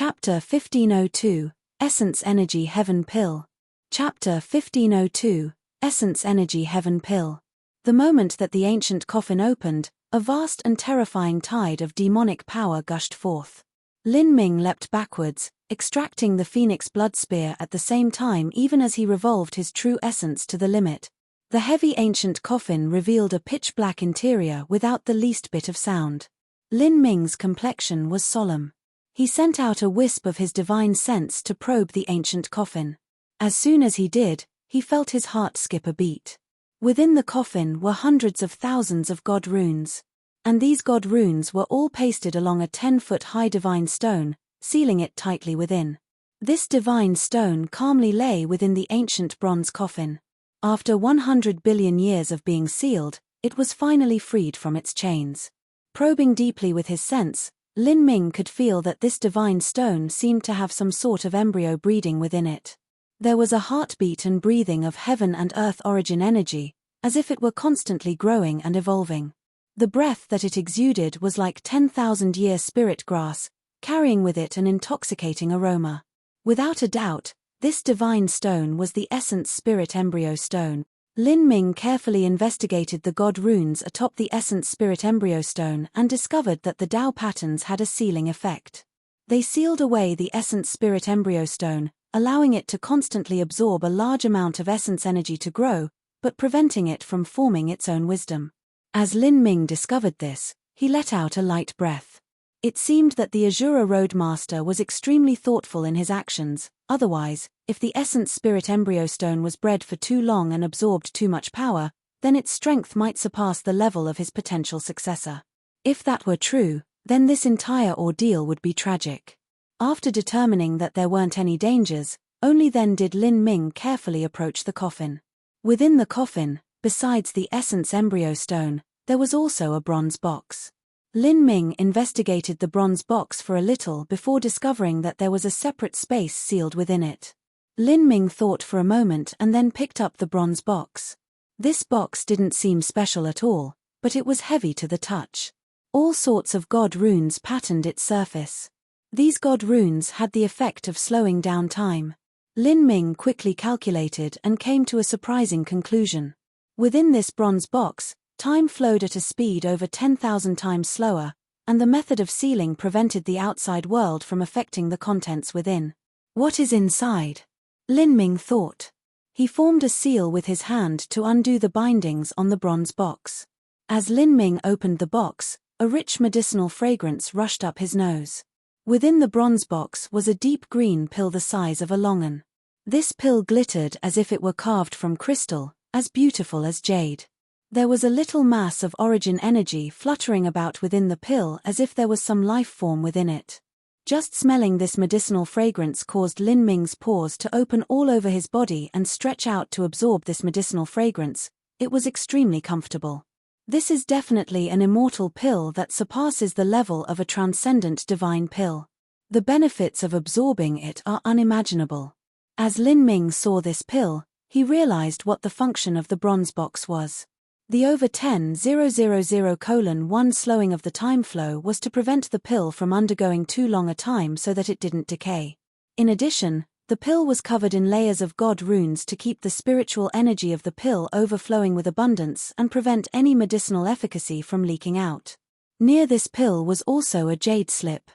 Chapter 1502, Essence Energy Heaven Pill. Chapter 1502, Essence Energy Heaven Pill. The moment that the ancient coffin opened, a vast and terrifying tide of demonic power gushed forth. Lin Ming leapt backwards, extracting the phoenix blood spear at the same time even as he revolved his true essence to the limit. The heavy ancient coffin revealed a pitch-black interior without the least bit of sound. Lin Ming's complexion was solemn. He sent out a wisp of his divine sense to probe the ancient coffin. As soon as he did, he felt his heart skip a beat. Within the coffin were hundreds of thousands of god runes. And these god runes were all pasted along a 10-foot-high divine stone, sealing it tightly within. This divine stone calmly lay within the ancient bronze coffin. After 100 billion years of being sealed, it was finally freed from its chains. Probing deeply with his sense, Lin Ming could feel that this divine stone seemed to have some sort of embryo breeding within it. There was a heartbeat and breathing of heaven and earth origin energy, as if it were constantly growing and evolving. The breath that it exuded was like 10,000-year spirit grass, carrying with it an intoxicating aroma. Without a doubt, this divine stone was the essence spirit embryo stone. Lin Ming carefully investigated the god runes atop the essence spirit embryo stone and discovered that the Tao patterns had a sealing effect. They sealed away the essence spirit embryo stone, allowing it to constantly absorb a large amount of essence energy to grow, but preventing it from forming its own wisdom. As Lin Ming discovered this, he let out a light breath. It seemed that the Azura Roadmaster was extremely thoughtful in his actions. Otherwise, if the essence spirit embryo stone was bred for too long and absorbed too much power, then its strength might surpass the level of his potential successor. If that were true, then this entire ordeal would be tragic. After determining that there weren't any dangers, only then did Lin Ming carefully approach the coffin. Within the coffin, besides the essence embryo stone, there was also a bronze box. Lin Ming investigated the bronze box for a little before discovering that there was a separate space sealed within it. Lin Ming thought for a moment and then picked up the bronze box. This box didn't seem special at all, but it was heavy to the touch. All sorts of god runes patterned its surface. These god runes had the effect of slowing down time. Lin Ming quickly calculated and came to a surprising conclusion. Within this bronze box, time flowed at a speed over 10,000 times slower, and the method of sealing prevented the outside world from affecting the contents within. What is inside? Lin Ming thought. He formed a seal with his hand to undo the bindings on the bronze box. As Lin Ming opened the box, a rich medicinal fragrance rushed up his nose. Within the bronze box was a deep green pill the size of a longan. This pill glittered as if it were carved from crystal, as beautiful as jade. There was a little mass of origin energy fluttering about within the pill as if there was some life form within it. Just smelling this medicinal fragrance caused Lin Ming's pores to open all over his body and stretch out to absorb this medicinal fragrance. It was extremely comfortable. This is definitely an immortal pill that surpasses the level of a transcendent divine pill. The benefits of absorbing it are unimaginable. As Lin Ming saw this pill, he realized what the function of the bronze box was. The over 10,000:1 slowing of the time flow was to prevent the pill from undergoing too long a time so that it didn't decay. In addition, the pill was covered in layers of god runes to keep the spiritual energy of the pill overflowing with abundance and prevent any medicinal efficacy from leaking out. Near this pill was also a jade slip.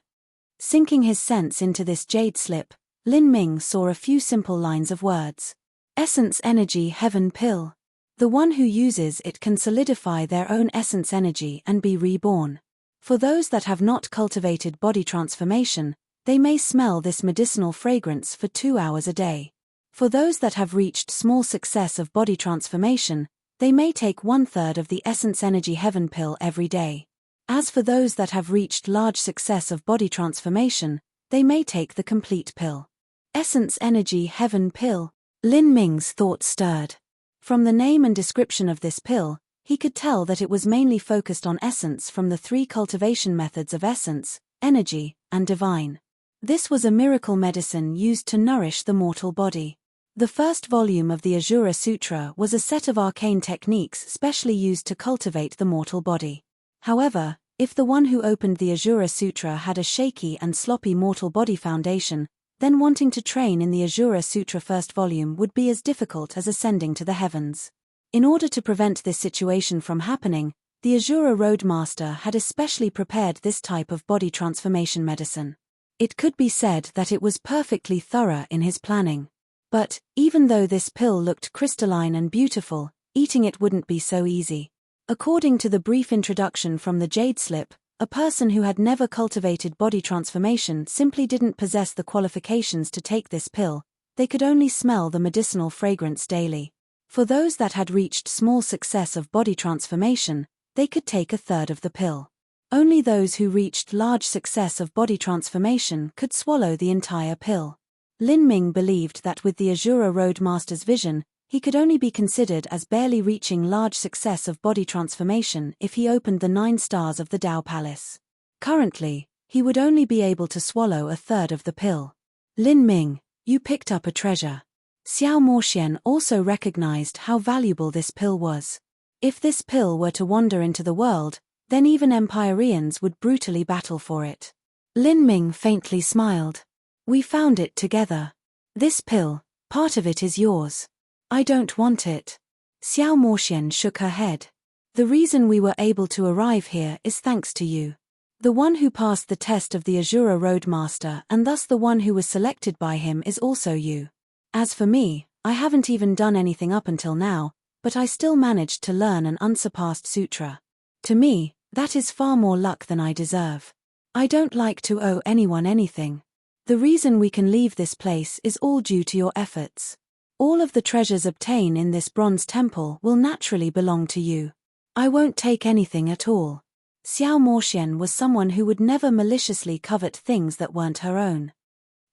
Sinking his sense into this jade slip, Lin Ming saw a few simple lines of words. Essence Energy Heaven Pill. The one who uses it can solidify their own essence energy and be reborn. For those that have not cultivated body transformation, they may smell this medicinal fragrance for 2 hours a day. For those that have reached small success of body transformation, they may take 1/3 of the Essence Energy Heaven Pill every day. As for those that have reached large success of body transformation, they may take the complete pill. Essence Energy Heaven Pill. Lin Ming's thoughts stirred. From the name and description of this pill, he could tell that it was mainly focused on essence from the 3 cultivation methods of essence, energy, and divine. This was a miracle medicine used to nourish the mortal body. The first volume of the Azura Sutra was a set of arcane techniques specially used to cultivate the mortal body. However, If the one who opened the Asura Sutra had a shaky and sloppy mortal body foundation, then wanting to train in the Asura Sutra first volume would be as difficult as ascending to the heavens. In order to prevent this situation from happening, the Asura Roadmaster had especially prepared this type of body transformation medicine. It could be said that it was perfectly thorough in his planning. But, even though this pill looked crystalline and beautiful, eating it wouldn't be so easy. According to the brief introduction from the Jade Slip, a person who had never cultivated body transformation simply didn't possess the qualifications to take this pill. They could only smell the medicinal fragrance daily. For those that had reached small success of body transformation, they could take a third of the pill. Only those who reached large success of body transformation could swallow the entire pill. Lin Ming believed that with the Asura Roadmaster's vision, he could only be considered as barely reaching large success of body transformation if he opened the 9 stars of the Dao Palace. Currently, he would only be able to swallow a third of the pill. Lin Ming, you picked up a treasure. Xiao Moxian also recognized how valuable this pill was. If this pill were to wander into the world, then even Empyreans would brutally battle for it. Lin Ming faintly smiled. We found it together. This pill, part of it is yours. I don't want it. Xiao Moxian shook her head. The reason we were able to arrive here is thanks to you. The one who passed the test of the Asura Roadmaster and thus the one who was selected by him is also you. As for me, I haven't even done anything up until now, but I still managed to learn an unsurpassed sutra. To me, that is far more luck than I deserve. I don't like to owe anyone anything. The reason we can leave this place is all due to your efforts. All of the treasures obtained in this bronze temple will naturally belong to you. I won't take anything at all. Xiao Moxian was someone who would never maliciously covet things that weren't her own.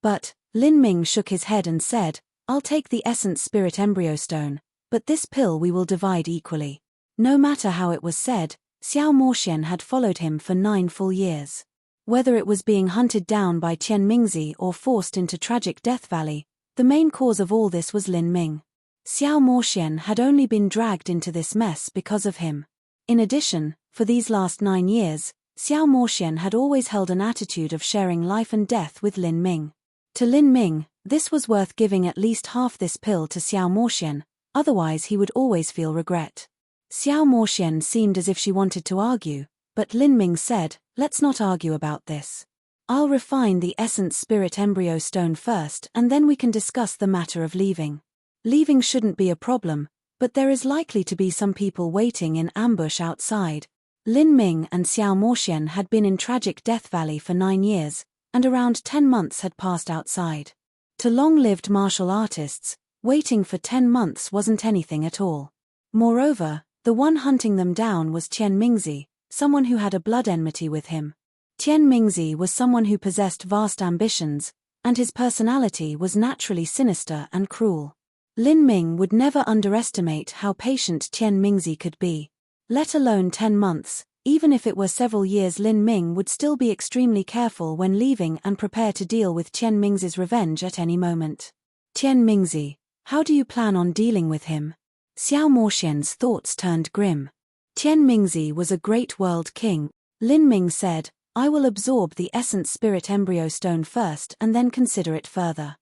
But, Lin Ming shook his head and said, I'll take the Essence Spirit Embryo Stone, but this pill we will divide equally. No matter how it was said, Xiao Moxian had followed him for 9 full years. Whether it was being hunted down by Tian Mingzi or forced into tragic Death Valley, the main cause of all this was Lin Ming. Xiao Moxian had only been dragged into this mess because of him. In addition, for these last 9 years, Xiao Moxian had always held an attitude of sharing life and death with Lin Ming. To Lin Ming, this was worth giving at least half this pill to Xiao Moxian, otherwise he would always feel regret. Xiao Moxian seemed as if she wanted to argue, but Lin Ming said, let's not argue about this. I'll refine the Essence Spirit Embryo Stone first and then we can discuss the matter of leaving. Leaving shouldn't be a problem, but there is likely to be some people waiting in ambush outside. Lin Ming and Xiao Moxian had been in tragic Death Valley for 9 years, and around 10 months had passed outside. To long-lived martial artists, waiting for 10 months wasn't anything at all. Moreover, the one hunting them down was Tian Mingzi, someone who had a blood enmity with him. Tian Mingzi was someone who possessed vast ambitions, and his personality was naturally sinister and cruel. Lin Ming would never underestimate how patient Tian Mingzi could be. Let alone 10 months, even if it were several years, Lin Ming would still be extremely careful when leaving and prepare to deal with Tian Mingzi's revenge at any moment. Tian Mingzi, how do you plan on dealing with him? Xiao Moxian's thoughts turned grim. Tian Mingzi was a great world king. Lin Ming said, I will absorb the Essence Spirit Embryo Stone first and then consider it further.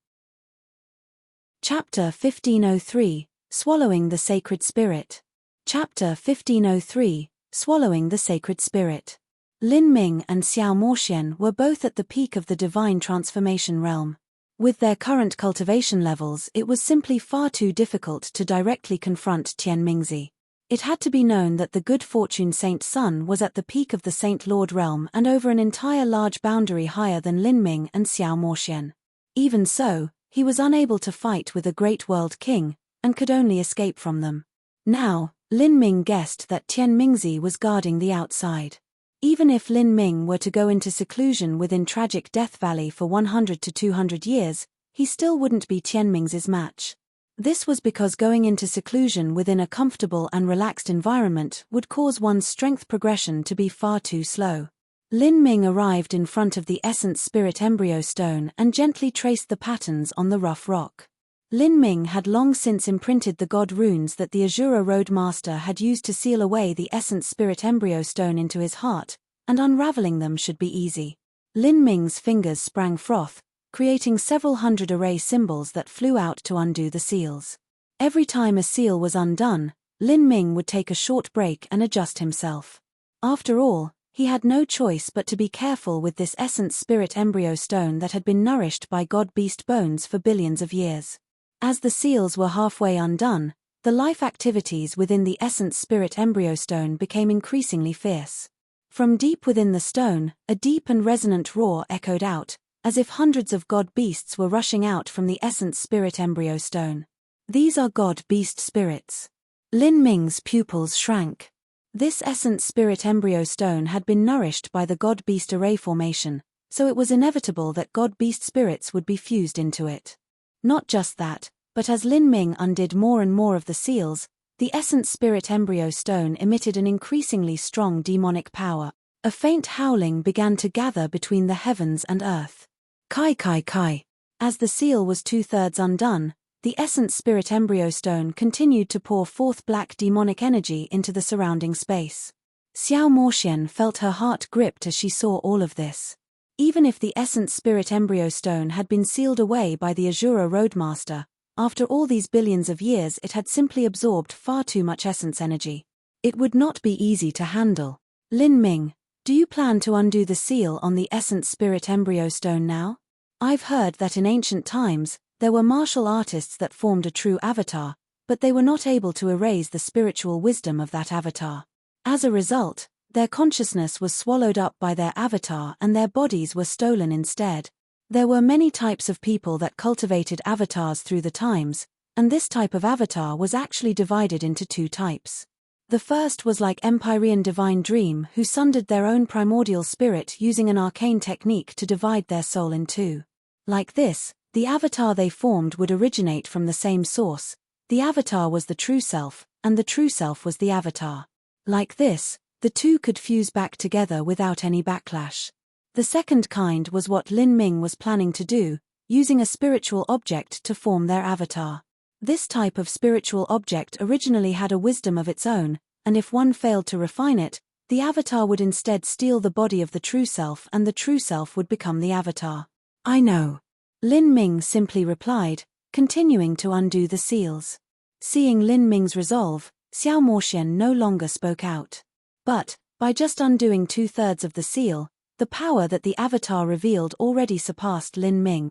Chapter 1503, Swallowing the Sacred Spirit. Chapter 1503, Swallowing the Sacred Spirit. Lin Ming and Xiao Moxian were both at the peak of the divine transformation realm. With their current cultivation levels, it was simply far too difficult to directly confront Tian Mingzi. It had to be known that the good fortune Saint Sun was at the peak of the Saint Lord realm and over an entire large boundary higher than Lin Ming and Xiao Moxian. Even so, he was unable to fight with a great world king, and could only escape from them. Now, Lin Ming guessed that Tian Mingzi was guarding the outside. Even if Lin Ming were to go into seclusion within tragic Death Valley for 100 to 200 years, he still wouldn't be Tian Mingzi's match. This was because going into seclusion within a comfortable and relaxed environment would cause one's strength progression to be far too slow. Lin Ming arrived in front of the Essence Spirit Embryo Stone and gently traced the patterns on the rough rock. Lin Ming had long since imprinted the god runes that the Asura Roadmaster had used to seal away the Essence Spirit Embryo Stone into his heart, and unraveling them should be easy. Lin Ming's fingers sprang froth, creating several hundred array symbols that flew out to undo the seals. Every time a seal was undone, Lin Ming would take a short break and adjust himself. After all, he had no choice but to be careful with this essence spirit embryo stone that had been nourished by god-beast bones for billions of years. As the seals were halfway undone, the life activities within the essence spirit embryo stone became increasingly fierce. From deep within the stone, a deep and resonant roar echoed out, as if hundreds of god-beasts were rushing out from the essence spirit embryo stone. These are god-beast spirits. Lin Ming's pupils shrank. This essence spirit embryo stone had been nourished by the god-beast array formation, so it was inevitable that god-beast spirits would be fused into it. Not just that, but as Lin Ming undid more and more of the seals, the essence spirit embryo stone emitted an increasingly strong demonic power. A faint howling began to gather between the heavens and earth. Kai kai kai. As the seal was 2/3 undone, the essence spirit embryo stone continued to pour forth black demonic energy into the surrounding space. Xiao Moxian felt her heart gripped as she saw all of this. Even if the essence spirit embryo stone had been sealed away by the Azura Roadmaster, after all these billions of years it had simply absorbed far too much essence energy. It would not be easy to handle. Lin Ming, do you plan to undo the seal on the essence spirit embryo stone now? I've heard that in ancient times, there were martial artists that formed a true avatar, but they were not able to erase the spiritual wisdom of that avatar. As a result, their consciousness was swallowed up by their avatar and their bodies were stolen instead. There were many types of people that cultivated avatars through the times, and this type of avatar was actually divided into two types. The first was like Empyrean Divine Dream, who sundered their own primordial spirit using an arcane technique to divide their soul in two. Like this, the avatar they formed would originate from the same source. The avatar was the true self, and the true self was the avatar. Like this, the two could fuse back together without any backlash. The second kind was what Lin Ming was planning to do, using a spiritual object to form their avatar. This type of spiritual object originally had a wisdom of its own, and if one failed to refine it, the avatar would instead steal the body of the true self and the true self would become the avatar. I know. Lin Ming simply replied, continuing to undo the seals. Seeing Lin Ming's resolve, Xiao Moxian no longer spoke out. But, by just undoing 2/3 of the seal, the power that the avatar revealed already surpassed Lin Ming.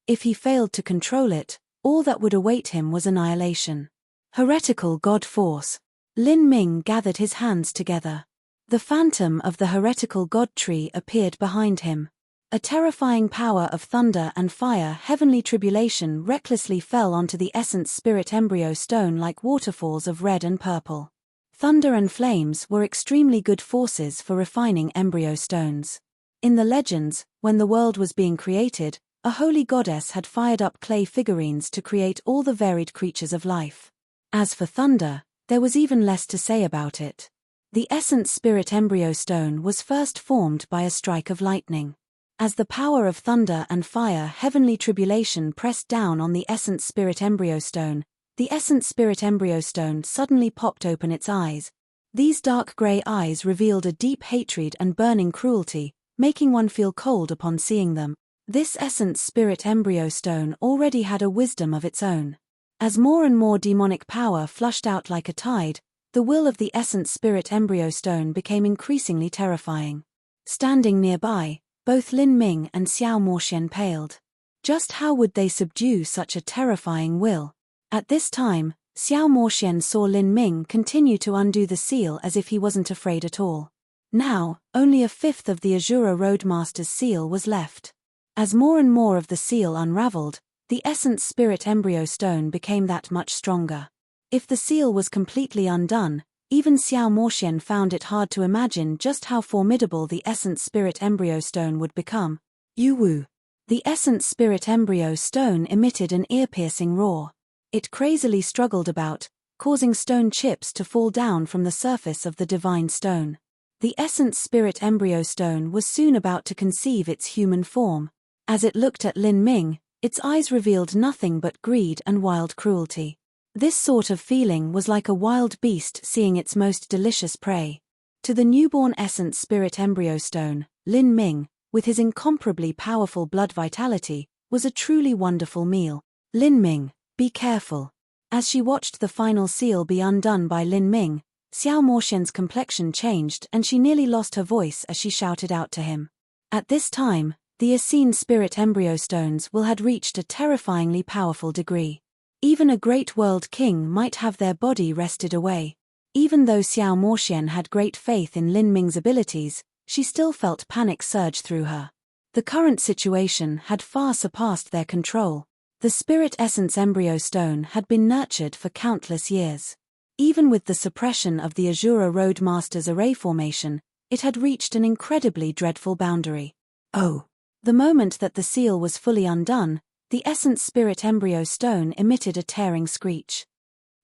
If he failed to control it, all that would await him was annihilation. Heretical God Force. Lin Ming gathered his hands together. The phantom of the heretical god tree appeared behind him. A terrifying power of thunder and fire heavenly tribulation recklessly fell onto the essence spirit embryo stone like waterfalls of red and purple. Thunder and flames were extremely good forces for refining embryo stones. In the legends, when the world was being created, a holy goddess had fired up clay figurines to create all the varied creatures of life. As for thunder, there was even less to say about it. The essence spirit embryo stone was first formed by a strike of lightning. As the power of thunder and fire heavenly tribulation pressed down on the essence spirit embryo stone, the essence spirit embryo stone suddenly popped open its eyes. These dark grey eyes revealed a deep hatred and burning cruelty, making one feel cold upon seeing them. This essence spirit embryo stone already had a wisdom of its own. As more and more demonic power flushed out like a tide, the will of the essence spirit embryo stone became increasingly terrifying. Standing nearby, both Lin Ming and Xiao Moxian paled. Just how would they subdue such a terrifying will? At this time, Xiao Moxian saw Lin Ming continue to undo the seal as if he wasn't afraid at all. Now, only 1/5 of the Azura Roadmaster's seal was left. As more and more of the seal unraveled, the essence spirit embryo stone became that much stronger. If the seal was completely undone, even Xiao Moxian found it hard to imagine just how formidable the essence spirit embryo stone would become. Yu Wu. The essence spirit embryo stone emitted an ear-piercing roar. It crazily struggled about, causing stone chips to fall down from the surface of the divine stone. The essence spirit embryo stone was soon about to conceive its human form. As it looked at Lin Ming, its eyes revealed nothing but greed and wild cruelty. This sort of feeling was like a wild beast seeing its most delicious prey. To the newborn essence spirit embryo stone, Lin Ming, with his incomparably powerful blood vitality, was a truly wonderful meal. Lin Ming, be careful. As she watched the final seal be undone by Lin Ming, Xiao Moxian's complexion changed and she nearly lost her voice as she shouted out to him. At this time, the Essene spirit embryo stones had reached a terrifyingly powerful degree. Even a great world king might have their body wrested away. Even though Xiao Moxian had great faith in Lin Ming's abilities, she still felt panic surge through her. The current situation had far surpassed their control. The spirit essence embryo stone had been nurtured for countless years. Even with the suppression of the Azura Roadmaster's array formation, it had reached an incredibly dreadful boundary. Oh! The moment that the seal was fully undone, the essence spirit embryo stone emitted a tearing screech.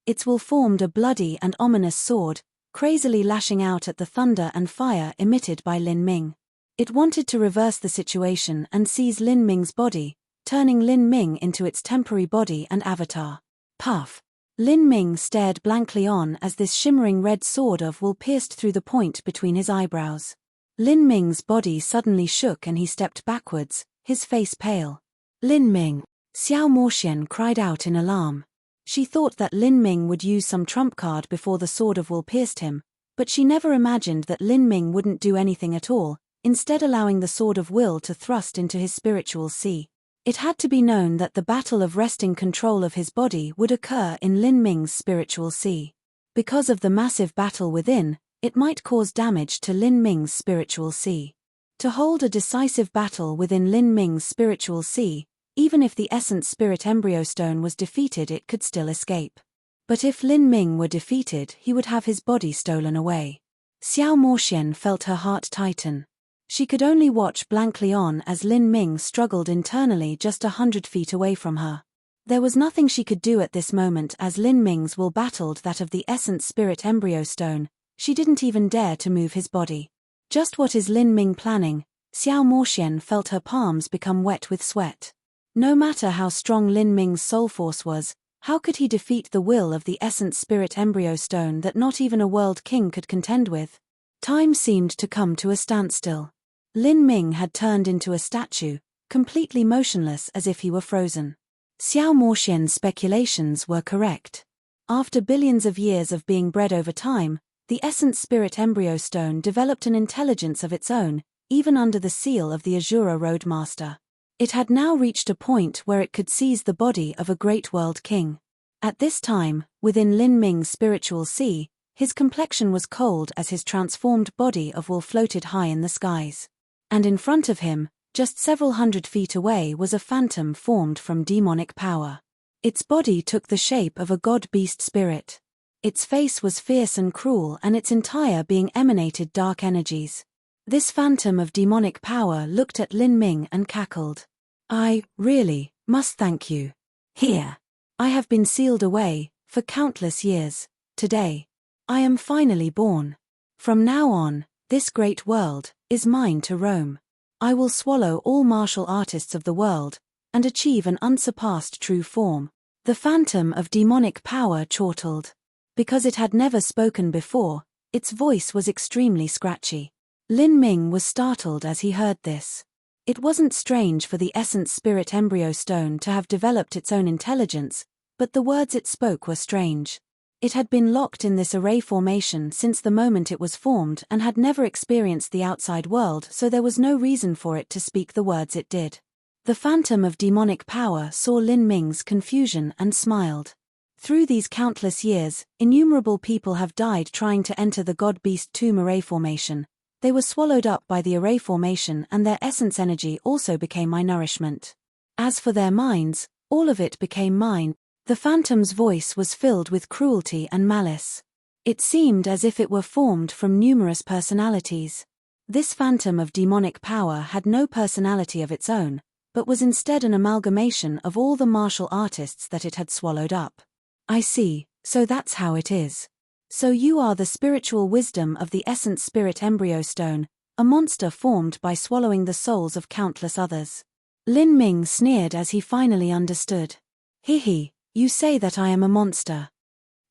Its will formed a bloody and ominous sword, crazily lashing out at the thunder and fire emitted by Lin Ming. It wanted to reverse the situation and seize Lin Ming's body, turning Lin Ming into its temporary body and avatar. Puff! Lin Ming stared blankly on as this shimmering red sword of wool pierced through the point between his eyebrows. Lin Ming's body suddenly shook and he stepped backwards, his face pale. Lin Ming! Xiao Moxian cried out in alarm. She thought that Lin Ming would use some trump card before the sword of wool pierced him, but she never imagined that Lin Ming wouldn't do anything at all, instead allowing the sword of will to thrust into his spiritual sea. It had to be known that the battle of wresting control of his body would occur in Lin Ming's spiritual sea. Because of the massive battle within, it might cause damage to Lin Ming's spiritual sea. To hold a decisive battle within Lin Ming's spiritual sea, even if the essence spirit embryo stone was defeated, it could still escape. But if Lin Ming were defeated, he would have his body stolen away. Xiao Moxian felt her heart tighten. She could only watch blankly on as Lin Ming struggled internally just 100 feet away from her. There was nothing she could do at this moment as Lin Ming's will battled that of the essence spirit embryo stone. She didn't even dare to move his body. Just what is Lin Ming planning? Xiao Moxian felt her palms become wet with sweat. No matter how strong Lin Ming's soul force was, how could he defeat the will of the essence spirit embryo stone that not even a world king could contend with? Time seemed to come to a standstill. Lin Ming had turned into a statue, completely motionless as if he were frozen. Xiao Moxian's speculations were correct. After billions of years of being bred over time, the essence spirit embryo stone developed an intelligence of its own, even under the seal of the Azura Roadmaster. It had now reached a point where it could seize the body of a great world king. At this time, within Lin Ming's spiritual sea, his complexion was cold as his transformed body of wool floated high in the skies. And in front of him, just several 100 feet away, was a phantom formed from demonic power. Its body took the shape of a god-beast spirit. Its face was fierce and cruel and its entire being emanated dark energies. This phantom of demonic power looked at Lin Ming and cackled. I, really, must thank you. Here. I have been sealed away, for countless years. Today. I am finally born. From now on, this great world is mine to roam. I will swallow all martial artists of the world, and achieve an unsurpassed true form. The phantom of demonic power chortled. Because it had never spoken before, its voice was extremely scratchy. Lin Ming was startled as he heard this. It wasn't strange for the essence spirit embryo stone to have developed its own intelligence, but the words it spoke were strange. It had been locked in this array formation since the moment it was formed and had never experienced the outside world, so there was no reason for it to speak the words it did. The phantom of demonic power saw Lin Ming's confusion and smiled. Through these countless years, innumerable people have died trying to enter the god-beast tomb array formation. They were swallowed up by the array formation and their essence energy also became my nourishment. As for their minds, all of it became mine. The phantom's voice was filled with cruelty and malice. It seemed as if it were formed from numerous personalities. This phantom of demonic power had no personality of its own, but was instead an amalgamation of all the martial artists that it had swallowed up. I see, so that's how it is. So you are the spiritual wisdom of the essence spirit embryo stone, a monster formed by swallowing the souls of countless others. Lin Ming sneered as he finally understood. He, you say that I am a monster.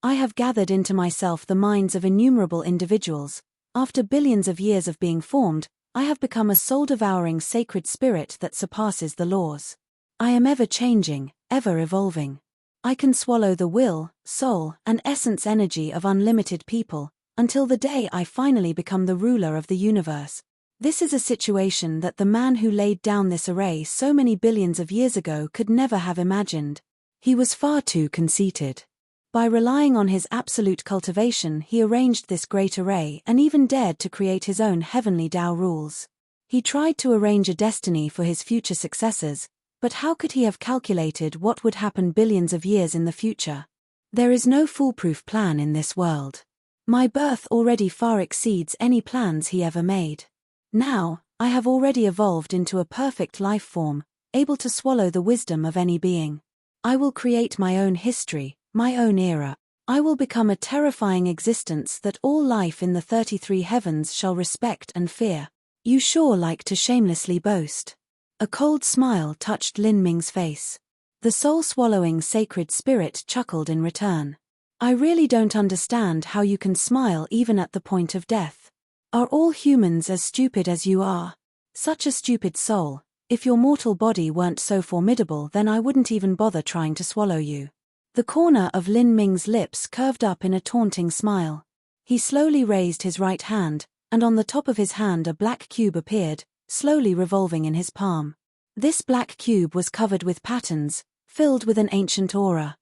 I have gathered into myself the minds of innumerable individuals, After billions of years of being formed, I have become a soul-devouring sacred spirit that surpasses the laws. I am ever-changing, ever-evolving. I can swallow the will, soul, and essence energy of unlimited people, until the day I finally become the ruler of the universe. This is a situation that the man who laid down this array so many billions of years ago could never have imagined. He was far too conceited. By relying on his absolute cultivation, he arranged this great array and even dared to create his own heavenly Tao rules. He tried to arrange a destiny for his future successors, but how could he have calculated what would happen billions of years in the future? There is no foolproof plan in this world. My birth already far exceeds any plans he ever made. Now, I have already evolved into a perfect life form, able to swallow the wisdom of any being. I will create my own history, my own era. I will become a terrifying existence that all life in the 33 heavens shall respect and fear. You sure like to shamelessly boast. A cold smile touched Lin Ming's face. The soul-swallowing sacred spirit chuckled in return. I really don't understand how you can smile even at the point of death. Are all humans as stupid as you are? Such a stupid soul. If your mortal body weren't so formidable, then I wouldn't even bother trying to swallow you. The corner of Lin Ming's lips curved up in a taunting smile. He slowly raised his right hand, and on the top of his hand a black cube appeared, slowly revolving in his palm. This black cube was covered with patterns, filled with an ancient aura.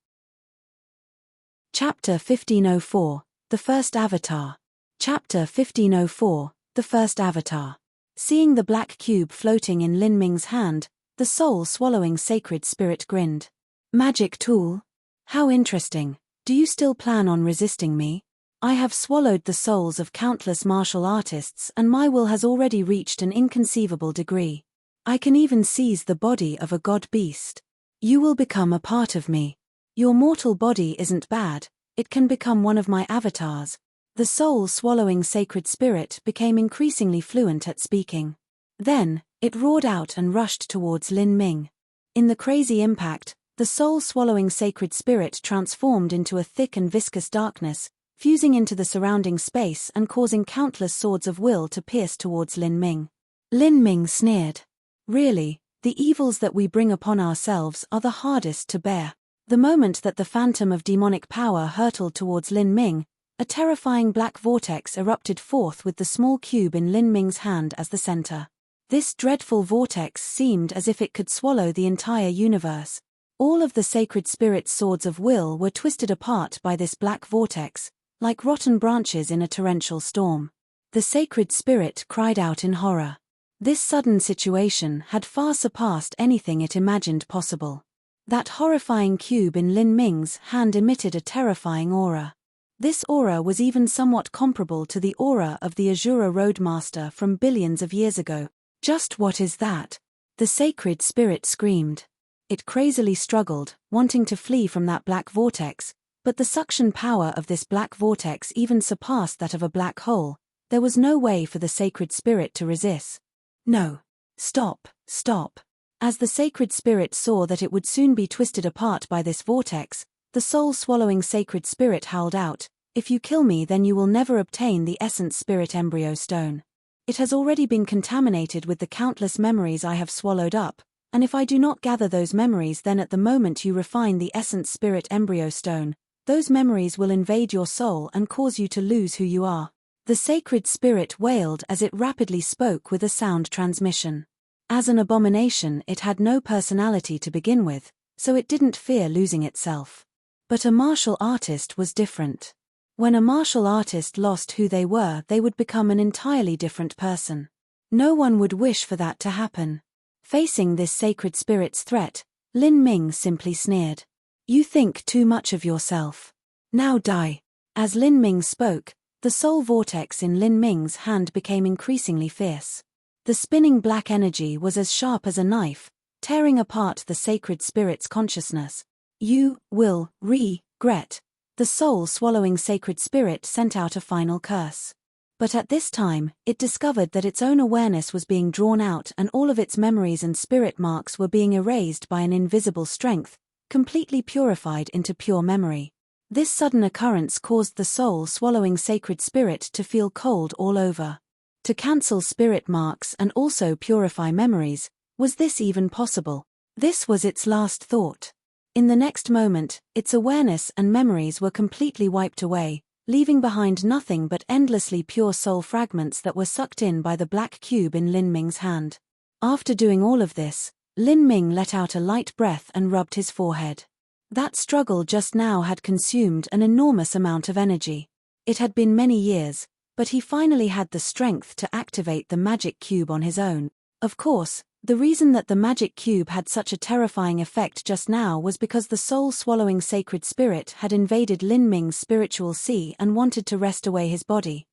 Chapter 1504, The First Avatar. Chapter 1504, The First Avatar. Seeing the black cube floating in Lin Ming's hand, the soul-swallowing sacred spirit grinned. Magic tool? How interesting. Do you still plan on resisting me? I have swallowed the souls of countless martial artists and my will has already reached an inconceivable degree. I can even seize the body of a god beast. You will become a part of me. Your mortal body isn't bad, it can become one of my avatars. The soul-swallowing sacred spirit became increasingly fluent at speaking. Then, it roared out and rushed towards Lin Ming. In the crazy impact, the soul-swallowing sacred spirit transformed into a thick and viscous darkness, fusing into the surrounding space and causing countless swords of will to pierce towards Lin Ming. Lin Ming sneered. Really, the evils that we bring upon ourselves are the hardest to bear. The moment that the phantom of demonic power hurtled towards Lin Ming, a terrifying black vortex erupted forth with the small cube in Lin Ming's hand as the center. This dreadful vortex seemed as if it could swallow the entire universe. All of the sacred spirit's swords of will were twisted apart by this black vortex, like rotten branches in a torrential storm. The sacred spirit cried out in horror. This sudden situation had far surpassed anything it imagined possible. That horrifying cube in Lin Ming's hand emitted a terrifying aura. This aura was even somewhat comparable to the aura of the Azura Roadmaster from billions of years ago. Just what is that? The sacred spirit screamed. It crazily struggled, wanting to flee from that black vortex, but the suction power of this black vortex even surpassed that of a black hole. There was no way for the sacred spirit to resist. No. Stop, stop. As the sacred spirit saw that it would soon be twisted apart by this vortex, the soul-swallowing sacred spirit howled out, "If you kill me, then you will never obtain the essence spirit embryo stone. It has already been contaminated with the countless memories I have swallowed up, and if I do not gather those memories, then at the moment you refine the essence spirit embryo stone, those memories will invade your soul and cause you to lose who you are." The sacred spirit wailed as it rapidly spoke with a sound transmission. As an abomination, it had no personality to begin with, so it didn't fear losing itself. But a martial artist was different. When a martial artist lost who they were, they would become an entirely different person. No one would wish for that to happen. Facing this sacred spirit's threat, Lin Ming simply sneered. "You think too much of yourself. Now die." As Lin Ming spoke, the soul vortex in Lin Ming's hand became increasingly fierce. The spinning black energy was as sharp as a knife, tearing apart the sacred spirit's consciousness. "You will regret." The soul-swallowing sacred spirit sent out a final curse. But at this time, it discovered that its own awareness was being drawn out and all of its memories and spirit marks were being erased by an invisible strength, completely purified into pure memory. This sudden occurrence caused the soul-swallowing sacred spirit to feel cold all over. To cancel spirit marks and also purify memories, was this even possible? This was its last thought. In the next moment, its awareness and memories were completely wiped away, leaving behind nothing but endlessly pure soul fragments that were sucked in by the black cube in Lin Ming's hand. After doing all of this, Lin Ming let out a light breath and rubbed his forehead. That struggle just now had consumed an enormous amount of energy. It had been many years, but he finally had the strength to activate the magic cube on his own. Of course, the reason that the magic cube had such a terrifying effect just now was because the soul-swallowing sacred spirit had invaded Lin Ming's spiritual sea and wanted to wrest away his body.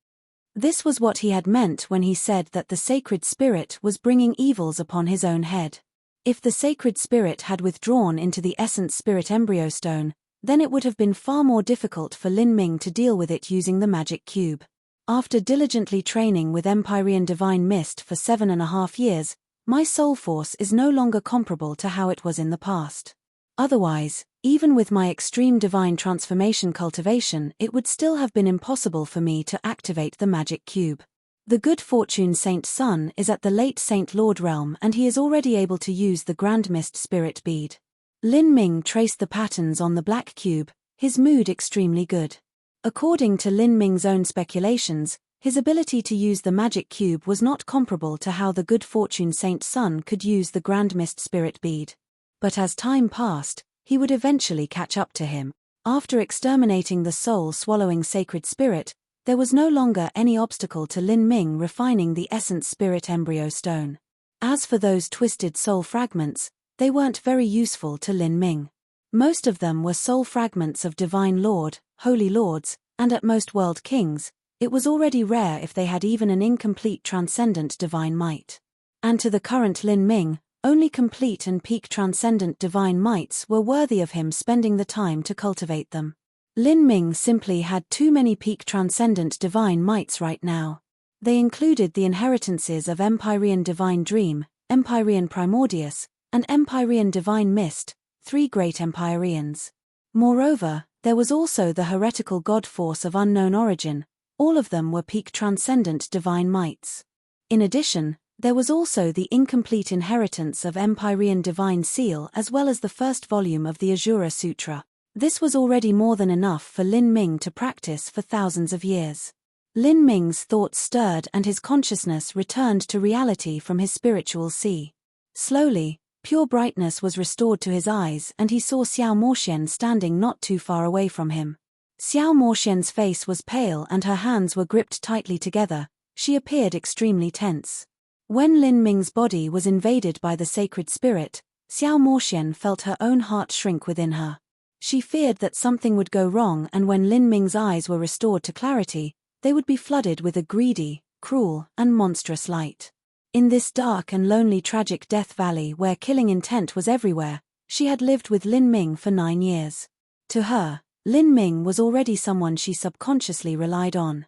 This was what he had meant when he said that the sacred spirit was bringing evils upon his own head. If the sacred spirit had withdrawn into the essence spirit embryo stone, then it would have been far more difficult for Lin Ming to deal with it using the magic cube. After diligently training with Empyrean Divine Mist for 7.5 years, my soul force is no longer comparable to how it was in the past. Otherwise, even with my extreme divine transformation cultivation, it would still have been impossible for me to activate the magic cube. The good fortune Saint Sun is at the late Saint Lord realm and he is already able to use the Grand Mist spirit bead. Lin Ming traced the patterns on the black cube, his mood extremely good. According to Lin Ming's own speculations, his ability to use the magic cube was not comparable to how the good fortune Saint Sun could use the Grand Mist spirit bead. But as time passed, he would eventually catch up to him. After exterminating the soul-swallowing sacred spirit, there was no longer any obstacle to Lin Ming refining the essence spirit embryo stone. As for those twisted soul fragments, they weren't very useful to Lin Ming. Most of them were soul fragments of Divine Lord, Holy Lords, and at most world kings. It was already rare if they had even an incomplete transcendent divine might. And to the current Lin Ming, only complete and peak transcendent divine mights were worthy of him spending the time to cultivate them. Lin Ming simply had too many peak transcendent divine mights right now. They included the inheritances of Empyrean Divine Dream, Empyrean Primordius, and Empyrean Divine Mist, 3 great Empyreans. Moreover, there was also the heretical god force of unknown origin. All of them were peak transcendent divine mights. In addition, there was also the incomplete inheritance of Empyrean Divine Seal as well as the first volume of the Azura Sutra. This was already more than enough for Lin Ming to practice for thousands of years. Lin Ming's thoughts stirred and his consciousness returned to reality from his spiritual sea. Slowly, pure brightness was restored to his eyes and he saw Xiao Moxian standing not too far away from him. Xiao Moxian's face was pale and her hands were gripped tightly together. She appeared extremely tense. When Lin Ming's body was invaded by the sacred spirit, Xiao Moxian felt her own heart shrink within her. She feared that something would go wrong and when Lin Ming's eyes were restored to clarity, they would be flooded with a greedy, cruel, and monstrous light. In this dark and lonely tragic death valley where killing intent was everywhere, she had lived with Lin Ming for 9 years. To her, Lin Ming was already someone she subconsciously relied on.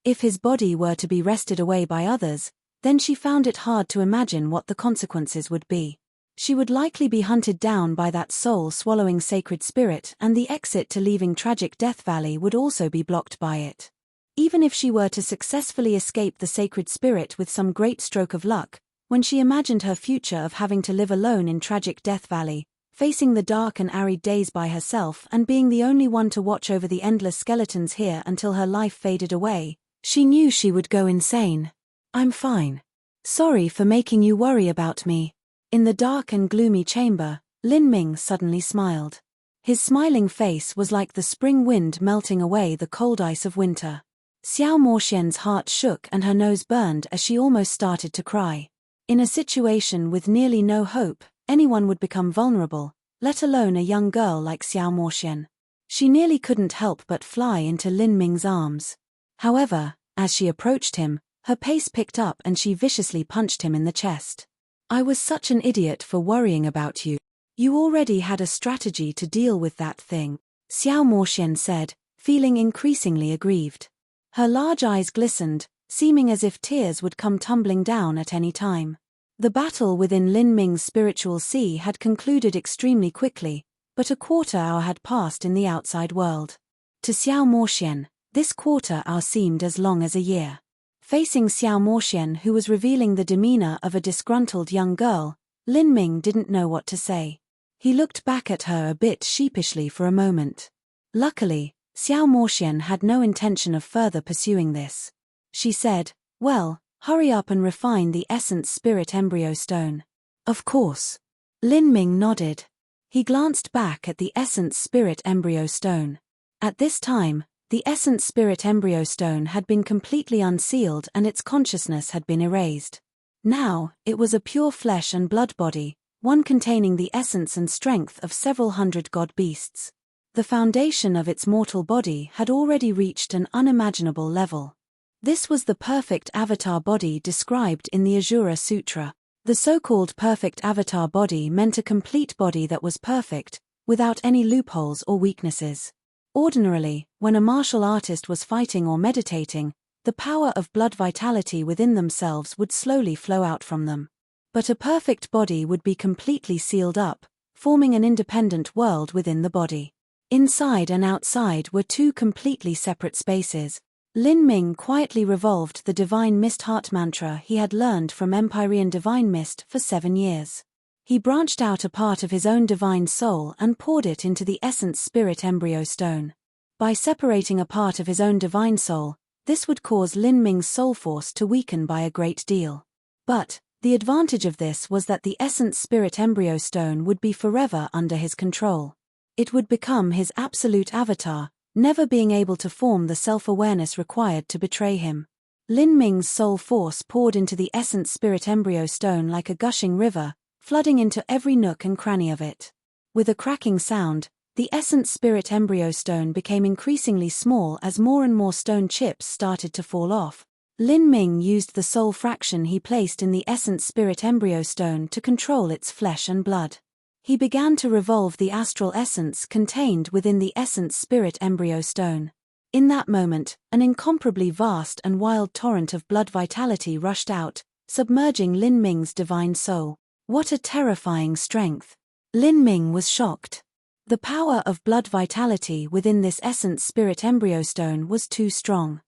If his body were to be wrested away by others, then she found it hard to imagine what the consequences would be. She would likely be hunted down by that soul-swallowing sacred spirit and the exit to leaving tragic Death Valley would also be blocked by it. Even if she were to successfully escape the sacred spirit with some great stroke of luck, when she imagined her future of having to live alone in tragic Death Valley, facing the dark and arid days by herself and being the only one to watch over the endless skeletons here until her life faded away, she knew she would go insane. "I'm fine. Sorry for making you worry about me." In the dark and gloomy chamber, Lin Ming suddenly smiled. His smiling face was like the spring wind melting away the cold ice of winter. Xiao Moxian's heart shook and her nose burned as she almost started to cry. In a situation with nearly no hope, anyone would become vulnerable, let alone a young girl like Xiao Moxian. She nearly couldn't help but fly into Lin Ming's arms. However, as she approached him, her pace picked up and she viciously punched him in the chest. "I was such an idiot for worrying about you. You already had a strategy to deal with that thing," Xiao Moxian said, feeling increasingly aggrieved. Her large eyes glistened, seeming as if tears would come tumbling down at any time. The battle within Lin Ming's spiritual sea had concluded extremely quickly, but a quarter-hour had passed in the outside world. To Xiao Moxian, this quarter-hour seemed as long as a year. Facing Xiao Moxian, who was revealing the demeanor of a disgruntled young girl, Lin Ming didn't know what to say. He looked back at her a bit sheepishly for a moment. Luckily, Xiao Moxian had no intention of further pursuing this. She said, "Well, hurry up and refine the essence spirit embryo stone." "Of course." Lin Ming nodded. He glanced back at the essence spirit embryo stone. At this time, the essence spirit embryo stone had been completely unsealed and its consciousness had been erased. Now, it was a pure flesh and blood body, one containing the essence and strength of several hundred god beasts. The foundation of its mortal body had already reached an unimaginable level. This was the perfect avatar body described in the Asura Sutra. The so-called perfect avatar body meant a complete body that was perfect, without any loopholes or weaknesses. Ordinarily, when a martial artist was fighting or meditating, the power of blood vitality within themselves would slowly flow out from them. But a perfect body would be completely sealed up, forming an independent world within the body. Inside and outside were two completely separate spaces. Lin Ming quietly revolved the Divine Mist Heart mantra he had learned from Empyrean Divine Mist for 7 years. He branched out a part of his own divine soul and poured it into the essence spirit embryo stone. By separating a part of his own divine soul, this would cause Lin Ming's soul force to weaken by a great deal. But the advantage of this was that the essence spirit embryo stone would be forever under his control. It would become his absolute avatar, never being able to form the self-awareness required to betray him. Lin Ming's soul force poured into the essence spirit embryo stone like a gushing river, flooding into every nook and cranny of it. With a cracking sound, the essence spirit embryo stone became increasingly small as more and more stone chips started to fall off. Lin Ming used the soul fraction he placed in the essence spirit embryo stone to control its flesh and blood. He began to revolve the astral essence contained within the essence spirit embryo stone. In that moment, an incomparably vast and wild torrent of blood vitality rushed out, submerging Lin Ming's divine soul. What a terrifying strength! Lin Ming was shocked. The power of blood vitality within this essence spirit embryo stone was too strong.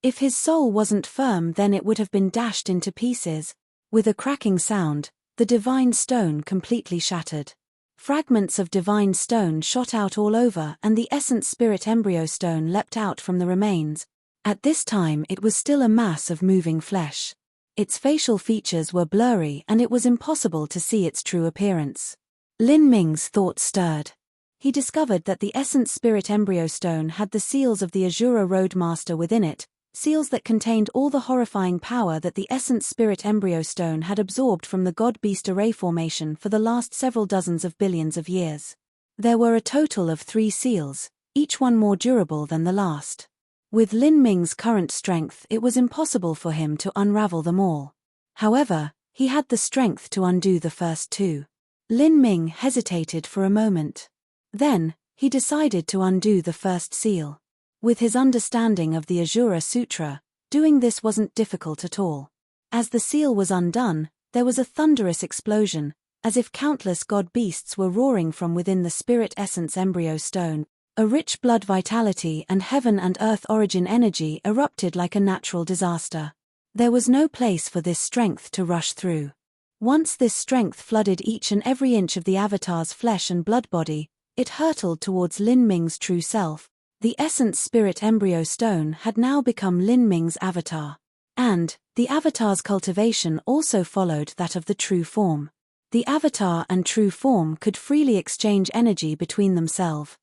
If his soul wasn't firm, then it would have been dashed into pieces. With a cracking sound, the divine stone completely shattered. Fragments of divine stone shot out all over and the essence spirit embryo stone leapt out from the remains. At this time it was still a mass of moving flesh. Its facial features were blurry and it was impossible to see its true appearance. Lin Ming's thoughts stirred. He discovered that the essence spirit embryo stone had the seals of the Asura Roadmaster within it, seals that contained all the horrifying power that the essence spirit embryo stone had absorbed from the god-beast array formation for the last several dozens of billions of years. There were a total of 3 seals, each one more durable than the last. With Lin Ming's current strength, it was impossible for him to unravel them all. However, he had the strength to undo the first 2. Lin Ming hesitated for a moment. Then, he decided to undo the first seal. With his understanding of the Asura Sutra, doing this wasn't difficult at all. As the seal was undone, there was a thunderous explosion, as if countless god beasts were roaring from within the spirit essence embryo stone. A rich blood vitality and heaven and earth origin energy erupted like a natural disaster. There was no place for this strength to rush through. Once this strength flooded each and every inch of the avatar's flesh and blood body, it hurtled towards Lin Ming's true self. The essence spirit embryo stone had now become Lin Ming's avatar. And the avatar's cultivation also followed that of the true form. The avatar and true form could freely exchange energy between themselves.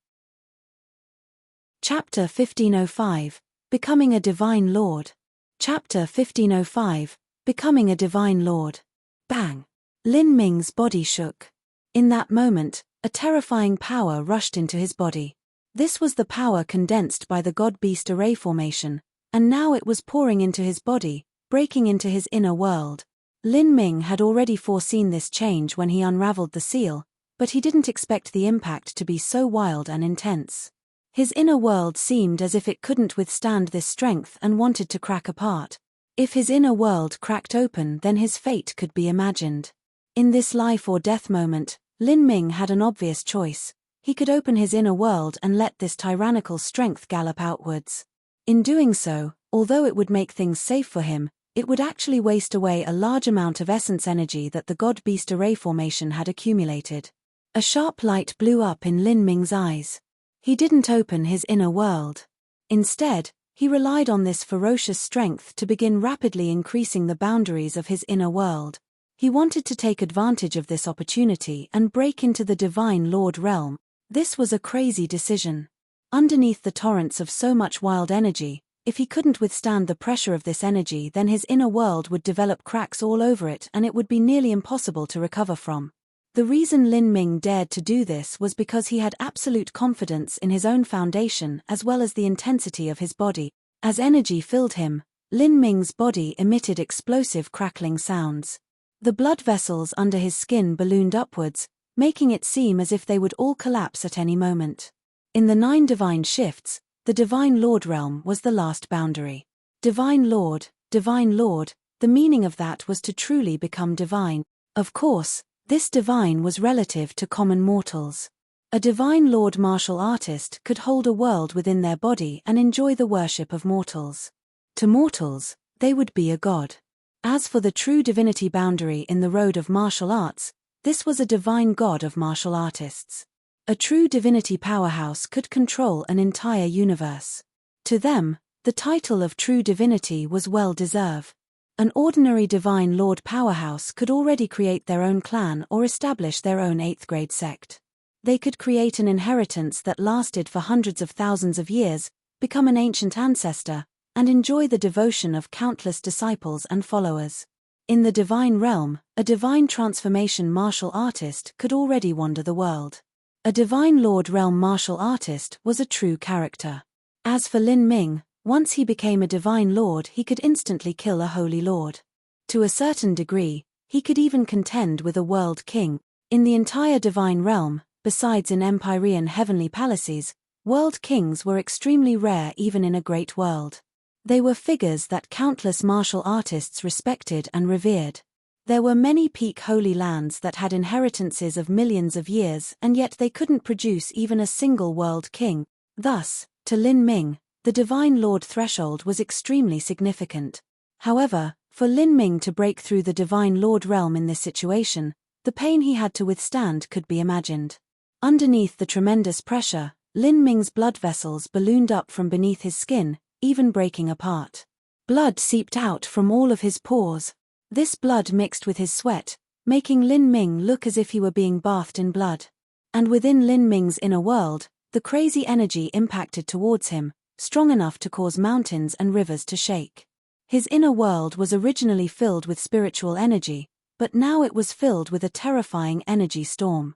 Chapter 1505, Becoming a Divine Lord. Chapter 1505, Becoming a Divine Lord. Bang! Lin Ming's body shook. In that moment, a terrifying power rushed into his body. This was the power condensed by the god-beast array formation, and now it was pouring into his body, breaking into his inner world. Lin Ming had already foreseen this change when he unraveled the seal, but he didn't expect the impact to be so wild and intense. His inner world seemed as if it couldn't withstand this strength and wanted to crack apart. If his inner world cracked open, then his fate could be imagined. In this life or death moment, Lin Ming had an obvious choice. he could open his inner world and let this tyrannical strength gallop outwards. In doing so, although it would make things safe for him, it would actually waste away a large amount of essence energy that the God-Beast array formation had accumulated. A sharp light blew up in Lin Ming's eyes. He didn't open his inner world. Instead, he relied on this ferocious strength to begin rapidly increasing the boundaries of his inner world. He wanted to take advantage of this opportunity and break into the Divine Lord realm. This was a crazy decision. Underneath the torrents of so much wild energy, if he couldn't withstand the pressure of this energy, then his inner world would develop cracks all over it and it would be nearly impossible to recover from. The reason Lin Ming dared to do this was because he had absolute confidence in his own foundation as well as the intensity of his body. As energy filled him, Lin Ming's body emitted explosive crackling sounds. The blood vessels under his skin ballooned upwards, making it seem as if they would all collapse at any moment. In the 9 divine shifts, the Divine Lord realm was the last boundary. Divine Lord, the meaning of that was to truly become divine. Of course, this divine was relative to common mortals. A Divine Lord martial artist could hold a world within their body and enjoy the worship of mortals. To mortals, they would be a god. As for the true divinity boundary in the road of martial arts, this was a divine god of martial artists. A true divinity powerhouse could control an entire universe. To them, the title of true divinity was well deserved. An ordinary Divine Lord powerhouse could already create their own clan or establish their own 8th grade sect. They could create an inheritance that lasted for hundreds of thousands of years, become an ancient ancestor, and enjoy the devotion of countless disciples and followers. In the divine realm, a divine transformation martial artist could already wander the world. A Divine Lord realm martial artist was a true character. As for Lin Ming, once he became a Divine Lord, he could instantly kill a Holy Lord. To a certain degree, he could even contend with a World King. In the entire Divine Realm, besides in Empyrean heavenly palaces, World Kings were extremely rare even in a great world. They were figures that countless martial artists respected and revered. There were many peak holy lands that had inheritances of millions of years and yet they couldn't produce even a single World King. Thus, to Lin Ming, the Divine Lord threshold was extremely significant. However, for Lin Ming to break through the Divine Lord realm in this situation, the pain he had to withstand could be imagined. Underneath the tremendous pressure, Lin Ming's blood vessels ballooned up from beneath his skin, even breaking apart. Blood seeped out from all of his pores. This blood mixed with his sweat, making Lin Ming look as if he were being bathed in blood. And within Lin Ming's inner world, the crazy energy impacted towards him, strong enough to cause mountains and rivers to shake. His inner world was originally filled with spiritual energy, but now it was filled with a terrifying energy storm.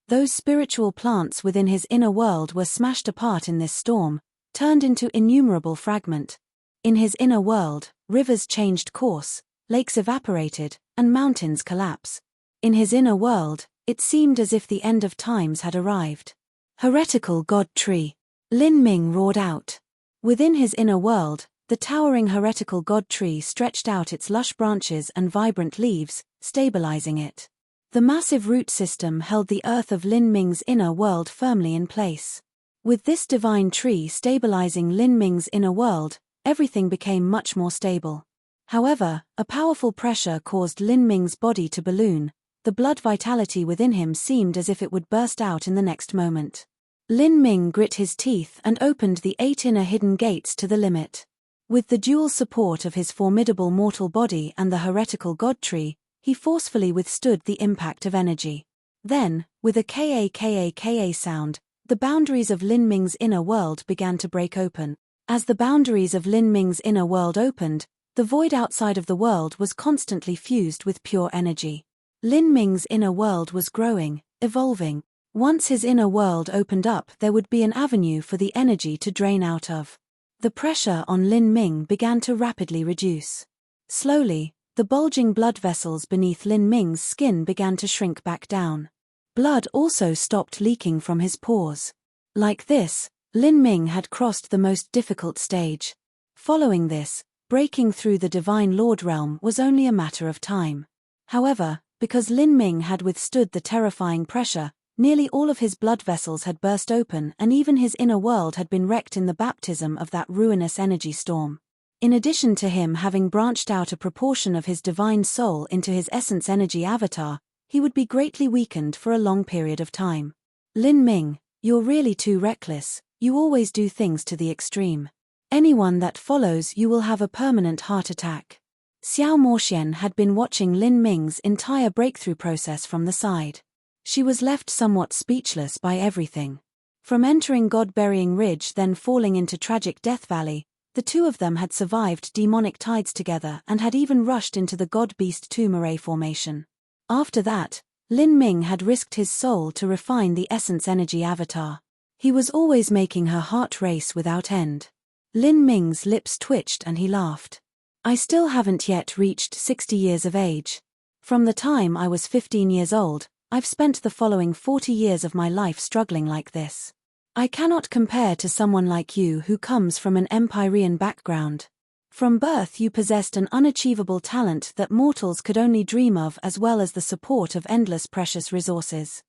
Those spiritual plants within his inner world were smashed apart in this storm, turned into innumerable fragments. In his inner world, rivers changed course, lakes evaporated, and mountains collapsed. In his inner world, it seemed as if the end of times had arrived. Heretical God Tree! Lin Ming roared out. Within his inner world, the towering heretical God Tree stretched out its lush branches and vibrant leaves, stabilizing it. The massive root system held the earth of Lin Ming's inner world firmly in place. With this divine tree stabilizing Lin Ming's inner world, everything became much more stable. However, a powerful pressure caused Lin Ming's body to balloon. The blood vitality within him seemed as if it would burst out in the next moment. Lin Ming grit his teeth and opened the 8 inner hidden gates to the limit. With the dual support of his formidable mortal body and the heretical god tree, he forcefully withstood the impact of energy. Then, with a ka sound, the boundaries of Lin Ming's inner world began to break open. As the boundaries of Lin Ming's inner world opened, the void outside of the world was constantly fused with pure energy. Lin Ming's inner world was growing, evolving. Once his inner world opened up, there would be an avenue for the energy to drain out of. The pressure on Lin Ming began to rapidly reduce. Slowly, the bulging blood vessels beneath Lin Ming's skin began to shrink back down. Blood also stopped leaking from his pores. Like this, Lin Ming had crossed the most difficult stage. Following this, breaking through the Divine Lord realm was only a matter of time. However, because Lin Ming had withstood the terrifying pressure, Nearly all of his blood vessels had burst open, and even his inner world had been wrecked in the baptism of that ruinous energy storm. In addition to him having branched out a proportion of his divine soul into his essence energy avatar, he would be greatly weakened for a long period of time. Lin Ming, you're really too reckless, you always do things to the extreme. Anyone that follows you will have a permanent heart attack. Xiao Moxian had been watching Lin Ming's entire breakthrough process from the side. She was left somewhat speechless by everything. From entering God-burying ridge then falling into tragic Death Valley, the two of them had survived demonic tides together and had even rushed into the God-Beast 2 Murray formation. After that, Lin Ming had risked his soul to refine the essence energy avatar. He was always making her heart race without end. Lin Ming's lips twitched and he laughed. I still haven't yet reached 60 years of age. From the time I was 15 years old, I've spent the following 40 years of my life struggling like this. I cannot compare to someone like you who comes from an Empyrean background. From birth you possessed an unachievable talent that mortals could only dream of, as well as the support of endless precious resources.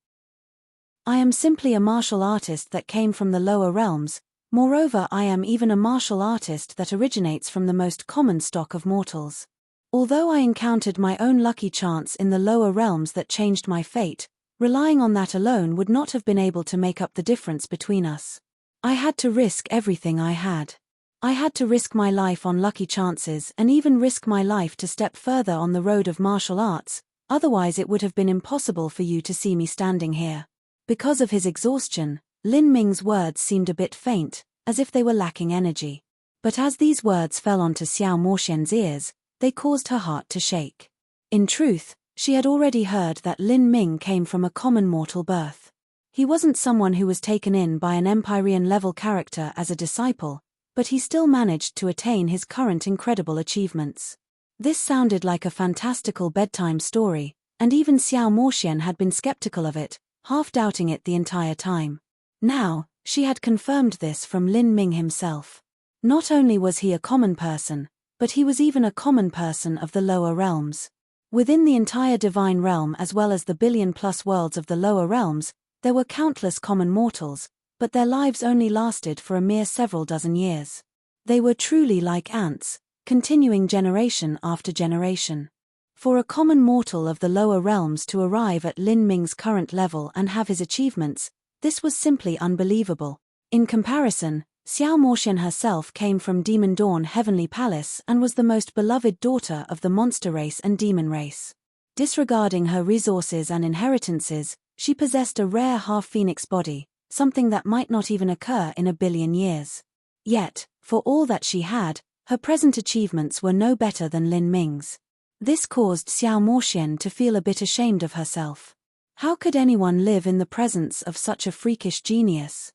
I am simply a martial artist that came from the lower realms. Moreover, I am even a martial artist that originates from the most common stock of mortals. Although I encountered my own lucky chance in the lower realms that changed my fate, relying on that alone would not have been able to make up the difference between us. I had to risk everything I had. I had to risk my life on lucky chances and even risk my life to step further on the road of martial arts, otherwise it would have been impossible for you to see me standing here. Because of his exhaustion, Lin Ming's words seemed a bit faint, as if they were lacking energy. But as these words fell onto Xiao Moxian's ears, they caused her heart to shake. In truth, she had already heard that Lin Ming came from a common mortal birth. He wasn't someone who was taken in by an Empyrean-level character as a disciple, but he still managed to attain his current incredible achievements. This sounded like a fantastical bedtime story, and even Xiao Moxian had been skeptical of it, half doubting it the entire time. Now, she had confirmed this from Lin Ming himself. Not only was he a common person, but he was even a common person of the lower realms. Within the entire divine realm as well as the billion-plus worlds of the lower realms, there were countless common mortals, but their lives only lasted for a mere several dozen years. They were truly like ants, continuing generation after generation. For a common mortal of the lower realms to arrive at Lin Ming's current level and have his achievements, this was simply unbelievable. In comparison, Xiao Moxian herself came from Demon Dawn Heavenly Palace and was the most beloved daughter of the monster race and demon race. Disregarding her resources and inheritances, she possessed a rare half-phoenix body, something that might not even occur in a billion years. Yet, for all that she had, her present achievements were no better than Lin Ming's. This caused Xiao Moxian to feel a bit ashamed of herself. How could anyone live in the presence of such a freakish genius?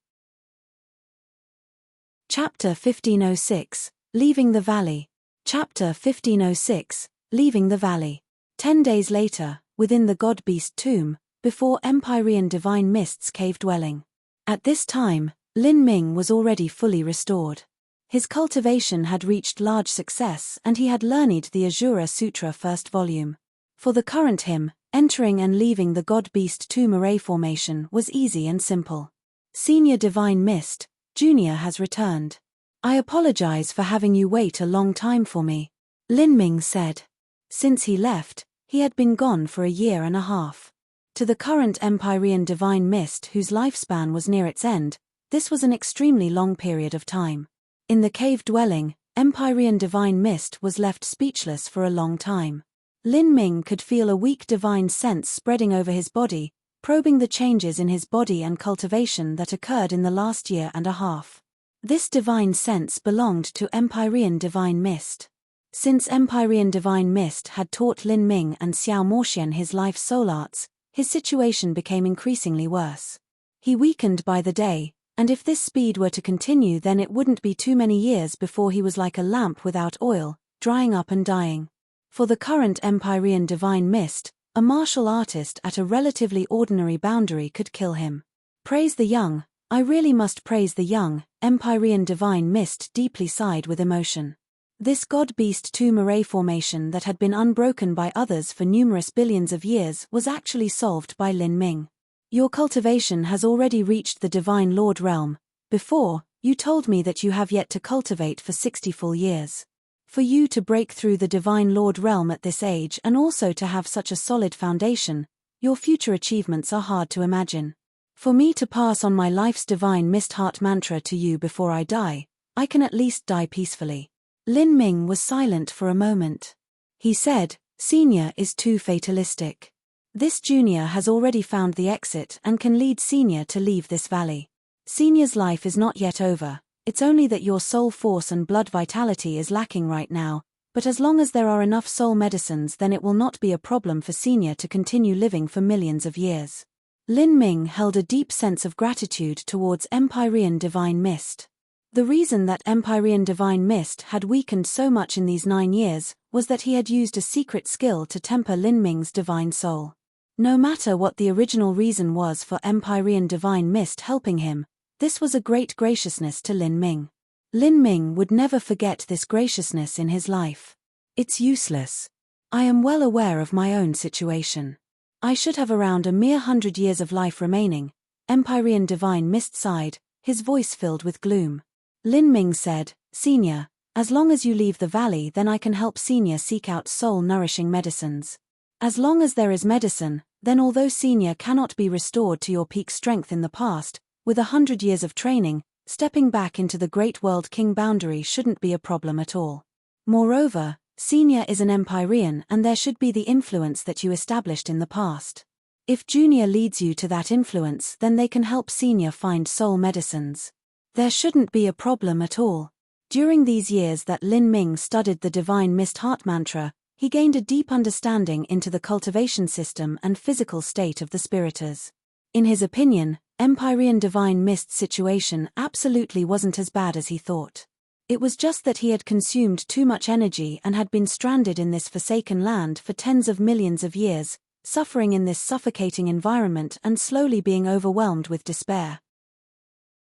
Chapter 1506, Leaving the Valley. Chapter 1506, Leaving the Valley. 10 days later, within the God-Beast tomb, before Empyrean Divine Mist's cave dwelling. At this time, Lin Ming was already fully restored. His cultivation had reached large success and he had learned the Azura Sutra first volume. For the current him, entering and leaving the God-Beast 2 Murray formation was easy and simple. Senior Divine Mist, Junior has returned. I apologize for having you wait a long time for me, Lin Ming said. Since he left, he had been gone for a year and a half. To the current Empyrean Divine Mist whose lifespan was near its end, this was an extremely long period of time. In the cave dwelling, Empyrean Divine Mist was left speechless for a long time. Lin Ming could feel a weak divine sense spreading over his body, probing the changes in his body and cultivation that occurred in the last year and a half. This divine sense belonged to Empyrean Divine Mist. Since Empyrean Divine Mist had taught Lin Ming and Xiao Moxian his life soul arts, his situation became increasingly worse. He weakened by the day, and if this speed were to continue then it wouldn't be too many years before he was like a lamp without oil, drying up and dying. For the current Empyrean Divine Mist, a martial artist at a relatively ordinary boundary could kill him. Praise the young, I really must praise the young, Empyrean Divine Mist deeply sighed with emotion. This God-Beast 2 Murray formation that had been unbroken by others for numerous billions of years was actually solved by Lin Ming. Your cultivation has already reached the Divine Lord realm. Before, you told me that you have yet to cultivate for 60 full years. For you to break through the Divine Lord realm at this age and also to have such a solid foundation, your future achievements are hard to imagine. For me to pass on my life's divine mist heart mantra to you before I die, I can at least die peacefully. Lin Ming was silent for a moment. He said, Senior is too fatalistic. This junior has already found the exit and can lead Senior to leave this valley. Senior's life is not yet over, it's only that your soul force and blood vitality is lacking right now, but as long as there are enough soul medicines then it will not be a problem for Senior to continue living for millions of years. Lin Ming held a deep sense of gratitude towards Empyrean Divine Mist. The reason that Empyrean Divine Mist had weakened so much in these 9 years was that he had used a secret skill to temper Lin Ming's divine soul. No matter what the original reason was for Empyrean Divine Mist helping him, this was a great graciousness to Lin Ming. Lin Ming would never forget this graciousness in his life. It's useless. I am well aware of my own situation. I should have around a mere 100 years of life remaining. Empyrean Divine Mist sighed, his voice filled with gloom. Lin Ming said, Senior, as long as you leave the valley then I can help Senior seek out soul-nourishing medicines. As long as there is medicine, then although Senior cannot be restored to your peak strength in the past, with 100 years of training, stepping back into the Great World King boundary shouldn't be a problem at all. Moreover, Senior is an Empyrean and there should be the influence that you established in the past. If Junior leads you to that influence then they can help Senior find soul medicines. There shouldn't be a problem at all. During these years that Lin Ming studied the Divine Mist Heart Mantra, he gained a deep understanding into the cultivation system and physical state of the spiriters. In his opinion, Empyrean Divine Mist's situation absolutely wasn't as bad as he thought. It was just that he had consumed too much energy and had been stranded in this forsaken land for tens of millions of years, suffering in this suffocating environment and slowly being overwhelmed with despair.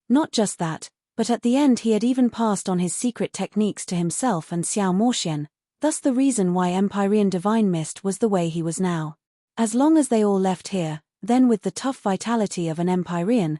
Not just that, but at the end he had even passed on his secret techniques to himself and Xiao Moxian, thus the reason why Empyrean Divine Mist was the way he was now. As long as they all left here, then with the tough vitality of an Empyrean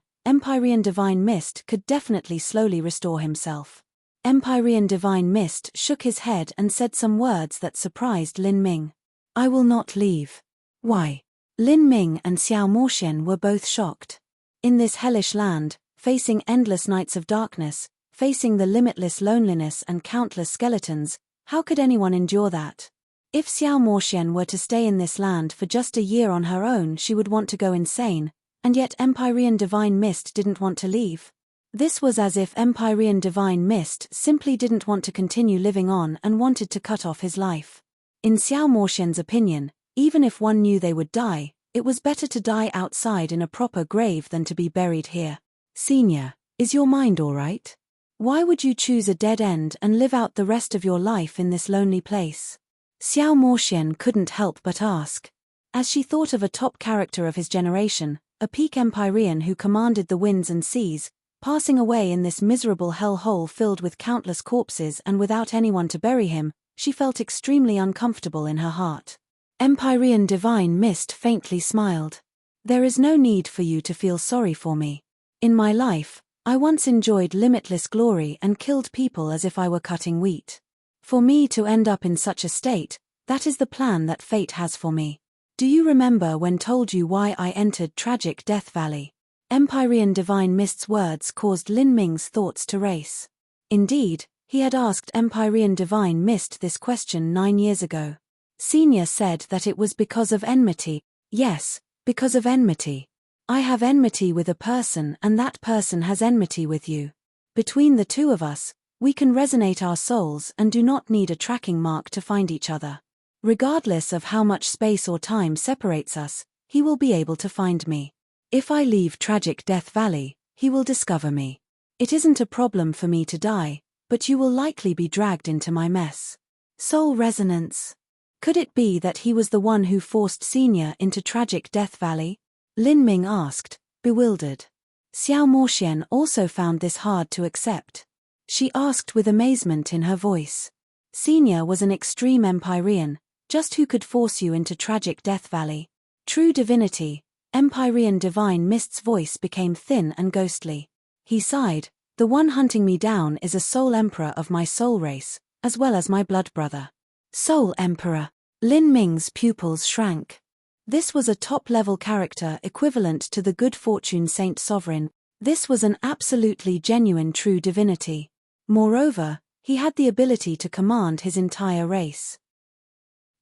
Divine Mist could definitely slowly restore himself. Empyrean Divine Mist shook his head and said some words that surprised Lin Ming. I will not leave. Why? Lin Ming and Xiao Moxian were both shocked. In this hellish land, facing endless nights of darkness, facing the limitless loneliness and countless skeletons, how could anyone endure that? If Xiao Moxian were to stay in this land for just a year on her own she would want to go insane, and yet Empyrean Divine Mist didn't want to leave. This was as if Empyrean Divine Mist simply didn't want to continue living on and wanted to cut off his life. In Xiao Moxian's opinion, even if one knew they would die, it was better to die outside in a proper grave than to be buried here. Senior, is your mind all right? Why would you choose a dead end and live out the rest of your life in this lonely place? Xiao Moxian couldn't help but ask. As she thought of a top character of his generation, a peak Empyrean who commanded the winds and seas, passing away in this miserable hell-hole filled with countless corpses and without anyone to bury him, she felt extremely uncomfortable in her heart. Empyrean Divine Mist faintly smiled. There is no need for you to feel sorry for me. In my life, I once enjoyed limitless glory and killed people as if I were cutting wheat. For me to end up in such a state, that is the plan that fate has for me. Do you remember when told you why I entered tragic Death Valley? Empyrean Divine Mist's words caused Lin Ming's thoughts to race. Indeed, he had asked Empyrean Divine Mist this question 9 years ago. Senior said that it was because of enmity. Yes, because of enmity. I have enmity with a person and that person has enmity with you. Between the two of us, we can resonate our souls and do not need a tracking mark to find each other. Regardless of how much space or time separates us, he will be able to find me. If I leave tragic Death Valley, he will discover me. It isn't a problem for me to die, but you will likely be dragged into my mess. Soul resonance. Could it be that he was the one who forced Senior into tragic Death Valley? Lin Ming asked, bewildered. Xiao Moxian also found this hard to accept. She asked with amazement in her voice. Senior was an extreme Empyrean, just who could force you into tragic Death Valley. True divinity, Empyrean divine mist's voice became thin and ghostly. He sighed, "The one hunting me down is a soul emperor of my soul race, as well as my blood brother." Soul Emperor. Lin Ming's pupils shrank. This was a top-level character equivalent to the good fortune saint sovereign. This was an absolutely genuine true divinity. Moreover, he had the ability to command his entire race.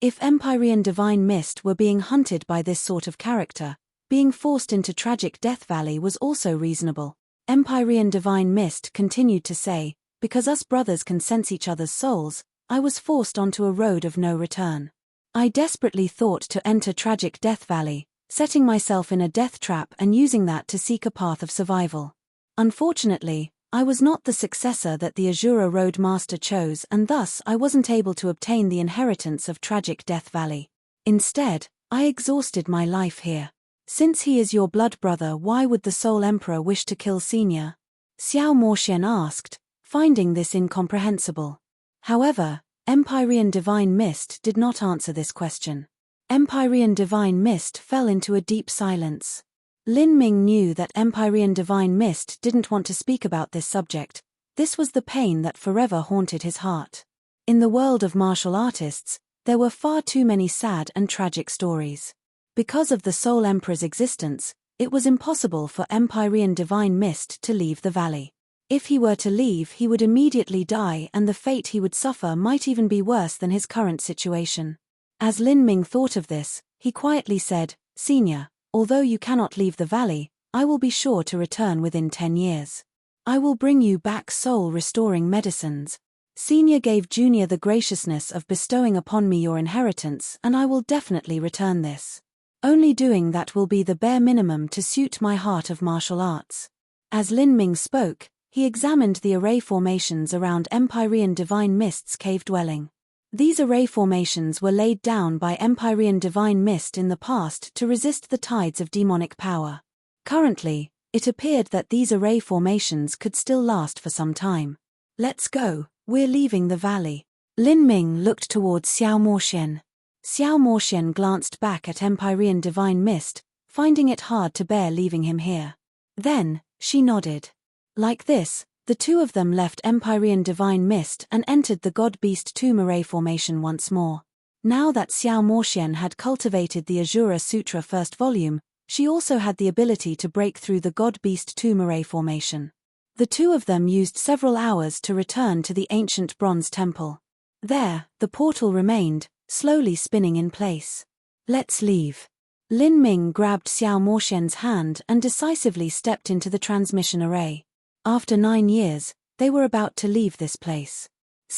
If Empyrean divine mist were being hunted by this sort of character, being forced into tragic Death Valley was also reasonable. Empyrean divine mist continued to say, "Because us brothers can sense each other's souls, I was forced onto a road of no return. I desperately thought to enter tragic Death Valley, setting myself in a death trap and using that to seek a path of survival. Unfortunately, I was not the successor that the Azura Road Master chose, and thus I wasn't able to obtain the inheritance of tragic Death Valley. Instead, I exhausted my life here. Since he is your blood brother, why would the Soul Emperor wish to kill Senior?" Xiao Morshen asked, finding this incomprehensible. However, Empyrean Divine Mist did not answer this question. Empyrean Divine Mist fell into a deep silence. Lin Ming knew that Empyrean Divine Mist didn't want to speak about this subject. This was the pain that forever haunted his heart. In the world of martial artists, there were far too many sad and tragic stories. Because of the Soul Emperor's existence, it was impossible for Empyrean Divine Mist to leave the valley. If he were to leave, he would immediately die, and the fate he would suffer might even be worse than his current situation. As Lin Ming thought of this, he quietly said, "Senior, although you cannot leave the valley, I will be sure to return within 10 years. I will bring you back soul-restoring medicines. Senior gave Junior the graciousness of bestowing upon me your inheritance, and I will definitely return this. Only doing that will be the bare minimum to suit my heart of martial arts." As Lin Ming spoke, he examined the array formations around Empyrean Divine Mist's cave dwelling. These array formations were laid down by Empyrean Divine Mist in the past to resist the tides of demonic power. Currently, it appeared that these array formations could still last for some time. "Let's go, we're leaving the valley." Lin Ming looked towards Xiao Morshen. Xiao Morshen glanced back at Empyrean Divine Mist, finding it hard to bear leaving him here. Then, she nodded. Like this, the two of them left Empyrean Divine Mist and entered the God-Beast Tomb Array formation once more. Now that Xiao Morshen had cultivated the Azura Sutra first volume, she also had the ability to break through the God-Beast Tomb Array formation. The two of them used several hours to return to the ancient bronze temple. There, the portal remained, slowly spinning in place. "Let's leave." Lin Ming grabbed Xiao Morshen's hand and decisively stepped into the transmission array. After 9 years, they were about to leave this place.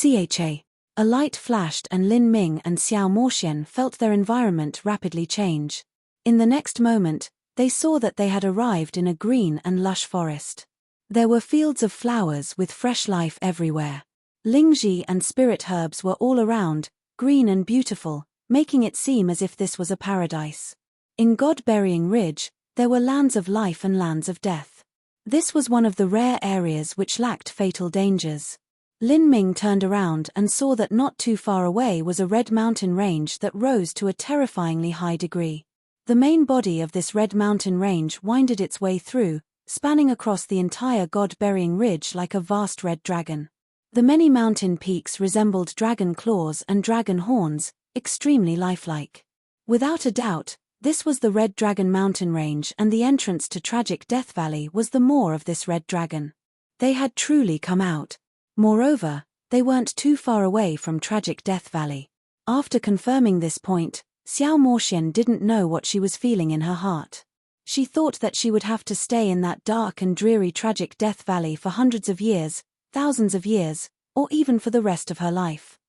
A light flashed and Lin Ming and Xiao Morshen felt their environment rapidly change. In the next moment, they saw that they had arrived in a green and lush forest. There were fields of flowers with fresh life everywhere. Lingji and spirit herbs were all around, green and beautiful, making it seem as if this was a paradise. In God-Burying Ridge, there were lands of life and lands of death. This was one of the rare areas which lacked fatal dangers. Lin Ming turned around and saw that not too far away was a red mountain range that rose to a terrifyingly high degree. The main body of this red mountain range winded its way through, spanning across the entire God-Burying Ridge like a vast red dragon. The many mountain peaks resembled dragon claws and dragon horns, extremely lifelike. Without a doubt, this was the Red Dragon mountain range, and the entrance to tragic Death Valley was the maw of this red dragon. They had truly come out. Moreover, they weren't too far away from tragic Death Valley. After confirming this point, Xiao Morshen didn't know what she was feeling in her heart. She thought that she would have to stay in that dark and dreary tragic Death Valley for hundreds of years, thousands of years, or even for the rest of her life.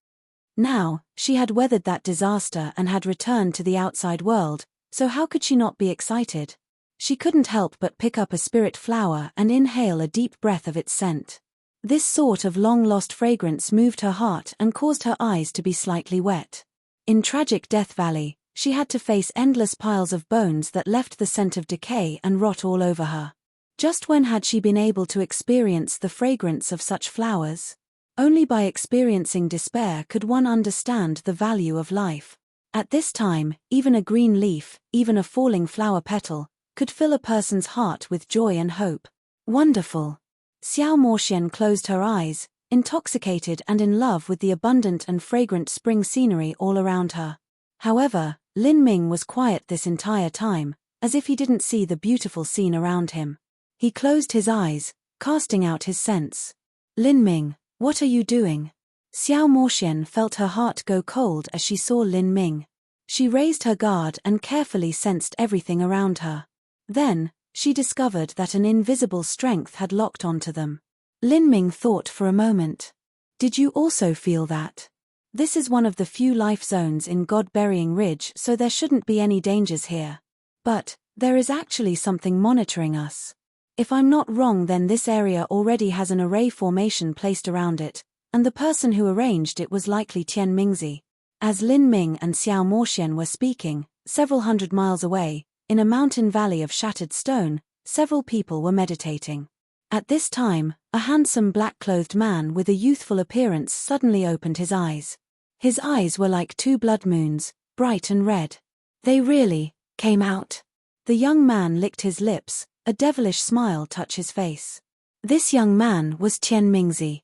Now, she had weathered that disaster and had returned to the outside world, so how could she not be excited? She couldn't help but pick up a spirit flower and inhale a deep breath of its scent. This sort of long-lost fragrance moved her heart and caused her eyes to be slightly wet. In tragic Death Valley, she had to face endless piles of bones that left the scent of decay and rot all over her. Just when had she been able to experience the fragrance of such flowers? Only by experiencing despair could one understand the value of life. At this time, even a green leaf, even a falling flower petal, could fill a person's heart with joy and hope. Wonderful. Xiao Moxian closed her eyes, intoxicated and in love with the abundant and fragrant spring scenery all around her. However, Lin Ming was quiet this entire time, as if he didn't see the beautiful scene around him. He closed his eyes, casting out his sense. Lin Ming, what are you doing? Xiao Moxian felt her heart go cold as she saw Lin Ming. She raised her guard and carefully sensed everything around her. Then, she discovered that an invisible strength had locked onto them. Lin Ming thought for a moment. Did you also feel that? This is one of the few life zones in God-Burying Ridge, so there shouldn't be any dangers here. But, there is actually something monitoring us. If I'm not wrong, then this area already has an array formation placed around it, and the person who arranged it was likely Tian Mingzi. As Lin Ming and Xiao Moxian were speaking, several hundred miles away, in a mountain valley of shattered stone, several people were meditating. At this time, a handsome black-clothed man with a youthful appearance suddenly opened his eyes. His eyes were like two blood moons, bright and red. They really came out. The young man licked his lips, a devilish smile touched his face. This young man was Tian Mingzi.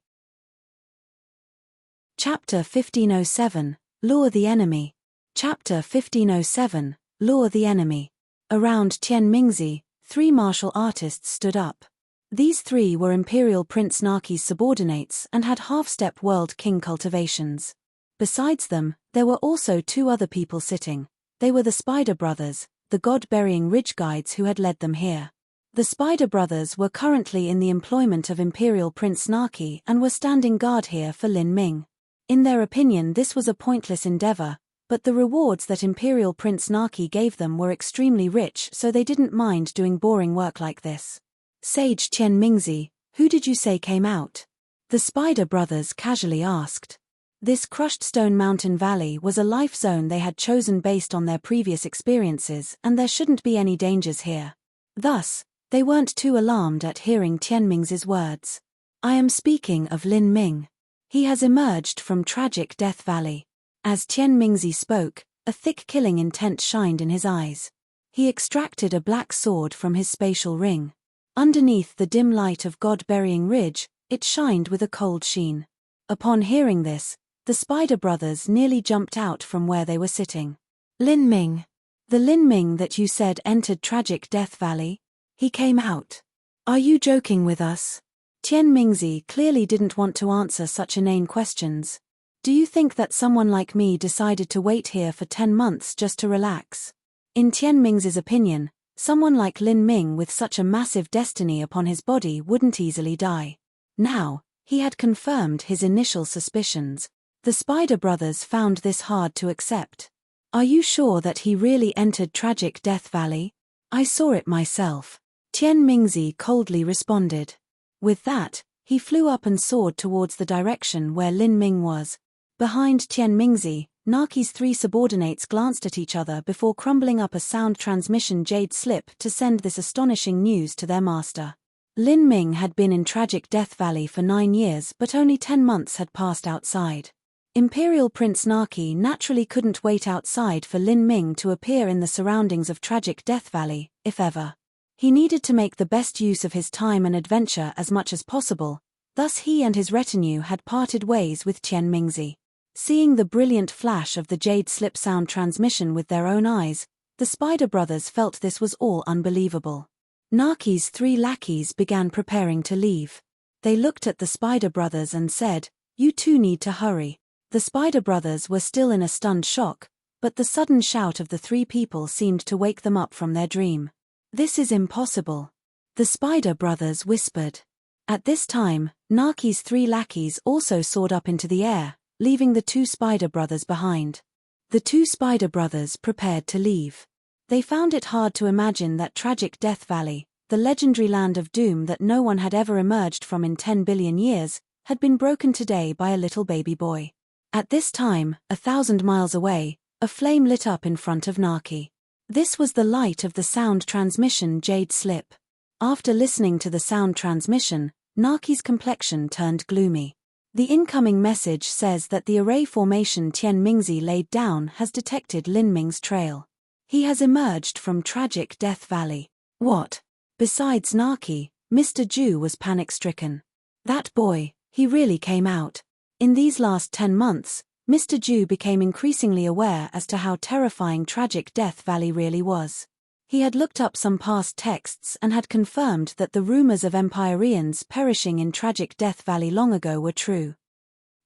Chapter 1507, Lure the Enemy. Chapter 1507, Lure the Enemy. Around Tian Mingzi, 3 martial artists stood up. These 3 were Imperial Prince Naki's subordinates and had half-step World King cultivations. Besides them, there were also 2 other people sitting. They were the Spider Brothers, the God-Burying Ridge guides who had led them here. The Spider Brothers were currently in the employment of Imperial Prince Naki and were standing guard here for Lin Ming. In their opinion, this was a pointless endeavor, but the rewards that Imperial Prince Naki gave them were extremely rich, so they didn't mind doing boring work like this. Sage Tian Mingzi, who did you say came out? The Spider Brothers casually asked. This crushed stone mountain valley was a life zone they had chosen based on their previous experiences, and there shouldn't be any dangers here. Thus, they weren't too alarmed at hearing Tian Mingzi's words. I am speaking of Lin Ming. He has emerged from tragic Death Valley. As Tian Mingzi spoke, a thick killing intent shined in his eyes. He extracted a black sword from his spatial ring. Underneath the dim light of God-Burying Ridge, it shined with a cold sheen. Upon hearing this, the Spider Brothers nearly jumped out from where they were sitting. Lin Ming. The Lin Ming that you said entered tragic Death Valley? He came out. Are you joking with us? Tian Mingzi clearly didn't want to answer such inane questions. Do you think that someone like me decided to wait here for 10 months just to relax? In Tian Mingzi's opinion, someone like Lin Ming with such a massive destiny upon his body wouldn't easily die. Now, he had confirmed his initial suspicions. The Spider Brothers found this hard to accept. Are you sure that he really entered tragic Death Valley? I saw it myself. Tian Mingzi coldly responded. With that, he flew up and soared towards the direction where Lin Ming was. Behind Tian Mingzi, Naki's 3 subordinates glanced at each other before crumbling up a sound transmission jade slip to send this astonishing news to their master. Lin Ming had been in tragic Death Valley for 9 years, but only 10 months had passed outside. Imperial Prince Naki naturally couldn't wait outside for Lin Ming to appear in the surroundings of tragic Death Valley, if ever. He needed to make the best use of his time and adventure as much as possible, thus he and his retinue had parted ways with Tian Mingzi. Seeing the brilliant flash of the jade slip sound transmission with their own eyes, the Spider Brothers felt this was all unbelievable. Naki's 3 lackeys began preparing to leave. They looked at the Spider Brothers and said, "You 2 need to hurry." The Spider Brothers were still in a stunned shock, but the sudden shout of the 3 people seemed to wake them up from their dream. This is impossible. The Spider Brothers whispered. At this time, Naki's 3 lackeys also soared up into the air, leaving the 2 Spider Brothers behind. The 2 Spider Brothers prepared to leave. They found it hard to imagine that tragic Death Valley, the legendary land of doom that no one had ever emerged from in 10 billion years, had been broken today by a little baby boy. At this time, 1,000 miles away, a flame lit up in front of Naki. This was the light of the sound transmission jade slip. After listening to the sound transmission, Naki's complexion turned gloomy. The incoming message says that the array formation Tian Mingzi laid down has detected Lin Ming's trail. He has emerged from tragic Death Valley. What? Besides Naki, Mr. Ju was panic-stricken. That boy, he really came out. In these last 10 months, Mr. Ju became increasingly aware as to how terrifying tragic Death Valley really was. He had looked up some past texts and had confirmed that the rumors of Empyreans perishing in tragic Death Valley long ago were true.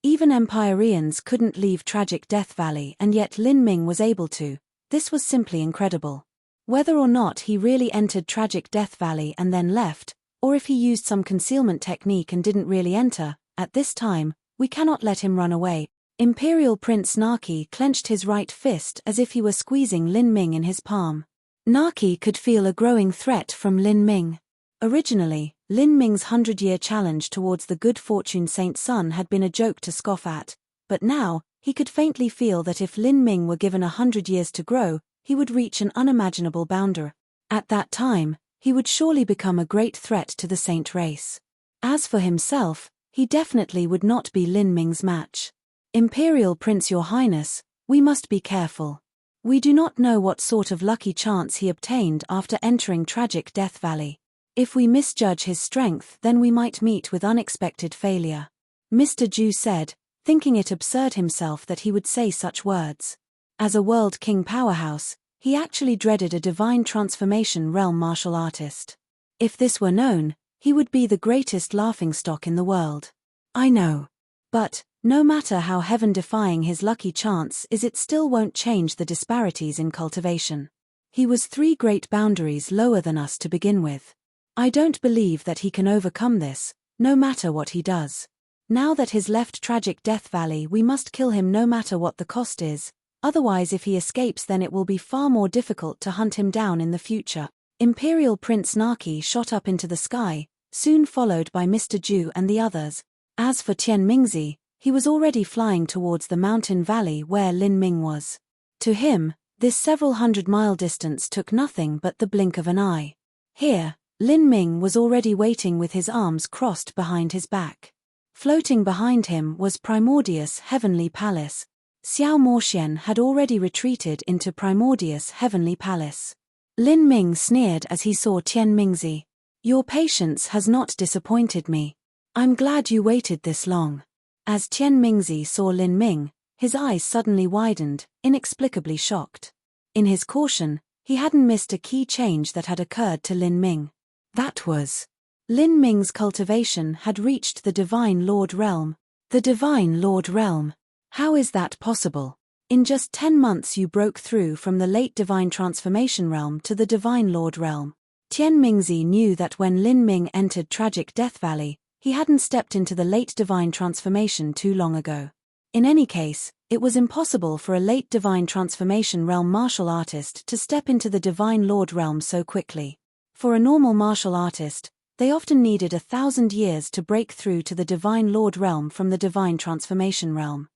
Even Empyreans couldn't leave tragic Death Valley, and yet Lin Ming was able to. This was simply incredible. Whether or not he really entered tragic Death Valley and then left, or if he used some concealment technique and didn't really enter, at this time, we cannot let him run away. Imperial Prince Naki clenched his right fist as if he were squeezing Lin Ming in his palm. Naki could feel a growing threat from Lin Ming. Originally, Lin Ming's 100-year challenge towards the good fortune Saint Sun had been a joke to scoff at, but now, he could faintly feel that if Lin Ming were given 100 years to grow, he would reach an unimaginable boundary. At that time, he would surely become a great threat to the Saint race. As for himself, he definitely would not be Lin Ming's match. Imperial Prince, Your Highness, we must be careful. We do not know what sort of lucky chance he obtained after entering tragic Death Valley. If we misjudge his strength, then we might meet with unexpected failure. Mr. Ju said, thinking it absurd himself that he would say such words. As a World King powerhouse, he actually dreaded a divine transformation realm martial artist. If this were known, he would be the greatest laughingstock in the world. I know. But, no matter how heaven-defying his lucky chance is, it still won't change the disparities in cultivation. He was 3 great boundaries lower than us to begin with. I don't believe that he can overcome this, no matter what he does. Now that he's left tragic Death Valley, we must kill him no matter what the cost is. Otherwise, if he escapes, then it will be far more difficult to hunt him down in the future. Imperial Prince Naki shot up into the sky, soon followed by Mr. Ju and the others. As for Tian Mingzi, he was already flying towards the mountain valley where Lin Ming was. To him, this several 100-mile distance took nothing but the blink of an eye. Here, Lin Ming was already waiting with his arms crossed behind his back. Floating behind him was Primordius Heavenly Palace. Xiao Moxian had already retreated into Primordius Heavenly Palace. Lin Ming sneered as he saw Tian Mingzi. Your patience has not disappointed me. I'm glad you waited this long. As Tian Mingzi saw Lin Ming, his eyes suddenly widened, inexplicably shocked. In his caution, he hadn't missed a key change that had occurred to Lin Ming. That was, Lin Ming's cultivation had reached the Divine Lord Realm. The Divine Lord Realm. How is that possible? In just 10 months you broke through from the late Divine Transformation Realm to the Divine Lord Realm. Tian Mingzi knew that when Lin Ming entered tragic Death Valley, he hadn't stepped into the late Divine Transformation too long ago. In any case, it was impossible for a late Divine Transformation Realm martial artist to step into the Divine Lord Realm so quickly. For a normal martial artist, they often needed 1,000 years to break through to the Divine Lord Realm from the Divine Transformation Realm.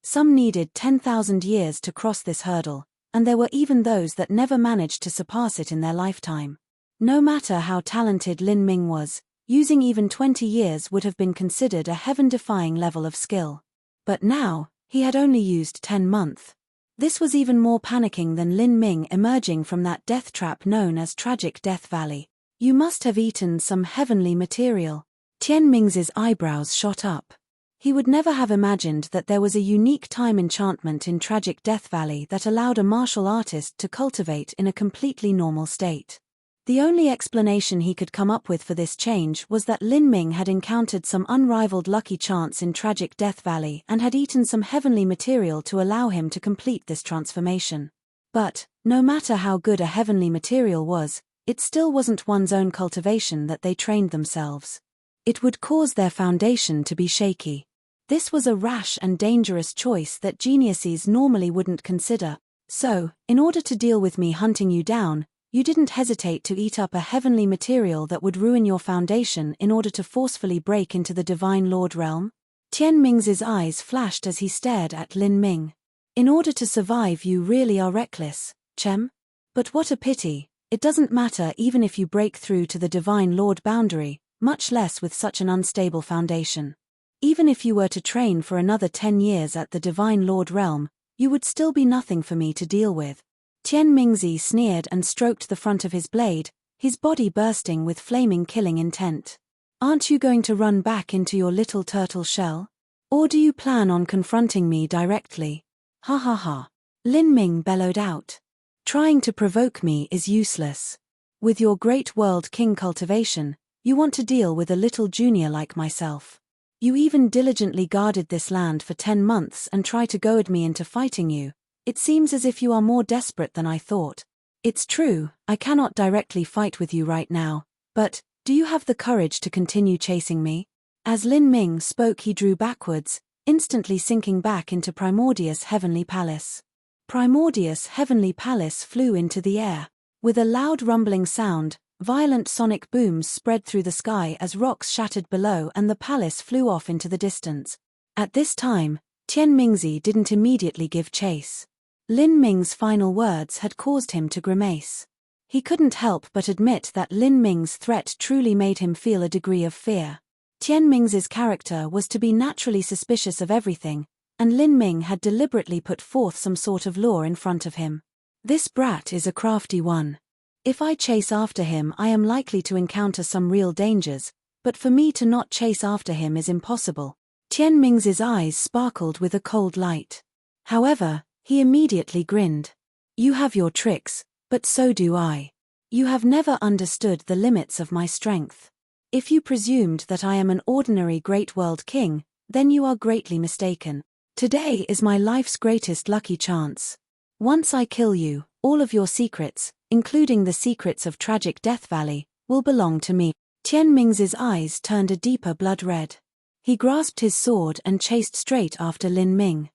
Some needed 10,000 years to cross this hurdle, and there were even those that never managed to surpass it in their lifetime. No matter how talented Lin Ming was, using even 20 years would have been considered a heaven-defying level of skill. But now, he had only used 10 months. This was even more panicking than Lin Ming emerging from that death trap known as Tragic Death Valley. You must have eaten some heavenly material. Tian Ming's eyebrows shot up. He would never have imagined that there was a unique time enchantment in Tragic Death Valley that allowed a martial artist to cultivate in a completely normal state. The only explanation he could come up with for this change was that Lin Ming had encountered some unrivaled lucky chance in Tragic Death Valley and had eaten some heavenly material to allow him to complete this transformation. But, no matter how good a heavenly material was, it still wasn't one's own cultivation that they trained themselves. It would cause their foundation to be shaky. This was a rash and dangerous choice that geniuses normally wouldn't consider. So, in order to deal with me hunting you down, you didn't hesitate to eat up a heavenly material that would ruin your foundation in order to forcefully break into the Divine Lord Realm? Tian Ming's eyes flashed as he stared at Lin Ming. In order to survive, you really are reckless, Chem? But what a pity, it doesn't matter even if you break through to the Divine Lord boundary, much less with such an unstable foundation. Even if you were to train for another 10 years at the Divine Lord Realm, you would still be nothing for me to deal with. Tian Mingzi sneered and stroked the front of his blade, his body bursting with flaming killing intent. Aren't you going to run back into your little turtle shell? Or do you plan on confronting me directly? Ha ha ha. Lin Ming bellowed out. Trying to provoke me is useless. With your great world king cultivation, you want to deal with a little junior like myself. You even diligently guarded this land for 10 months and try to goad me into fighting you. It seems as if you are more desperate than I thought. It's true, I cannot directly fight with you right now, but do you have the courage to continue chasing me? As Lin Ming spoke, he drew backwards, instantly sinking back into Primordius' heavenly palace. Primordius' heavenly palace flew into the air. With a loud rumbling sound, violent sonic booms spread through the sky as rocks shattered below and the palace flew off into the distance. At this time, Tian Mingzi didn't immediately give chase. Lin Ming's final words had caused him to grimace. He couldn't help but admit that Lin Ming's threat truly made him feel a degree of fear. Tian Mingzi's character was to be naturally suspicious of everything, and Lin Ming had deliberately put forth some sort of lure in front of him. This brat is a crafty one. If I chase after him, I am likely to encounter some real dangers, but for me to not chase after him is impossible. Tian Mingzi's eyes sparkled with a cold light. However, he immediately grinned. You have your tricks, but so do I. You have never understood the limits of my strength. If you presumed that I am an ordinary great world king, then you are greatly mistaken. Today is my life's greatest lucky chance. Once I kill you, all of your secrets, including the secrets of tragic Death Valley, will belong to me. Tian Mingzi's eyes turned a deeper blood red. He grasped his sword and chased straight after Lin Ming.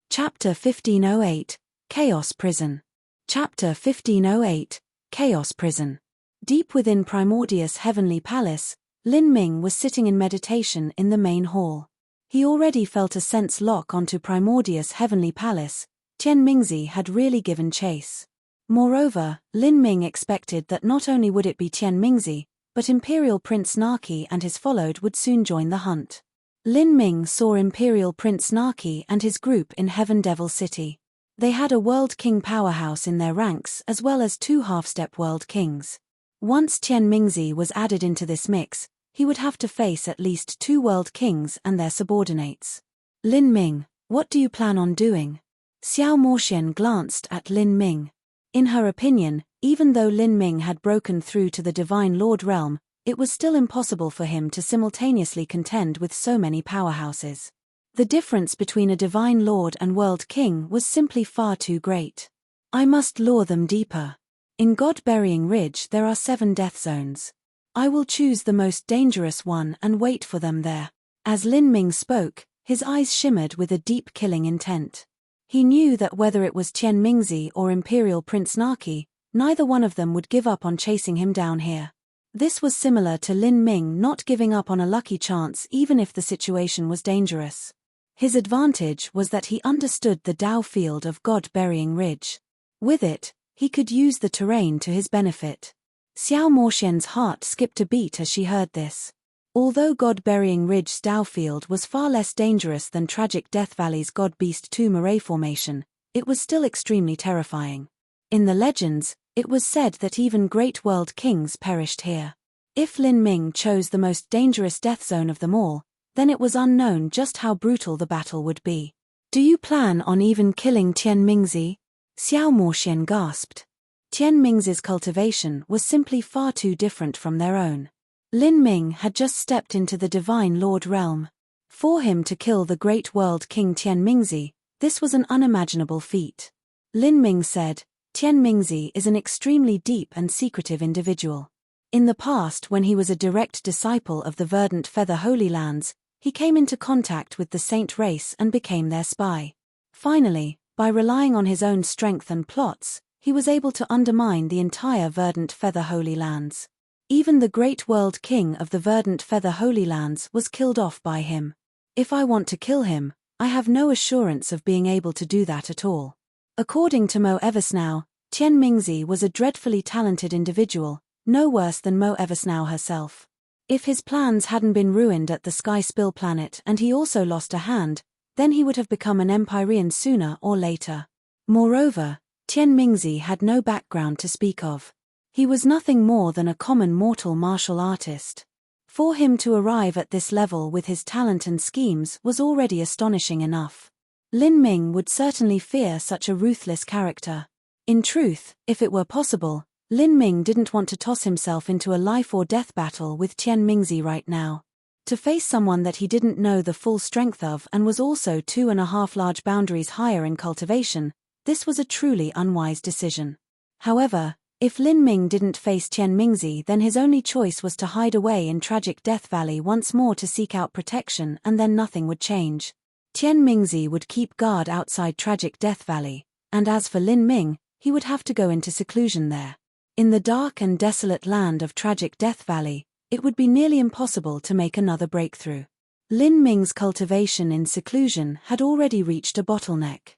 Chapter 1508, Chaos Prison. Chapter 1508, Chaos Prison. Deep within Primordius' heavenly palace, Lin Ming was sitting in meditation in the main hall. He already felt a sense lock onto Primordius' heavenly palace. Tian Mingzi had really given chase. Moreover, Lin Ming expected that not only would it be Tian Mingzi, but Imperial Prince Naki and his followed would soon join the hunt. Lin Ming saw Imperial Prince Naki and his group in Heaven Devil City. They had a World King powerhouse in their ranks as well as 2 half-step World Kings. Once Tian Mingzi was added into this mix, he would have to face at least 2 World Kings and their subordinates. Lin Ming, what do you plan on doing? Xiao Moxian glanced at Lin Ming. In her opinion, even though Lin Ming had broken through to the Divine Lord realm, it was still impossible for him to simultaneously contend with so many powerhouses. The difference between a Divine Lord and World King was simply far too great. I must lure them deeper. In God-Burying Ridge there are 7 death zones. I will choose the most dangerous one and wait for them there. As Lin Ming spoke, his eyes shimmered with a deep killing intent. He knew that whether it was Tian Mingzi or Imperial Prince Naki, neither one of them would give up on chasing him down here. This was similar to Lin Ming not giving up on a lucky chance even if the situation was dangerous. His advantage was that he understood the Dao field of God-Burying Ridge. With it, he could use the terrain to his benefit. Xiao Moxian's heart skipped a beat as she heard this. Although God-Burying Ridge's Dao field was far less dangerous than tragic Death Valley's God-Beast 2 Moray formation, it was still extremely terrifying. In the legends, it was said that even great world kings perished here. If Lin Ming chose the most dangerous death zone of them all, then it was unknown just how brutal the battle would be. Do you plan on even killing Tian Mingzi? Xiao Moxian gasped. Tian Mingzi's cultivation was simply far too different from their own. Lin Ming had just stepped into the Divine Lord realm. For him to kill the great world king Tian Mingzi, this was an unimaginable feat. Lin Ming said, Tian Mingzi is an extremely deep and secretive individual. In the past, when he was a direct disciple of the Verdant Feather Holy Lands, he came into contact with the Saint race and became their spy. Finally, by relying on his own strength and plots, he was able to undermine the entire Verdant Feather Holy Lands. Even the great world king of the Verdant Feather Holy Lands was killed off by him. If I want to kill him, I have no assurance of being able to do that at all. According to Mo Eversnow, Tian Mingzi was a dreadfully talented individual, no worse than Mo Eversnow herself. If his plans hadn't been ruined at the Sky Spill planet and he also lost a hand, then he would have become an Empyrean sooner or later. Moreover, Tian Mingzi had no background to speak of. He was nothing more than a common mortal martial artist. For him to arrive at this level with his talent and schemes was already astonishing enough. Lin Ming would certainly fear such a ruthless character. In truth, if it were possible, Lin Ming didn't want to toss himself into a life-or-death battle with Tian Mingzi right now. To face someone that he didn't know the full strength of and was also 2.5 large boundaries higher in cultivation, this was a truly unwise decision. However, if Lin Ming didn't face Tian Mingzi, then his only choice was to hide away in Tragic Death Valley once more to seek out protection, and then nothing would change. Tian Mingzi would keep guard outside Tragic Death Valley, and as for Lin Ming, he would have to go into seclusion there. In the dark and desolate land of Tragic Death Valley, it would be nearly impossible to make another breakthrough. Lin Ming's cultivation in seclusion had already reached a bottleneck.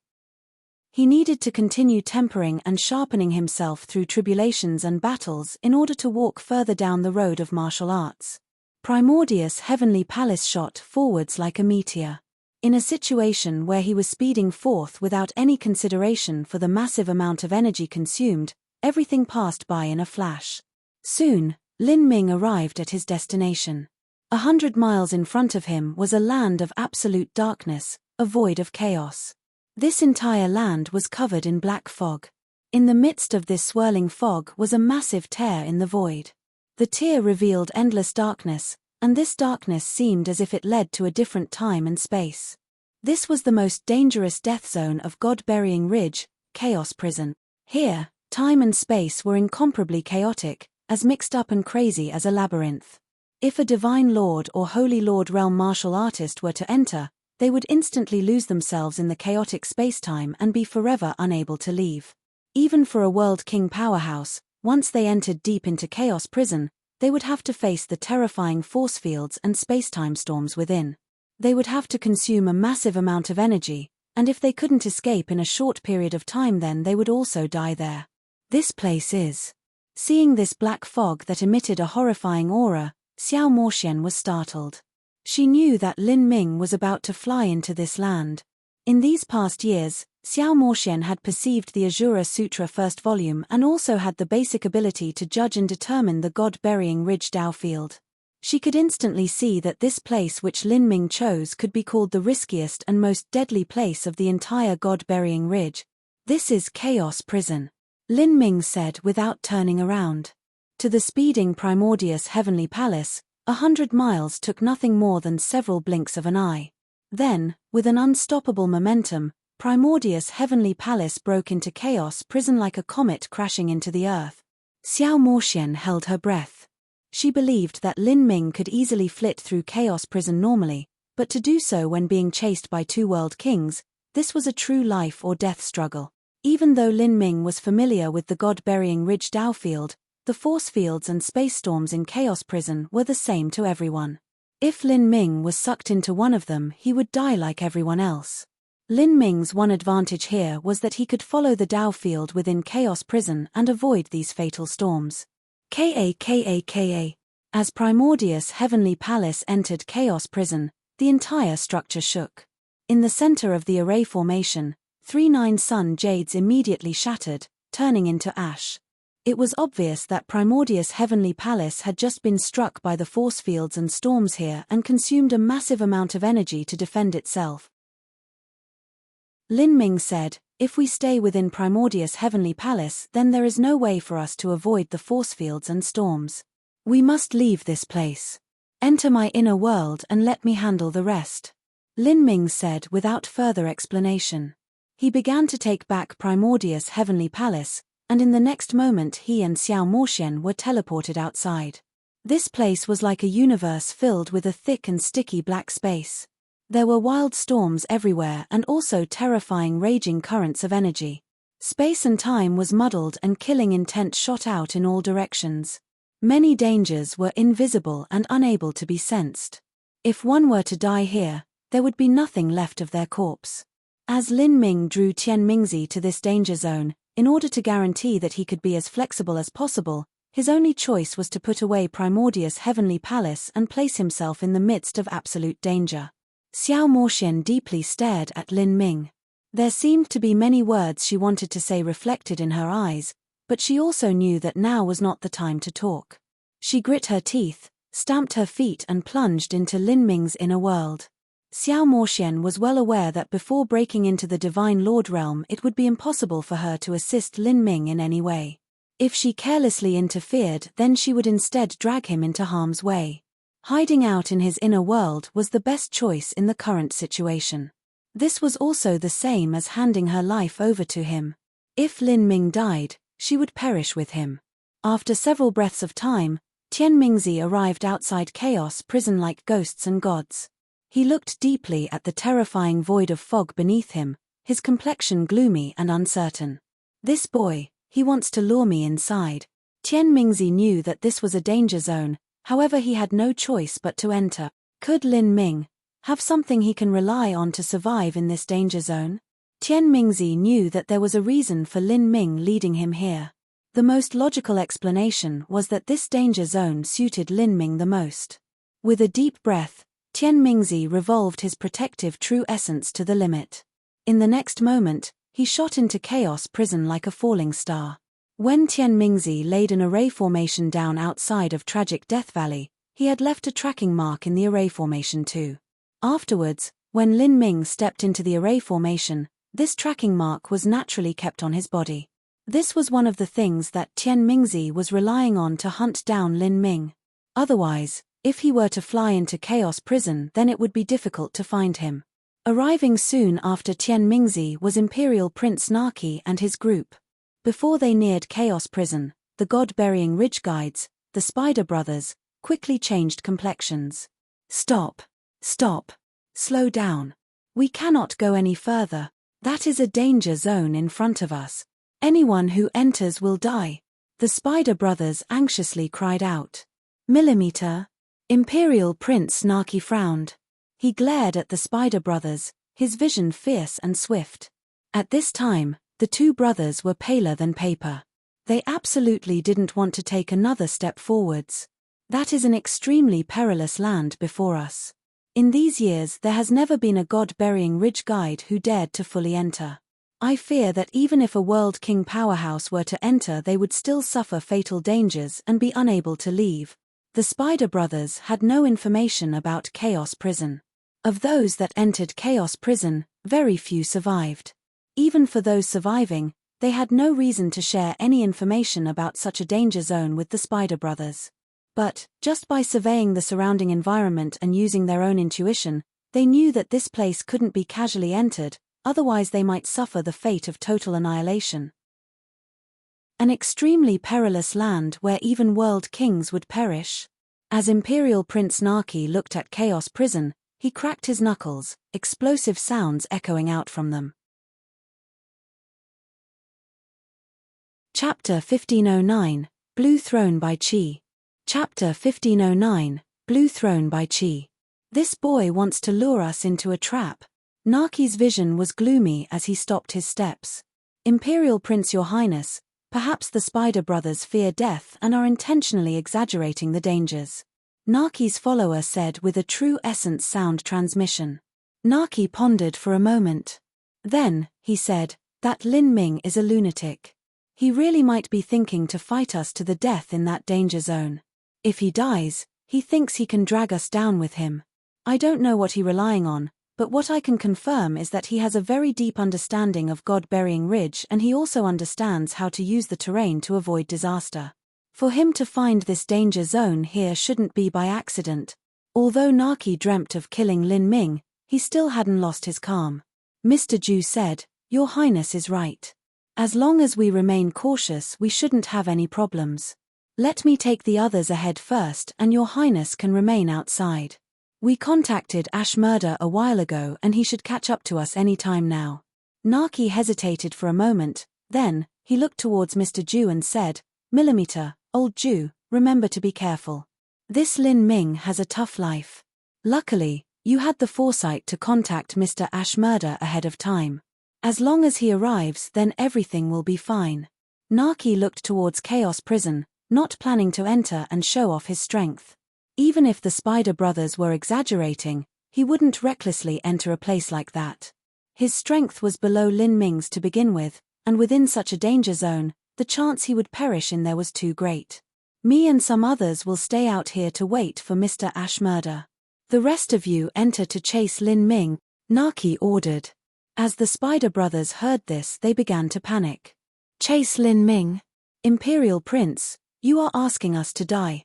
He needed to continue tempering and sharpening himself through tribulations and battles in order to walk further down the road of martial arts. Primordius' heavenly palace shot forwards like a meteor. In a situation where he was speeding forth without any consideration for the massive amount of energy consumed, everything passed by in a flash. Soon, Lin Ming arrived at his destination. 100 miles in front of him was a land of absolute darkness, a void of chaos. This entire land was covered in black fog. In the midst of this swirling fog was a massive tear in the void. The tear revealed endless darkness, and this darkness seemed as if it led to a different time and space. This was the most dangerous death zone of God-burying Ridge, Chaos Prison. Here, time and space were incomparably chaotic, as mixed up and crazy as a labyrinth. If a divine lord or holy lord realm martial artist were to enter, they would instantly lose themselves in the chaotic spacetime and be forever unable to leave. Even for a world king powerhouse, once they entered deep into Chaos Prison, they would have to face the terrifying force fields and spacetime storms within. They would have to consume a massive amount of energy, and if they couldn't escape in a short period of time, then they would also die there. This place is. Seeing this black fog that emitted a horrifying aura, Xiao Moxian was startled. She knew that Lin Ming was about to fly into this land. In these past years, Xiao Moxian had perceived the Azura Sutra first volume and also had the basic ability to judge and determine the God-burying Ridge Dao field. She could instantly see that this place which Lin Ming chose could be called the riskiest and most deadly place of the entire God-burying Ridge. This is Chaos Prison, Lin Ming said without turning around. To the speeding Primordius Heavenly Palace, 100 miles took nothing more than several blinks of an eye. Then, with an unstoppable momentum, Primordius Heavenly Palace broke into Chaos Prison like a comet crashing into the earth. Xiao Moxian held her breath. She believed that Lin Ming could easily flit through Chaos Prison normally, but to do so when being chased by two world kings, this was a true life or death struggle. Even though Lin Ming was familiar with the God-burying Ridge Dao field, the force fields and space storms in Chaos Prison were the same to everyone. If Lin Ming was sucked into one of them, he would die like everyone else. Lin Ming's one advantage here was that he could follow the Dao field within Chaos Prison and avoid these fatal storms. Ka. As Primordius Heavenly Palace entered Chaos Prison, the entire structure shook. In the center of the array formation, 3 9-sun jades immediately shattered, turning into ash. It was obvious that Primordius Heavenly Palace had just been struck by the force fields and storms here and consumed a massive amount of energy to defend itself. Lin Ming said, "If we stay within Primordius Heavenly Palace, then there is no way for us to avoid the force fields and storms. We must leave this place. Enter my inner world and let me handle the rest," Lin Ming said without further explanation. He began to take back Primordius Heavenly Palace, and in the next moment he and Xiao Moxian were teleported outside. This place was like a universe filled with a thick and sticky black space. There were wild storms everywhere and also terrifying raging currents of energy. Space and time was muddled and killing intent shot out in all directions. Many dangers were invisible and unable to be sensed. If one were to die here, there would be nothing left of their corpse. As Lin Ming drew Tian Mingzi to this danger zone, in order to guarantee that he could be as flexible as possible, his only choice was to put away Primordius Heavenly Palace and place himself in the midst of absolute danger. Xiao Moxian deeply stared at Lin Ming. There seemed to be many words she wanted to say reflected in her eyes, but she also knew that now was not the time to talk. She grit her teeth, stamped her feet and plunged into Lin Ming's inner world. Xiao Moxian was well aware that before breaking into the Divine Lord realm it would be impossible for her to assist Lin Ming in any way. If she carelessly interfered, then she would instead drag him into harm's way. Hiding out in his inner world was the best choice in the current situation. This was also the same as handing her life over to him. If Lin Ming died, she would perish with him. After several breaths of time, Tian Mingzi arrived outside Chaos Prison like ghosts and gods. He looked deeply at the terrifying void of fog beneath him, his complexion gloomy and uncertain. This boy, he wants to lure me inside. Tian Mingzi knew that this was a danger zone, however he had no choice but to enter. Could Lin Ming have something he can rely on to survive in this danger zone? Tian Mingzi knew that there was a reason for Lin Ming leading him here. The most logical explanation was that this danger zone suited Lin Ming the most. With a deep breath, Tian Mingzi revolved his protective true essence to the limit. In the next moment, he shot into Chaos Prison like a falling star. When Tian Mingzi laid an array formation down outside of Tragic Death Valley, he had left a tracking mark in the array formation too. Afterwards, when Lin Ming stepped into the array formation, this tracking mark was naturally kept on his body. This was one of the things that Tian Mingzi was relying on to hunt down Lin Ming. Otherwise, if he were to fly into Chaos Prison, then it would be difficult to find him. Arriving soon after Tian Mingzi was Imperial Prince Naki and his group. Before they neared Chaos Prison, the God-burying Ridge Guides, the Spider Brothers, quickly changed complexions. Stop! Stop! Slow down! We cannot go any further. That is a danger zone in front of us. Anyone who enters will die. The Spider Brothers anxiously cried out. Millimeter? Imperial Prince Naki frowned. He glared at the Spider Brothers, his vision fierce and swift. At this time, the two brothers were paler than paper. They absolutely didn't want to take another step forwards. That is an extremely perilous land before us. In these years there has never been a God-burying Ridge Guide who dared to fully enter. I fear that even if a World King powerhouse were to enter, they would still suffer fatal dangers and be unable to leave. The Spider Brothers had no information about Chaos Prison. Of those that entered Chaos Prison, very few survived. Even for those surviving, they had no reason to share any information about such a danger zone with the Spider Brothers. But, just by surveying the surrounding environment and using their own intuition, they knew that this place couldn't be casually entered, otherwise they might suffer the fate of total annihilation. An extremely perilous land where even world kings would perish. As Imperial Prince Naki looked at Chaos Prison, he cracked his knuckles, explosive sounds echoing out from them. Chapter 1509, Blue Throne by Qi. Chapter 1509, Blue Throne by Qi. This boy wants to lure us into a trap. Naki's vision was gloomy as he stopped his steps. Imperial Prince, Your Highness, perhaps the Spider Brothers fear death and are intentionally exaggerating the dangers. Naki's follower said with a true essence sound transmission. Naki pondered for a moment. Then, he said, that Lin Ming is a lunatic. He really might be thinking to fight us to the death in that danger zone. If he dies, he thinks he can drag us down with him. I don't know what he's relying on, but what I can confirm is that he has a very deep understanding of God-burying Ridge, and he also understands how to use the terrain to avoid disaster. For him to find this danger zone here shouldn't be by accident. Although Naki dreamt of killing Lin Ming, he still hadn't lost his calm. Mr. Ju said, Your Highness is right. As long as we remain cautious, we shouldn't have any problems. Let me take the others ahead first, and Your Highness can remain outside. We contacted Ash Murder a while ago and he should catch up to us any time now. Naki hesitated for a moment, then, he looked towards Mr. Ju and said, Millimeter, old Ju, remember to be careful. This Lin Ming has a tough life. Luckily, you had the foresight to contact Mr. Ash Murder ahead of time. As long as he arrives, then everything will be fine. Naki looked towards Chaos Prison, not planning to enter and show off his strength. Even if the Spider Brothers were exaggerating, he wouldn't recklessly enter a place like that. His strength was below Lin Ming's to begin with, and within such a danger zone, the chance he would perish in there was too great. Me and some others will stay out here to wait for Mr. Ashmurder. The rest of you enter to chase Lin Ming, Naki ordered. As the Spider Brothers heard this, they began to panic. Chase Lin Ming? Imperial Prince, you are asking us to die.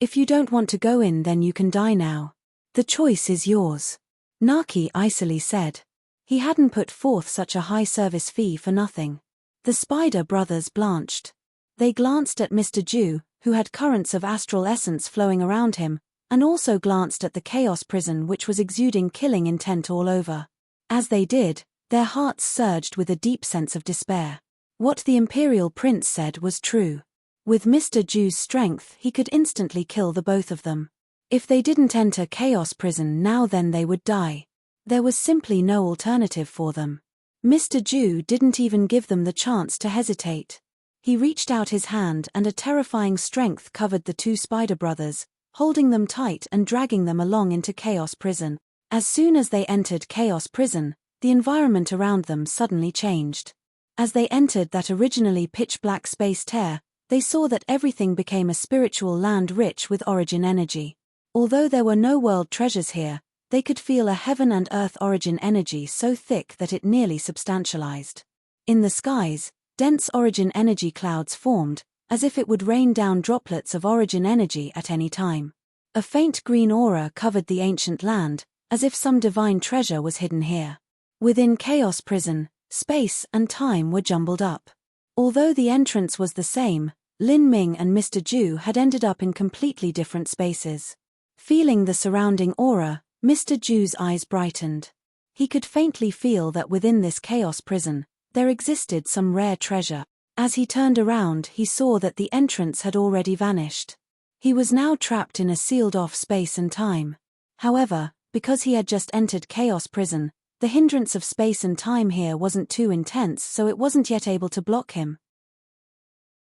If you don't want to go in, then you can die now. The choice is yours. Naki icily said. He hadn't put forth such a high service fee for nothing. The Spider Brothers blanched. They glanced at Mr. Ju, who had currents of astral essence flowing around him, and also glanced at the chaos prison which was exuding killing intent all over. As they did, their hearts surged with a deep sense of despair. What the Imperial Prince said was true. With Mr. Ju's strength, he could instantly kill the both of them. If they didn't enter chaos prison now, then they would die. There was simply no alternative for them. Mr. Ju didn't even give them the chance to hesitate. He reached out his hand and a terrifying strength covered the two Spider Brothers, holding them tight and dragging them along into chaos prison. As soon as they entered chaos prison, the environment around them suddenly changed. As they entered that originally pitch-black space tear, they saw that everything became a spiritual land rich with origin energy. Although there were no world treasures here, they could feel a heaven and earth origin energy so thick that it nearly substantialized. In the skies, dense origin energy clouds formed, as if it would rain down droplets of origin energy at any time. A faint green aura covered the ancient land, as if some divine treasure was hidden here. Within chaos prison, space and time were jumbled up. Although the entrance was the same, Lin Ming and Mr. Ju had ended up in completely different spaces. Feeling the surrounding aura, Mr. Ju's eyes brightened. He could faintly feel that within this chaos prison, there existed some rare treasure. As he turned around, he saw that the entrance had already vanished. He was now trapped in a sealed-off space and time. However, because he had just entered chaos prison, the hindrance of space and time here wasn't too intense, so it wasn't yet able to block him.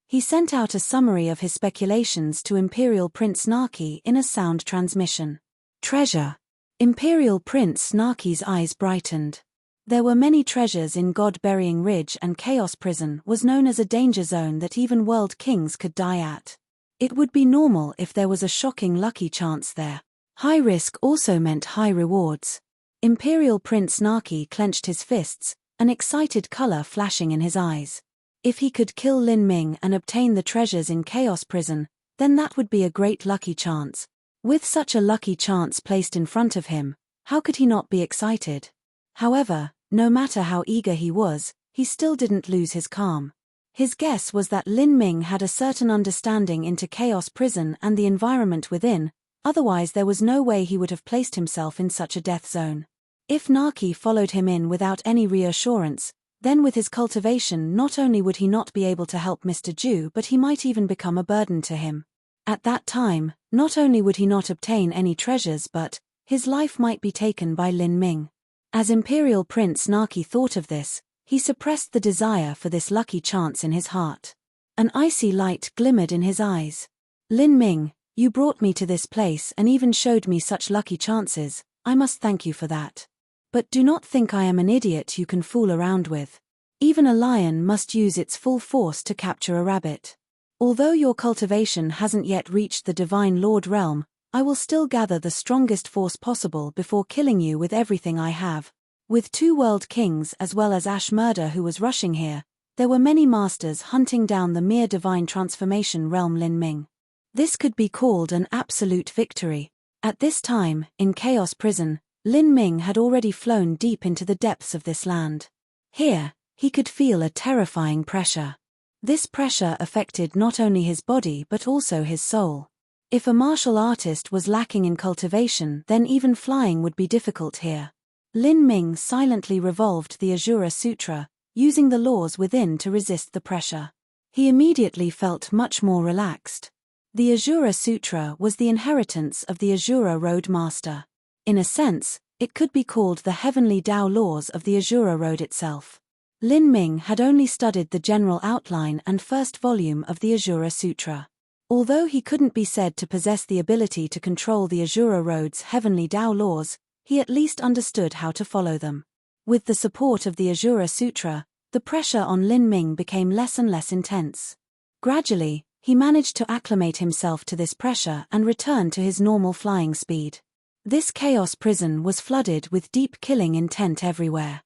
He sent out a summary of his speculations to Imperial Prince Naki in a sound transmission. Treasure. Imperial Prince Naki's eyes brightened. There were many treasures in God-Burying Ridge, and Chaos Prison was known as a danger zone that even world kings could die at. It would be normal if there was a shocking lucky chance there. High risk also meant high rewards. Imperial Prince Naki clenched his fists, an excited color flashing in his eyes. If he could kill Lin Ming and obtain the treasures in Chaos Prison, then that would be a great lucky chance. With such a lucky chance placed in front of him, how could he not be excited? However, no matter how eager he was, he still didn't lose his calm. His guess was that Lin Ming had a certain understanding into Chaos Prison and the environment within, otherwise there was no way he would have placed himself in such a death zone. If Naki followed him in without any reassurance, then with his cultivation not only would he not be able to help Mr. Ju, but he might even become a burden to him. At that time, not only would he not obtain any treasures, but his life might be taken by Lin Ming. As Imperial Prince Naki thought of this, he suppressed the desire for this lucky chance in his heart. An icy light glimmered in his eyes. Lin Ming, you brought me to this place and even showed me such lucky chances. I must thank you for that. But do not think I am an idiot you can fool around with. Even a lion must use its full force to capture a rabbit. Although your cultivation hasn't yet reached the Divine Lord realm, I will still gather the strongest force possible before killing you with everything I have. With 2 world kings as well as Ashmurder who was rushing here, there were many masters hunting down the mere divine transformation realm Lin Ming. This could be called an absolute victory. At this time, in Chaos Prison, Lin Ming had already flown deep into the depths of this land. Here, he could feel a terrifying pressure. This pressure affected not only his body but also his soul. If a martial artist was lacking in cultivation, then even flying would be difficult here. Lin Ming silently revolved the Azura Sutra, using the laws within to resist the pressure. He immediately felt much more relaxed. The Azura Sutra was the inheritance of the Azura Road Master. In a sense, it could be called the heavenly Tao laws of the Azura Road itself. Lin Ming had only studied the general outline and first volume of the Azura Sutra. Although he couldn't be said to possess the ability to control the Azura Road's heavenly Tao laws, he at least understood how to follow them. With the support of the Ajura Sutra, the pressure on Lin Ming became less and less intense. Gradually, he managed to acclimate himself to this pressure and return to his normal flying speed. This chaos prison was flooded with deep killing intent everywhere.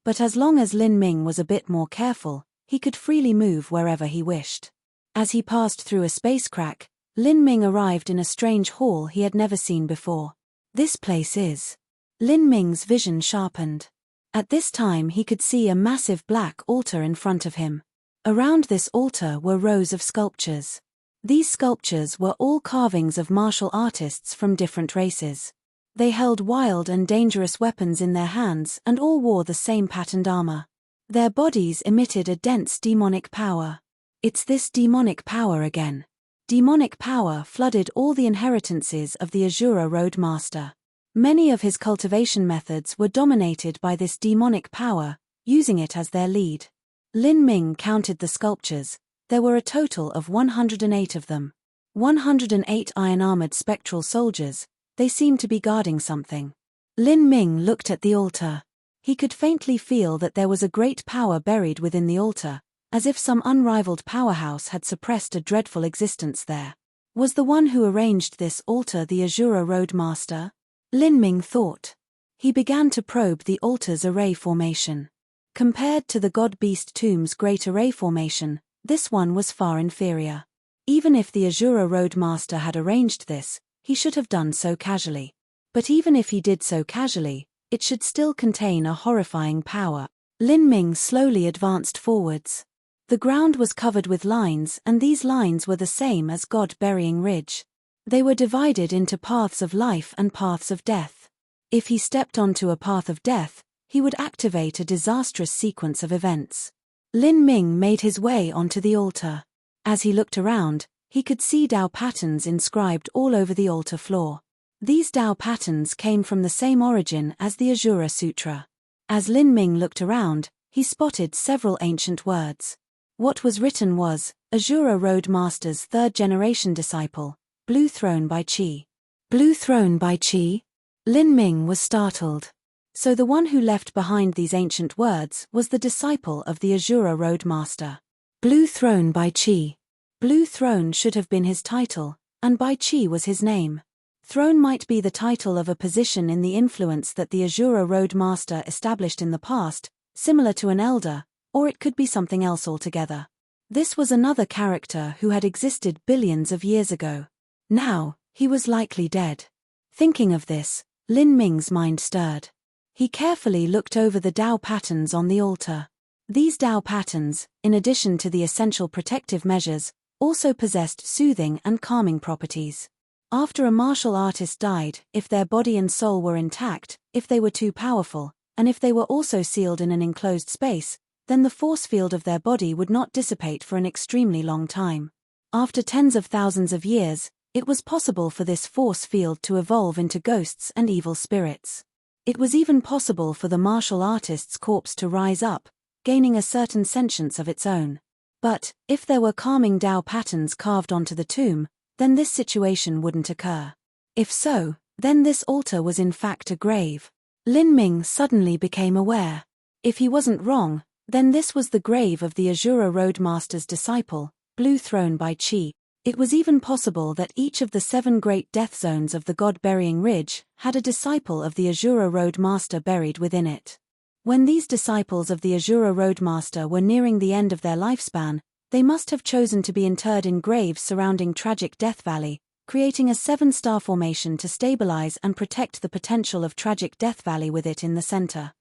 But as long as Lin Ming was a bit more careful, he could freely move wherever he wished. As he passed through a space crack, Lin Ming arrived in a strange hall he had never seen before. This place is... Lin Ming's vision sharpened. At this time he could see a massive black altar in front of him. Around this altar were rows of sculptures. These sculptures were all carvings of martial artists from different races. They held wild and dangerous weapons in their hands and all wore the same patterned armor. Their bodies emitted a dense demonic power. It's this demonic power again. Demonic power flooded all the inheritances of the Ajura Road Master. Many of his cultivation methods were dominated by this demonic power, using it as their lead. Lin Ming counted the sculptures. There were a total of 108 of them. 108 iron-armored spectral soldiers. They seemed to be guarding something. Lin Ming looked at the altar. He could faintly feel that there was a great power buried within the altar, as if some unrivaled powerhouse had suppressed a dreadful existence there. Was the one who arranged this altar the Ajura Road Master? Lin Ming thought. He began to probe the altar's array formation. Compared to the God-Beast Tomb's great array formation, this one was far inferior. Even if the Ajura Road Master had arranged this, he should have done so casually. But even if he did so casually, it should still contain a horrifying power. Lin Ming slowly advanced forwards. The ground was covered with lines, and these lines were the same as God-Burying Ridge. They were divided into paths of life and paths of death. If he stepped onto a path of death, he would activate a disastrous sequence of events. Lin Ming made his way onto the altar. As he looked around, he could see Dao patterns inscribed all over the altar floor. These Dao patterns came from the same origin as the Ajura Sutra. As Lin Ming looked around, he spotted several ancient words. What was written was, Ajura Road Master's third-generation disciple, Blue Throne by Qi. Blue Throne by Qi? Lin Ming was startled. So the one who left behind these ancient words was the disciple of the Ajura Road Master. Blue Throne by Qi. Blue Throne should have been his title, and Bai Qi was his name. Throne might be the title of a position in the influence that the Ajura Road Master established in the past, similar to an elder, or it could be something else altogether. This was another character who had existed billions of years ago. Now, he was likely dead. Thinking of this, Lin Ming's mind stirred. He carefully looked over the Dao patterns on the altar. These Dao patterns, in addition to the essential protective measures, also possessed soothing and calming properties. After a martial artist died, if their body and soul were intact, if they were too powerful, and if they were also sealed in an enclosed space, then the force field of their body would not dissipate for an extremely long time. After tens of thousands of years, it was possible for this force field to evolve into ghosts and evil spirits. It was even possible for the martial artist's corpse to rise up, gaining a certain sentience of its own. But, if there were calming Dao patterns carved onto the tomb, then this situation wouldn't occur. If so, then this altar was in fact a grave. Lin Ming suddenly became aware. If he wasn't wrong, then this was the grave of the Ajura Road Master's disciple, Blue Throne by Qi. It was even possible that each of the 7 great death zones of the God-Burying Ridge had a disciple of the Ajura Road Master buried within it. When these disciples of the Ajura Road Master were nearing the end of their lifespan, they must have chosen to be interred in graves surrounding tragic Death Valley, creating a 7-star formation to stabilize and protect the potential of tragic Death Valley with it in the center.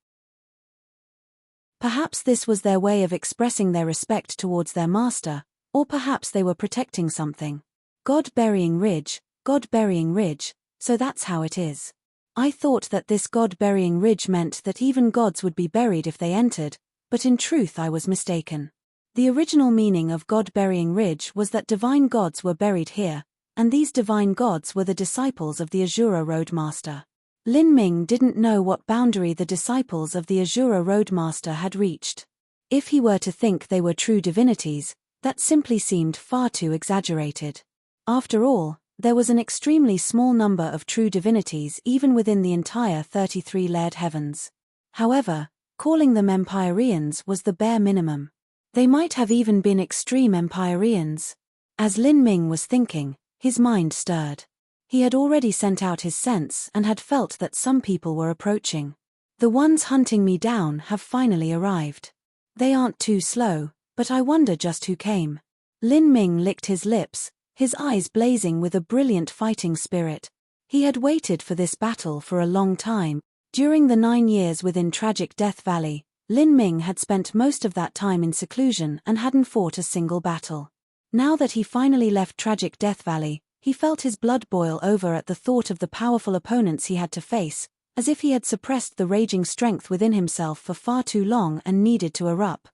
Perhaps this was their way of expressing their respect towards their master, or perhaps they were protecting something. God-Burying Ridge, so that's how it is. I thought that this God-Burying Ridge meant that even gods would be buried if they entered, but in truth I was mistaken. The original meaning of God-Burying Ridge was that divine gods were buried here, and these divine gods were the disciples of the Ajura Road Master. Lin Ming didn't know what boundary the disciples of the Ajura Road Master had reached. If he were to think they were true divinities, that simply seemed far too exaggerated. After all, There was an extremely small number of true divinities even within the entire 33-layered heavens. However, calling them Empyreans was the bare minimum. They might have even been extreme Empyreans. As Lin Ming was thinking, his mind stirred. He had already sent out his sense and had felt that some people were approaching. The ones hunting me down have finally arrived. They aren't too slow, but I wonder just who came. Lin Ming licked his lips, his eyes blazing with a brilliant fighting spirit. He had waited for this battle for a long time. During the 9 years within Tragic Death Valley, Lin Ming had spent most of that time in seclusion and hadn't fought a single battle. Now that he finally left Tragic Death Valley, he felt his blood boil over at the thought of the powerful opponents he had to face, as if he had suppressed the raging strength within himself for far too long and needed to erupt.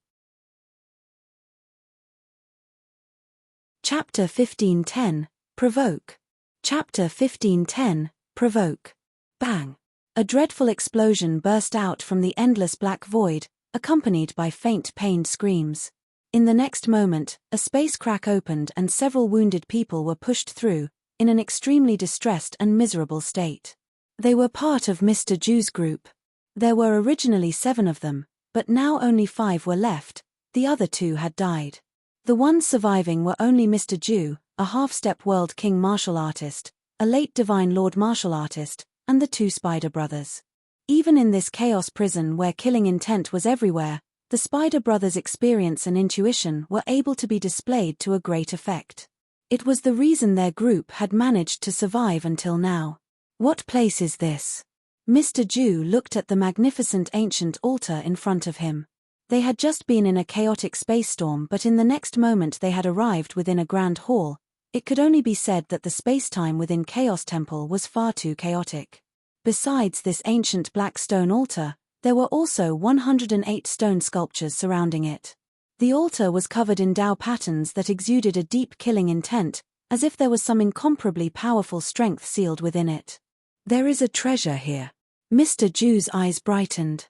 Chapter 1510, Provoke. Chapter 1510, Provoke. Bang! A dreadful explosion burst out from the endless black void, accompanied by faint pained screams. In the next moment, a space crack opened and several wounded people were pushed through, in an extremely distressed and miserable state. They were part of Mr. Ju's group. There were originally 7 of them, but now only 5 were left. The other 2 had died. The ones surviving were only Mr. Ju, a half-step world king martial artist, a late divine lord martial artist, and the 2 Spider Brothers. Even in this chaos prison where killing intent was everywhere, the Spider Brothers' experience and intuition were able to be displayed to a great effect. It was the reason their group had managed to survive until now. What place is this? Mr. Ju looked at the magnificent ancient altar in front of him. They had just been in a chaotic space storm, but in the next moment they had arrived within a grand hall. It could only be said that the space-time within Chaos Temple was far too chaotic. Besides this ancient black stone altar, there were also 108 stone sculptures surrounding it. The altar was covered in Tao patterns that exuded a deep killing intent, as if there was some incomparably powerful strength sealed within it. There is a treasure here. Mr. Ju's eyes brightened.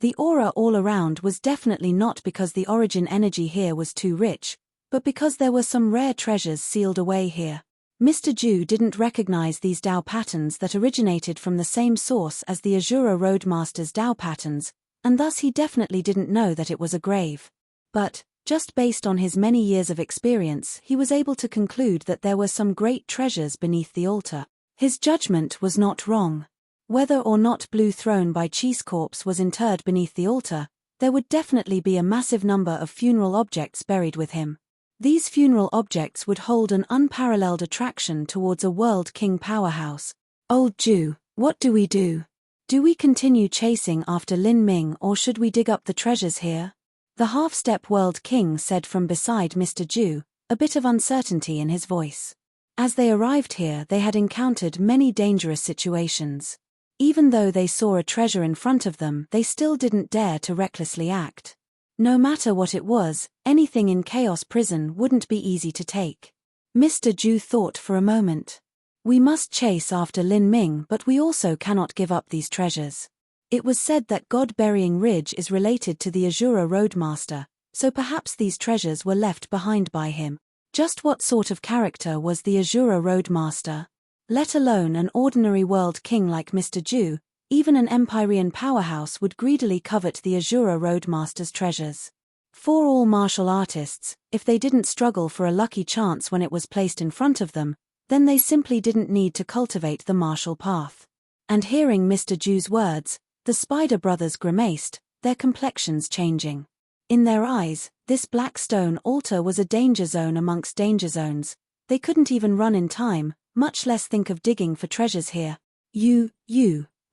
The aura all around was definitely not because the origin energy here was too rich, but because there were some rare treasures sealed away here. Mr. Ju didn't recognize these Tao patterns that originated from the same source as the Azura Roadmaster's Tao patterns, and thus he definitely didn't know that it was a grave. But, just based on his many years of experience, he was able to conclude that there were some great treasures beneath the altar. His judgment was not wrong. Whether or not Blue Throne by Chi's corpse was interred beneath the altar, there would definitely be a massive number of funeral objects buried with him. These funeral objects would hold an unparalleled attraction towards a world king powerhouse. Old Ju, what do we do? Do we continue chasing after Lin Ming or should we dig up the treasures here? The half-step world king said from beside Mr. Ju, a bit of uncertainty in his voice. As they arrived here, they had encountered many dangerous situations. Even though they saw a treasure in front of them, they still didn't dare to recklessly act. No matter what it was, anything in Chaos Prison wouldn't be easy to take. Mr. Ju thought for a moment. We must chase after Lin Ming, but we also cannot give up these treasures. It was said that God-burying Ridge is related to the Azura Roadmaster, so perhaps these treasures were left behind by him. Just what sort of character was the Azura Roadmaster? Let alone an ordinary world king like Mr. Ju, even an Empyrean powerhouse would greedily covet the Azura Roadmaster's treasures. For all martial artists, if they didn't struggle for a lucky chance when it was placed in front of them, then they simply didn't need to cultivate the martial path. And hearing Mr. Ju's words, the Spider Brothers grimaced, their complexions changing. In their eyes, this black stone altar was a danger zone amongst danger zones. They couldn't even run in time, much less think of digging for treasures here. You,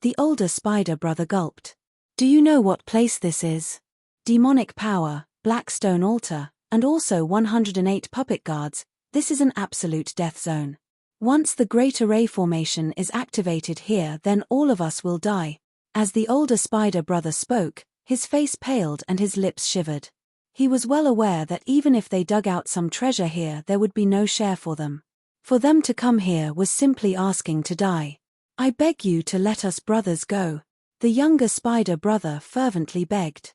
the older Spider Brother gulped. Do you know what place this is? Demonic power, black stone altar, and also 108 puppet guards, this is an absolute death zone. Once the Great Array formation is activated here, then all of us will die. As the older Spider Brother spoke, his face paled and his lips shivered. He was well aware that even if they dug out some treasure here, there would be no share for them. For them to come here was simply asking to die. I beg you to let us brothers go, the younger Spider Brother fervently begged.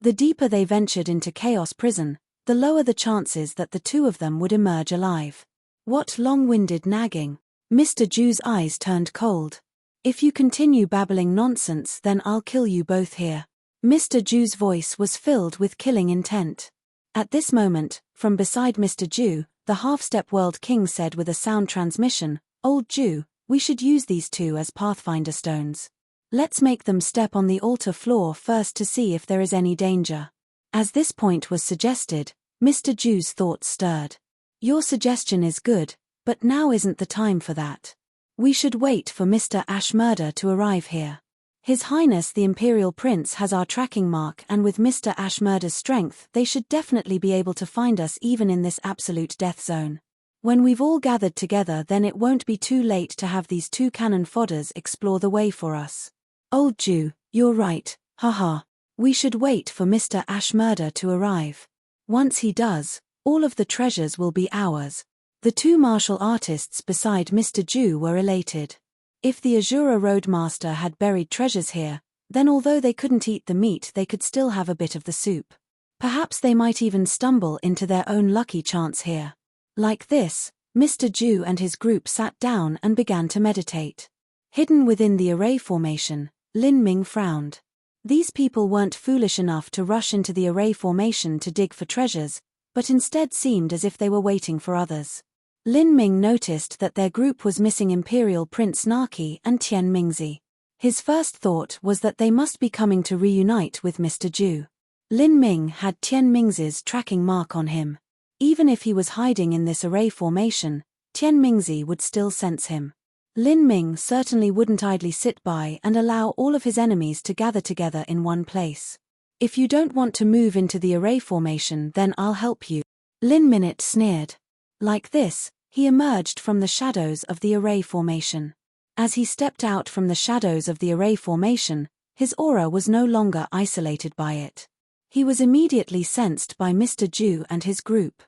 The deeper they ventured into Chaos Prison, the lower the chances that the 2 of them would emerge alive. What long-winded nagging. Mr. Jew's eyes turned cold. If you continue babbling nonsense, then I'll kill you both here. Mr. Jew's voice was filled with killing intent. At this moment, from beside Mr. Jew, the half-step world king said with a sound transmission, "Old Jew, we should use these two as pathfinder stones. Let's make them step on the altar floor first to see if there is any danger." As this point was suggested, Mr. Jew's thoughts stirred. Your suggestion is good, but now isn't the time for that. We should wait for Mr. Ashmurder to arrive here. His Highness the Imperial Prince has our tracking mark, and with Mr. Ashmurder's strength they should definitely be able to find us even in this absolute death zone. When we've all gathered together, then it won't be too late to have these two cannon fodders explore the way for us. Old Jew, you're right, haha. We should wait for Mr. Ashmurder to arrive. Once he does, all of the treasures will be ours. The two martial artists beside Mr. Jew were elated. If the Azura Roadmaster had buried treasures here, then although they couldn't eat the meat, they could still have a bit of the soup. Perhaps they might even stumble into their own lucky chance here. Like this, Mr. Jew and his group sat down and began to meditate. Hidden within the array formation, Lin Ming frowned. These people weren't foolish enough to rush into the array formation to dig for treasures, but instead seemed as if they were waiting for others. Lin Ming noticed that their group was missing Imperial Prince Naki and Tian Mingzi. His first thought was that they must be coming to reunite with Mr. Jew. Lin Ming had Tian Mingzi's tracking mark on him. Even if he was hiding in this array formation, Tian Mingzi would still sense him. Lin Ming certainly wouldn't idly sit by and allow all of his enemies to gather together in one place. If you don't want to move into the array formation, then I'll help you. Lin Minute sneered. Like this, he emerged from the shadows of the array formation. As he stepped out from the shadows of the array formation, his aura was no longer isolated by it. He was immediately sensed by Mr. Jew and his group.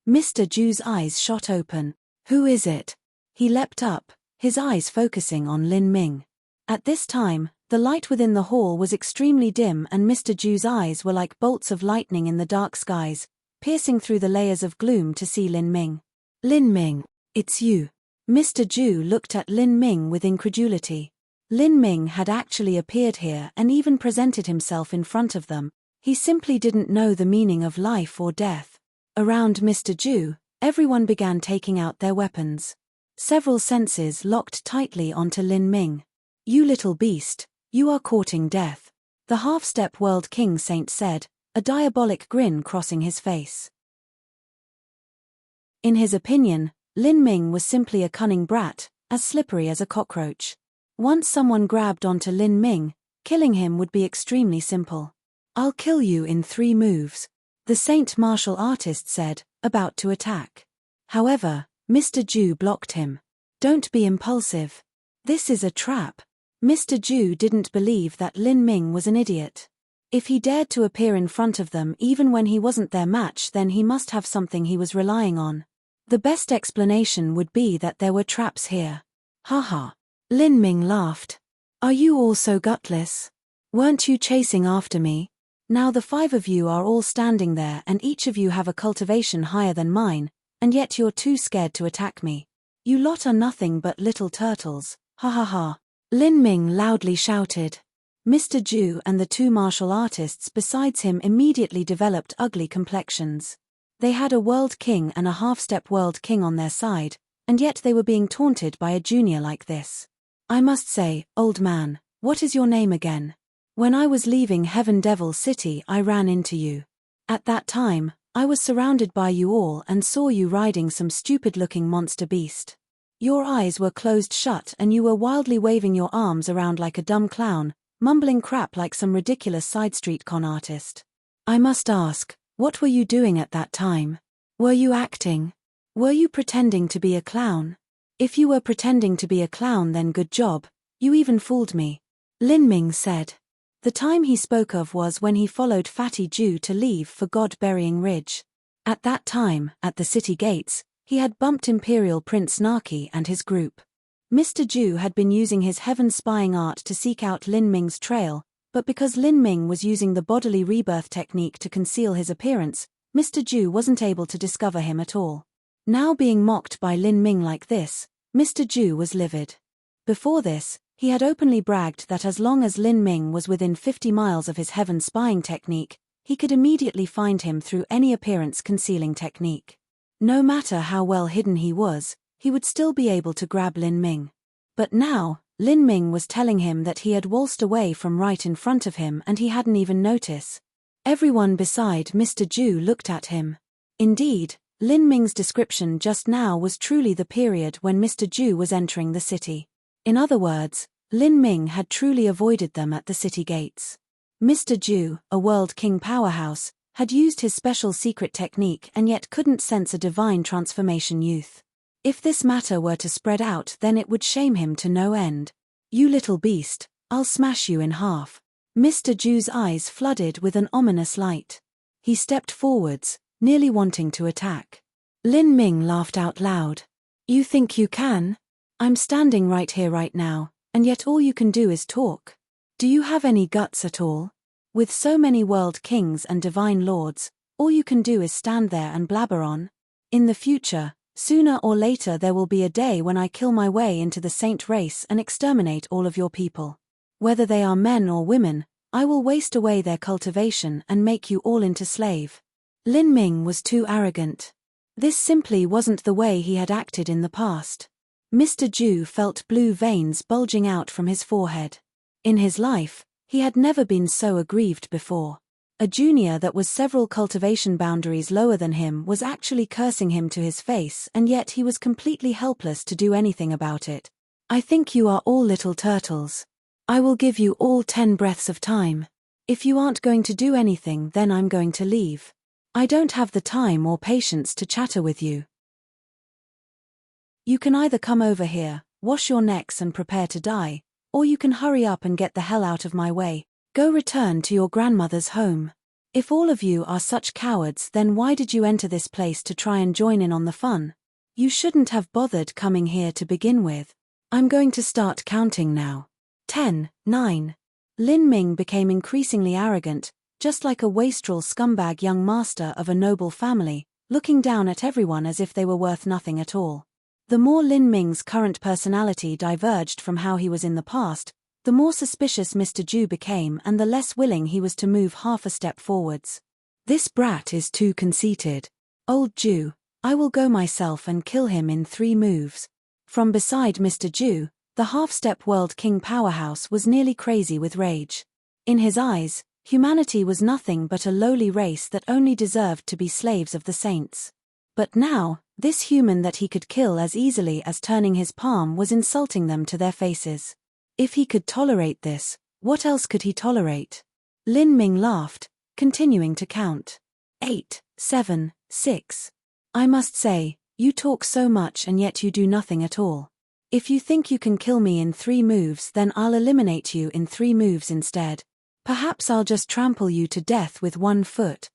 Mr. Jew's eyes shot open. Who is it? He leapt up, his eyes focusing on Lin Ming. At this time, the light within the hall was extremely dim, and Mr. Jew's eyes were like bolts of lightning in the dark skies, piercing through the layers of gloom to see Lin Ming. Lin Ming, it's you. Mr. Jew looked at Lin Ming with incredulity. Lin Ming had actually appeared here and even presented himself in front of them. He simply didn't know the meaning of life or death. Around Mr. Jew, everyone began taking out their weapons. Several senses locked tightly onto Lin Ming. You little beast, you are courting death. The half-step world king saint said, a diabolic grin crossing his face. In his opinion, Lin Ming was simply a cunning brat, as slippery as a cockroach. Once someone grabbed onto Lin Ming, killing him would be extremely simple. I'll kill you in 3 moves, the saint martial artist said, about to attack. However, Mr. Jew blocked him. Don't be impulsive. This is a trap. Mr. Jew didn't believe that Lin Ming was an idiot. If he dared to appear in front of them even when he wasn't their match, then he must have something he was relying on. The best explanation would be that there were traps here. Haha. Lin Ming laughed. Are you all so gutless? Weren't you chasing after me? Now the 5 of you are all standing there and each of you have a cultivation higher than mine, and yet you're too scared to attack me. You lot are nothing but little turtles, ha ha ha. Lin Ming loudly shouted. Mr. Jew and the 2 martial artists besides him immediately developed ugly complexions. They had a world king and a half-step world king on their side, and yet they were being taunted by a junior like this. I must say, old man, what is your name again? When I was leaving Heaven Devil City, I ran into you. At that time, I was surrounded by you all and saw you riding some stupid-looking monster beast. Your eyes were closed shut and you were wildly waving your arms around like a dumb clown, mumbling crap like some ridiculous side street con artist. I must ask, what were you doing at that time? Were you acting? Were you pretending to be a clown? If you were pretending to be a clown, then good job, you even fooled me. Lin Ming said. The time he spoke of was when he followed Fatty Jew to leave for God-burying Ridge. At that time, at the city gates, he had bumped Imperial Prince Naki and his group. Mr. Jew had been using his heaven spying art to seek out Lin Ming's trail, but because Lin Ming was using the bodily rebirth technique to conceal his appearance, Mr. Jew wasn't able to discover him at all. Now being mocked by Lin Ming like this, Mr. Ju was livid. Before this, he had openly bragged that as long as Lin Ming was within 50 miles of his heaven spying technique, he could immediately find him through any appearance-concealing technique. No matter how well hidden he was, he would still be able to grab Lin Ming. But now, Lin Ming was telling him that he had waltzed away from right in front of him and he hadn't even noticed. Everyone beside Mr. Ju looked at him. Indeed, Lin Ming's description just now was truly the period when Mr. Ju was entering the city. In other words, Lin Ming had truly avoided them at the city gates. Mr. Ju, a world king powerhouse, had used his special secret technique and yet couldn't sense a divine transformation youth. If this matter were to spread out, then it would shame him to no end. "You little beast, I'll smash you in half." Mr. Ju's eyes flooded with an ominous light. He stepped forwards, nearly wanting to attack. Lin Ming laughed out loud. "You think you can? I'm standing right here right now, and yet all you can do is talk. Do you have any guts at all? With so many world kings and divine lords, all you can do is stand there and blabber on. In the future, sooner or later there will be a day when I kill my way into the saint race and exterminate all of your people. Whether they are men or women, I will waste away their cultivation and make you all into slave." Lin Ming was too arrogant. This simply wasn't the way he had acted in the past. Mr. Ju felt blue veins bulging out from his forehead. In his life, he had never been so aggrieved before. A junior that was several cultivation boundaries lower than him was actually cursing him to his face, and yet he was completely helpless to do anything about it. "I think you are all little turtles. I will give you all 10 breaths of time. If you aren't going to do anything, then I'm going to leave. I don't have the time or patience to chatter with you. You can either come over here, wash your necks and prepare to die, or you can hurry up and get the hell out of my way. Go return to your grandmother's home. If all of you are such cowards, then why did you enter this place to try and join in on the fun? You shouldn't have bothered coming here to begin with. I'm going to start counting now. 10, 9. Lin Ming became increasingly arrogant, just like a wastrel scumbag young master of a noble family, looking down at everyone as if they were worth nothing at all. The more Lin Ming's current personality diverged from how he was in the past, the more suspicious Mr. Ju became and the less willing he was to move half a step forwards. "This brat is too conceited. Old Ju, I will go myself and kill him in 3 moves. From beside Mr. Ju, the half-step world king powerhouse was nearly crazy with rage. In his eyes, humanity was nothing but a lowly race that only deserved to be slaves of the saints. But now, this human that he could kill as easily as turning his palm was insulting them to their faces. If he could tolerate this, what else could he tolerate? Lin Ming laughed, continuing to count. 8, 7, 6. I must say, you talk so much and yet you do nothing at all. If you think you can kill me in 3 moves, then I'll eliminate you in 3 moves instead. Perhaps I'll just trample you to death with 1 foot.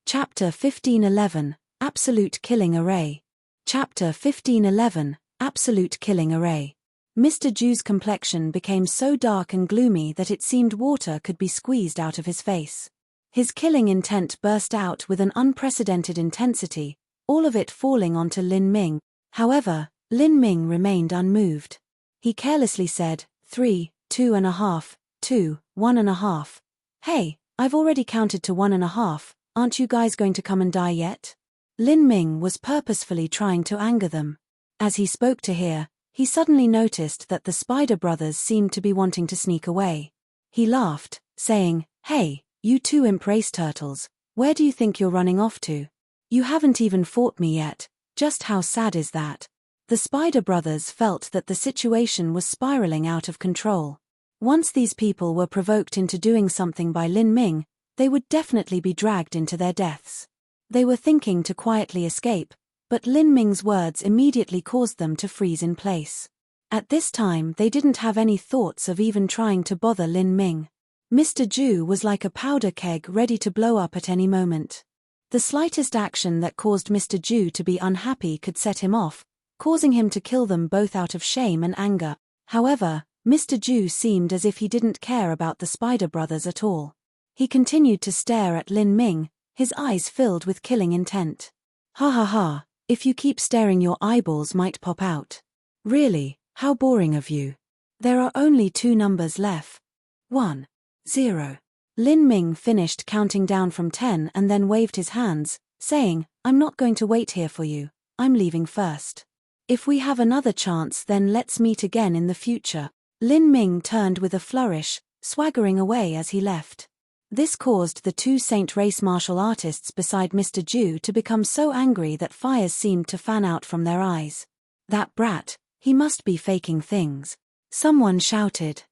Chapter 1511, Absolute Killing Array. Chapter 1511, Absolute Killing Array. Mr. Ju's complexion became so dark and gloomy that it seemed water could be squeezed out of his face. His killing intent burst out with an unprecedented intensity, all of it falling onto Lin Ming. However, Lin Ming remained unmoved. He carelessly said, 3, 2.5, 2, 1.5. Hey, I've already counted to 1.5. Aren't you guys going to come and die yet? Lin Ming was purposefully trying to anger them. As he spoke to her, he suddenly noticed that the Spider Brothers seemed to be wanting to sneak away. He laughed, saying, "Hey, you 2 imp race turtles, where do you think you're running off to? You haven't even fought me yet, just how sad is that?" The Spider Brothers felt that the situation was spiraling out of control. Once these people were provoked into doing something by Lin Ming, they would definitely be dragged into their deaths. They were thinking to quietly escape, but Lin Ming's words immediately caused them to freeze in place. At this time they didn't have any thoughts of even trying to bother Lin Ming. Mr. Ju was like a powder keg ready to blow up at any moment. The slightest action that caused Mr. Ju to be unhappy could set him off, causing him to kill them both out of shame and anger. However, Mr. Ju seemed as if he didn't care about the Spider Brothers at all. He continued to stare at Lin Ming, his eyes filled with killing intent. Ha ha ha, if you keep staring your eyeballs might pop out. Really, how boring of you. There are only 2 numbers left. 1, 0. Lin Ming finished counting down from 10 and then waved his hands, saying, I'm not going to wait here for you, I'm leaving first. If we have another chance then let's meet again in the future. Lin Ming turned with a flourish, swaggering away as he left. This caused the 2 Saint Race martial artists beside Mr. Ju to become so angry that fires seemed to fan out from their eyes. That brat, he must be faking things. Someone shouted.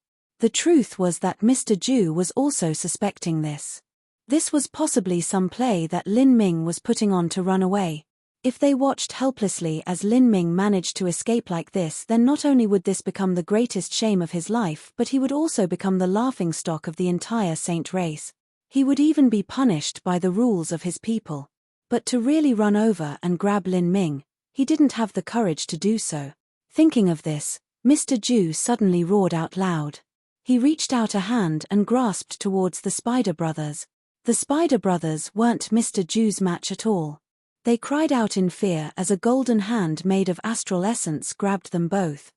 The truth was that Mr. Ju was also suspecting this. This was possibly some play that Lin Ming was putting on to run away. If they watched helplessly as Lin Ming managed to escape like this, then not only would this become the greatest shame of his life, but he would also become the laughingstock of the entire Saint race. He would even be punished by the rules of his people. But to really run over and grab Lin Ming, he didn't have the courage to do so. Thinking of this, Mr. Ju suddenly roared out loud. He reached out a hand and grasped towards the Spider Brothers. The Spider Brothers weren't Mr. Ju's match at all. They cried out in fear as a golden hand made of astral essence grabbed them both.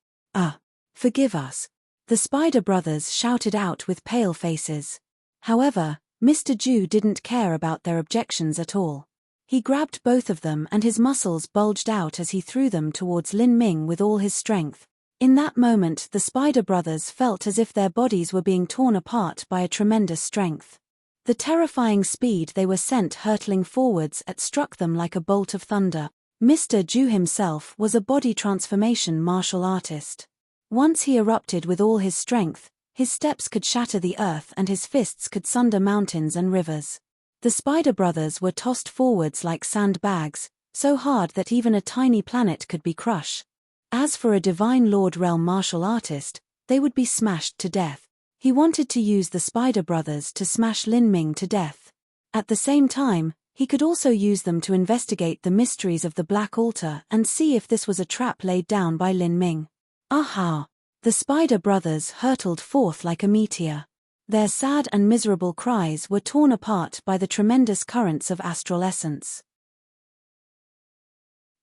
Forgive us. The Spider Brothers shouted out with pale faces. However, Mr. Ju didn't care about their objections at all. He grabbed both of them and his muscles bulged out as he threw them towards Lin Ming with all his strength. In that moment the Spider Brothers felt as if their bodies were being torn apart by a tremendous strength. The terrifying speed they were sent hurtling forwards struck them like a bolt of thunder. Mr. Ju himself was a body transformation martial artist. Once he erupted with all his strength, his steps could shatter the earth and his fists could sunder mountains and rivers. The Spider Brothers were tossed forwards like sandbags, so hard that even a tiny planet could be crushed. As for a Divine Lord Realm martial artist, they would be smashed to death. He wanted to use the Spider Brothers to smash Lin Ming to death. At the same time, he could also use them to investigate the mysteries of the Black Altar and see if this was a trap laid down by Lin Ming. Aha! The Spider Brothers hurtled forth like a meteor. Their sad and miserable cries were torn apart by the tremendous currents of astral essence.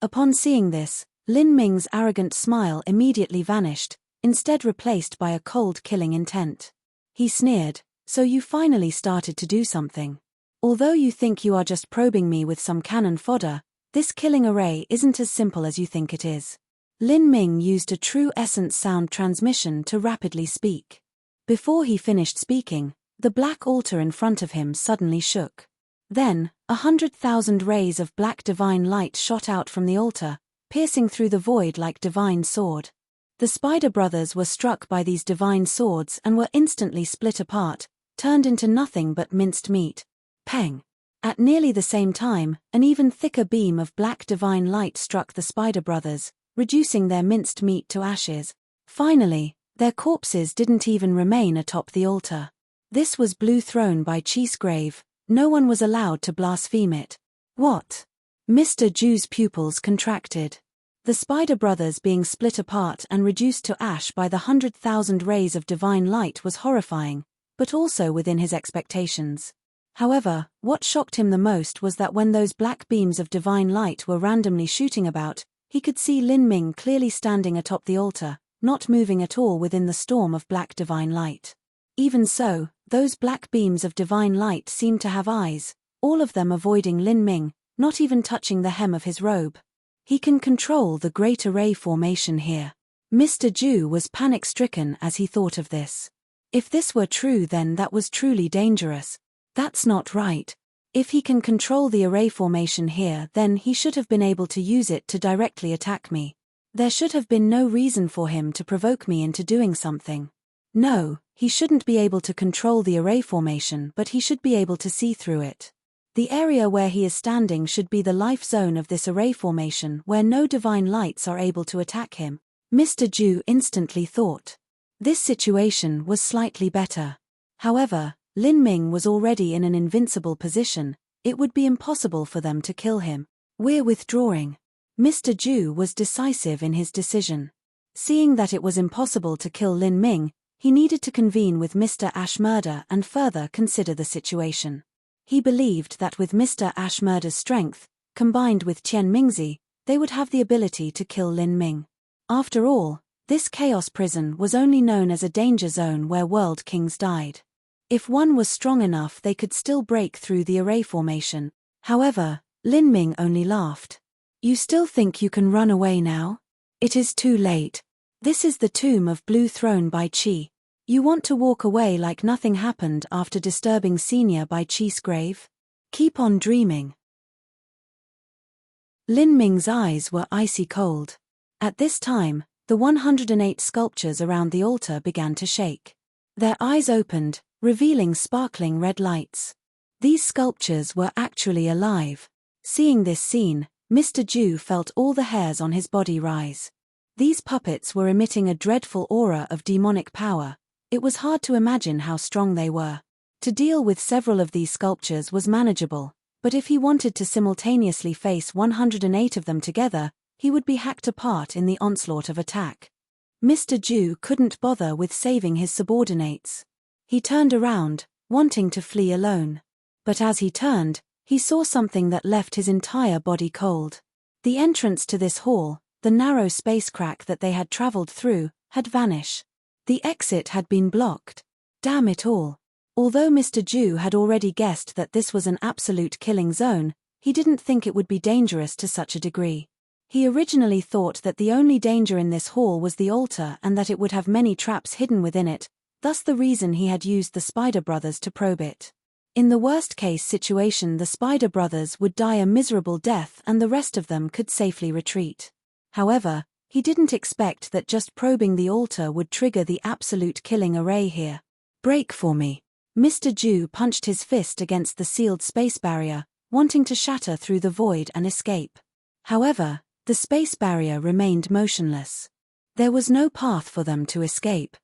Upon seeing this, Lin Ming's arrogant smile immediately vanished, instead replaced by a cold killing intent. He sneered, so you finally started to do something. Although you think you are just probing me with some cannon fodder, this killing array isn't as simple as you think it is. Lin Ming used a true essence sound transmission to rapidly speak. Before he finished speaking, the black altar in front of him suddenly shook. Then, 100,000 rays of black divine light shot out from the altar, piercing through the void like divine sword. The Spider Brothers were struck by these divine swords and were instantly split apart, turned into nothing but minced meat. Peng! At nearly the same time, an even thicker beam of black divine light struck the Spider Brothers, reducing their minced meat to ashes. Finally, their corpses didn't even remain atop the altar. This was blue throne by Chi's grave. No one was allowed to blaspheme it. What? Mr. Ju's pupils contracted. The Spider Brothers being split apart and reduced to ash by the 100,000 rays of divine light was horrifying, but also within his expectations. However, what shocked him the most was that when those black beams of divine light were randomly shooting about, he could see Lin Ming clearly standing atop the altar, not moving at all within the storm of black divine light. Even so, those black beams of divine light seemed to have eyes, all of them avoiding Lin Ming, not even touching the hem of his robe. He can control the great array formation here. Mr. Ju was panic-stricken as he thought of this. If this were true, then that was truly dangerous. That's not right. If he can control the array formation here, then he should have been able to use it to directly attack me. There should have been no reason for him to provoke me into doing something. No, he shouldn't be able to control the array formation, but he should be able to see through it. The area where he is standing should be the life zone of this array formation where no divine lights are able to attack him. Mr. Ju instantly thought. This situation was slightly better. However, Lin Ming was already in an invincible position. It would be impossible for them to kill him. We're withdrawing. Mr. Ju was decisive in his decision. Seeing that it was impossible to kill Lin Ming, he needed to convene with Mr. Ashmurder and further consider the situation. He believed that with Mr. Ashmurder's strength, combined with Qian Mingzi, they would have the ability to kill Lin Ming. After all, this chaos prison was only known as a danger zone where world kings died. If one was strong enough, they could still break through the array formation. However, Lin Ming only laughed. "You still think you can run away now? It is too late. This is the tomb of Blue Throne by Qi. You want to walk away like nothing happened after disturbing Senior by Qi's grave? Keep on dreaming." Lin Ming's eyes were icy cold. At this time, the 108 sculptures around the altar began to shake. Their eyes opened, revealing sparkling red lights. These sculptures were actually alive. Seeing this scene, Mr. Ju felt all the hairs on his body rise. These puppets were emitting a dreadful aura of demonic power. It was hard to imagine how strong they were. To deal with several of these sculptures was manageable, but if he wanted to simultaneously face 108 of them together, he would be hacked apart in the onslaught of attack. Mr. Ju couldn't bother with saving his subordinates. He turned around, wanting to flee alone. But as he turned, he saw something that left his entire body cold. The entrance to this hall, the narrow space crack that they had traveled through, had vanished. The exit had been blocked. Damn it all. Although Mr. Ju had already guessed that this was an absolute killing zone, he didn't think it would be dangerous to such a degree. He originally thought that the only danger in this hall was the altar and that it would have many traps hidden within it, thus the reason he had used the Spider Brothers to probe it. In the worst-case situation, the Spider Brothers would die a miserable death and the rest of them could safely retreat. However, he didn't expect that just probing the altar would trigger the absolute killing array here. "Break for me." Mr. Ju punched his fist against the sealed space barrier, wanting to shatter through the void and escape. However, the space barrier remained motionless. There was no path for them to escape.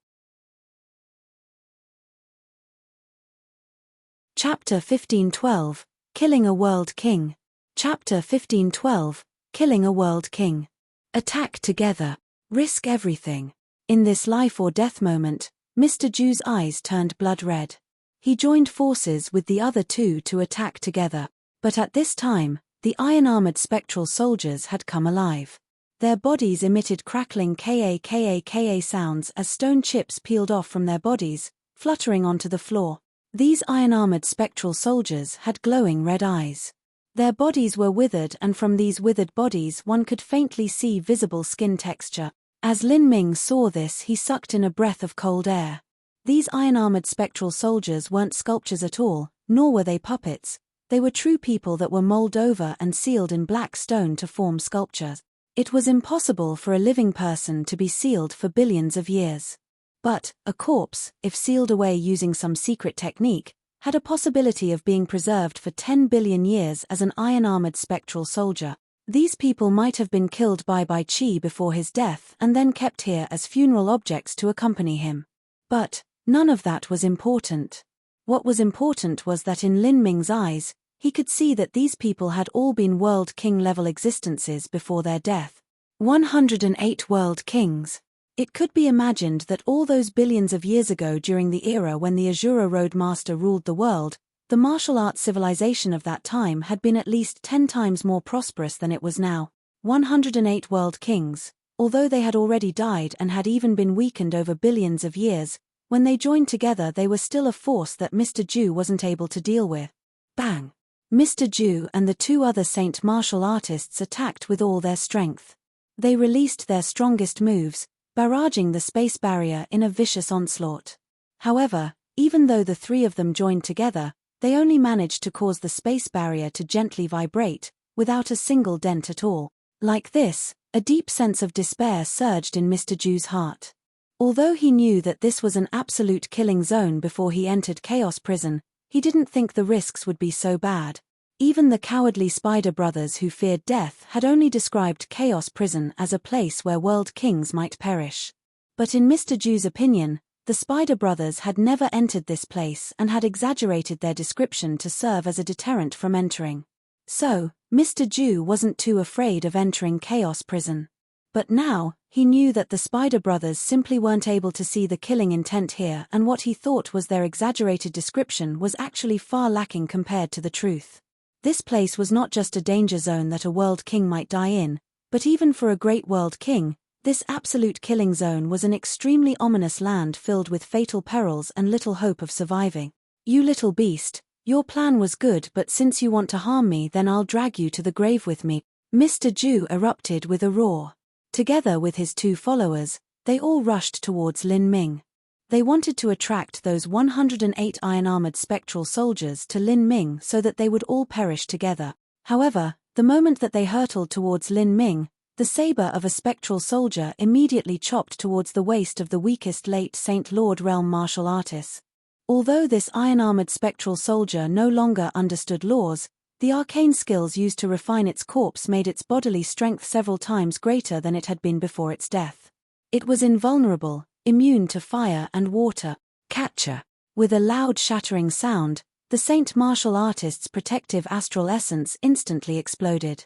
Chapter 1512, Killing a World King. Chapter 1512, Killing a World King. Attack together. Risk everything. In this life or death moment, Mr. Ju's eyes turned blood red. He joined forces with the other two to attack together. But at this time, the iron-armored spectral soldiers had come alive. Their bodies emitted crackling ka sounds as stone chips peeled off from their bodies, fluttering onto the floor. These iron-armored spectral soldiers had glowing red eyes. Their bodies were withered, and from these withered bodies one could faintly see visible skin texture. As Lin Ming saw this, he sucked in a breath of cold air. These iron-armored spectral soldiers weren't sculptures at all, nor were they puppets. They were true people that were molded over and sealed in black stone to form sculptures. It was impossible for a living person to be sealed for billions of years. But, a corpse, if sealed away using some secret technique, had a possibility of being preserved for 10 billion years as an iron-armored spectral soldier. These people might have been killed by Qi before his death and then kept here as funeral objects to accompany him. But, none of that was important. What was important was that in Lin Ming's eyes, he could see that these people had all been World King-level existences before their death. 108 World Kings. It could be imagined that all those billions of years ago, during the era when the Azura Road Master ruled the world, the martial arts civilization of that time had been at least 10 times more prosperous than it was now. 108 World Kings, although they had already died and had even been weakened over billions of years, when they joined together they were still a force that Mr. Ju wasn't able to deal with. Bang! Mr. Ju and the two other Saint martial artists attacked with all their strength. They released their strongest moves, barraging the space barrier in a vicious onslaught. However, even though the three of them joined together, they only managed to cause the space barrier to gently vibrate, without a single dent at all. Like this, a deep sense of despair surged in Mr. Ju's heart. Although he knew that this was an absolute killing zone before he entered Chaos Prison, he didn't think the risks would be so bad. Even the cowardly Spider Brothers who feared death had only described Chaos Prison as a place where world kings might perish. But in Mr. Ju's opinion, the Spider Brothers had never entered this place and had exaggerated their description to serve as a deterrent from entering. So, Mr. Ju wasn't too afraid of entering Chaos Prison. But now, he knew that the Spider Brothers simply weren't able to see the killing intent here, and what he thought was their exaggerated description was actually far lacking compared to the truth. This place was not just a danger zone that a world king might die in, but even for a great world king, this absolute killing zone was an extremely ominous land filled with fatal perils and little hope of surviving. "You little beast, your plan was good, but since you want to harm me, then I'll drag you to the grave with me," Mr. Jew erupted with a roar. Together with his two followers, they all rushed towards Lin Ming. They wanted to attract those 108 iron-armored spectral soldiers to Lin Ming so that they would all perish together. However, the moment that they hurtled towards Lin Ming, the saber of a spectral soldier immediately chopped towards the waist of the weakest late Saint Lord Realm martial artist. Although this iron-armored spectral soldier no longer understood laws, the arcane skills used to refine its corpse made its bodily strength several times greater than it had been before its death. It was invulnerable, immune to fire and water. Catcher. With a loud shattering sound, the Saint martial artist's protective astral essence instantly exploded.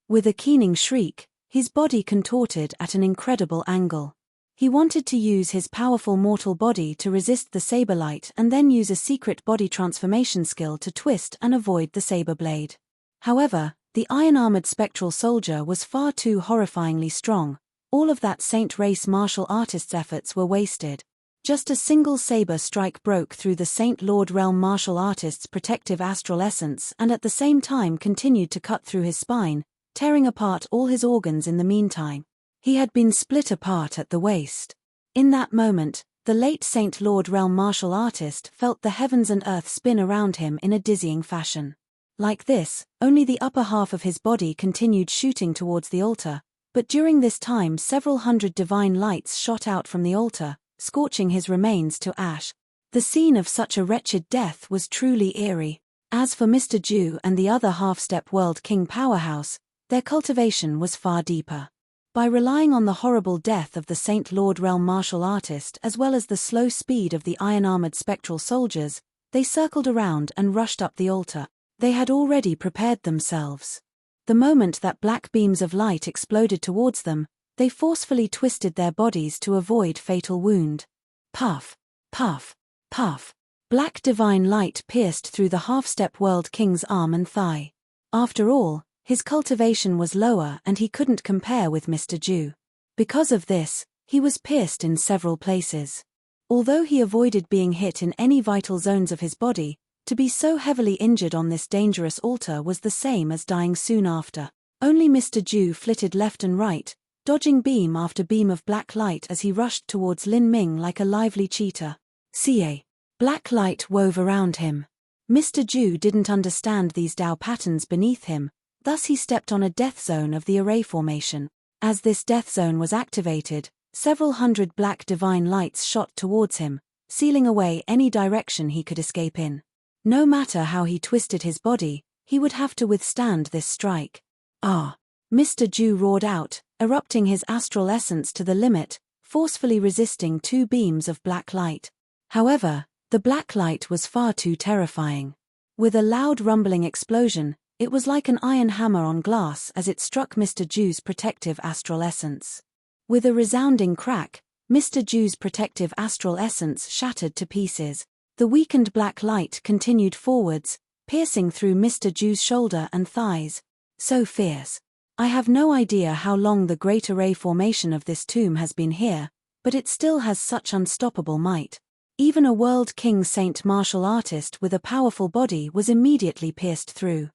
With a keening shriek, his body contorted at an incredible angle. He wanted to use his powerful mortal body to resist the saber light and then use a secret body transformation skill to twist and avoid the saber blade. However, the iron-armored spectral soldier was far too horrifyingly strong. All of that Saint race martial artist's efforts were wasted. Just a single saber strike broke through the Saint Lord Realm martial artist's protective astral essence and at the same time continued to cut through his spine, tearing apart all his organs in the meantime. He had been split apart at the waist. In that moment, the late Saint Lord Realm martial artist felt the heavens and earth spin around him in a dizzying fashion. Like this, only the upper half of his body continued shooting towards the altar, but during this time several hundred divine lights shot out from the altar, scorching his remains to ash. The scene of such a wretched death was truly eerie. As for Mr. Jew and the other half-step world king powerhouse, their cultivation was far deeper. By relying on the horrible death of the Saint Lord Realm martial artist as well as the slow speed of the iron-armored spectral soldiers, they circled around and rushed up the altar. They had already prepared themselves. The moment that black beams of light exploded towards them, they forcefully twisted their bodies to avoid fatal wound. Puff, puff, puff. Black divine light pierced through the half-step world king's arm and thigh. After all, his cultivation was lower and he couldn't compare with Mr. Jew. Because of this, he was pierced in several places. Although he avoided being hit in any vital zones of his body, to be so heavily injured on this dangerous altar was the same as dying soon after. Only Mr. Jew flitted left and right, dodging beam after beam of black light as he rushed towards Lin Ming like a lively cheetah. Ca. Black light wove around him. Mr. Jew didn't understand these Dao patterns beneath him, thus he stepped on a death zone of the array formation. As this death zone was activated, several hundred black divine lights shot towards him, sealing away any direction he could escape in. No matter how he twisted his body, he would have to withstand this strike. Ah! Mr. Jew roared out, erupting his astral essence to the limit, forcefully resisting two beams of black light. However, the black light was far too terrifying. With a loud rumbling explosion, it was like an iron hammer on glass as it struck Mr. Jew's protective astral essence. With a resounding crack, Mr. Jew's protective astral essence shattered to pieces. The weakened black light continued forwards, piercing through Mr. Jew's shoulder and thighs. So fierce. I have no idea how long the great array formation of this tomb has been here, but it still has such unstoppable might. Even a world king saint martial artist with a powerful body was immediately pierced through.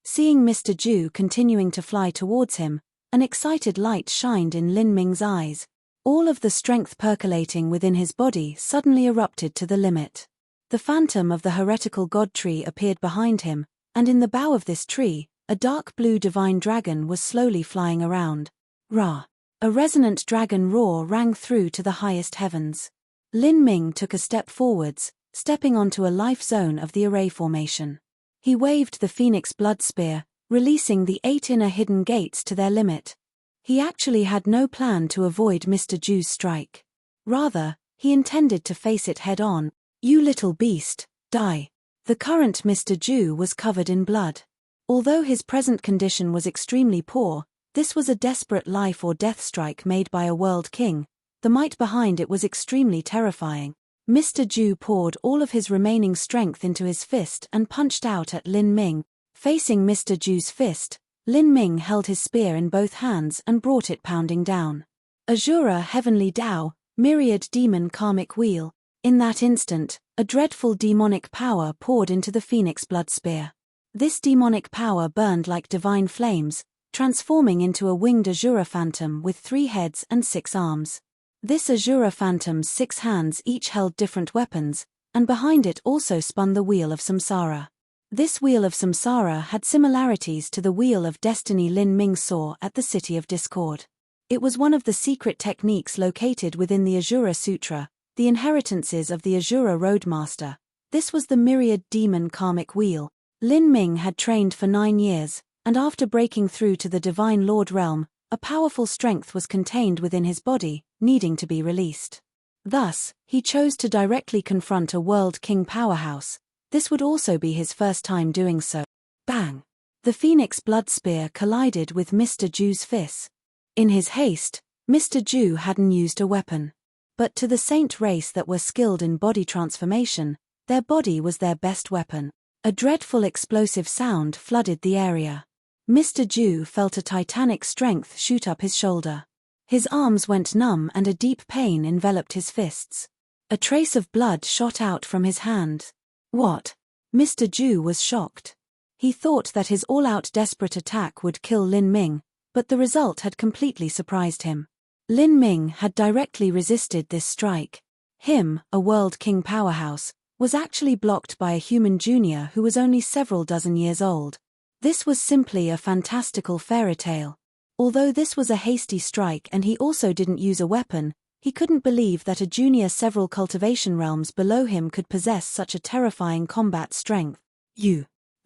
Seeing Mr. Jew continuing to fly towards him, an excited light shined in Lin Ming's eyes. All of the strength percolating within his body suddenly erupted to the limit. The phantom of the heretical god tree appeared behind him, and in the bough of this tree, a dark blue divine dragon was slowly flying around. Ra! A resonant dragon roar rang through to the highest heavens. Lin Ming took a step forwards, stepping onto a life zone of the array formation. He waved the Phoenix Blood Spear, releasing the 8 inner hidden gates to their limit. He actually had no plan to avoid Mr. Jew's strike. Rather, he intended to face it head-on. You little beast, die. The current Mr. Jew was covered in blood. Although his present condition was extremely poor, this was a desperate life or death strike made by a world king. The might behind it was extremely terrifying. Mr. Ju poured all of his remaining strength into his fist and punched out at Lin Ming. Facing Mr. Ju's fist, Lin Ming held his spear in both hands and brought it pounding down. Azura Heavenly Tao, Myriad Demon Karmic Wheel. In that instant, a dreadful demonic power poured into the Phoenix Blood Spear. This demonic power burned like divine flames, transforming into a winged Azura Phantom with 3 heads and 6 arms. This Azura Phantom's 6 hands each held different weapons, and behind it also spun the Wheel of Samsara. This Wheel of Samsara had similarities to the Wheel of Destiny Lin Ming saw at the City of Discord. It was one of the secret techniques located within the Azura Sutra, the inheritances of the Azura Roadmaster. This was the Myriad Demon Karmic Wheel. Lin Ming had trained for 9 years, and after breaking through to the Divine Lord realm, a powerful strength was contained within his body, needing to be released. Thus, he chose to directly confront a World King powerhouse. This would also be his first time doing so. Bang! The Phoenix Blood Spear collided with Mr. Ju's fist. In his haste, Mr. Ju hadn't used a weapon. But to the saint race that were skilled in body transformation, their body was their best weapon. A dreadful explosive sound flooded the area. Mr. Ju felt a titanic strength shoot up his shoulder. His arms went numb and a deep pain enveloped his fists. A trace of blood shot out from his hand. What? Mr. Ju was shocked. He thought that his all-out desperate attack would kill Lin Ming, but the result had completely surprised him. Lin Ming had directly resisted this strike. Him, a World King powerhouse, was actually blocked by a human junior who was only several dozen years old. This was simply a fantastical fairy tale. Although this was a hasty strike and he also didn't use a weapon, he couldn't believe that a junior several cultivation realms below him could possess such a terrifying combat strength.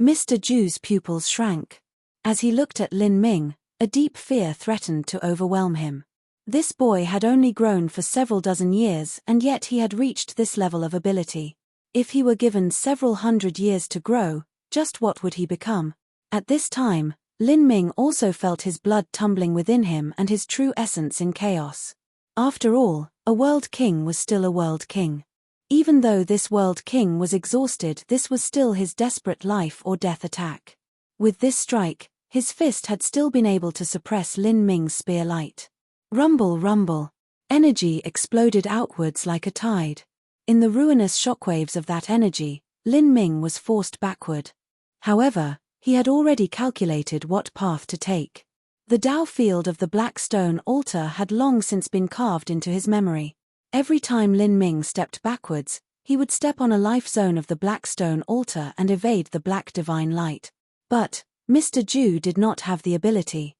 Mr. Ju's pupils shrank. As he looked at Lin Ming, a deep fear threatened to overwhelm him. This boy had only grown for several dozen years and yet he had reached this level of ability. If he were given several hundred years to grow, just what would he become? At this time, Lin Ming also felt his blood tumbling within him and his true essence in chaos. After all, a world king was still a world king. Even though this world king was exhausted, this was still his desperate life or death attack. With this strike, his fist had still been able to suppress Lin Ming's spear light. Rumble, rumble. Energy exploded outwards like a tide. In the ruinous shockwaves of that energy, Lin Ming was forced backward. However, he had already calculated what path to take. The Tao field of the Black Stone altar had long since been carved into his memory. Every time Lin Ming stepped backwards, he would step on a life zone of the Black Stone altar and evade the Black Divine Light. But Mr. Ju did not have the ability.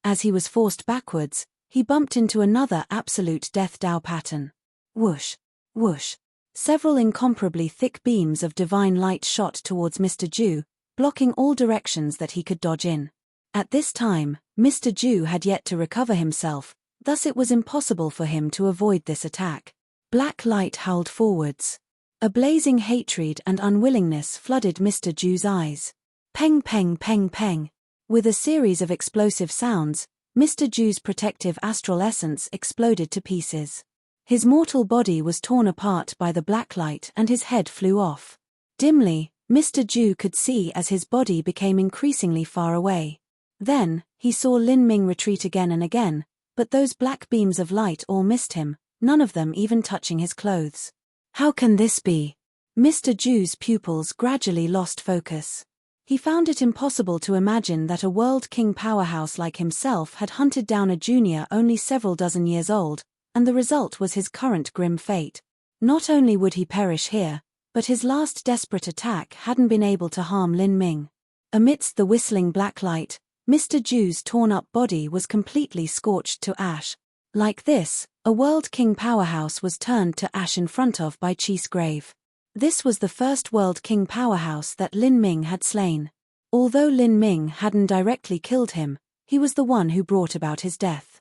As he was forced backwards, he bumped into another absolute death Tao pattern. Whoosh, whoosh. Several incomparably thick beams of divine light shot towards Mr. Ju, blocking all directions that he could dodge in. At this time, Mr. Ju had yet to recover himself, thus it was impossible for him to avoid this attack. Black light howled forwards. A blazing hatred and unwillingness flooded Mr. Ju's eyes. Peng peng peng peng. With a series of explosive sounds, Mr. Ju's protective astral essence exploded to pieces. His mortal body was torn apart by the black light and his head flew off. Dimly, Mr. Ju could see as his body became increasingly far away. Then, he saw Lin Ming retreat again and again, but those black beams of light all missed him, none of them even touching his clothes. How can this be? Mr. Ju's pupils gradually lost focus. He found it impossible to imagine that a World King powerhouse like himself had hunted down a junior only several dozen years old, and the result was his current grim fate. Not only would he perish here, but his last desperate attack hadn't been able to harm Lin Ming. Amidst the whistling black light, Mr. Ju's torn-up body was completely scorched to ash. Like this, a World King powerhouse was turned to ash in front of by Chi's grave. This was the first World King powerhouse that Lin Ming had slain. Although Lin Ming hadn't directly killed him, he was the one who brought about his death.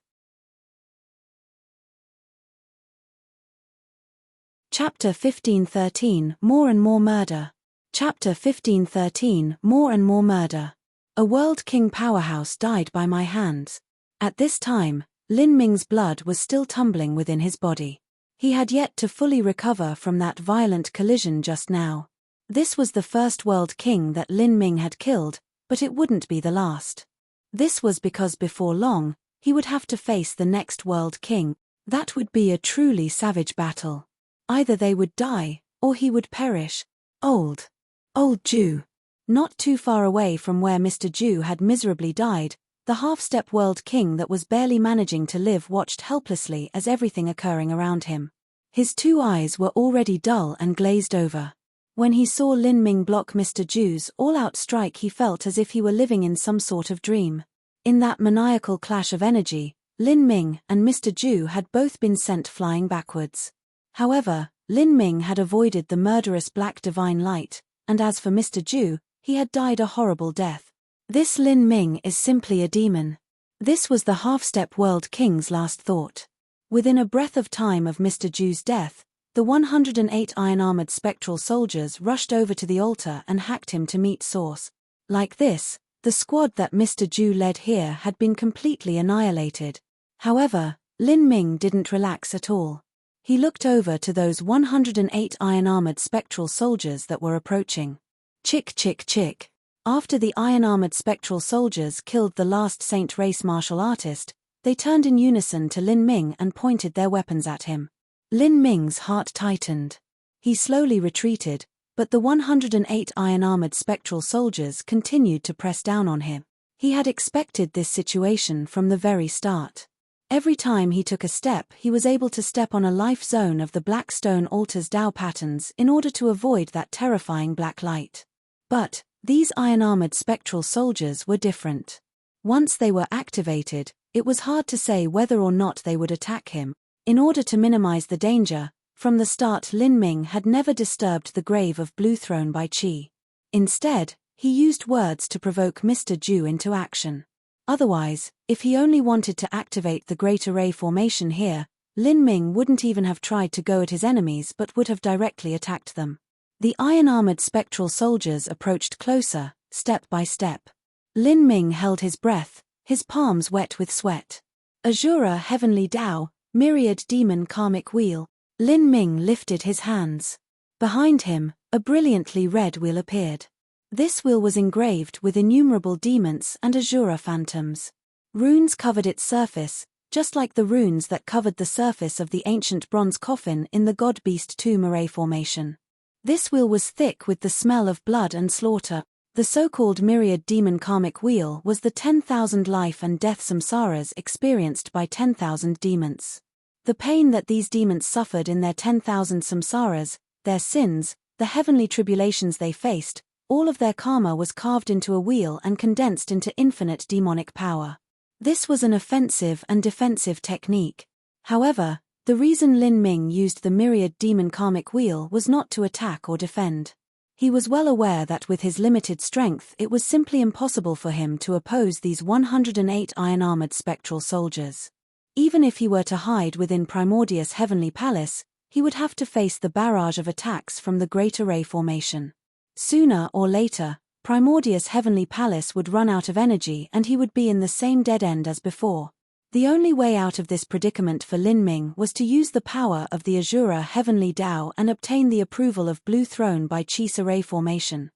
Chapter 1513 More and More Murder. Chapter 1513 More and More Murder. A World King powerhouse died by my hands. At this time, Lin Ming's blood was still tumbling within his body. He had yet to fully recover from that violent collision just now. This was the first World King that Lin Ming had killed, but it wouldn't be the last. This was because before long, he would have to face the next World King. That would be a truly savage battle. Either they would die, or he would perish. Old Jew. Not too far away from where Mr. Jew had miserably died, the half-step World King that was barely managing to live watched helplessly as everything occurring around him. His two eyes were already dull and glazed over. When he saw Lin Ming block Mr. Jew's all-out strike, he felt as if he were living in some sort of dream. In that maniacal clash of energy, Lin Ming and Mr. Jew had both been sent flying backwards. However, Lin Ming had avoided the murderous black divine light, and as for Mr. Jew, he had died a horrible death. This Lin Ming is simply a demon. This was the half-step World King's last thought. Within a breath of time of Mr. Jew's death, the 108 iron-armored spectral soldiers rushed over to the altar and hacked him to meat sauce. Like this, the squad that Mr. Jew led here had been completely annihilated. However, Lin Ming didn't relax at all. He looked over to those 108 iron-armored spectral soldiers that were approaching. Chick chick chick. After the iron-armored spectral soldiers killed the last Saint Race martial artist, they turned in unison to Lin Ming and pointed their weapons at him. Lin Ming's heart tightened. He slowly retreated, but the 108 iron-armored spectral soldiers continued to press down on him. He had expected this situation from the very start. Every time he took a step, he was able to step on a life zone of the black stone altar's Tao patterns in order to avoid that terrifying black light. But these iron-armored spectral soldiers were different. Once they were activated, it was hard to say whether or not they would attack him. In order to minimize the danger, from the start Lin Ming had never disturbed the grave of Blue Throne by Qi. Instead, he used words to provoke Mr. Jew into action. Otherwise, if he only wanted to activate the Great Array formation here, Lin Ming wouldn't even have tried to go at his enemies but would have directly attacked them. The iron-armored spectral soldiers approached closer, step by step. Lin Ming held his breath, his palms wet with sweat. Azura Heavenly Tao, Myriad Demon Karmic Wheel. Lin Ming lifted his hands. Behind him, a brilliantly red wheel appeared. This wheel was engraved with innumerable demons and Azura phantoms. Runes covered its surface, just like the runes that covered the surface of the ancient bronze coffin in the God-Beast Tomb Array formation. This wheel was thick with the smell of blood and slaughter. The so-called Myriad Demon Karmic Wheel was the 10,000 life and death samsaras experienced by 10,000 demons. The pain that these demons suffered in their 10,000 samsaras, their sins, the heavenly tribulations they faced, all of their karma was carved into a wheel and condensed into infinite demonic power. This was an offensive and defensive technique. However, the reason Lin Ming used the Myriad Demon Karmic Wheel was not to attack or defend. He was well aware that with his limited strength it was simply impossible for him to oppose these 108 iron-armored spectral soldiers. Even if he were to hide within Primordius' Heavenly Palace, he would have to face the barrage of attacks from the Great Array formation. Sooner or later, Primordius' Heavenly Palace would run out of energy and he would be in the same dead end as before. The only way out of this predicament for Lin Ming was to use the power of the Azura Heavenly Tao and obtain the approval of Blue Throne by Qi's Array formation.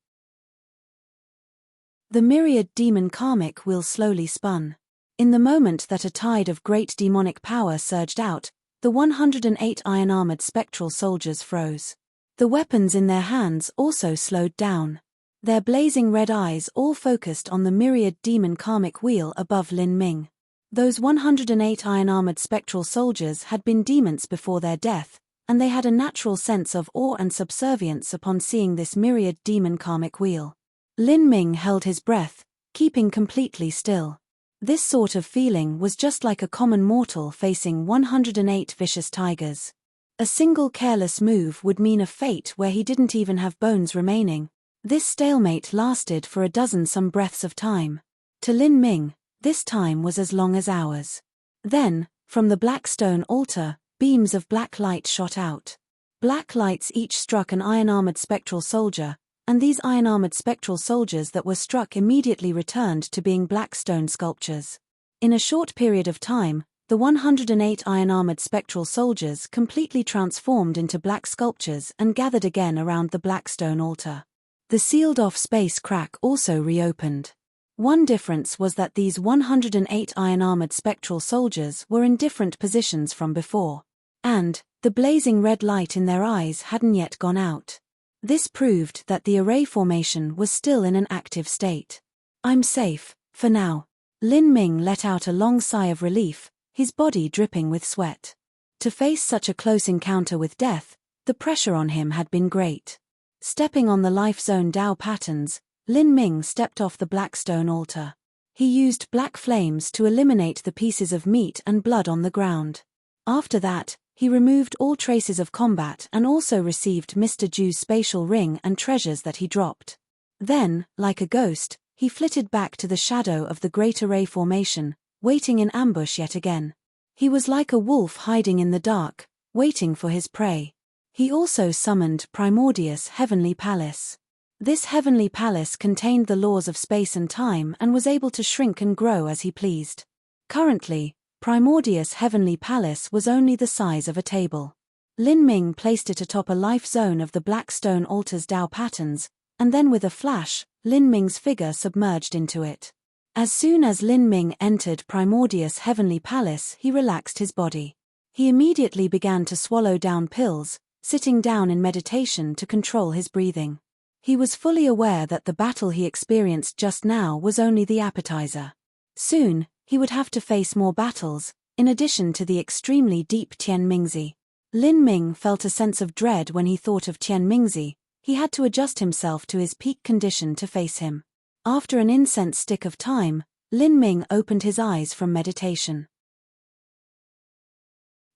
The Myriad Demon Karmic Wheel slowly spun. In the moment that a tide of great demonic power surged out, the 108 iron-armored spectral soldiers froze. The weapons in their hands also slowed down. Their blazing red eyes all focused on the Myriad Demon Karmic Wheel above Lin Ming. Those 108 iron-armored spectral soldiers had been demons before their death, and they had a natural sense of awe and subservience upon seeing this Myriad Demon Karmic Wheel. Lin Ming held his breath, keeping completely still. This sort of feeling was just like a common mortal facing 108 vicious tigers. A single careless move would mean a fate where he didn't even have bones remaining. This stalemate lasted for a dozen some breaths of time. To Lin Ming, this time was as long as hours. Then, from the black stone altar, beams of black light shot out. Black lights each struck an iron-armored spectral soldier, and these iron-armored spectral soldiers that were struck immediately returned to being black stone sculptures. In a short period of time, the 108 iron-armored spectral soldiers completely transformed into black sculptures and gathered again around the black stone altar. The sealed-off space crack also reopened. One difference was that these 108 iron-armored spectral soldiers were in different positions from before. And the blazing red light in their eyes hadn't yet gone out. This proved that the array formation was still in an active state. "I'm safe, for now." Lin Ming let out a long sigh of relief, his body dripping with sweat. To face such a close encounter with death, the pressure on him had been great. Stepping on the life zone Dao patterns, Lin Ming stepped off the black stone altar. He used black flames to eliminate the pieces of meat and blood on the ground. After that, he removed all traces of combat and also received Mr. Ju's spatial ring and treasures that he dropped. Then, like a ghost, he flitted back to the shadow of the great array formation, waiting in ambush yet again. He was like a wolf hiding in the dark, waiting for his prey. He also summoned Primordius' heavenly palace. This heavenly palace contained the laws of space and time and was able to shrink and grow as he pleased. Currently, Primordius' heavenly palace was only the size of a table. Lin Ming placed it atop a life zone of the black stone altar's Dao patterns, and then with a flash, Lin Ming's figure submerged into it. As soon as Lin Ming entered Primordius' heavenly palace, he relaxed his body. He immediately began to swallow down pills, sitting down in meditation to control his breathing. He was fully aware that the battle he experienced just now was only the appetizer. Soon, he would have to face more battles, in addition to the extremely deep Tian Mingzi. Lin Ming felt a sense of dread when he thought of Tian Mingzi. He had to adjust himself to his peak condition to face him. After an incense stick of time, Lin Ming opened his eyes from meditation.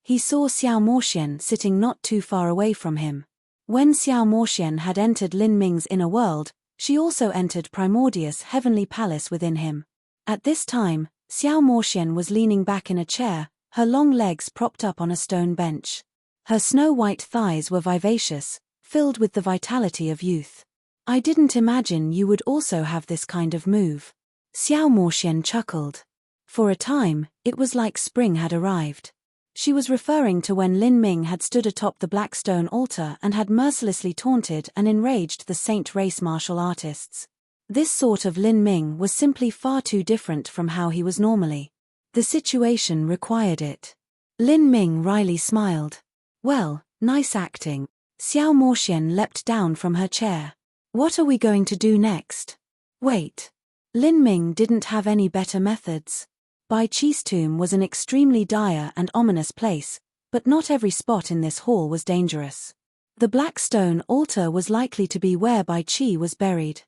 He saw Xiao Moxian sitting not too far away from him. When Xiao Moxian had entered Lin Ming's inner world, she also entered Primordius' heavenly palace within him. At this time, Xiao Moxian was leaning back in a chair, her long legs propped up on a stone bench. Her snow-white thighs were vivacious, filled with the vitality of youth. "I didn't imagine you would also have this kind of move." Xiao Moxian chuckled. For a time, it was like spring had arrived. She was referring to when Lin Ming had stood atop the black stone altar and had mercilessly taunted and enraged the Saint race martial artists. This sort of Lin Ming was simply far too different from how he was normally. The situation required it. Lin Ming wryly smiled. "Well, nice acting." Xiao Moxian leapt down from her chair. "What are we going to do next?" "Wait." Lin Ming didn't have any better methods. Bai Qi's tomb was an extremely dire and ominous place, but not every spot in this hall was dangerous. The black stone altar was likely to be where Bai Qi was buried.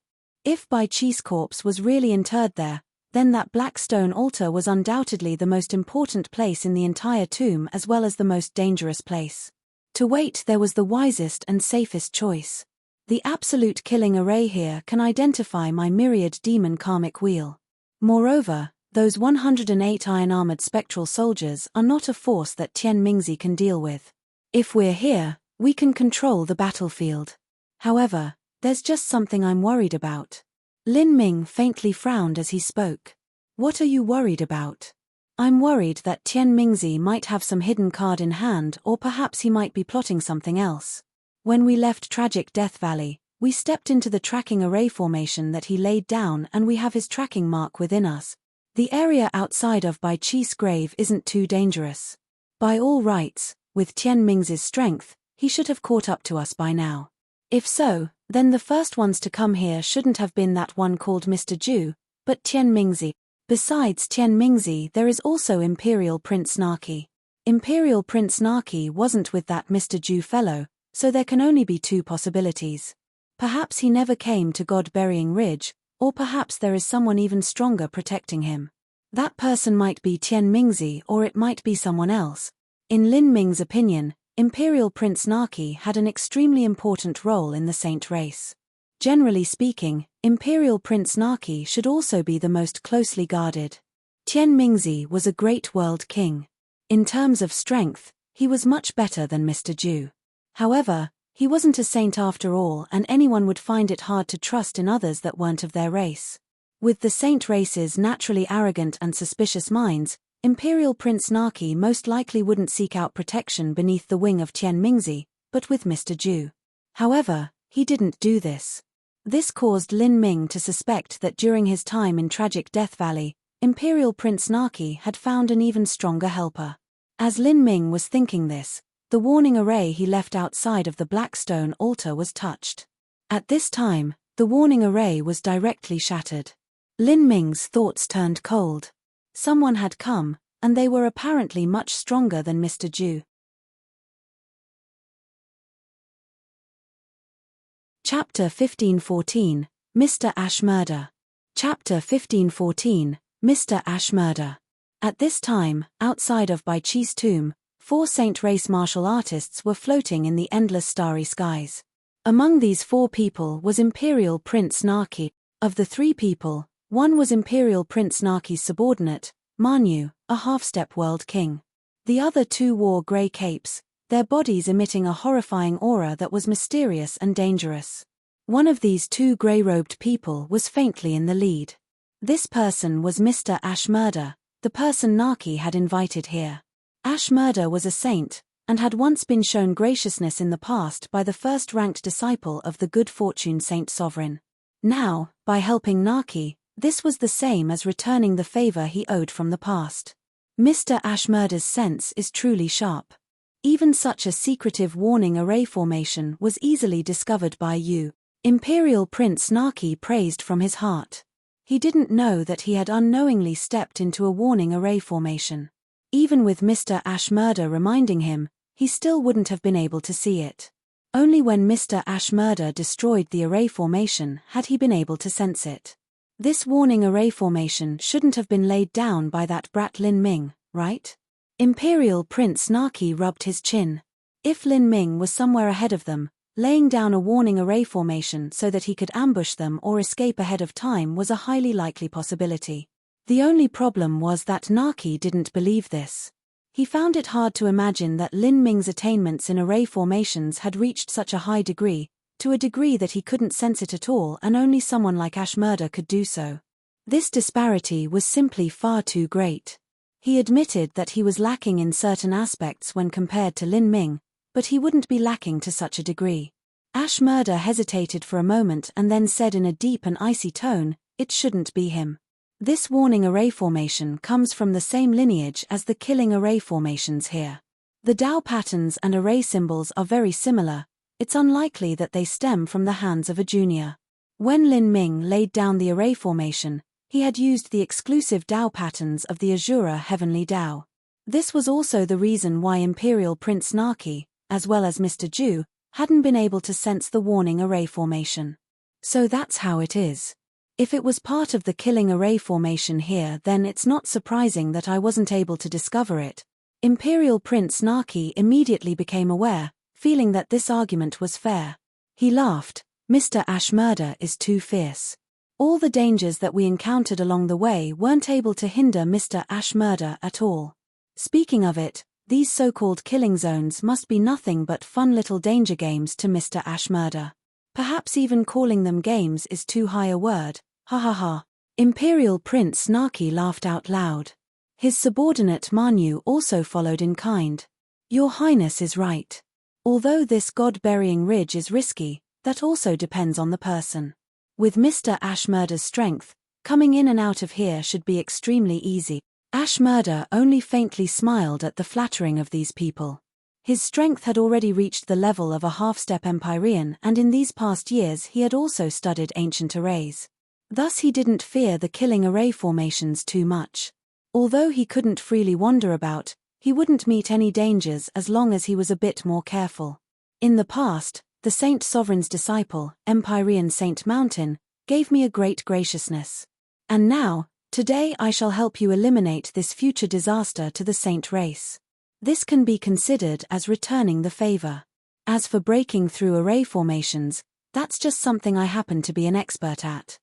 If Bai Qi's corpse was really interred there, then that black stone altar was undoubtedly the most important place in the entire tomb as well as the most dangerous place. To wait there was the wisest and safest choice. The absolute killing array here can identify my myriad demon karmic wheel. Moreover, those 108 iron-armored spectral soldiers are not a force that Tian Mingzi can deal with. If we're here, we can control the battlefield. However, there's just something I'm worried about. Lin Ming faintly frowned as he spoke. "What are you worried about?" "I'm worried that Tian Mingzi might have some hidden card in hand, or perhaps he might be plotting something else. When we left Tragic Death Valley, we stepped into the tracking array formation that he laid down and we have his tracking mark within us. The area outside of Bai Qi's grave isn't too dangerous. By all rights, with Tian Mingzi's strength, he should have caught up to us by now. If so, then the first ones to come here shouldn't have been that one called Mr. Ju, but Tian Mingzi. Besides Tian Mingzi there is also Imperial Prince Naki. Imperial Prince Naki wasn't with that Mr. Ju fellow, so there can only be two possibilities. Perhaps he never came to God-burying Ridge, or perhaps there is someone even stronger protecting him. That person might be Tian Mingzi or it might be someone else. In Lin Ming's opinion, Imperial Prince Naki had an extremely important role in the Saint race. Generally speaking, Imperial Prince Naki should also be the most closely guarded. Tian Mingzi was a great world king. In terms of strength, he was much better than Mr. Ju. However, He wasn't a saint after all, and anyone would find it hard to trust in others that weren't of their race. With the saint race's naturally arrogant and suspicious minds, Imperial Prince Naki most likely wouldn't seek out protection beneath the wing of Tian Mingzi, but with Mr. Zhu. However, he didn't do this. This caused Lin Ming to suspect that during his time in Tragic Death Valley, Imperial Prince Naki had found an even stronger helper. As Lin Ming was thinking this, the warning array he left outside of the Blackstone altar was touched. At this time, the warning array was directly shattered. Lin Ming's thoughts turned cold. Someone had come, and they were apparently much stronger than Mr. Zhu. Chapter 1514, Mr. Ash Murder. Chapter 1514, Mr. Ash Murder. At this time, outside of Bai Chi's tomb, 4 saint race martial artists were floating in the endless starry skies. Among these 4 people was Imperial Prince Naki. Of the 3 people, one was Imperial Prince Naki's subordinate, Manyu, a half-step world king. The other 2 wore grey capes, their bodies emitting a horrifying aura that was mysterious and dangerous. One of these 2 grey-robed people was faintly in the lead. This person was Mr. Ash Murder, the person Naki had invited here. Ash Murder was a saint, and had once been shown graciousness in the past by the first-ranked disciple of the Good Fortune Saint Sovereign. Now, by helping Naki, this was the same as returning the favor he owed from the past. Mr. Ash Murder's sense is truly sharp. Even such a secretive warning array formation was easily discovered by you. Imperial Prince Naki praised from his heart. He didn't know that he had unknowingly stepped into a warning array formation. Even with Mr. Ash Murder reminding him, he still wouldn't have been able to see it. Only when Mr. Ash Murder destroyed the array formation had he been able to sense it. This warning array formation shouldn't have been laid down by that brat Lin Ming, right? Imperial Prince Naki rubbed his chin. If Lin Ming was somewhere ahead of them, laying down a warning array formation so that he could ambush them or escape ahead of time was a highly likely possibility. The only problem was that Naki didn't believe this. He found it hard to imagine that Lin Ming's attainments in array formations had reached such a high degree, to a degree that he couldn't sense it at all, and only someone like Ash Murder could do so. This disparity was simply far too great. He admitted that he was lacking in certain aspects when compared to Lin Ming, but he wouldn't be lacking to such a degree. Ash Murder hesitated for a moment and then said in a deep and icy tone, "It shouldn't be him." This warning array formation comes from the same lineage as the killing array formations here. The Dao patterns and array symbols are very similar. It's unlikely that they stem from the hands of a junior. When Lin Ming laid down the array formation, he had used the exclusive Dao patterns of the Azura Heavenly Dao. This was also the reason why Imperial Prince Naki, as well as Mr. Zhu, hadn't been able to sense the warning array formation. So that's how it is. If it was part of the killing array formation here, then it's not surprising that I wasn't able to discover it. Imperial Prince Naki immediately became aware, feeling that this argument was fair. He laughed. Mr. Ash Murder is too fierce. All the dangers that we encountered along the way weren't able to hinder Mr. Ash Murder at all. Speaking of it, these so-called killing zones must be nothing but fun little danger games to Mr. Ash Murder. Perhaps even calling them games is too high a word. Ha ha ha. Imperial Prince Naki laughed out loud. His subordinate Manyu also followed in kind. Your Highness is right. Although this god-burying ridge is risky, that also depends on the person. With Mr. Ash Murder's strength, coming in and out of here should be extremely easy. Ash Murder only faintly smiled at the flattering of these people. His strength had already reached the level of a half-step Empyrean, and in these past years he had also studied ancient arrays. Thus he didn't fear the killing array formations too much. Although he couldn't freely wander about, he wouldn't meet any dangers as long as he was a bit more careful. In the past, the Saint Sovereign's disciple, Empyrean Saint Mountain, gave me a great graciousness. And now, today I shall help you eliminate this future disaster to the Saint race. This can be considered as returning the favor. As for breaking through array formations, that's just something I happen to be an expert at.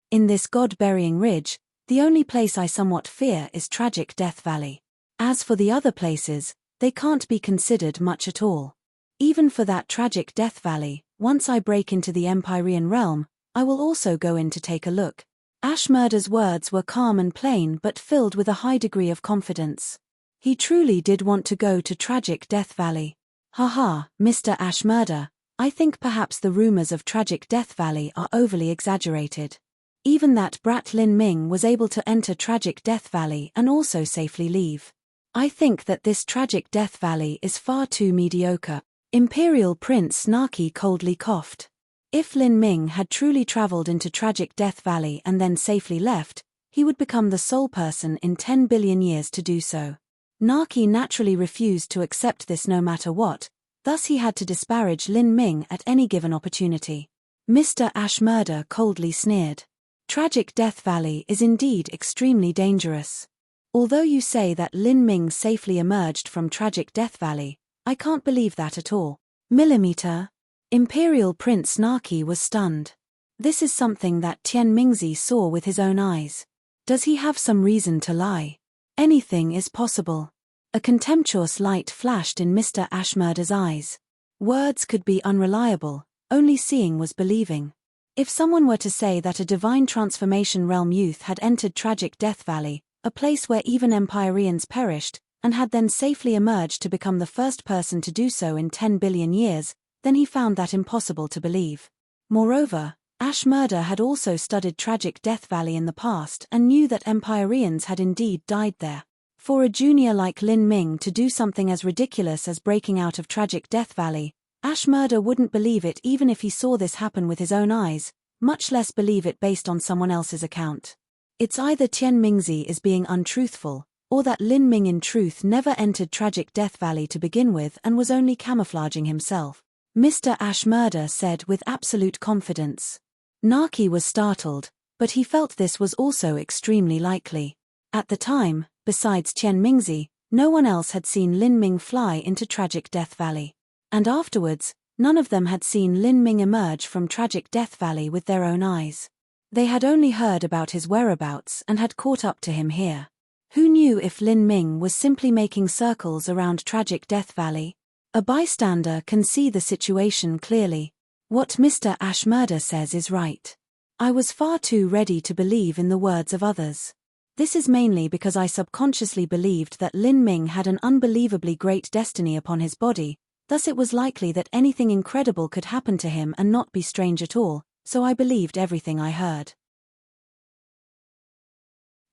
In this god-burying ridge, the only place I somewhat fear is Tragic Death Valley. As for the other places, they can't be considered much at all. Even for that tragic Death Valley, once I break into the Empyrean realm, I will also go in to take a look. Ashmurda's words were calm and plain but filled with a high degree of confidence. He truly did want to go to tragic Death Valley. Haha, Mr. Ashmurda, I think perhaps the rumors of tragic Death Valley are overly exaggerated. Even that brat Lin Ming was able to enter tragic Death Valley and also safely leave. I think that this tragic Death Valley is far too mediocre. Imperial Prince Naki coldly coughed. If Lin Ming had truly traveled into tragic Death Valley and then safely left, he would become the sole person in 10 billion years to do so. Naki naturally refused to accept this no matter what, thus he had to disparage Lin Ming at any given opportunity. Mr. Ashmurda coldly sneered. Tragic Death Valley is indeed extremely dangerous. Although you say that Lin Ming safely emerged from tragic Death Valley, I can't believe that at all. Millimeter? Imperial Prince Naki was stunned. This is something that Tian Mingzi saw with his own eyes. Does he have some reason to lie? Anything is possible. A contemptuous light flashed in Mr. Ashmurda's eyes. Words could be unreliable, only seeing was believing. If someone were to say that a divine transformation realm youth had entered tragic Death Valley, a place where even Empyreans perished, and had then safely emerged to become the first person to do so in 10 billion years, then he found that impossible to believe. Moreover, Ashmurda had also studied tragic Death Valley in the past and knew that Empyreans had indeed died there. For a junior like Lin Ming to do something as ridiculous as breaking out of tragic Death Valley, Ashmurda wouldn't believe it even if he saw this happen with his own eyes, much less believe it based on someone else's account. It's either Tian Mingzi is being untruthful, or that Lin Ming in truth never entered tragic Death Valley to begin with and was only camouflaging himself, Mr. Ashmurda said with absolute confidence. Naki was startled, but he felt this was also extremely likely. At the time, besides Tian Mingzi, no one else had seen Lin Ming fly into tragic Death Valley. And afterwards, none of them had seen Lin Ming emerge from tragic Death Valley with their own eyes. They had only heard about his whereabouts and had caught up to him here. Who knew if Lin Ming was simply making circles around tragic Death Valley? A bystander can see the situation clearly. What Mr. Ashmurda says is right. I was far too ready to believe in the words of others. This is mainly because I subconsciously believed that Lin Ming had an unbelievably great destiny upon his body, thus it was likely that anything incredible could happen to him and not be strange at all, so I believed everything I heard.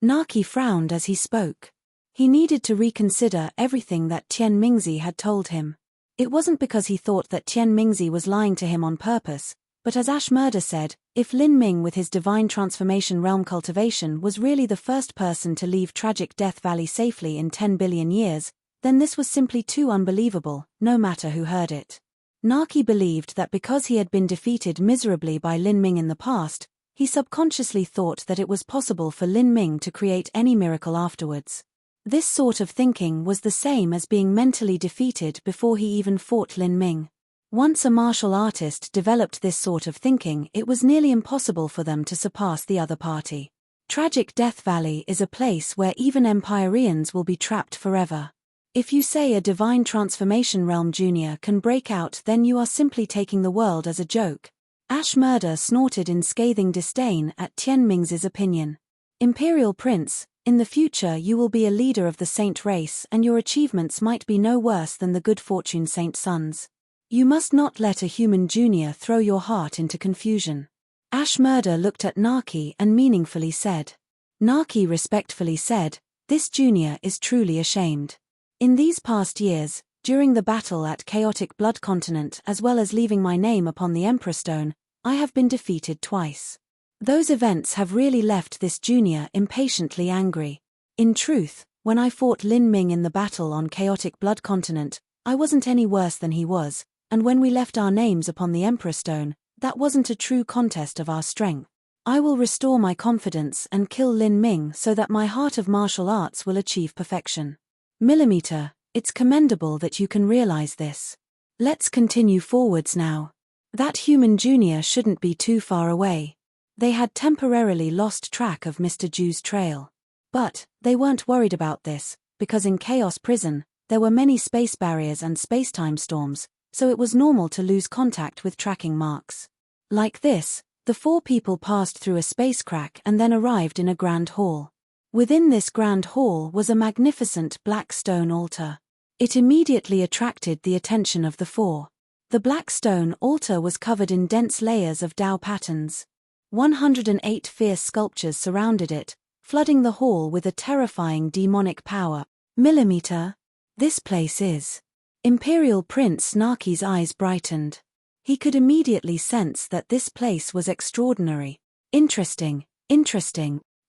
Naki frowned as he spoke. He needed to reconsider everything that Tian Mingzi had told him. It wasn't because he thought that Tian Mingzi was lying to him on purpose, but as Ashmurda said, if Lin Ming with his divine transformation realm cultivation was really the first person to leave tragic Death Valley safely in 10 billion years, then this was simply too unbelievable, no matter who heard it. Naki believed that because he had been defeated miserably by Lin Ming in the past, he subconsciously thought that it was possible for Lin Ming to create any miracle afterwards. This sort of thinking was the same as being mentally defeated before he even fought Lin Ming. Once a martial artist developed this sort of thinking, it was nearly impossible for them to surpass the other party. Tragic Death Valley is a place where even Empyreans will be trapped forever. If you say a divine transformation realm junior can break out, then you are simply taking the world as a joke. Ashmurda snorted in scathing disdain at Tian Mingzi's opinion. Imperial Prince, in the future you will be a leader of the saint race and your achievements might be no worse than the good fortune saint sons. You must not let a human junior throw your heart into confusion. Ashmurda looked at Naki and meaningfully said. Naki respectfully said, this junior is truly ashamed. In these past years, during the battle at Chaotic Blood Continent as well as leaving my name upon the Emperor Stone, I have been defeated twice. Those events have really left this junior impatiently angry. In truth, when I fought Lin Ming in the battle on Chaotic Blood Continent, I wasn't any worse than he was, and when we left our names upon the Emperor Stone, that wasn't a true contest of our strength. I will restore my confidence and kill Lin Ming so that my heart of martial arts will achieve perfection. Millimeter, it's commendable that you can realize this. Let's continue forwards now. That human junior shouldn't be too far away. They had temporarily lost track of Mr. Ju's trail. But they weren't worried about this, because in Chaos Prison, there were many space barriers and space-time storms, so it was normal to lose contact with tracking marks. Like this, the four people passed through a space crack and then arrived in a grand hall. Within this grand hall was a magnificent black stone altar. It immediately attracted the attention of the four. The black stone altar was covered in dense layers of Tao patterns. 108 fierce sculptures surrounded it, flooding the hall with a terrifying demonic power. Millimeter? This place is. Imperial Prince Naki's eyes brightened. He could immediately sense that this place was extraordinary. Interesting.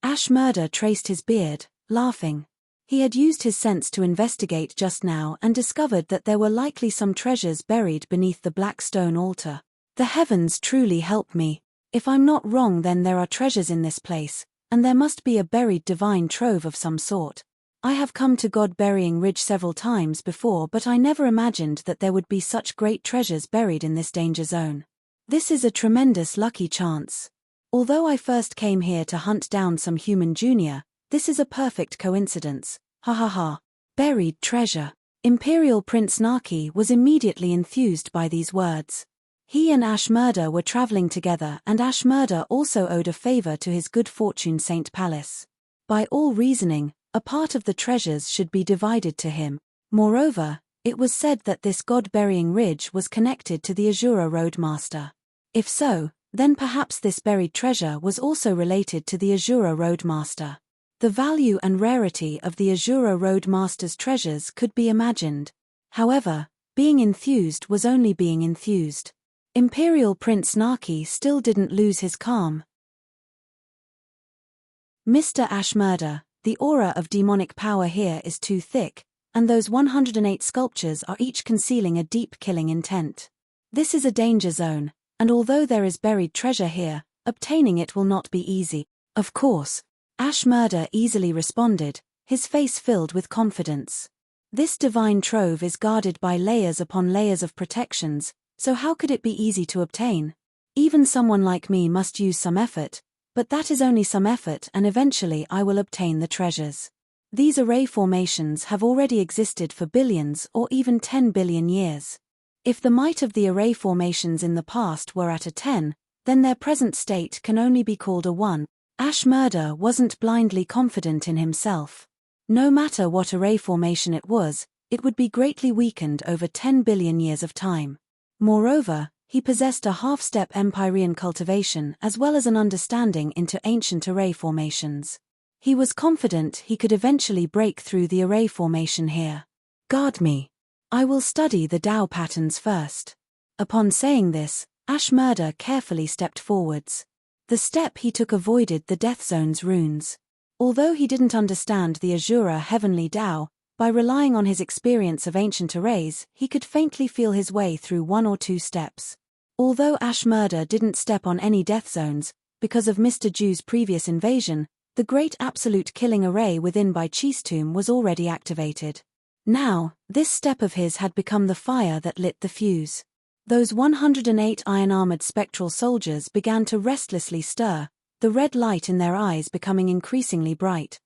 Ashmurda traced his beard, laughing. He had used his sense to investigate just now and discovered that there were likely some treasures buried beneath the black stone altar. The heavens truly help me. If I'm not wrong, then there are treasures in this place, and there must be a buried divine trove of some sort. I have come to God-burying Ridge several times before, but I never imagined that there would be such great treasures buried in this danger zone. This is a tremendous lucky chance. Although I first came here to hunt down some human junior, this is a perfect coincidence. Ha ha ha. Buried treasure. Imperial Prince Naki was immediately enthused by these words. He and Ashmurda were traveling together, and Ashmurda also owed a favor to his good fortune Saint Palace. By all reasoning, a part of the treasures should be divided to him. Moreover, it was said that this god-burying ridge was connected to the Azura Roadmaster. If so, then perhaps this buried treasure was also related to the Azura Roadmaster. The value and rarity of the Azura Roadmaster's treasures could be imagined. However, being enthused was only being enthused. Imperial Prince Naki still didn't lose his calm. Mr. Ashmurda, the aura of demonic power here is too thick, and those 108 sculptures are each concealing a deep killing intent. This is a danger zone, and although there is buried treasure here, obtaining it will not be easy. Of course, Ashmurda easily responded, his face filled with confidence. This divine trove is guarded by layers upon layers of protections, so how could it be easy to obtain? Even someone like me must use some effort, but that is only some effort, and eventually I will obtain the treasures. These array formations have already existed for billions or even 10 billion years. If the might of the array formations in the past were at a 10, then their present state can only be called a 1. Ashmurda wasn't blindly confident in himself. No matter what array formation it would be greatly weakened over 10 billion years of time. Moreover, he possessed a half-step Empyrean cultivation as well as an understanding into ancient array formations. He was confident he could eventually break through the array formation here. Guard me. I will study the Tao patterns first. Upon saying this, Ashmurda carefully stepped forwards. The step he took avoided the Death Zone's runes. Although he didn't understand the Azura heavenly Tao, by relying on his experience of ancient arrays, he could faintly feel his way through one or two steps. Although Ashmurda didn't step on any death zones, because of Mr. Jew's previous invasion, the great absolute killing array within by Cheestomb was already activated. Now, this step of his had become the fire that lit the fuse. Those 108 iron-armored spectral soldiers began to restlessly stir, the red light in their eyes becoming increasingly bright.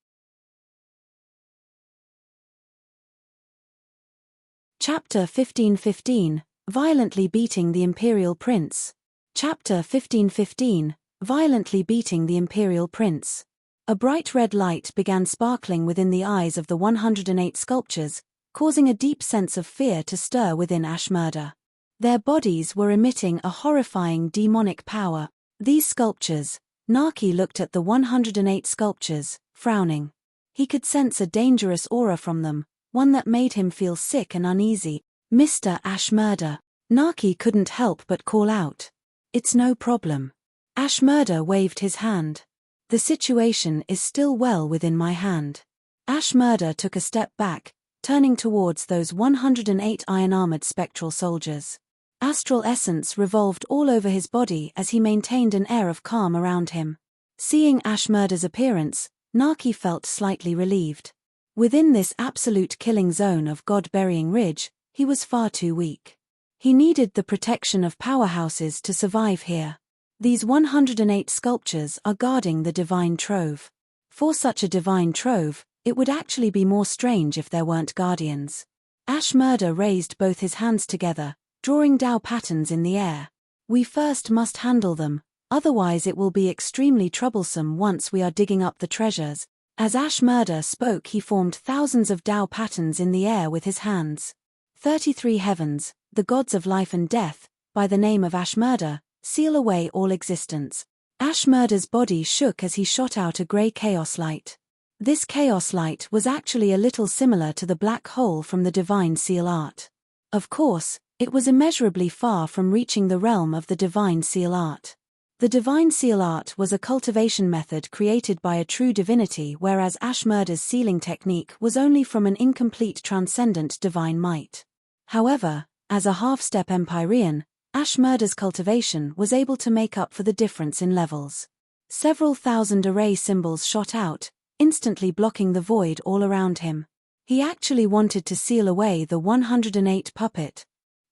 Chapter 15:15, Violently Beating the Imperial Prince. Chapter 15:15, Violently Beating the Imperial Prince. A bright red light began sparkling within the eyes of the 108 sculptures, causing a deep sense of fear to stir within Ashmurda. Their bodies were emitting a horrifying demonic power. These sculptures, Naki looked at the 108 sculptures, frowning. He could sense a dangerous aura from them, one that made him feel sick and uneasy. Mr. Ashmurda. Naki couldn't help but call out. It's no problem. Ashmurda waved his hand. The situation is still well within my hand. Ashmurda took a step back, turning towards those 108 iron-armored spectral soldiers. Astral essence revolved all over his body as he maintained an air of calm around him. Seeing Ashmurda's appearance, Naki felt slightly relieved. Within this absolute killing zone of God-burying Ridge, he was far too weak. He needed the protection of powerhouses to survive here. These 108 sculptures are guarding the divine trove. For such a divine trove, it would actually be more strange if there weren't guardians. Ashmurda raised both his hands together, drawing Tao patterns in the air. We first must handle them, otherwise it will be extremely troublesome once we are digging up the treasures. As Ashmurda spoke, he formed thousands of Tao patterns in the air with his hands. 33 heavens, the gods of life and death, by the name of Ashmurda, seal away all existence. Ashmurda's body shook as he shot out a grey chaos light. This chaos light was actually a little similar to the black hole from the divine seal art. Of course, it was immeasurably far from reaching the realm of the divine seal art. The divine seal art was a cultivation method created by a true divinity, whereas Ashmurda's sealing technique was only from an incomplete transcendent divine might. However, as a half-step Empyrean, Ashmurda's cultivation was able to make up for the difference in levels. Several thousand array symbols shot out, instantly blocking the void all around him. He actually wanted to seal away the 108 puppet.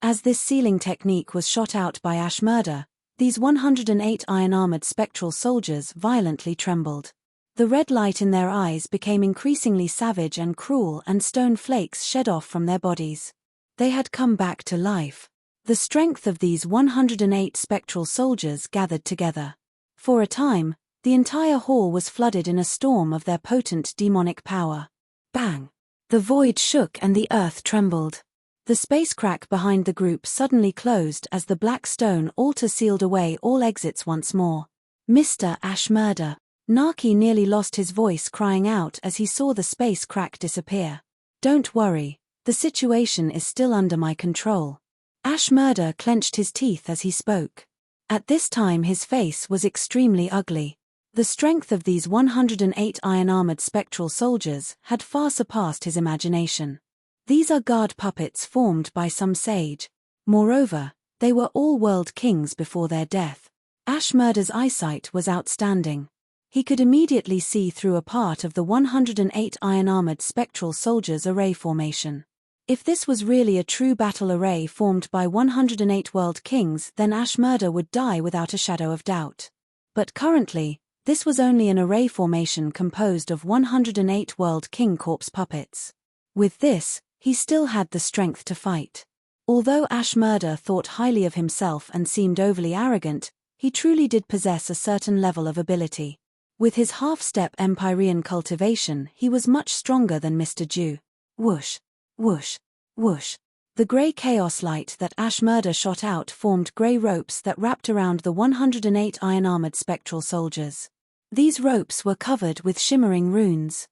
As this sealing technique was shot out by Ashmurda, these 108 iron-armored spectral soldiers violently trembled. The red light in their eyes became increasingly savage and cruel, and stone flakes shed off from their bodies. They had come back to life. The strength of these 108 spectral soldiers gathered together. For a time, the entire hall was flooded in a storm of their potent demonic power. Bang! The void shook and the earth trembled. The space crack behind the group suddenly closed as the black stone altar sealed away all exits once more. Mr. Ashmurda. Naki nearly lost his voice crying out as he saw the space crack disappear. Don't worry, the situation is still under my control. Ashmurda clenched his teeth as he spoke. At this time his face was extremely ugly. The strength of these 108 iron-armored spectral soldiers had far surpassed his imagination. These are guard puppets formed by some sage. Moreover, they were all world kings before their death. Ashmurda's eyesight was outstanding. He could immediately see through a part of the 108 iron-armored spectral soldiers' array formation. If this was really a true battle array formed by 108 world kings, then Ashmurda would die without a shadow of doubt. But currently, this was only an array formation composed of 108 world king corpse puppets. With this, he still had the strength to fight. Although Ashmurda thought highly of himself and seemed overly arrogant, he truly did possess a certain level of ability. With his half-step Empyrean cultivation, he was much stronger than Mr. Jew. Whoosh! Whoosh! Whoosh! The grey chaos light that Ashmurda shot out formed grey ropes that wrapped around the 108 iron-armored spectral soldiers. These ropes were covered with shimmering runes.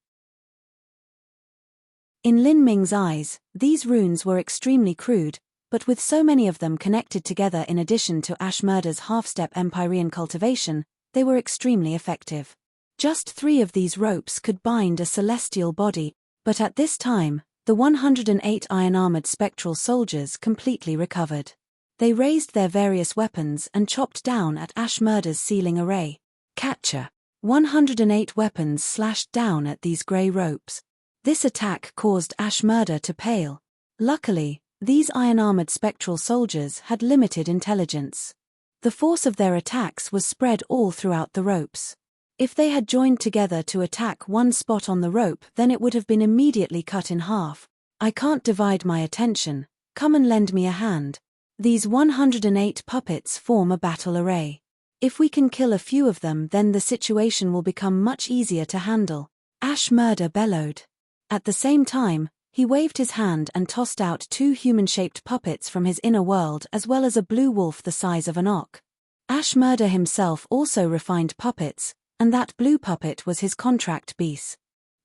In Lin Ming's eyes, these runes were extremely crude, but with so many of them connected together in addition to Ashmurda's half-step Empyrean cultivation, they were extremely effective. Just 3 of these ropes could bind a celestial body, but at this time, the 108 iron-armored spectral soldiers completely recovered. They raised their various weapons and chopped down at Ashmurda's sealing array. Catcher! 108 weapons slashed down at these grey ropes. This attack caused Ashmurda to pale. Luckily, these iron-armored spectral soldiers had limited intelligence. The force of their attacks was spread all throughout the ropes. If they had joined together to attack one spot on the rope, then it would have been immediately cut in half. I can't divide my attention, come and lend me a hand. These 108 puppets form a battle array. If we can kill a few of them, then the situation will become much easier to handle. Ashmurda bellowed. At the same time, he waved his hand and tossed out 2 human-shaped puppets from his inner world as well as a blue wolf the size of an ox. Ashmurda himself also refined puppets, and that blue puppet was his contract beast.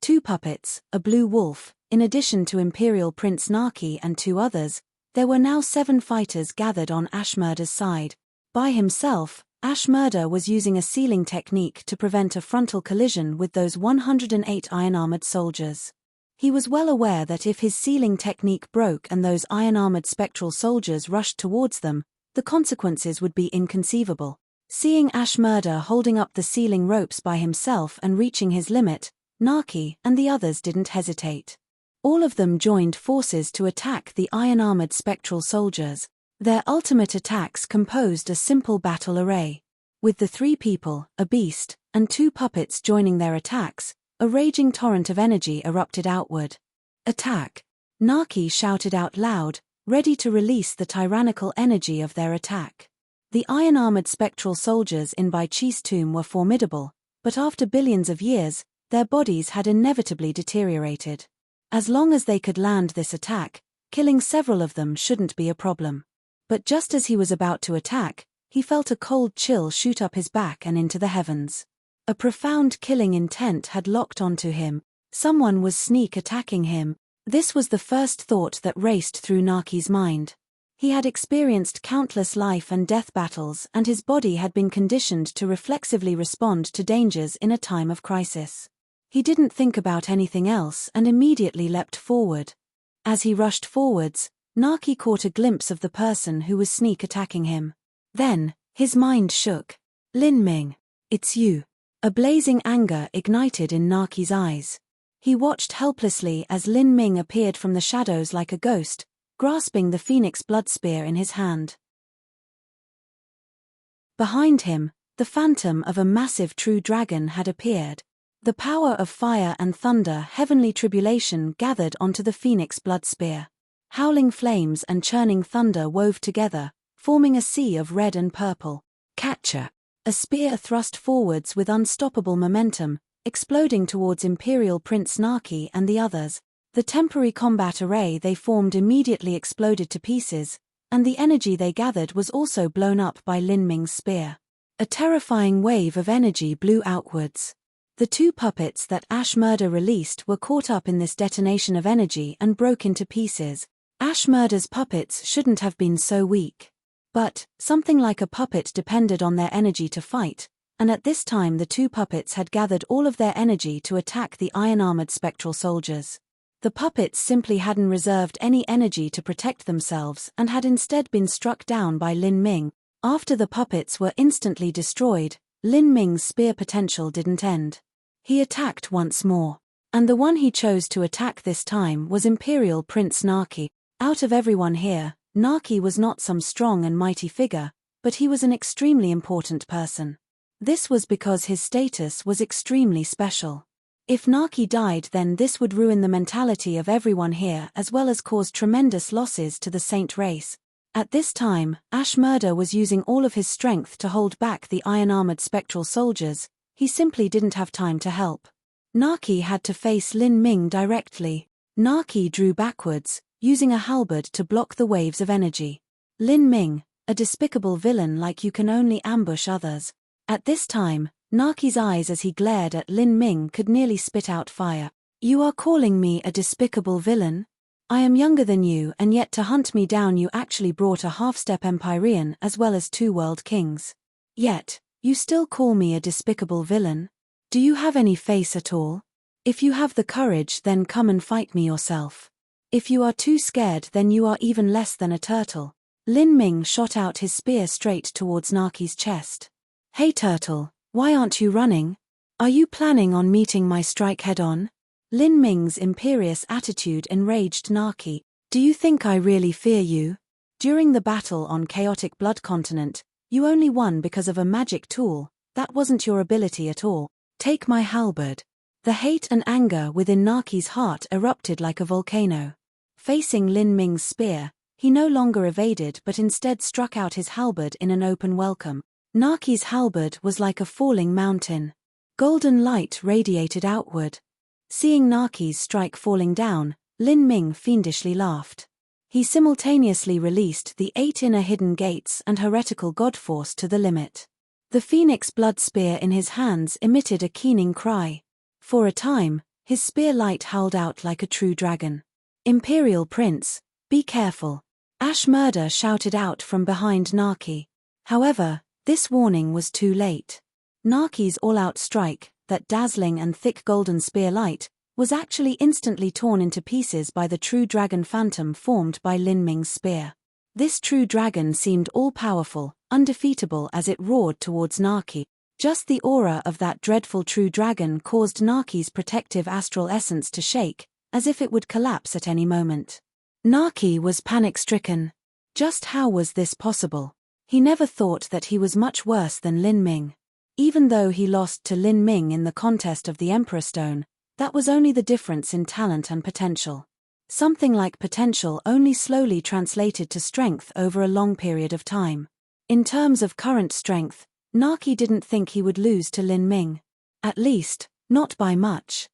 2 puppets, a blue wolf, in addition to Imperial Prince Naki and 2 others, there were now 7 fighters gathered on Ashmurda's side. By himself, Ashmurda was using a sealing technique to prevent a frontal collision with those 108 iron-armored soldiers. He was well aware that if his sealing technique broke and those iron-armored spectral soldiers rushed towards them, the consequences would be inconceivable. Seeing Ashmurda holding up the sealing ropes by himself and reaching his limit, Naki and the others didn't hesitate. All of them joined forces to attack the iron-armored spectral soldiers. Their ultimate attacks composed a simple battle array. With the 3 people, a beast, and 2 puppets joining their attacks, a raging torrent of energy erupted outward. Attack! Naki shouted out loud, ready to release the tyrannical energy of their attack. The iron-armored spectral soldiers in Bai Chi's tomb were formidable, but after billions of years, their bodies had inevitably deteriorated. As long as they could land this attack, killing several of them shouldn't be a problem. But just as he was about to attack, he felt a cold chill shoot up his back and into the heavens. A profound killing intent had locked onto him. Someone was sneak attacking him. This was the first thought that raced through Naki's mind. He had experienced countless life and death battles, and his body had been conditioned to reflexively respond to dangers in a time of crisis. He didn't think about anything else and immediately leapt forward. As he rushed forwards, Naki caught a glimpse of the person who was sneak attacking him. Then, his mind shook. "Lin Ming, it's you." A blazing anger ignited in Naki's eyes. He watched helplessly as Lin Ming appeared from the shadows like a ghost, grasping the phoenix blood spear in his hand. Behind him, the phantom of a massive true dragon had appeared. The power of fire and thunder, heavenly tribulation gathered onto the phoenix blood spear. Howling flames and churning thunder wove together, forming a sea of red and purple. Catcher! A spear thrust forwards with unstoppable momentum, exploding towards Imperial Prince Naki and the others. The temporary combat array they formed immediately exploded to pieces, and the energy they gathered was also blown up by Lin Ming's spear. A terrifying wave of energy blew outwards. The two puppets that Ash Murder released were caught up in this detonation of energy and broke into pieces. Ash Murder's puppets shouldn't have been so weak. But, something like a puppet depended on their energy to fight, and at this time the two puppets had gathered all of their energy to attack the iron-armored spectral soldiers. The puppets simply hadn't reserved any energy to protect themselves and had instead been struck down by Lin Ming. After the puppets were instantly destroyed, Lin Ming's spear potential didn't end. He attacked once more. And the one he chose to attack this time was Imperial Prince Naki. Out of everyone here, Naki was not some strong and mighty figure, but he was an extremely important person. This was because his status was extremely special. If Naki died, then this would ruin the mentality of everyone here as well as cause tremendous losses to the Saint race. At this time, Ash Murder was using all of his strength to hold back the iron-armored spectral soldiers. He simply didn't have time to help. Naki had to face Lin Ming directly. Naki drew backwards, using a halberd to block the waves of energy. Lin Ming, a despicable villain like you can only ambush others. At this time, Naki's eyes as he glared at Lin Ming could nearly spit out fire. "You are calling me a despicable villain? I am younger than you, and yet to hunt me down you actually brought a half-step Empyrean as well as 2 world kings. Yet, you still call me a despicable villain? Do you have any face at all? If you have the courage, then come and fight me yourself. If you are too scared, then you are even less than a turtle." Lin Ming shot out his spear straight towards Naki's chest. "Hey turtle, why aren't you running? Are you planning on meeting my strike head-on?" Lin Ming's imperious attitude enraged Naki. "Do you think I really fear you? During the battle on Chaotic Blood Continent, you only won because of a magic tool. That wasn't your ability at all. Take my halberd." The hate and anger within Naki's heart erupted like a volcano. Facing Lin Ming's spear, he no longer evaded but instead struck out his halberd in an open welcome. Naki's halberd was like a falling mountain. Golden light radiated outward. Seeing Naki's strike falling down, Lin Ming fiendishly laughed. He simultaneously released the 8 inner hidden gates and heretical god force to the limit. The phoenix blood spear in his hands emitted a keening cry. For a time, his spear light howled out like a true dragon. "Imperial Prince, be careful," Ash Murder shouted out from behind Naki. However, this warning was too late. Naki's all-out strike, that dazzling and thick golden spear light, was actually instantly torn into pieces by the true dragon phantom formed by Lin Ming's spear. This true dragon seemed all-powerful, undefeatable as it roared towards Naki. Just the aura of that dreadful true dragon caused Naki's protective astral essence to shake, as if it would collapse at any moment. Naki was panic-stricken. Just how was this possible? He never thought that he was much worse than Lin Ming. Even though he lost to Lin Ming in the contest of the Emperor Stone, that was only the difference in talent and potential. Something like potential only slowly translated to strength over a long period of time. In terms of current strength, Naki didn't think he would lose to Lin Ming. At least, not by much.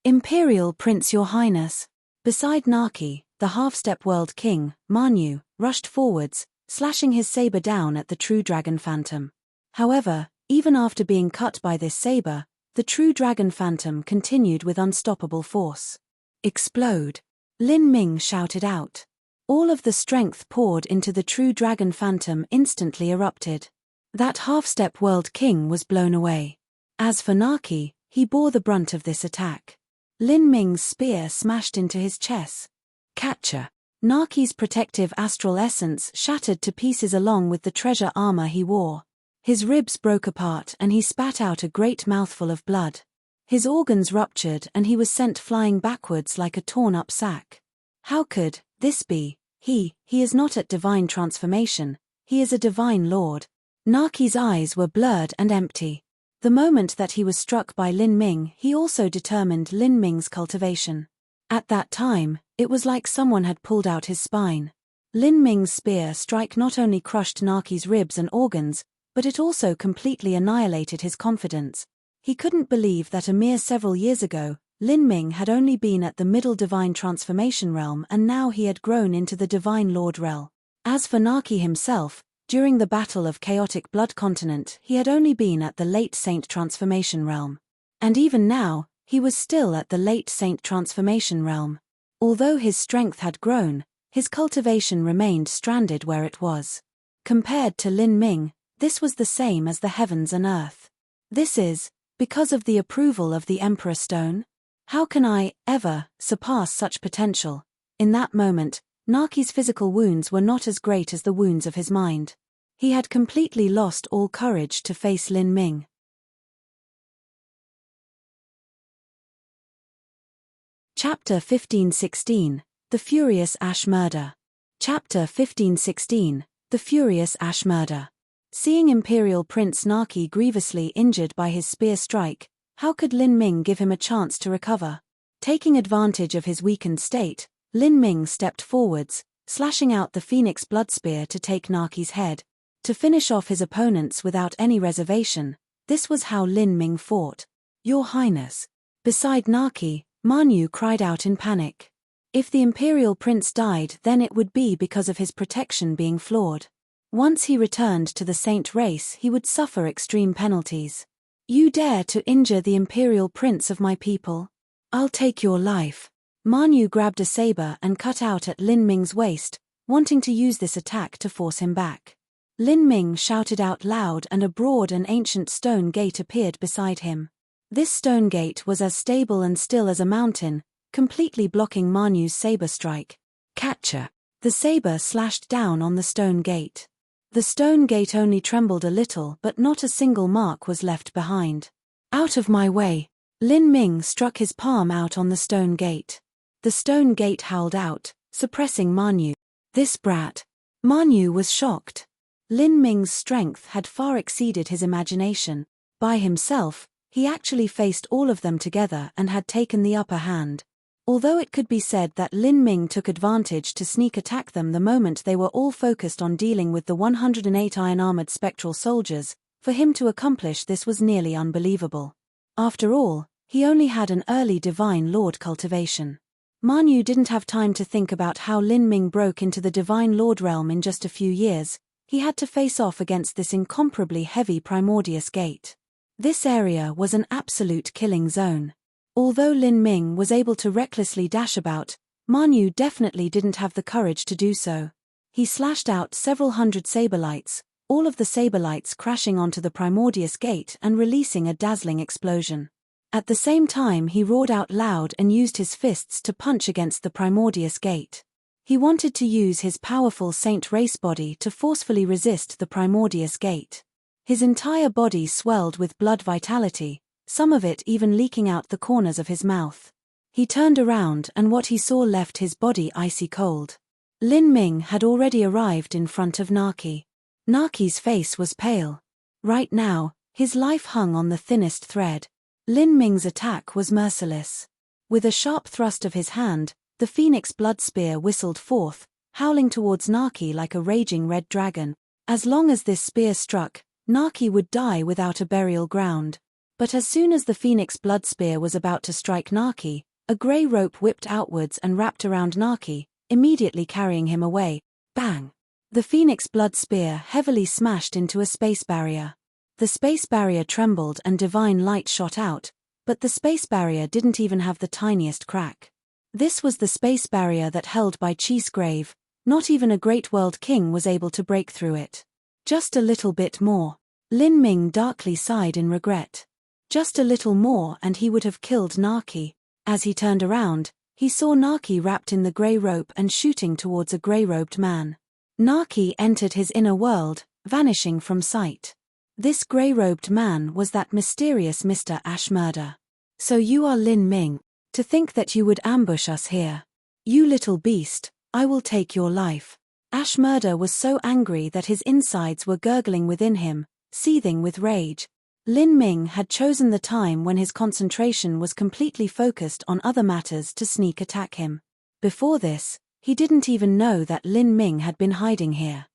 Imperial Prince, Your Highness. Beside Naki, the half-step world king, Manyu, rushed forwards, slashing his saber down at the true dragon phantom. However, even after being cut by this saber, the true dragon phantom continued with unstoppable force. Explode! Lin Ming shouted out. All of the strength poured into the true dragon phantom instantly erupted. That half-step world king was blown away. As for Naki, he bore the brunt of this attack. Lin Ming's spear smashed into his chest. Catcher! Naki's protective astral essence shattered to pieces along with the treasure armor he wore. His ribs broke apart and he spat out a great mouthful of blood. His organs ruptured and he was sent flying backwards like a torn-up sack. How could this be? He is not at divine transformation, he is a divine lord. Naki's eyes were blurred and empty. The moment that he was struck by Lin Ming, he also determined Lin Ming's cultivation. At that time, it was like someone had pulled out his spine. Lin Ming's spear strike not only crushed Naki's ribs and organs, but it also completely annihilated his confidence. He couldn't believe that a mere several years ago, Lin Ming had only been at the middle divine transformation realm and now he had grown into the divine lord realm. As for Naki himself, during the Battle of Chaotic Blood Continent he had only been at the late saint transformation realm. And even now, he was still at the late saint transformation realm. Although his strength had grown, his cultivation remained stranded where it was. Compared to Lin Ming, this was the same as the heavens and earth. This is, because of the approval of the Emperor Stone? How can I, ever, surpass such potential? In that moment, Naki's physical wounds were not as great as the wounds of his mind. He had completely lost all courage to face Lin Ming. Chapter 1516, The Furious Ash Murder. Chapter 1516, The Furious Ash Murder. Seeing Imperial Prince Naki grievously injured by his spear strike, how could Lin Ming give him a chance to recover? Taking advantage of his weakened state, Lin Ming stepped forwards, slashing out the Phoenix Blood Spear to take Naki's head. To finish off his opponents without any reservation, this was how Lin Ming fought. Your Highness. Beside Naki, Manyu cried out in panic. If the Imperial Prince died, then it would be because of his protection being flawed. Once he returned to the Saint race, he would suffer extreme penalties. You dare to injure the Imperial Prince of my people? I'll take your life. Manyu grabbed a saber and cut out at Lin Ming's waist, wanting to use this attack to force him back. Lin Ming shouted out loud and a broad and ancient stone gate appeared beside him. This stone gate was as stable and still as a mountain, completely blocking Manyu's saber strike. Catcher! The saber slashed down on the stone gate. The stone gate only trembled a little but not a single mark was left behind. Out of my way! Lin Ming struck his palm out on the stone gate. The stone gate howled out, suppressing Manyu. This brat! Manyu was shocked. Lin Ming's strength had far exceeded his imagination. By himself, he actually faced all of them together and had taken the upper hand. Although it could be said that Lin Ming took advantage to sneak attack them the moment they were all focused on dealing with the 108 iron-armored spectral soldiers, for him to accomplish this was nearly unbelievable. After all, he only had an early Divine Lord cultivation. Manyu didn't have time to think about how Lin Ming broke into the Divine Lord realm in just a few years. He had to face off against this incomparably heavy Primordius Gate. This area was an absolute killing zone. Although Lin Ming was able to recklessly dash about, Manyu definitely didn't have the courage to do so. He slashed out several hundred saberlights, all of the saberlights crashing onto the Primordius Gate and releasing a dazzling explosion. At the same time he roared out loud and used his fists to punch against the Primordius Gate. He wanted to use his powerful Saint race body to forcefully resist the Primordius Gate. His entire body swelled with blood vitality, some of it even leaking out the corners of his mouth. He turned around and what he saw left his body icy cold. Lin Ming had already arrived in front of Naki. Naki's face was pale. Right now, his life hung on the thinnest thread. Lin Ming's attack was merciless. With a sharp thrust of his hand, the phoenix blood spear whistled forth, howling towards Naki like a raging red dragon. As long as this spear struck, Naki would die without a burial ground. But as soon as the phoenix blood spear was about to strike Naki, a grey rope whipped outwards and wrapped around Naki, immediately carrying him away. Bang! The phoenix blood spear heavily smashed into a space barrier. The space barrier trembled and divine light shot out, but the space barrier didn't even have the tiniest crack. This was the space barrier that held by Chi's grave. Not even a great world king was able to break through it. Just a little bit more. Lin Ming darkly sighed in regret. Just a little more and he would have killed Naki. As he turned around, he saw Naki wrapped in the grey rope and shooting towards a grey-robed man. Naki entered his inner world, vanishing from sight. This grey-robed man was that mysterious Mr. Ashmurder. So you are Lin Ming. To think that you would ambush us here. You little beast, I will take your life. Ashmurder was so angry that his insides were gurgling within him, seething with rage. Lin Ming had chosen the time when his concentration was completely focused on other matters to sneak attack him. Before this, he didn't even know that Lin Ming had been hiding here.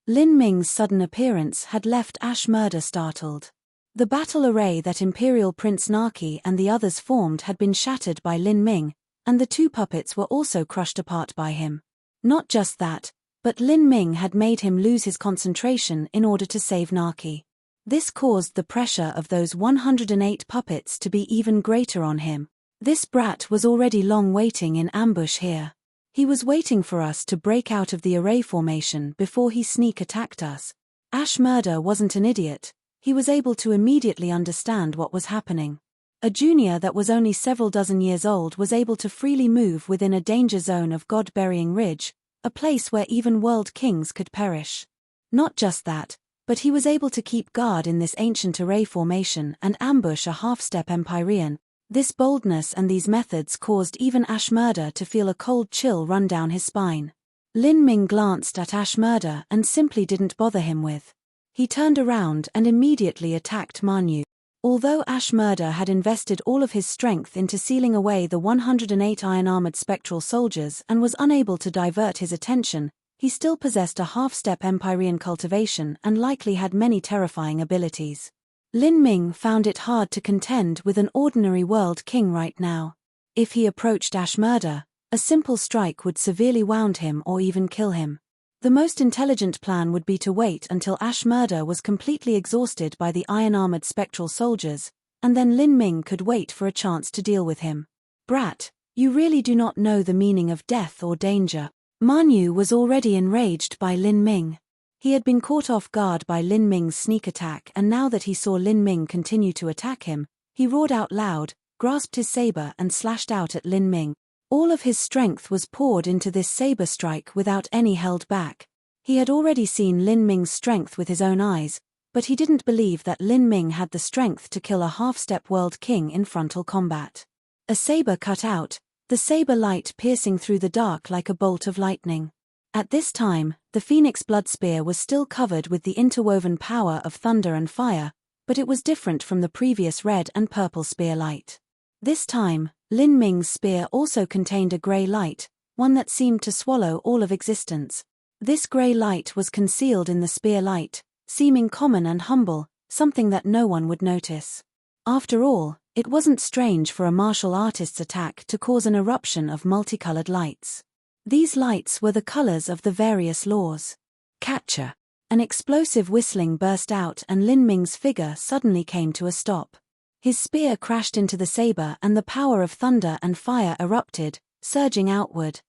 Lin Ming's sudden appearance had left Ashmurder startled. The battle array that Imperial Prince Naki and the others formed had been shattered by Lin Ming, and the two puppets were also crushed apart by him. Not just that, but Lin Ming had made him lose his concentration in order to save Naki. This caused the pressure of those 108 puppets to be even greater on him. This brat was already long waiting in ambush here. He was waiting for us to break out of the array formation before he sneak attacked us. Ashmurder wasn't an idiot. He was able to immediately understand what was happening. A junior that was only several dozen years old was able to freely move within a danger zone of God-burying ridge, a place where even world kings could perish. Not just that, but he was able to keep guard in this ancient array formation and ambush a half-step Empyrean. This boldness and these methods caused even Ashmurder to feel a cold chill run down his spine. Lin Ming glanced at Ashmurder and simply didn't bother him with. He turned around and immediately attacked Manyu. Although Ashmurder had invested all of his strength into sealing away the 108 iron-armored spectral soldiers and was unable to divert his attention, he still possessed a half-step Empyrean cultivation and likely had many terrifying abilities. Lin Ming found it hard to contend with an ordinary world king right now. If he approached Ashmurder, a simple strike would severely wound him or even kill him. The most intelligent plan would be to wait until Ashmurder was completely exhausted by the iron-armored spectral soldiers, and then Lin Ming could wait for a chance to deal with him. Brat, you really do not know the meaning of death or danger. Manyu was already enraged by Lin Ming. He had been caught off guard by Lin Ming's sneak attack, and now that he saw Lin Ming continue to attack him, he roared out loud, grasped his saber and slashed out at Lin Ming. All of his strength was poured into this saber strike without any held back. He had already seen Lin Ming's strength with his own eyes, but he didn't believe that Lin Ming had the strength to kill a half-step world king in frontal combat. A saber cut out, the saber light piercing through the dark like a bolt of lightning. At this time, the Phoenix blood spear was still covered with the interwoven power of thunder and fire, but it was different from the previous red and purple spear light. This time, Lin Ming's spear also contained a grey light, one that seemed to swallow all of existence. This grey light was concealed in the spear light, seeming common and humble, something that no one would notice. After all, it wasn't strange for a martial artist's attack to cause an eruption of multicolored lights. These lights were the colors of the various laws. Catcher! An explosive whistling burst out and Lin Ming's figure suddenly came to a stop. His spear crashed into the saber and the power of thunder and fire erupted, surging outward.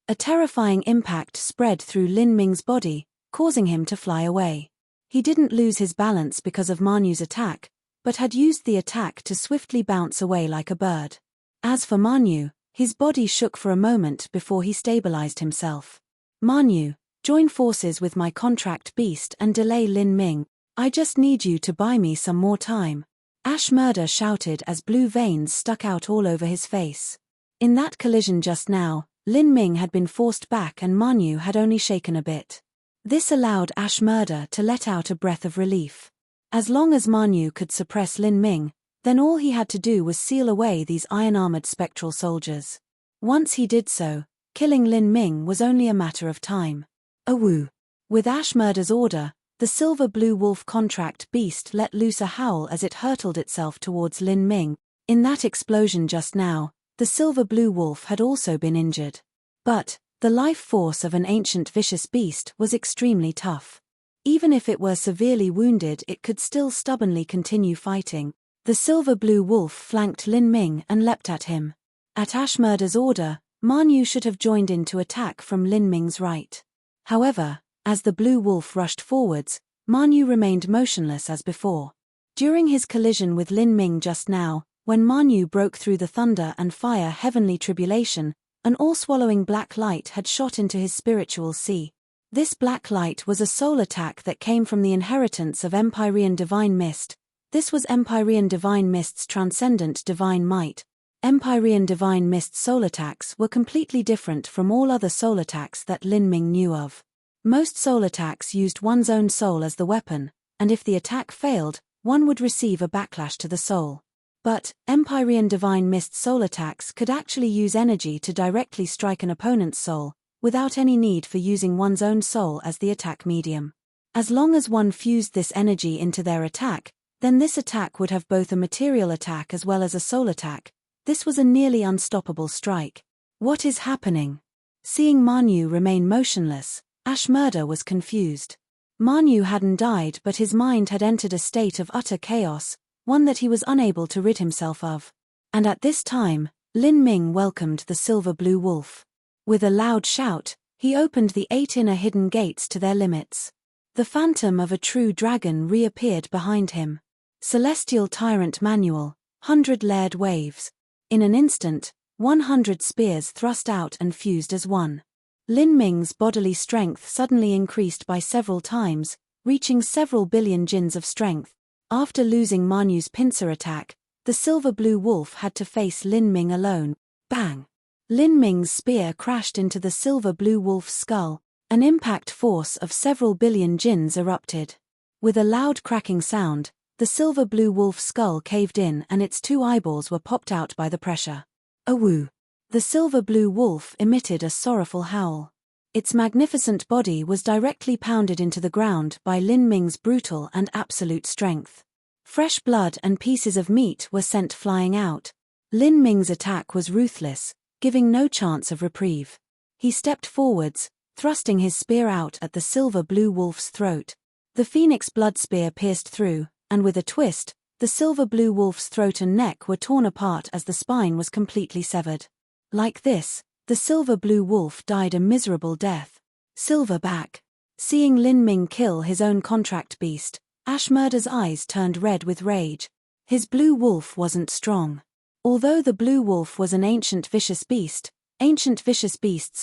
A terrifying impact spread through Lin Ming's body, causing him to fly away. He didn't lose his balance because of Manyu's attack, but had used the attack to swiftly bounce away like a bird. As for Manyu, his body shook for a moment before he stabilized himself. Manyu, join forces with my contract beast and delay Lin Ming. I just need you to buy me some more time. Ashmurder shouted as blue veins stuck out all over his face. In that collision just now, Lin Ming had been forced back and Manyu had only shaken a bit. This allowed Ashmurder to let out a breath of relief. As long as Ma Niu could suppress Lin Ming, then all he had to do was seal away these iron-armored spectral soldiers. Once he did so, killing Lin Ming was only a matter of time. Awoo! With Ashmurder's order, the silver-blue wolf contract beast let loose a howl as it hurtled itself towards Lin Ming. In that explosion just now, the silver-blue wolf had also been injured. But the life force of an ancient vicious beast was extremely tough. Even if it were severely wounded, it could still stubbornly continue fighting. The silver-blue wolf flanked Lin Ming and leapt at him. At Ashmurder's order, Ma Niu should have joined in to attack from Lin Ming's right. However, as the blue wolf rushed forwards, Ma Niu remained motionless as before. During his collision with Lin Ming just now, when Ma Niu broke through the thunder and fire heavenly tribulation, an all-swallowing black light had shot into his spiritual sea. This black light was a soul attack that came from the inheritance of Empyrean Divine Mist. This was Empyrean Divine Mist's transcendent divine might. Empyrean Divine Mist soul attacks were completely different from all other soul attacks that Lin Ming knew of. Most soul attacks used one's own soul as the weapon, and if the attack failed, one would receive a backlash to the soul. But Empyrean Divine Mist soul attacks could actually use energy to directly strike an opponent's soul, without any need for using one's own soul as the attack medium. As long as one fused this energy into their attack, then this attack would have both a material attack as well as a soul attack. This was a nearly unstoppable strike. What is happening? Seeing Ma Niu remain motionless, Ashmurder was confused. Ma Niu hadn't died, but his mind had entered a state of utter chaos, one that he was unable to rid himself of. And at this time, Lin Ming welcomed the silver-blue wolf. With a loud shout, he opened the 8 inner hidden gates to their limits. The phantom of a true dragon reappeared behind him. Celestial Tyrant Manual, 100 waves. In an instant, 100 spears thrust out and fused as one. Lin Ming's bodily strength suddenly increased by several times, reaching several billion jins of strength. After losing Ma Niu's pincer attack, the silver-blue wolf had to face Lin Ming alone. Bang! Lin Ming's spear crashed into the silver-blue wolf's skull. An impact force of several billion jins erupted. With a loud cracking sound, the silver-blue wolf's skull caved in and its 2 eyeballs were popped out by the pressure. Awoo! The silver-blue wolf emitted a sorrowful howl. Its magnificent body was directly pounded into the ground by Lin Ming's brutal and absolute strength. Fresh blood and pieces of meat were sent flying out. Lin Ming's attack was ruthless, giving no chance of reprieve. He stepped forwards, thrusting his spear out at the silver-blue wolf's throat. The phoenix blood spear pierced through, and with a twist, the silver-blue wolf's throat and neck were torn apart as the spine was completely severed. Like this, the silver-blue wolf died a miserable death. Silverback. Seeing Lin Ming kill his own contract beast, Ashmurder's eyes turned red with rage. His blue wolf wasn't strong. Although the blue wolf was an ancient vicious beasts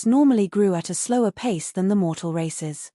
normally grew at a slower pace than the mortal races.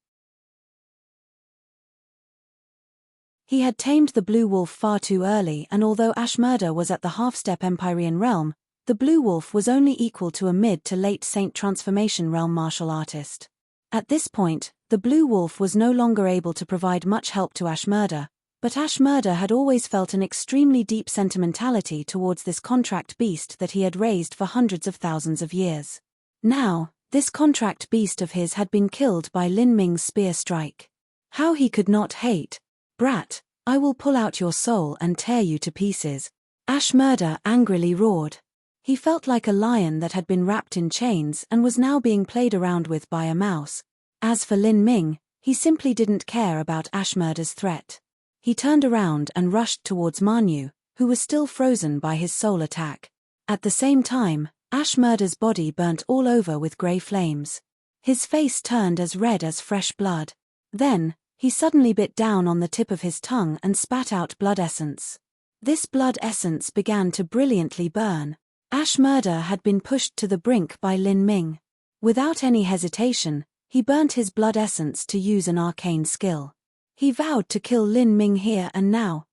He had tamed the blue wolf far too early, and although Ashmurder was at the half-step Empyrean realm, the blue wolf was only equal to a mid to late Saint Transformation realm martial artist. At this point, the blue wolf was no longer able to provide much help to Ashmurder, but Ashmurder had always felt an extremely deep sentimentality towards this contract beast that he had raised for hundreds of thousands of years. Now, this contract beast of his had been killed by Lin Ming's spear strike. How he could not hate. Brat, I will pull out your soul and tear you to pieces. Ashmurder angrily roared. He felt like a lion that had been wrapped in chains and was now being played around with by a mouse. As for Lin Ming, he simply didn't care about Ashmurder's threat. He turned around and rushed towards Ma Niu, who was still frozen by his soul attack. At the same time, Ashmurder's body burnt all over with grey flames. His face turned as red as fresh blood. Then, he suddenly bit down on the tip of his tongue and spat out blood essence. This blood essence began to brilliantly burn. Ashmurder had been pushed to the brink by Lin Ming. Without any hesitation, he burnt his blood essence to use an arcane skill. He vowed to kill Lin Ming here and now.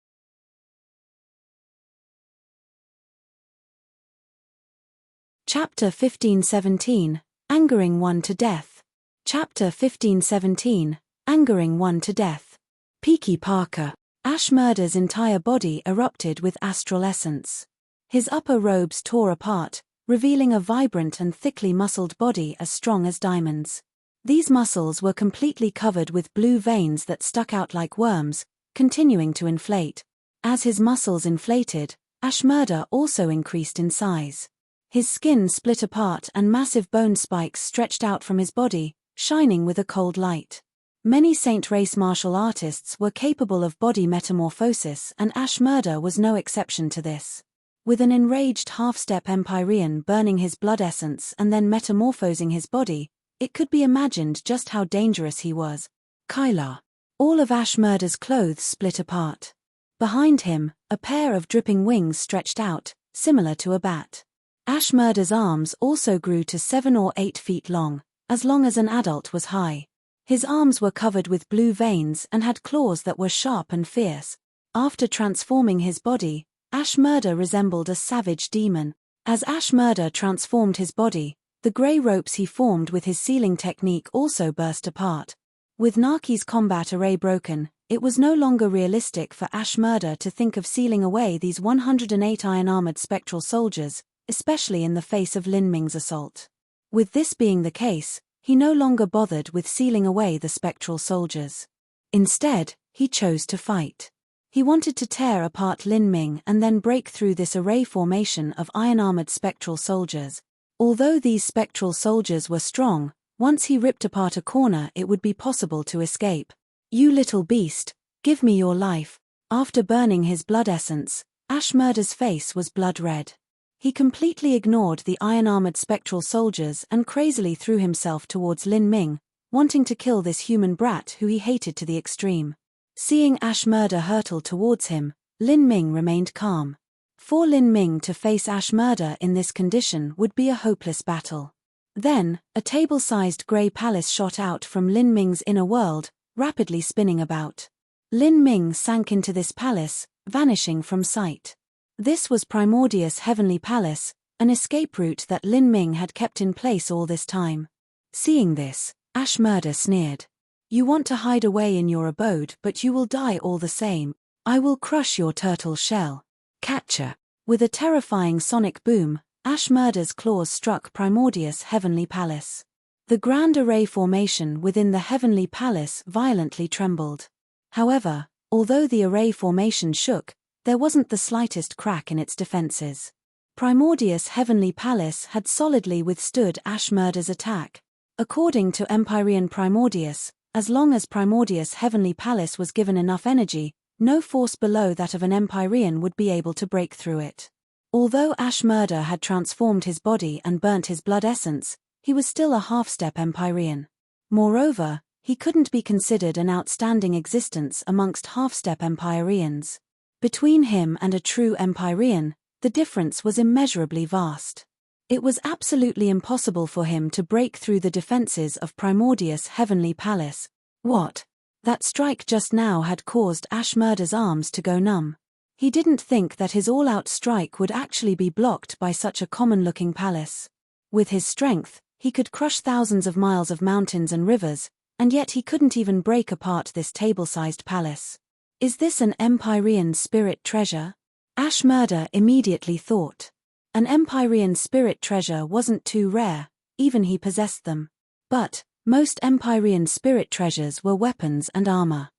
Chapter 1517, Angering One to Death. Chapter 1517, Angering One to Death. Peaky Parker. Ashmurda's entire body erupted with astral essence. His upper robes tore apart, revealing a vibrant and thickly muscled body as strong as diamonds. These muscles were completely covered with blue veins that stuck out like worms, continuing to inflate. As his muscles inflated, Ashmurda also increased in size. His skin split apart and massive bone spikes stretched out from his body, shining with a cold light. Many Saint race martial artists were capable of body metamorphosis, and Ashmurda was no exception to this. With an enraged half-step Empyrean burning his blood essence and then metamorphosing his body, it could be imagined just how dangerous he was. Kyla. All of Ashmurda's clothes split apart. Behind him, a pair of dripping wings stretched out, similar to a bat. Ashmurda's arms also grew to 7 or 8 feet long as an adult was high. His arms were covered with blue veins and had claws that were sharp and fierce. After transforming his body, Ashmurda resembled a savage demon. As Ashmurda transformed his body, the grey ropes he formed with his sealing technique also burst apart. With Naki's combat array broken, it was no longer realistic for Ashmurda to think of sealing away these 108 iron-armored spectral soldiers, especially in the face of Lin Ming's assault. With this being the case, he no longer bothered with sealing away the spectral soldiers. Instead, he chose to fight. He wanted to tear apart Lin Ming and then break through this array formation of iron-armored spectral soldiers. Although these spectral soldiers were strong, once he ripped apart a corner it would be possible to escape. "You little beast, give me your life." After burning his blood essence, Ashmurda's face was blood red. He completely ignored the iron-armored spectral soldiers and crazily threw himself towards Lin Ming, wanting to kill this human brat who he hated to the extreme. Seeing Ashmurda hurtle towards him, Lin Ming remained calm. For Lin Ming to face Ashmurda in this condition would be a hopeless battle. Then, a table-sized grey palace shot out from Lin Ming's inner world, rapidly spinning about. Lin Ming sank into this palace, vanishing from sight. This was Primordius' heavenly palace, an escape route that Lin Ming had kept in place all this time. Seeing this, Ashmurda sneered. "You want to hide away in your abode, but you will die all the same. I will crush your turtle shell. Catcher." With a terrifying sonic boom, Ashmurda's claws struck Primordius' heavenly palace. The grand array formation within the heavenly palace violently trembled. However, although the array formation shook, there wasn't the slightest crack in its defenses. Primordius' heavenly palace had solidly withstood Ashmurda's attack. According to Empyrean Primordius, as long as Primordius' heavenly palace was given enough energy, no force below that of an Empyrean would be able to break through it. Although Ashmurda had transformed his body and burnt his blood essence, he was still a half-step Empyrean. Moreover, he couldn't be considered an outstanding existence amongst half-step Empyreans. Between him and a true Empyrean, the difference was immeasurably vast. It was absolutely impossible for him to break through the defenses of Primordius' heavenly palace. What? That strike just now had caused Ashmurda's arms to go numb. He didn't think that his all-out strike would actually be blocked by such a common-looking palace. With his strength, he could crush thousands of miles of mountains and rivers, and yet he couldn't even break apart this table-sized palace. Is this an Empyrean spirit treasure? Ashmurda immediately thought. An Empyrean spirit treasure wasn't too rare, even he possessed them. But, most Empyrean spirit treasures were weapons and armor.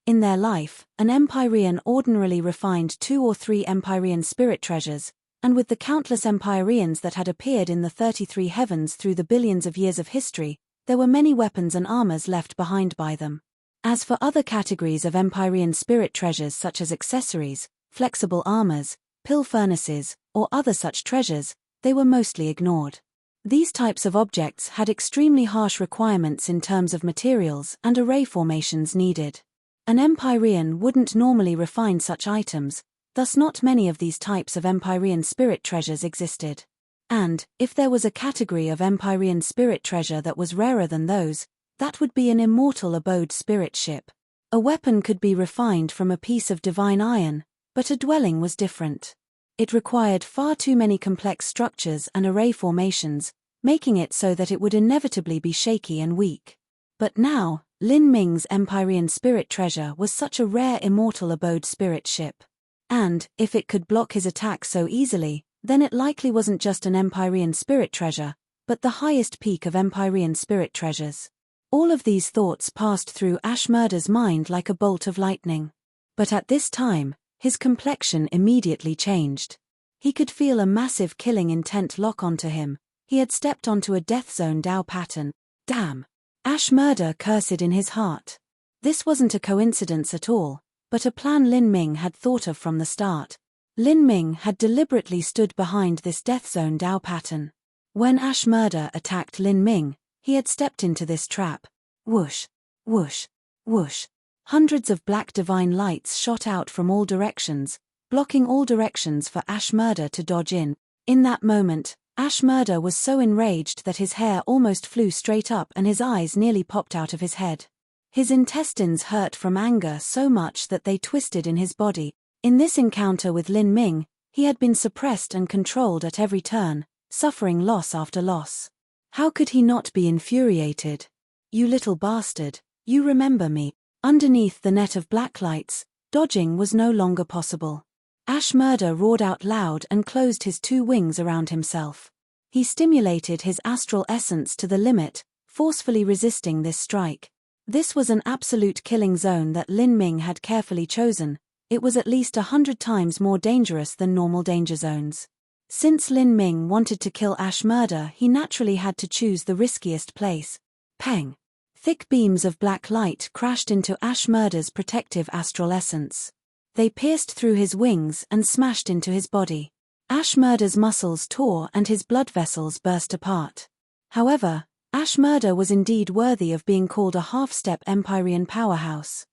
In their life, an Empyrean ordinarily refined 2 or 3 Empyrean spirit treasures, and with the countless Empyreans that had appeared in the 33 heavens through the billions of years of history, there were many weapons and armors left behind by them. As for other categories of Empyrean spirit treasures such as accessories, flexible armors, pill furnaces, or other such treasures, they were mostly ignored. These types of objects had extremely harsh requirements in terms of materials and array formations needed. An Empyrean wouldn't normally refine such items, thus not many of these types of Empyrean spirit treasures existed. And, if there was a category of Empyrean spirit treasure that was rarer than those, that would be an immortal abode spirit ship. A weapon could be refined from a piece of divine iron, but a dwelling was different. It required far too many complex structures and array formations, making it so that it would inevitably be shaky and weak. But now, Lin Ming's Empyrean spirit treasure was such a rare immortal abode spirit ship. And, if it could block his attack so easily, then it likely wasn't just an Empyrean spirit treasure, but the highest peak of Empyrean spirit treasures. All of these thoughts passed through Ashmurda's mind like a bolt of lightning. But at this time, his complexion immediately changed. He could feel a massive killing intent lock onto him. He had stepped onto a death zone Dao pattern. Damn! Ashmurda cursed in his heart. This wasn't a coincidence at all, but a plan Lin Ming had thought of from the start. Lin Ming had deliberately stood behind this death zone Dao pattern. When Ashmurda attacked Lin Ming, he had stepped into this trap. Whoosh! Whoosh! Whoosh! Hundreds of black divine lights shot out from all directions, blocking all directions for Ashmurda to dodge in. In that moment, Ashmurda was so enraged that his hair almost flew straight up and his eyes nearly popped out of his head. His intestines hurt from anger so much that they twisted in his body. In this encounter with Lin Ming, he had been suppressed and controlled at every turn, suffering loss after loss. How could he not be infuriated? You little bastard, you remember me. Underneath the net of black lights, dodging was no longer possible. Ashmurda roared out loud and closed his two wings around himself. He stimulated his astral essence to the limit, forcefully resisting this strike. This was an absolute killing zone that Lin Ming had carefully chosen. It was at least 100 times more dangerous than normal danger zones. Since Lin Ming wanted to kill Ashmurda, he naturally had to choose the riskiest place. Pang! Thick beams of black light crashed into Ashmurda's protective astral essence. They pierced through his wings and smashed into his body. Ashmurda's muscles tore and his blood vessels burst apart. However, Ashmurda was indeed worthy of being called a half-step Empyrean powerhouse.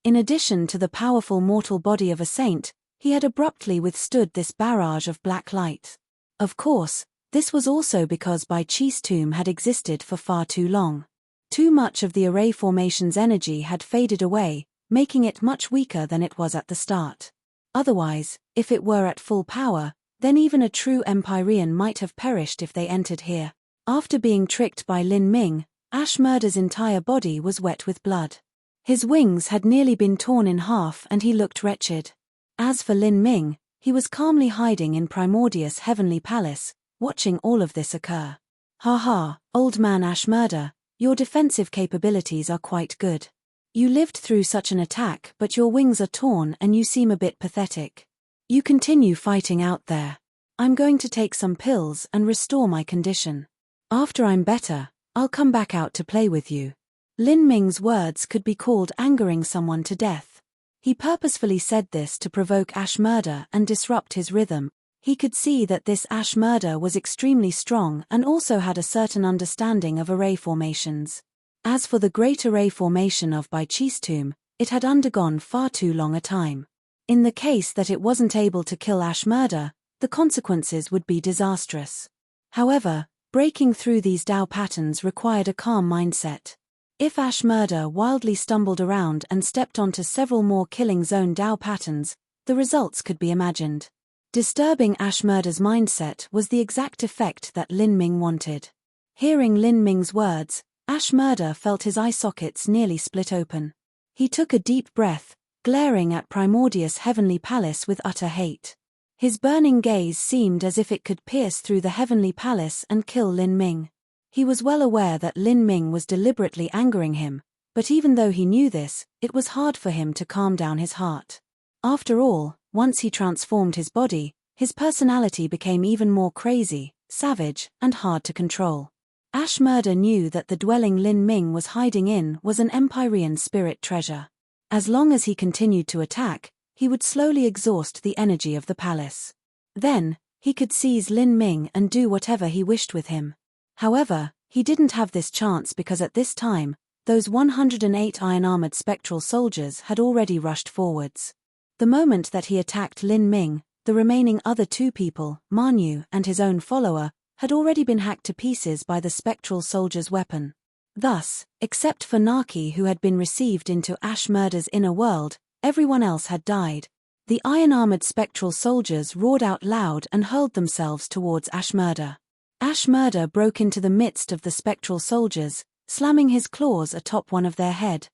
In addition to the powerful mortal body of a saint, he had abruptly withstood this barrage of black light. Of course, this was also because Bai Chi's tomb had existed for far too long. Too much of the array formation's energy had faded away, making it much weaker than it was at the start. Otherwise, if it were at full power, then even a true Empyrean might have perished if they entered here. After being tricked by Lin Ming, Ashmurda's entire body was wet with blood. His wings had nearly been torn in half and he looked wretched. As for Lin Ming, he was calmly hiding in Primordius' heavenly palace, watching all of this occur. Ha ha, old man Ashmurda, your defensive capabilities are quite good. You lived through such an attack, but your wings are torn and you seem a bit pathetic. You continue fighting out there. I'm going to take some pills and restore my condition. After I'm better, I'll come back out to play with you. Lin Ming's words could be called angering someone to death. He purposefully said this to provoke Ashmurda and disrupt his rhythm. He could see that this Ashmurda was extremely strong and also had a certain understanding of array formations. As for the great array formation of Bai Chi's tomb, it had undergone far too long a time. In the case that it wasn't able to kill Ashmurda, the consequences would be disastrous. However, breaking through these Dao patterns required a calm mindset. If Ashmurda wildly stumbled around and stepped onto several more killing zone Dao patterns, the results could be imagined. Disturbing Ashmurda's mindset was the exact effect that Lin Ming wanted. Hearing Lin Ming's words, Ashmurda felt his eye sockets nearly split open. He took a deep breath, glaring at Primordius' heavenly palace with utter hate. His burning gaze seemed as if it could pierce through the heavenly palace and kill Lin Ming. He was well aware that Lin Ming was deliberately angering him, but even though he knew this, it was hard for him to calm down his heart. After all, once he transformed his body, his personality became even more crazy, savage, and hard to control. Ashmurda knew that the dwelling Lin Ming was hiding in was an Empyrean spirit treasure. As long as he continued to attack, he would slowly exhaust the energy of the palace. Then, he could seize Lin Ming and do whatever he wished with him. However, he didn't have this chance because at this time, those 108 iron-armored spectral soldiers had already rushed forwards. The moment that he attacked Lin Ming, the remaining other two people, Manu and his own follower, had already been hacked to pieces by the spectral soldier's weapon. Thus, except for Naki who had been received into Ashmurda's inner world, everyone else had died. The iron-armored spectral soldiers roared out loud and hurled themselves towards Ashmurda. Ashmurda broke into the midst of the spectral soldiers, slamming his claws atop one of their head.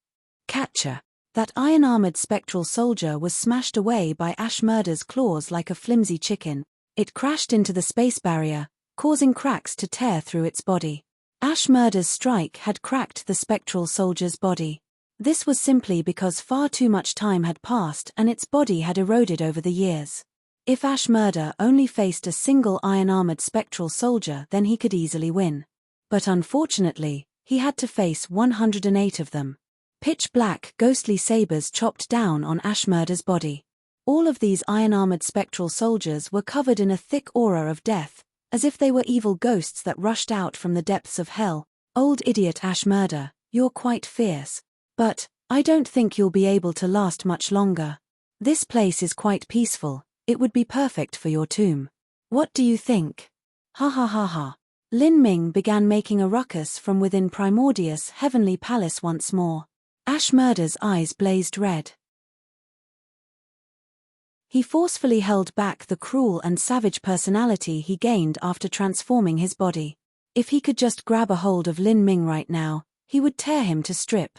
Catcher! That iron-armored spectral soldier was smashed away by Ashmurda's claws like a flimsy chicken. It crashed into the space barrier, causing cracks to tear through its body. Ashmurda's strike had cracked the spectral soldier's body. This was simply because far too much time had passed and its body had eroded over the years. If Ashmurda only faced a single iron-armored spectral soldier, then he could easily win. But unfortunately, he had to face 108 of them. Pitch-black, ghostly sabers chopped down on Ashmurda's body. All of these iron-armored spectral soldiers were covered in a thick aura of death, as if they were evil ghosts that rushed out from the depths of hell. Old idiot Ashmurda, you're quite fierce. But I don't think you'll be able to last much longer. This place is quite peaceful. It would be perfect for your tomb. What do you think? Ha ha ha ha. Lin Ming began making a ruckus from within Primordius' heavenly palace once more. Ashmurda's eyes blazed red. He forcefully held back the cruel and savage personality he gained after transforming his body. If he could just grab a hold of Lin Ming right now, he would tear him to strip.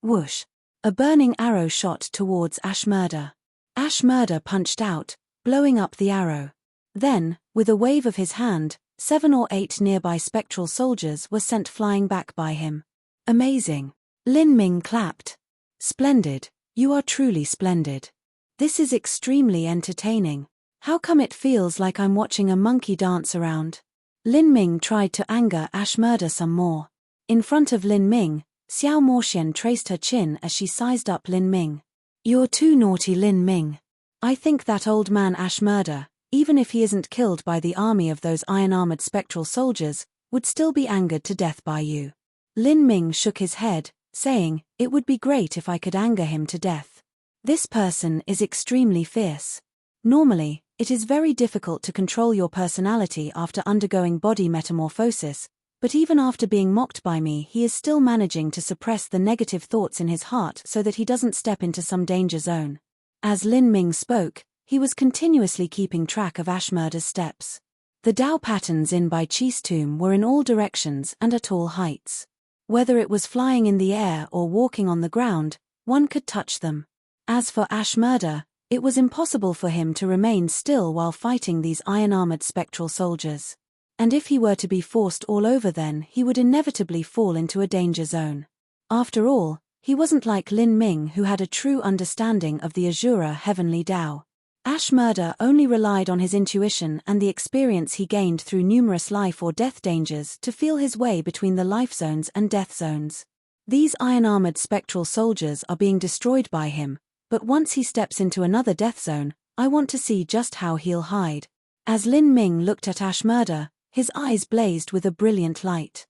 Whoosh! A burning arrow shot towards Ashmurda. Ashmurda punched out, blowing up the arrow. Then, with a wave of his hand, 7 or 8 nearby spectral soldiers were sent flying back by him. Amazing! Lin Ming clapped. Splendid, you are truly splendid. This is extremely entertaining. How come it feels like I'm watching a monkey dance around? Lin Ming tried to anger Ashmurda some more. In front of Lin Ming, Xiao Moxian traced her chin as she sized up Lin Ming. You're too naughty, Lin Ming. I think that old man Ashmurda, even if he isn't killed by the army of those iron-armored spectral soldiers, would still be angered to death by you. Lin Ming shook his head, saying, it would be great if I could anger him to death. This person is extremely fierce. Normally, it is very difficult to control your personality after undergoing body metamorphosis, but even after being mocked by me, he is still managing to suppress the negative thoughts in his heart so that he doesn't step into some danger zone. As Lin Ming spoke, he was continuously keeping track of Ashmurda's steps. The Dao patterns in Bai Chi's tomb were in all directions and at all heights. Whether it was flying in the air or walking on the ground, one could touch them. As for Ashmurda, it was impossible for him to remain still while fighting these iron-armored spectral soldiers. And if he were to be forced all over, then he would inevitably fall into a danger zone. After all, he wasn't like Lin Ming, who had a true understanding of the Azura heavenly Dao. Ashmurda only relied on his intuition and the experience he gained through numerous life or death dangers to feel his way between the life zones and death zones. These iron-armored spectral soldiers are being destroyed by him, but once he steps into another death zone, I want to see just how he'll hide. As Lin Ming looked at Ashmurda, his eyes blazed with a brilliant light.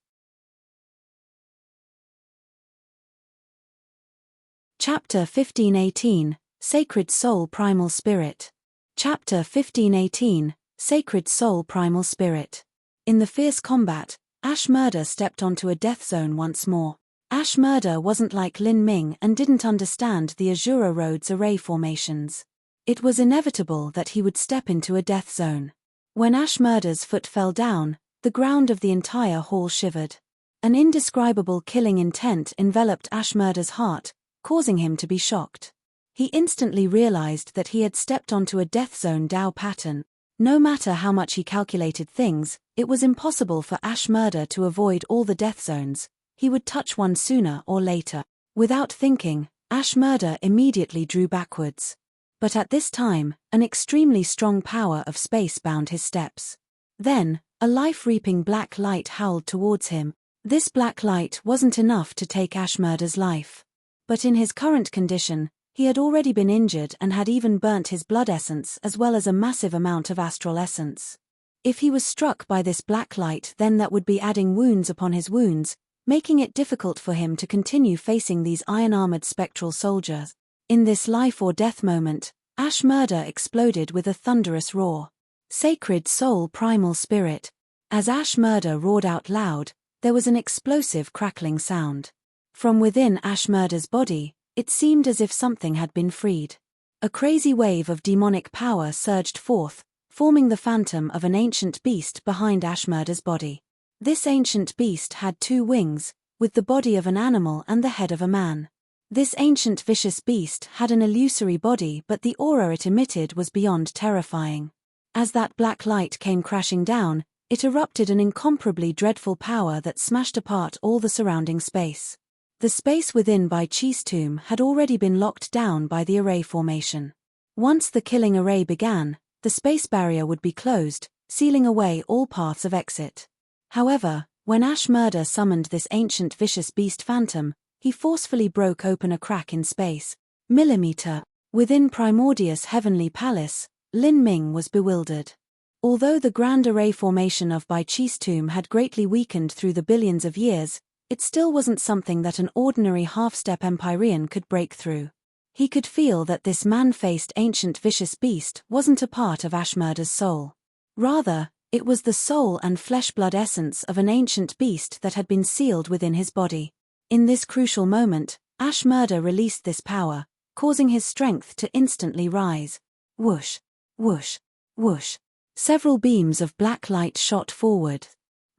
Chapter 1518, Sacred Soul Primal Spirit. Chapter 1518, Sacred Soul Primal Spirit. In the fierce combat, Ashmurda stepped onto a death zone once more. Ashmurda wasn't like Lin Ming and didn't understand the Azura Road's array formations. It was inevitable that he would step into a death zone. When Ashmurda's foot fell down, the ground of the entire hall shivered. An indescribable killing intent enveloped Ashmurda's heart, causing him to be shocked. He instantly realized that he had stepped onto a death zone Dao pattern. No matter how much he calculated things, it was impossible for Ashmurda to avoid all the death zones. He would touch one sooner or later. Without thinking, Ashmurda immediately drew backwards. But at this time, an extremely strong power of space bound his steps. Then, a life-reaping black light howled towards him. This black light wasn't enough to take Ashmurda's life. But in his current condition, he had already been injured and had even burnt his blood essence as well as a massive amount of astral essence. If he was struck by this black light, then that would be adding wounds upon his wounds, making it difficult for him to continue facing these iron-armored spectral soldiers. In this life-or-death moment, Ashmurda exploded with a thunderous roar. Sacred Soul Primal Spirit. As Ashmurda roared out loud, there was an explosive crackling sound. From within Ashmurda's body, it seemed as if something had been freed. A crazy wave of demonic power surged forth, forming the phantom of an ancient beast behind Ashmurda's body. This ancient beast had 2 wings, with the body of an animal and the head of a man. This ancient vicious beast had an illusory body, but the aura it emitted was beyond terrifying. As that black light came crashing down, it erupted an incomparably dreadful power that smashed apart all the surrounding space. The space within Bai Chi's tomb had already been locked down by the array formation. Once the killing array began, the space barrier would be closed, sealing away all paths of exit. However, when Ashmurda summoned this ancient vicious beast phantom, he forcefully broke open a crack in space. Millimeter. Within Primordius' heavenly palace, Lin Ming was bewildered. Although the grand array formation of Bai Chi's tomb had greatly weakened through the billions of years, it still wasn't something that an ordinary half-step Empyrean could break through. He could feel that this man-faced ancient vicious beast wasn't a part of Ashmurda's soul. Rather, it was the soul and flesh-blood essence of an ancient beast that had been sealed within his body. In this crucial moment, Ashmurda released this power, causing his strength to instantly rise. Whoosh, whoosh, whoosh. Several beams of black light shot forward.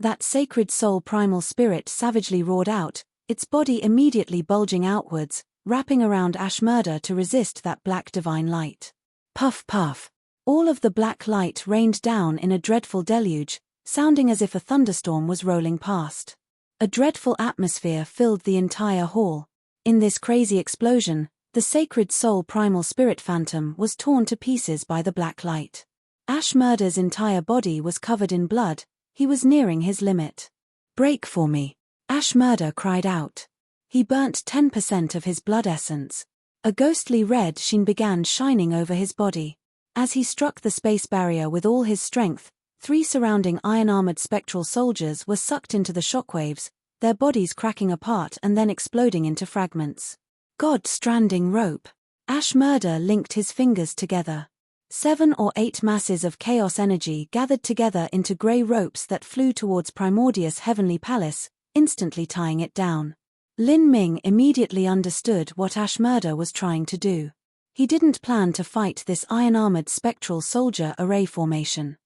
That sacred soul primal spirit savagely roared out, its body immediately bulging outwards, wrapping around Ashmurda to resist that black divine light. Puff puff. All of the black light rained down in a dreadful deluge, sounding as if a thunderstorm was rolling past. A dreadful atmosphere filled the entire hall. In this crazy explosion, the sacred soul primal spirit phantom was torn to pieces by the black light. Ashmurda's entire body was covered in blood. He was nearing his limit. "Break for me," Ashmurda cried out. He burnt 10% of his blood essence. A ghostly red sheen began shining over his body. As he struck the space barrier with all his strength, 3 surrounding iron-armored spectral soldiers were sucked into the shockwaves, their bodies cracking apart and then exploding into fragments. God-stranding rope. Ashmurda linked his fingers together. 7 or 8 masses of chaos energy gathered together into grey ropes that flew towards Primordius' heavenly palace, instantly tying it down. Lin Ming immediately understood what Ashmurda was trying to do. He didn't plan to fight this iron-armored spectral soldier array formation.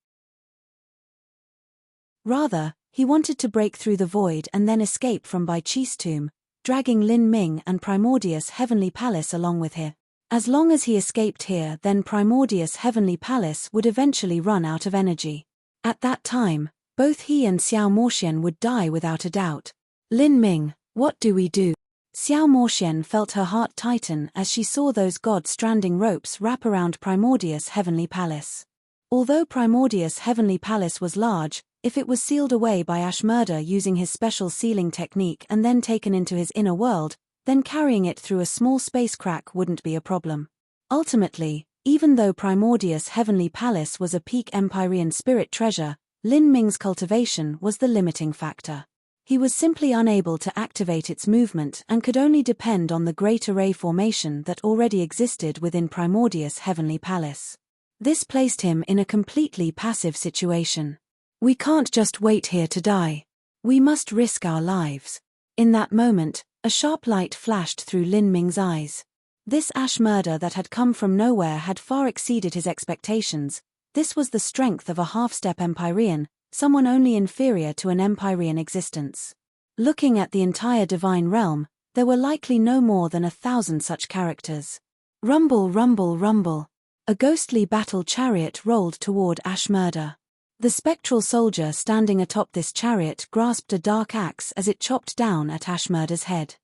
Rather, he wanted to break through the void and then escape from Bai Chi's tomb, dragging Lin Ming and Primordius' heavenly palace along with him. As long as he escaped here, then Primordius' heavenly palace would eventually run out of energy. At that time, both he and Xiao Moxian would die without a doubt. "Lin Ming, what do we do?" Xiao Moxian felt her heart tighten as she saw those god-stranding ropes wrap around Primordius' heavenly palace. Although Primordius' heavenly palace was large, if it was sealed away by Ashmurda using his special sealing technique and then taken into his inner world, then carrying it through a small space crack wouldn't be a problem. Ultimately, even though Primordius' heavenly palace was a peak Empyrean spirit treasure, Lin Ming's cultivation was the limiting factor. He was simply unable to activate its movement and could only depend on the great array formation that already existed within Primordius' heavenly palace. This placed him in a completely passive situation. "We can't just wait here to die. We must risk our lives." In that moment, a sharp light flashed through Lin Ming's eyes. This Ashmurda that had come from nowhere had far exceeded his expectations. This was the strength of a half-step Empyrean, someone only inferior to an Empyrean existence. Looking at the entire divine realm, there were likely no more than 1,000 such characters. Rumble, rumble, rumble. A ghostly battle chariot rolled toward Ashmurda. The spectral soldier standing atop this chariot grasped a dark axe as it chopped down at Ashmurda's head.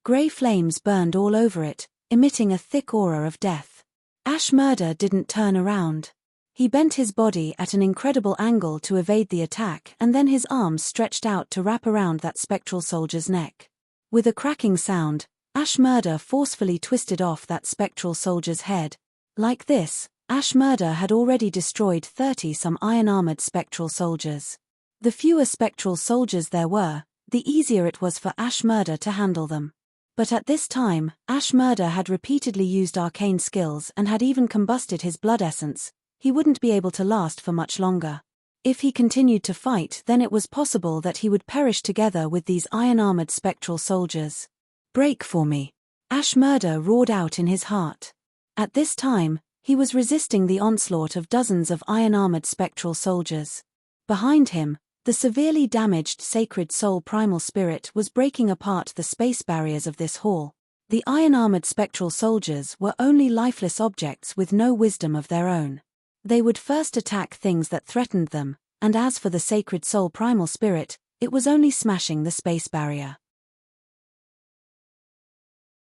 Grey flames burned all over it, emitting a thick aura of death. Ashmurda didn't turn around. He bent his body at an incredible angle to evade the attack, and then his arms stretched out to wrap around that spectral soldier's neck. With a cracking sound, Ashmurda forcefully twisted off that spectral soldier's head. Like this, Ashmurda had already destroyed 30-some iron-armored spectral soldiers. The fewer spectral soldiers there were, the easier it was for Ashmurda to handle them. But at this time, Ashmurda had repeatedly used arcane skills and had even combusted his blood essence. He wouldn't be able to last for much longer. If he continued to fight, then it was possible that he would perish together with these iron-armored spectral soldiers. "Break for me," Ashmurda roared out in his heart. At this time, he was resisting the onslaught of dozens of iron-armored spectral soldiers. Behind him, The severely damaged sacred soul primal spirit was breaking apart the space barriers of this hall. The iron-armored spectral soldiers were only lifeless objects with no wisdom of their own. They would first attack things that threatened them, and as for the sacred soul primal spirit, it was only smashing the space barrier.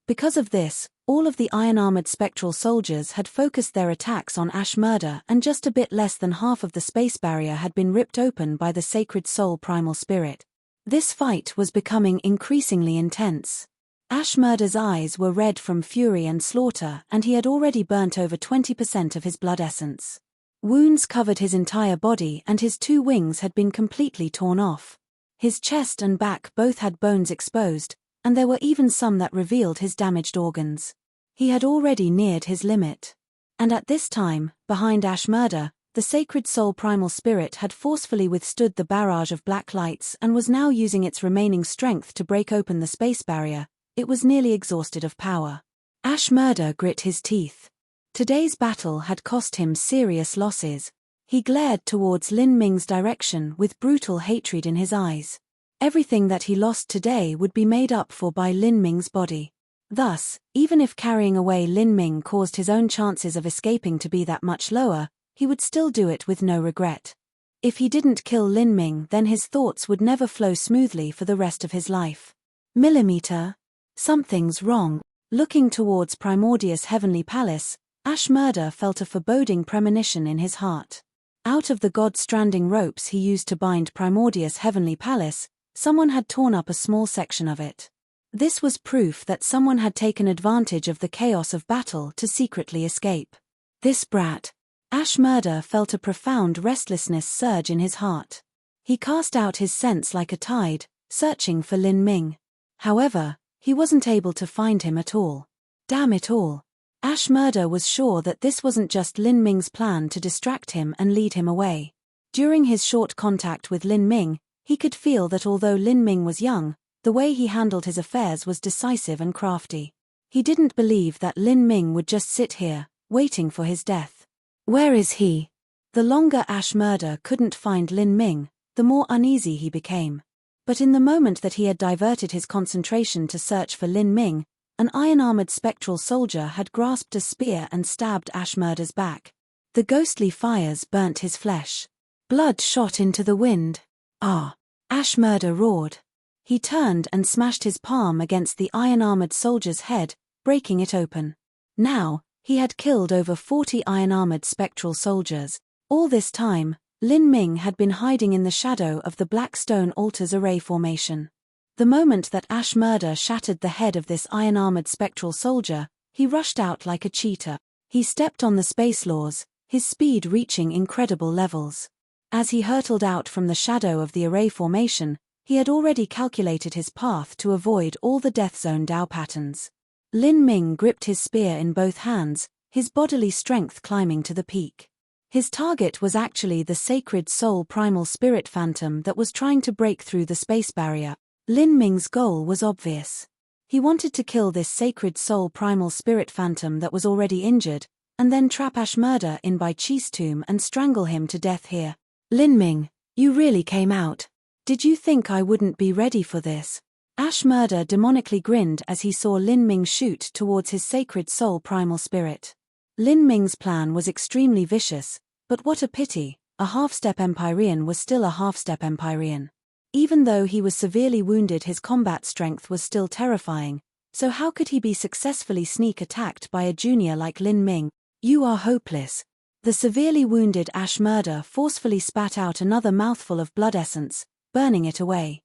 Because of this, all of the iron-armored spectral soldiers had focused their attacks on Ashmurda, and just a bit less than half of the space barrier had been ripped open by the sacred soul primal spirit. This fight was becoming increasingly intense. Ashmurda's eyes were red from fury and slaughter, and he had already burnt over 20% of his blood essence. Wounds covered his entire body, and his 2 wings had been completely torn off. His chest and back both had bones exposed, and there were even some that revealed his damaged organs. He had already neared his limit. And at this time, behind Ashmurda, the sacred soul primal spirit had forcefully withstood the barrage of black lights and was now using its remaining strength to break open the space barrier. It was nearly exhausted of power. Ashmurda grit his teeth. Today's battle had cost him serious losses. He glared towards Lin Ming's direction with brutal hatred in his eyes. Everything that he lost today would be made up for by Lin Ming's body. Thus, even if carrying away Lin Ming caused his own chances of escaping to be that much lower, he would still do it with no regret. If he didn't kill Lin Ming, then his thoughts would never flow smoothly for the rest of his life. Millimeter. Something's wrong. Looking towards Primordius' heavenly palace, Ashmurda felt a foreboding premonition in his heart. Out of the god-stranding ropes he used to bind Primordius' heavenly palace, someone had torn up a small section of it. This was proof that someone had taken advantage of the chaos of battle to secretly escape. This brat. Ashmurda felt a profound restlessness surge in his heart. He cast out his sense like a tide, searching for Lin Ming. However, he wasn't able to find him at all. Damn it all. Ashmurda was sure that this wasn't just Lin Ming's plan to distract him and lead him away. During his short contact with Lin Ming, he could feel that although Lin Ming was young, the way he handled his affairs was decisive and crafty. He didn't believe that Lin Ming would just sit here, waiting for his death. Where is he? The longer Ashmurda couldn't find Lin Ming, the more uneasy he became. But in the moment that he had diverted his concentration to search for Lin Ming, an iron-armored spectral soldier had grasped a spear and stabbed Ashmurda's back. The ghostly fires burnt his flesh. Blood shot into the wind. Ah! Ashmurda roared. He turned and smashed his palm against the iron-armored soldier's head, breaking it open. Now, he had killed over 40 iron-armored spectral soldiers. All this time, Lin Ming had been hiding in the shadow of the black stone altar's array formation. The moment that Ashmurda shattered the head of this iron-armored spectral soldier, he rushed out like a cheetah. He stepped on the space laws, his speed reaching incredible levels. As he hurtled out from the shadow of the array formation, he had already calculated his path to avoid all the death zone Dao patterns. Lin Ming gripped his spear in both hands, his bodily strength climbing to the peak. His target was actually the sacred soul primal spirit phantom that was trying to break through the space barrier. Lin Ming's goal was obvious. He wanted to kill this sacred soul primal spirit phantom that was already injured, and then trap Ashmurda in by Chi's tomb and strangle him to death here. Lin Ming, you really came out. Did you think I wouldn't be ready for this? Ashmurda demonically grinned as he saw Lin Ming shoot towards his sacred soul primal spirit. Lin Ming's plan was extremely vicious, but what a pity, a half-step Empyrean was still a half-step Empyrean. Even though he was severely wounded, his combat strength was still terrifying, so how could he be successfully sneak attacked by a junior like Lin Ming? You are hopeless. The severely wounded Ashmurda forcefully spat out another mouthful of blood essence, burning it away.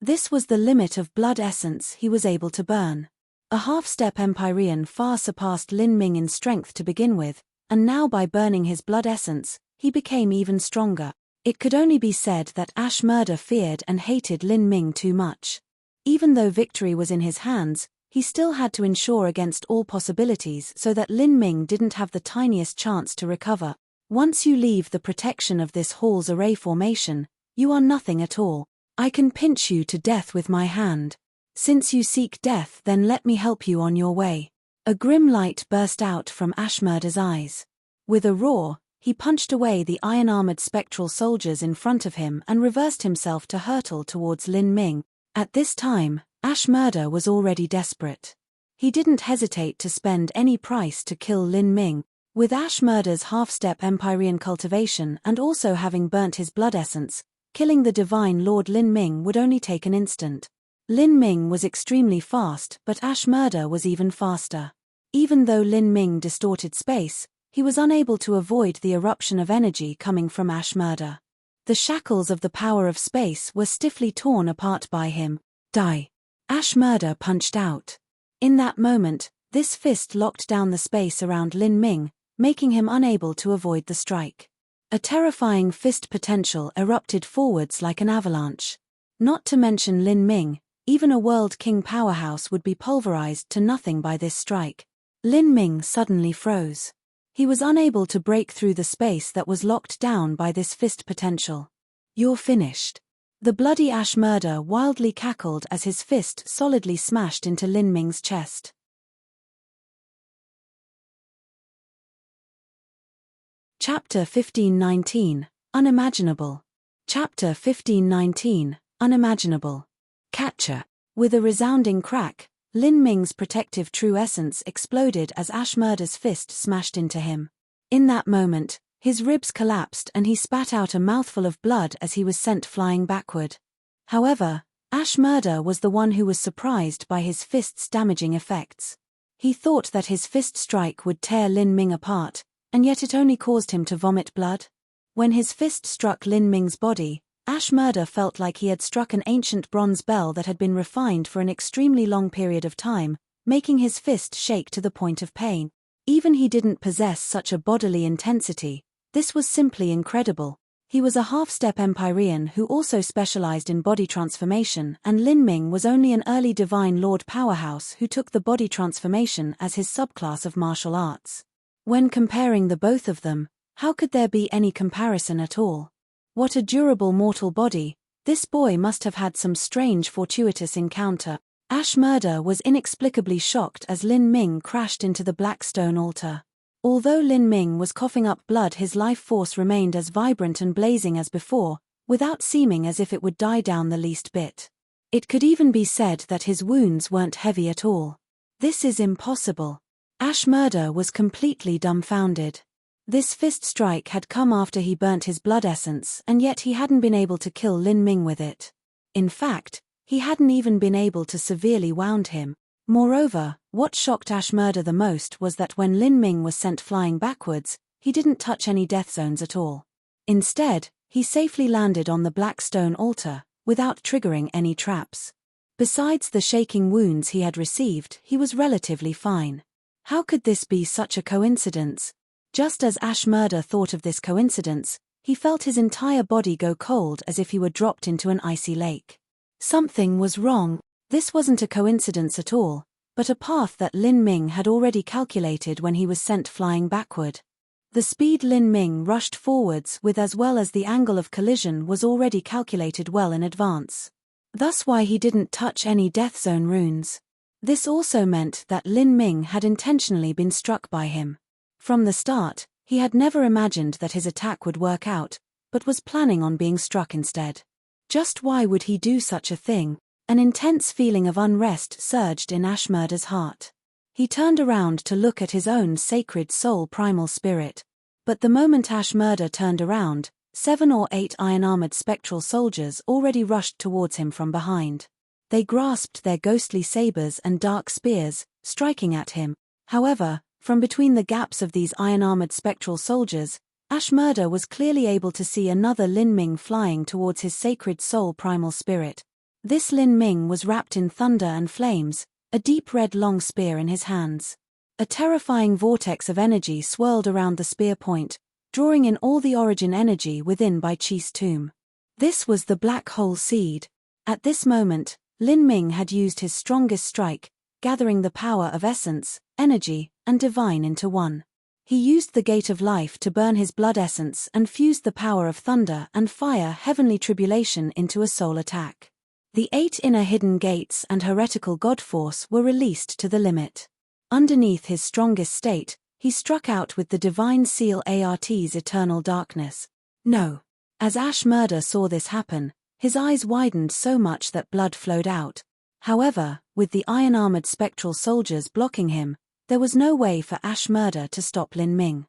This was the limit of blood essence he was able to burn. A half-step Empyrean far surpassed Lin Ming in strength to begin with, and now by burning his blood essence, he became even stronger. It could only be said that Ashmurda feared and hated Lin Ming too much. Even though victory was in his hands, he still had to ensure against all possibilities so that Lin Ming didn't have the tiniest chance to recover. Once you leave the protection of this hall's array formation, you are nothing at all. I can pinch you to death with my hand. Since you seek death, then let me help you on your way. A grim light burst out from Ashmurda's eyes. With a roar, He punched away the iron-armored spectral soldiers in front of him and reversed himself to hurtle towards Lin Ming. At this time, Ashmurda was already desperate. He didn't hesitate to spend any price to kill Lin Ming. With Ashmurda's half-step Empyrean cultivation and also having burnt his blood essence, killing the divine Lord Lin Ming would only take an instant. Lin Ming was extremely fast, but Ashmurda was even faster. Even though Lin Ming distorted space, he was unable to avoid the eruption of energy coming from Ashmurda. The shackles of the power of space were stiffly torn apart by him. Die! Ashmurda punched out. In that moment, this fist locked down the space around Lin Ming, making him unable to avoid the strike. A terrifying fist potential erupted forwards like an avalanche. Not to mention Lin Ming, even a World King powerhouse would be pulverized to nothing by this strike. Lin Ming suddenly froze. He was unable to break through the space that was locked down by this fist potential. You're finished. The bloody Ashmurda wildly cackled as his fist solidly smashed into Lin Ming's chest. Chapter 1519, Unimaginable. Chapter 1519, Unimaginable. Catcher. With a resounding crack, Lin Ming's protective true essence exploded as Ashmurda's fist smashed into him. In that moment, his ribs collapsed and he spat out a mouthful of blood as he was sent flying backward. However, Ashmurda was the one who was surprised by his fist's damaging effects. He thought that his fist strike would tear Lin Ming apart, and yet it only caused him to vomit blood. When his fist struck Lin Ming's body, Ashmurda felt like he had struck an ancient bronze bell that had been refined for an extremely long period of time, making his fist shake to the point of pain. Even he didn't possess such a bodily intensity. This was simply incredible. He was a half-step Empyrean who also specialized in body transformation, and Lin Ming was only an early Divine Lord powerhouse who took the body transformation as his subclass of martial arts. When comparing the both of them, how could there be any comparison at all? What a durable mortal body. This boy must have had some strange fortuitous encounter. Ashmurda was inexplicably shocked as Lin Ming crashed into the black stone altar. Although Lin Ming was coughing up blood, his life force remained as vibrant and blazing as before, without seeming as if it would die down the least bit. It could even be said that his wounds weren't heavy at all. This is impossible. Ashmurda was completely dumbfounded. This fist strike had come after he burnt his blood essence, and yet he hadn't been able to kill Lin Ming with it. In fact, he hadn't even been able to severely wound him. Moreover, what shocked Ashmurda the most was that when Lin Ming was sent flying backwards, he didn't touch any death zones at all. Instead, he safely landed on the black stone altar, without triggering any traps. Besides the shaking wounds he had received, he was relatively fine. How could this be such a coincidence? Just as Ashmurda thought of this coincidence, he felt his entire body go cold as if he were dropped into an icy lake. Something was wrong. This wasn't a coincidence at all, but a path that Lin Ming had already calculated when he was sent flying backward. The speed Lin Ming rushed forwards with as well as the angle of collision was already calculated well in advance. Thus why he didn't touch any death zone runes. This also meant that Lin Ming had intentionally been struck by him. From the start, he had never imagined that his attack would work out, but was planning on being struck instead. Just why would he do such a thing? An intense feeling of unrest surged in Ashmurda's heart. He turned around to look at his own sacred soul primal spirit. But the moment Ashmurda turned around, 7 or 8 iron-armored spectral soldiers already rushed towards him from behind. They grasped their ghostly sabers and dark spears, striking at him. However, from between the gaps of these iron-armored spectral soldiers, Ashmurda was clearly able to see another Lin Ming flying towards his sacred soul primal spirit. This Lin Ming was wrapped in thunder and flames, a deep red long spear in his hands. A terrifying vortex of energy swirled around the spear point, drawing in all the origin energy within by Chi's tomb. This was the black hole seed. At this moment, Lin Ming had used his strongest strike, gathering the power of essence, energy, and divine into one. He used the gate of life to burn his blood essence and fused the power of thunder and fire heavenly tribulation into a soul attack. The 8 inner hidden gates and heretical god force were released to the limit. Underneath his strongest state, He struck out with the divine seal Art's eternal darkness. No. As Ashmurda saw this happen, his eyes widened so much that blood flowed out. However, with the iron-armored spectral soldiers blocking him, there was no way for Ashmurda to stop Lin Ming.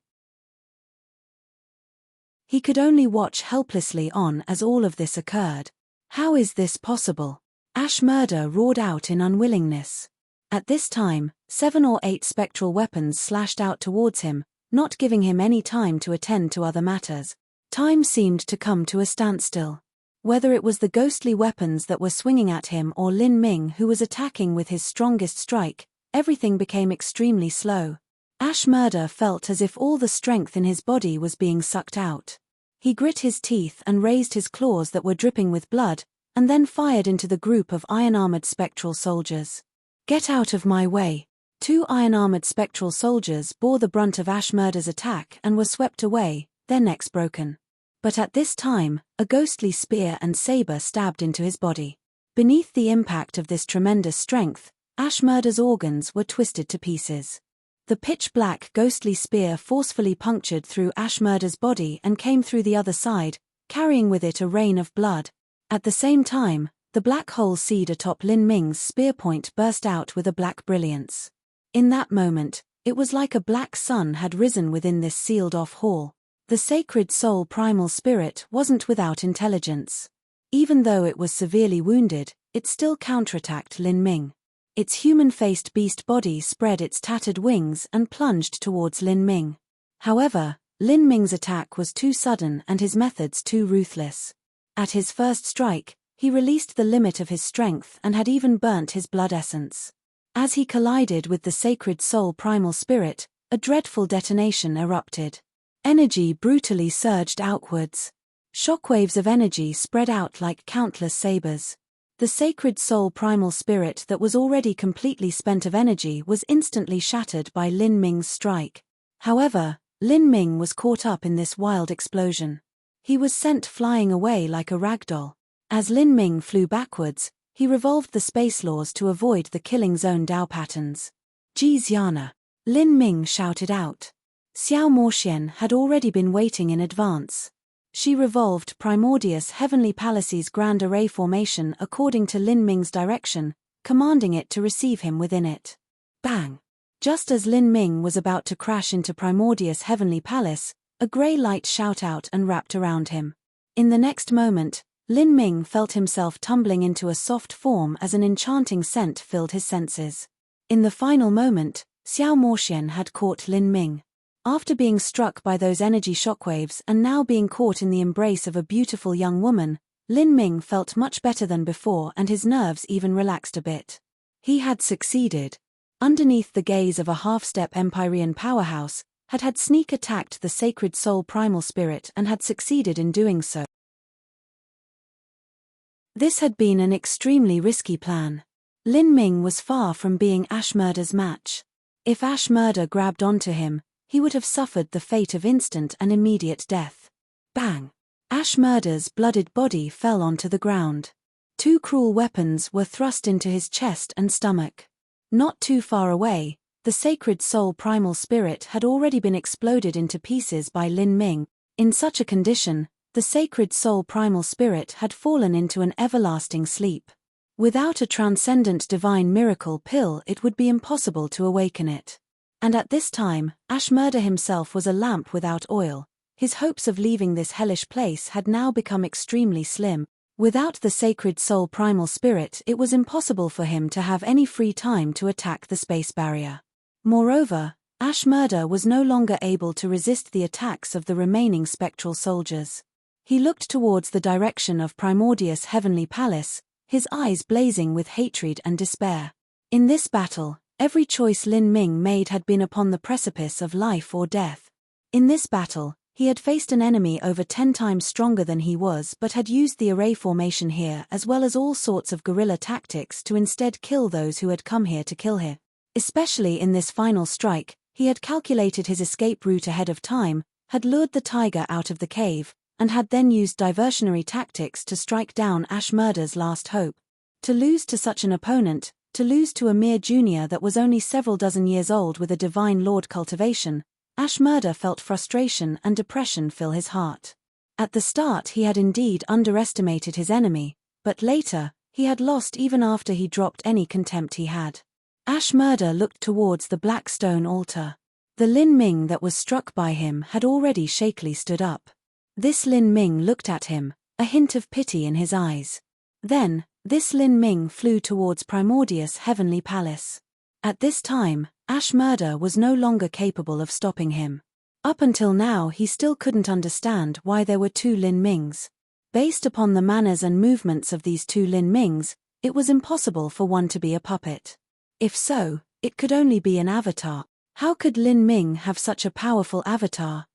He could only watch helplessly on as all of this occurred. How is this possible? Ashmurda roared out in unwillingness. At this time, 7 or 8 spectral weapons slashed out towards him, not giving him any time to attend to other matters. Time seemed to come to a standstill. Whether it was the ghostly weapons that were swinging at him or Lin Ming who was attacking with his strongest strike, everything became extremely slow. Ashmurda felt as if all the strength in his body was being sucked out. He grit his teeth and raised his claws that were dripping with blood, and then fired into the group of iron-armored spectral soldiers. Get out of my way! 2 iron-armored spectral soldiers bore the brunt of Ashmurda's attack and were swept away, their necks broken. But at this time, a ghostly spear and saber stabbed into his body. Beneath the impact of this tremendous strength, Ashmurda's organs were twisted to pieces. The pitch-black ghostly spear forcefully punctured through Ashmurda's body and came through the other side, carrying with it a rain of blood. At the same time, the black hole seed atop Lin Ming's spear point burst out with a black brilliance. In that moment, it was like a black sun had risen within this sealed-off hall. The sacred soul primal spirit wasn't without intelligence. Even though it was severely wounded, it still counterattacked Lin Ming. Its human-faced beast body spread its tattered wings and plunged towards Lin Ming. However, Lin Ming's attack was too sudden and his methods too ruthless. At his first strike, he released the limit of his strength and had even burnt his blood essence. As he collided with the sacred soul primal spirit, a dreadful detonation erupted. Energy brutally surged outwards. Shockwaves of energy spread out like countless sabers. The sacred soul primal spirit that was already completely spent of energy was instantly shattered by Lin Ming's strike. However, Lin Ming was caught up in this wild explosion. He was sent flying away like a ragdoll. As Lin Ming flew backwards, he revolved the space laws to avoid the killing zone Dao patterns. Jixiana! Lin Ming shouted out. Xiao Moxian had already been waiting in advance. She revolved Primordius Heavenly Palace's Grand Array formation according to Lin Ming's direction, commanding it to receive him within it. Bang! Just as Lin Ming was about to crash into Primordius Heavenly Palace, a grey light shot out and wrapped around him. In the next moment, Lin Ming felt himself tumbling into a soft form as an enchanting scent filled his senses. In the final moment, Xiao Moxian had caught Lin Ming. After being struck by those energy shockwaves and now being caught in the embrace of a beautiful young woman, Lin Ming felt much better than before and his nerves even relaxed a bit. He had succeeded. Underneath the gaze of a half-step Empyrean powerhouse, had sneak attacked the sacred soul primal spirit and had succeeded in doing so. This had been an extremely risky plan. Lin Ming was far from being Ashmurda's match. If Ashmurda grabbed onto him, he would have suffered the fate of instant and immediate death. Bang! Ashmurda's blooded body fell onto the ground. 2 cruel weapons were thrust into his chest and stomach. Not too far away, the sacred soul primal spirit had already been exploded into pieces by Lin Ming. In such a condition, the sacred soul primal spirit had fallen into an everlasting sleep. Without a transcendent divine miracle pill, it would be impossible to awaken it. And at this time, Ashmurda himself was a lamp without oil. His hopes of leaving this hellish place had now become extremely slim. Without the sacred soul primal spirit, it was impossible for him to have any free time to attack the space barrier. Moreover, Ashmurda was no longer able to resist the attacks of the remaining spectral soldiers. He looked towards the direction of Primordius Heavenly Palace, his eyes blazing with hatred and despair. In this battle, every choice Lin Ming made had been upon the precipice of life or death. In this battle, he had faced an enemy over 10 times stronger than he was but had used the array formation here as well as all sorts of guerrilla tactics to instead kill those who had come here to kill him. Especially in this final strike, he had calculated his escape route ahead of time, had lured the tiger out of the cave, and had then used diversionary tactics to strike down Ashmurda's last hope. To lose to such an opponent, to lose to a mere junior that was only several dozen years old with a divine lord cultivation, Ashmurda felt frustration and depression fill his heart. At the start he had indeed underestimated his enemy, but later, he had lost even after he dropped any contempt he had. Ashmurda looked towards the black stone altar. The Lin Ming that was struck by him had already shakily stood up. This Lin Ming looked at him, a hint of pity in his eyes. Then, this Lin Ming flew towards Primordius' heavenly palace. At this time, Ashmurda was no longer capable of stopping him. Up until now he still couldn't understand why there were two Lin Mings. Based upon the manners and movements of these two Lin Mings, it was impossible for one to be a puppet. If so, it could only be an avatar. How could Lin Ming have such a powerful avatar?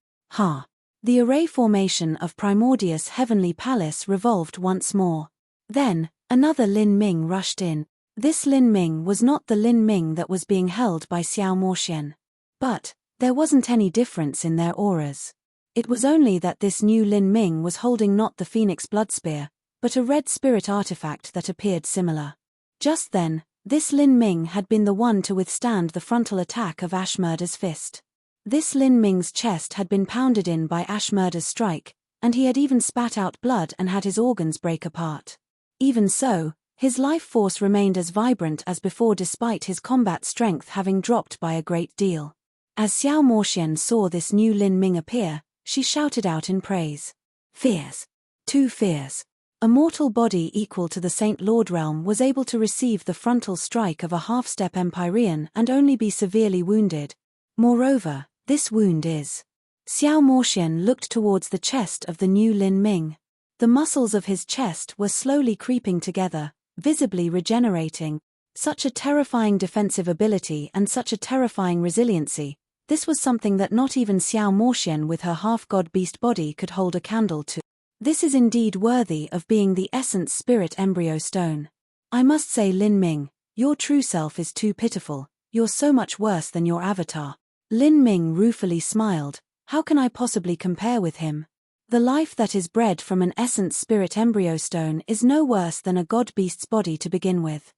The array formation of Primordius' heavenly palace revolved once more. Then, another Lin Ming rushed in. This Lin Ming was not the Lin Ming that was being held by Xiao Moxian. But there wasn't any difference in their auras. It was only that this new Lin Ming was holding not the Phoenix Blood Spear, but a red spirit artifact that appeared similar. Just then, this Lin Ming had been the one to withstand the frontal attack of Ashmurda's fist. This Lin Ming's chest had been pounded in by Ashmurda's strike, and he had even spat out blood and had his organs break apart. Even so, his life force remained as vibrant as before despite his combat strength having dropped by a great deal. As Xiao Moxian saw this new Lin Ming appear, she shouted out in praise. Fears. Two fears. A mortal body equal to the Saint Lord realm was able to receive the frontal strike of a half-step Empyrean and only be severely wounded. Moreover, this wound is. Xiao Moxian looked towards the chest of the new Lin Ming. The muscles of his chest were slowly creeping together, visibly regenerating. Such a terrifying defensive ability and such a terrifying resiliency. This was something that not even Xiao Moxian with her half-god beast body could hold a candle to. This is indeed worthy of being the essence spirit embryo stone. I must say Lin Ming, your true self is too pitiful, you're so much worse than your avatar. Lin Ming ruefully smiled, how can I possibly compare with him? The life that is bred from an essence spirit embryo stone is no worse than a god beast's body to begin with.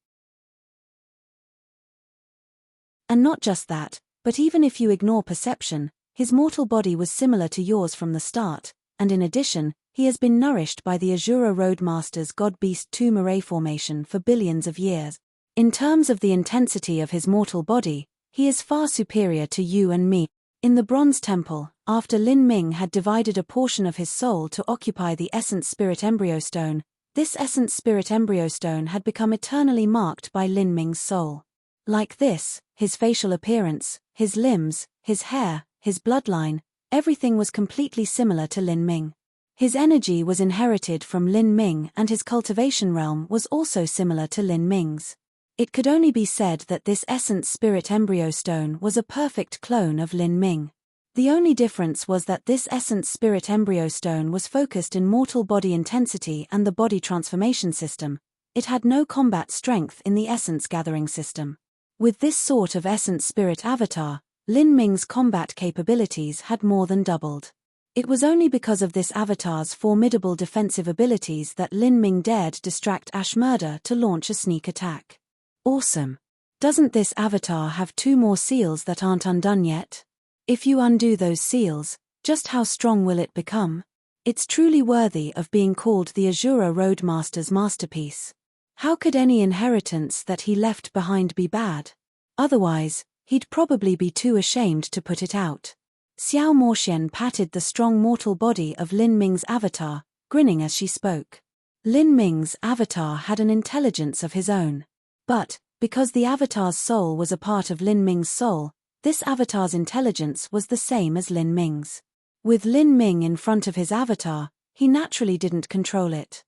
And not just that, but even if you ignore perception, his mortal body was similar to yours from the start, and in addition, he has been nourished by the Azura Roadmaster's God-Beast tomb array formation for billions of years. In terms of the intensity of his mortal body, he is far superior to you and me. In the Bronze Temple, after Lin Ming had divided a portion of his soul to occupy the Essence Spirit Embryo Stone, this Essence Spirit Embryo Stone had become eternally marked by Lin Ming's soul. Like this, his facial appearance, his limbs, his hair, his bloodline, everything was completely similar to Lin Ming. His energy was inherited from Lin Ming and his cultivation realm was also similar to Lin Ming's. It could only be said that this Essence Spirit Embryo Stone was a perfect clone of Lin Ming. The only difference was that this Essence Spirit Embryo Stone was focused in mortal body intensity and the body transformation system. It had no combat strength in the essence gathering system. With this sort of Essence Spirit avatar, Lin Ming's combat capabilities had more than doubled. It was only because of this avatar's formidable defensive abilities that Lin Ming dared distract Ashmurda to launch a sneak attack. Awesome. Doesn't this avatar have 2 more seals that aren't undone yet? If you undo those seals, just how strong will it become? It's truly worthy of being called the Azura Roadmaster's masterpiece. How could any inheritance that he left behind be bad? Otherwise, he'd probably be too ashamed to put it out. Xiao Moxian patted the strong mortal body of Lin Ming's avatar, grinning as she spoke. Lin Ming's avatar had an intelligence of his own. But, because the avatar's soul was a part of Lin Ming's soul, this avatar's intelligence was the same as Lin Ming's. With Lin Ming in front of his avatar, he naturally didn't control it.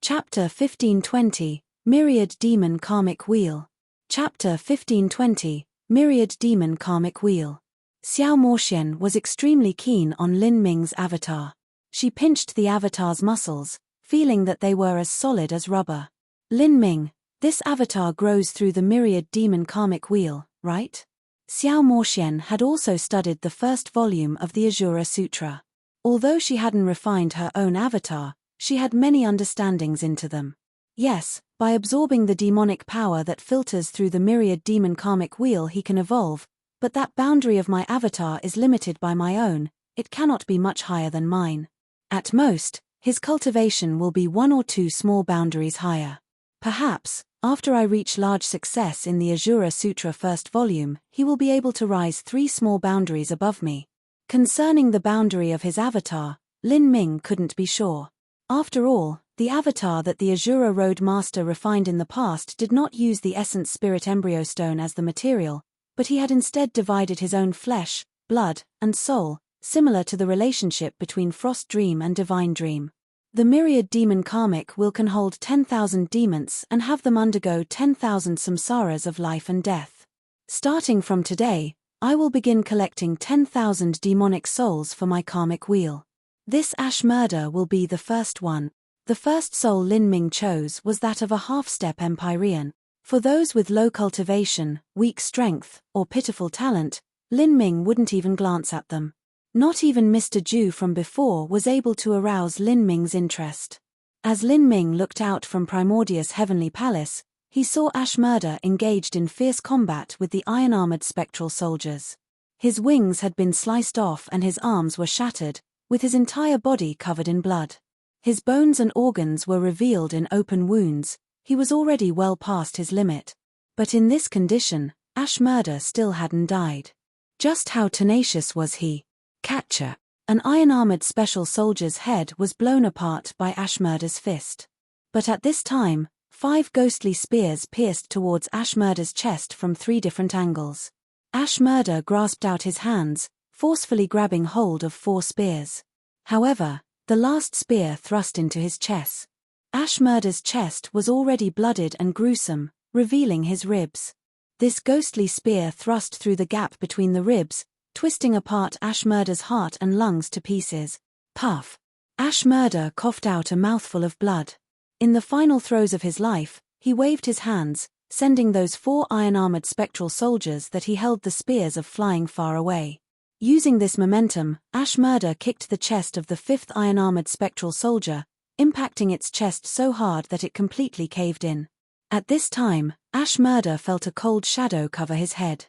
Chapter 1520, Myriad Demon Karmic Wheel. Chapter 1520, Myriad Demon Karmic Wheel. Xiao Moxian was extremely keen on Lin Ming's avatar. She pinched the avatar's muscles, feeling that they were as solid as rubber. Lin Ming, this avatar grows through the Myriad Demon Karmic Wheel, right? Xiao Moxian had also studied the first volume of the Azura Sutra. Although she hadn't refined her own avatar, she had many understandings into them. Yes, by absorbing the demonic power that filters through the myriad demon karmic wheel he can evolve, but that boundary of my avatar is limited by my own, it cannot be much higher than mine. At most, his cultivation will be 1 or 2 small boundaries higher. Perhaps, after I reach large success in the Ajura Sutra first volume, he will be able to rise 3 small boundaries above me. Concerning the boundary of his avatar, Lin Ming couldn't be sure. After all, the avatar that the Ajura Road Master refined in the past did not use the Essence Spirit Embryo Stone as the material, but he had instead divided his own flesh, blood, and soul, similar to the relationship between Frost Dream and Divine Dream. The myriad demon karmic will can hold 10,000 demons and have them undergo 10,000 samsaras of life and death. Starting from today, I will begin collecting 10,000 demonic souls for my karmic wheel. This ash murder will be the first one. The first soul Lin Ming chose was that of a half-step Empyrean. For those with low cultivation, weak strength, or pitiful talent, Lin Ming wouldn't even glance at them. Not even Mr. Ju from before was able to arouse Lin Ming's interest. As Lin Ming looked out from Primordius' heavenly palace, he saw Ashmurda engaged in fierce combat with the iron-armored spectral soldiers. His wings had been sliced off and his arms were shattered, with his entire body covered in blood. His bones and organs were revealed in open wounds. He was already well past his limit. But in this condition, Ashmurda still hadn't died. Just how tenacious was he? Catcher. An iron-armored special soldier's head was blown apart by Ashmurda's fist. But at this time, 5 ghostly spears pierced towards Ashmurda's chest from 3 different angles. Ashmurda grasped out his hands, forcefully grabbing hold of 4 spears. However, the last spear thrust into his chest. Ashmurda's chest was already blooded and gruesome, revealing his ribs. This ghostly spear thrust through the gap between the ribs, twisting apart Ashmurda's heart and lungs to pieces. Puff. Ashmurda coughed out a mouthful of blood. In the final throes of his life, he waved his hands, sending those 4 iron-armored spectral soldiers that he held the spears of flying far away. Using this momentum, Ashmurda kicked the chest of the 5th iron-armored spectral soldier, impacting its chest so hard that it completely caved in. At this time, Ashmurda felt a cold shadow cover his head.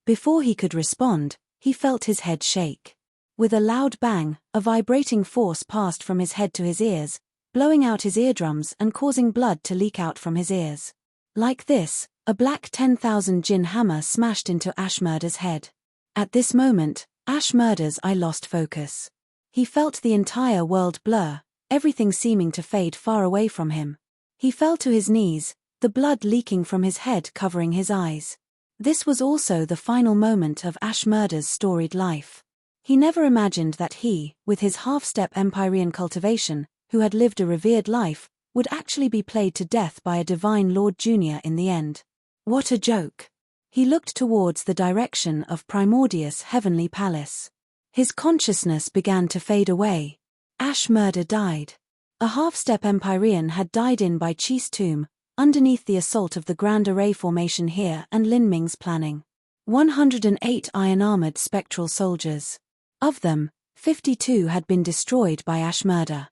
Before he could respond, he felt his head shake. With a loud bang, a vibrating force passed from his head to his ears, blowing out his eardrums and causing blood to leak out from his ears. Like this, a black 10,000 jin hammer smashed into Ashmurda's head. At this moment, Ashmurda's eye lost focus. He felt the entire world blur, everything seeming to fade far away from him. He fell to his knees, the blood leaking from his head covering his eyes. This was also the final moment of Ashmurda's storied life. He never imagined that he, with his half-step Empyrean cultivation, who had lived a revered life, would actually be played to death by a divine Lord Junior in the end. What a joke! He looked towards the direction of Primordius' heavenly palace. His consciousness began to fade away. Ashmurda died. A half-step Empyrean had died in by Chi's tomb, underneath the assault of the Grand Array formation here and Lin Ming's planning. 108 iron-armored spectral soldiers. Of them, 52 had been destroyed by Ashmurda.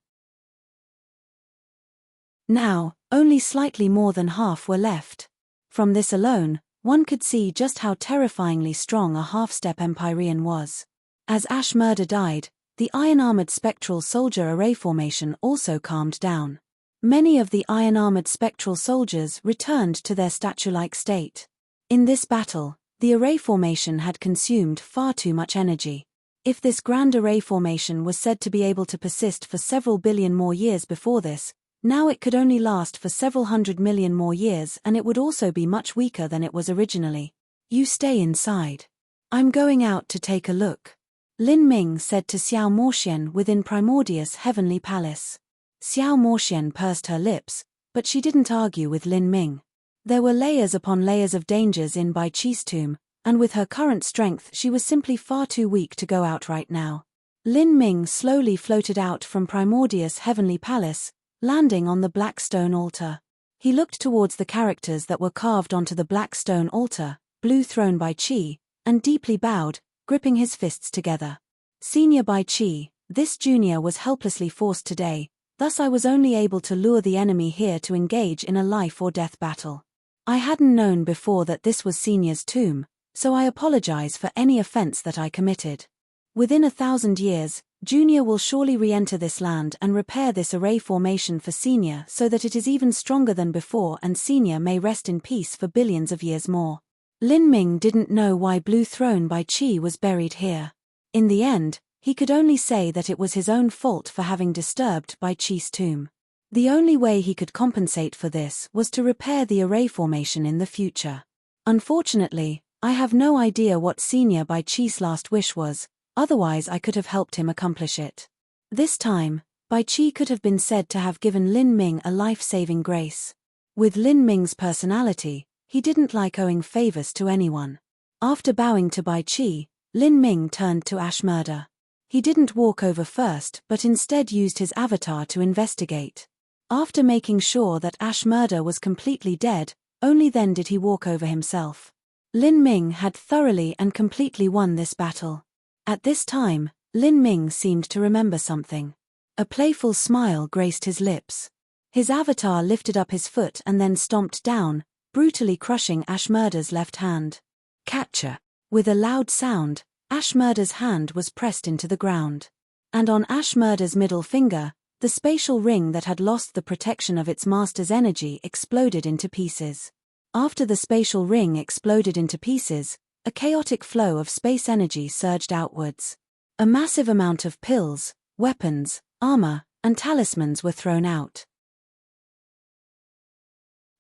Now, only slightly more than half were left. From this alone, one could see just how terrifyingly strong a half-step Empyrean was. As Ashmurda died, the iron-armored spectral soldier array formation also calmed down. Many of the iron-armored spectral soldiers returned to their statue-like state. In this battle, the array formation had consumed far too much energy. If this grand array formation was said to be able to persist for several billion more years before this, now it could only last for several 100 million more years, and it would also be much weaker than it was originally. You stay inside. I'm going out to take a look. Lin Ming said to Xiao Moxian within Primordius' heavenly palace. Xiao Moxian pursed her lips, but she didn't argue with Lin Ming. There were layers upon layers of dangers in Bai Chi's tomb, and with her current strength she was simply far too weak to go out right now. Lin Ming slowly floated out from Primordius' heavenly palace, landing on the black stone altar. He looked towards the characters that were carved onto the black stone altar, blue throne Bai Chi, and deeply bowed, gripping his fists together. Senior Bai Chi, this junior was helplessly forced today, Thus I was only able to lure the enemy here to engage in a life-or-death battle. I hadn't known before that this was Senior's tomb, so I apologize for any offense that I committed. Within 1,000 years, Junior will surely re-enter this land and repair this array formation for Senior so that it is even stronger than before and Senior may rest in peace for billions of years more. Lin Ming didn't know why Blue Throne by Qi was buried here. In the end, he could only say that it was his own fault for having disturbed Bai Qi's tomb. The only way he could compensate for this was to repair the array formation in the future. Unfortunately, I have no idea what Senior Bai Qi's last wish was, otherwise I could have helped him accomplish it. This time, Bai Qi could have been said to have given Lin Ming a life-saving grace. With Lin Ming's personality, he didn't like owing favors to anyone. After bowing to Bai Qi, Lin Ming turned to Ashmurda. He didn't walk over first but instead used his avatar to investigate. After making sure that Ashmurda was completely dead, only then did he walk over himself. Lin Ming had thoroughly and completely won this battle. At this time, Lin Ming seemed to remember something. A playful smile graced his lips. His avatar lifted up his foot and then stomped down, brutally crushing Ashmurda's left hand. Catcher! With a loud sound, Ashmurda's hand was pressed into the ground. And on Ashmurda's middle finger, the spatial ring that had lost the protection of its master's energy exploded into pieces. After the spatial ring exploded into pieces, a chaotic flow of space energy surged outwards. A massive amount of pills, weapons, armor, and talismans were thrown out.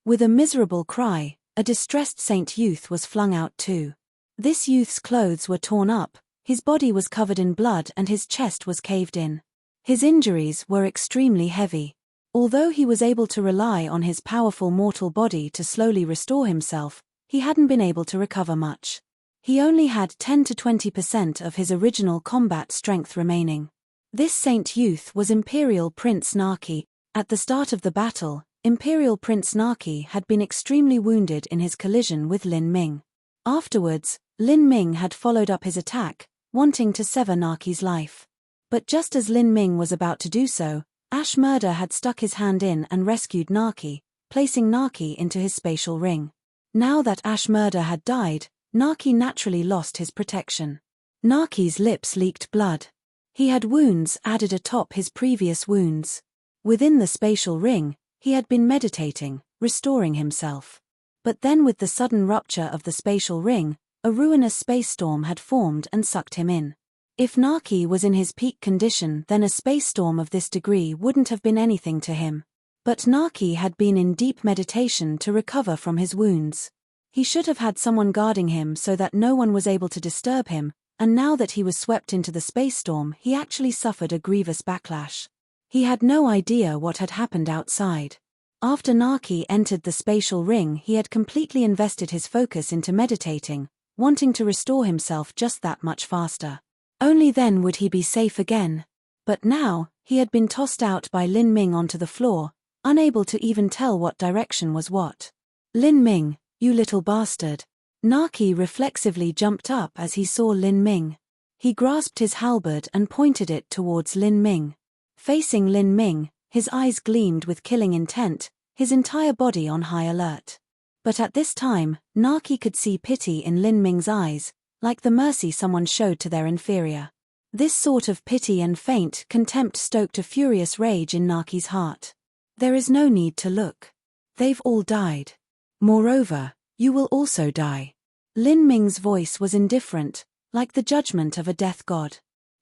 With a miserable cry, a distressed saint youth was flung out too. This youth's clothes were torn up, his body was covered in blood and his chest was caved in. His injuries were extremely heavy. Although he was able to rely on his powerful mortal body to slowly restore himself, he hadn't been able to recover much. He only had 10 to 20% of his original combat strength remaining. This saint youth was Imperial Prince Naki. At the start of the battle, Imperial Prince Naki had been extremely wounded in his collision with Lin Ming. Afterwards, Lin Ming had followed up his attack, wanting to sever Naki's life. But just as Lin Ming was about to do so, Ashmurda had stuck his hand in and rescued Naki, placing Naki into his spatial ring. Now that Ashmurda had died, Naki naturally lost his protection. Naki's lips leaked blood. He had wounds added atop his previous wounds. Within the spatial ring, he had been meditating, restoring himself. But then with the sudden rupture of the spatial ring, a ruinous space storm had formed and sucked him in. If Naki was in his peak condition, then a space storm of this degree wouldn't have been anything to him. But Naki had been in deep meditation to recover from his wounds. He should have had someone guarding him so that no one was able to disturb him, and now that he was swept into the space storm, he actually suffered a grievous backlash. He had no idea what had happened outside. After Naki entered the spatial ring, he had completely invested his focus into meditating, wanting to restore himself just that much faster. Only then would he be safe again. But now, he had been tossed out by Lin Ming onto the floor, unable to even tell what direction was what. Lin Ming, you little bastard. Naki reflexively jumped up as he saw Lin Ming. He grasped his halberd and pointed it towards Lin Ming. Facing Lin Ming, his eyes gleamed with killing intent, his entire body on high alert. But at this time, Naki could see pity in Lin Ming's eyes, like the mercy someone showed to their inferior. This sort of pity and faint contempt stoked a furious rage in Naki's heart. There is no need to look. They've all died. Moreover, you will also die. Lin Ming's voice was indifferent, like the judgment of a death god.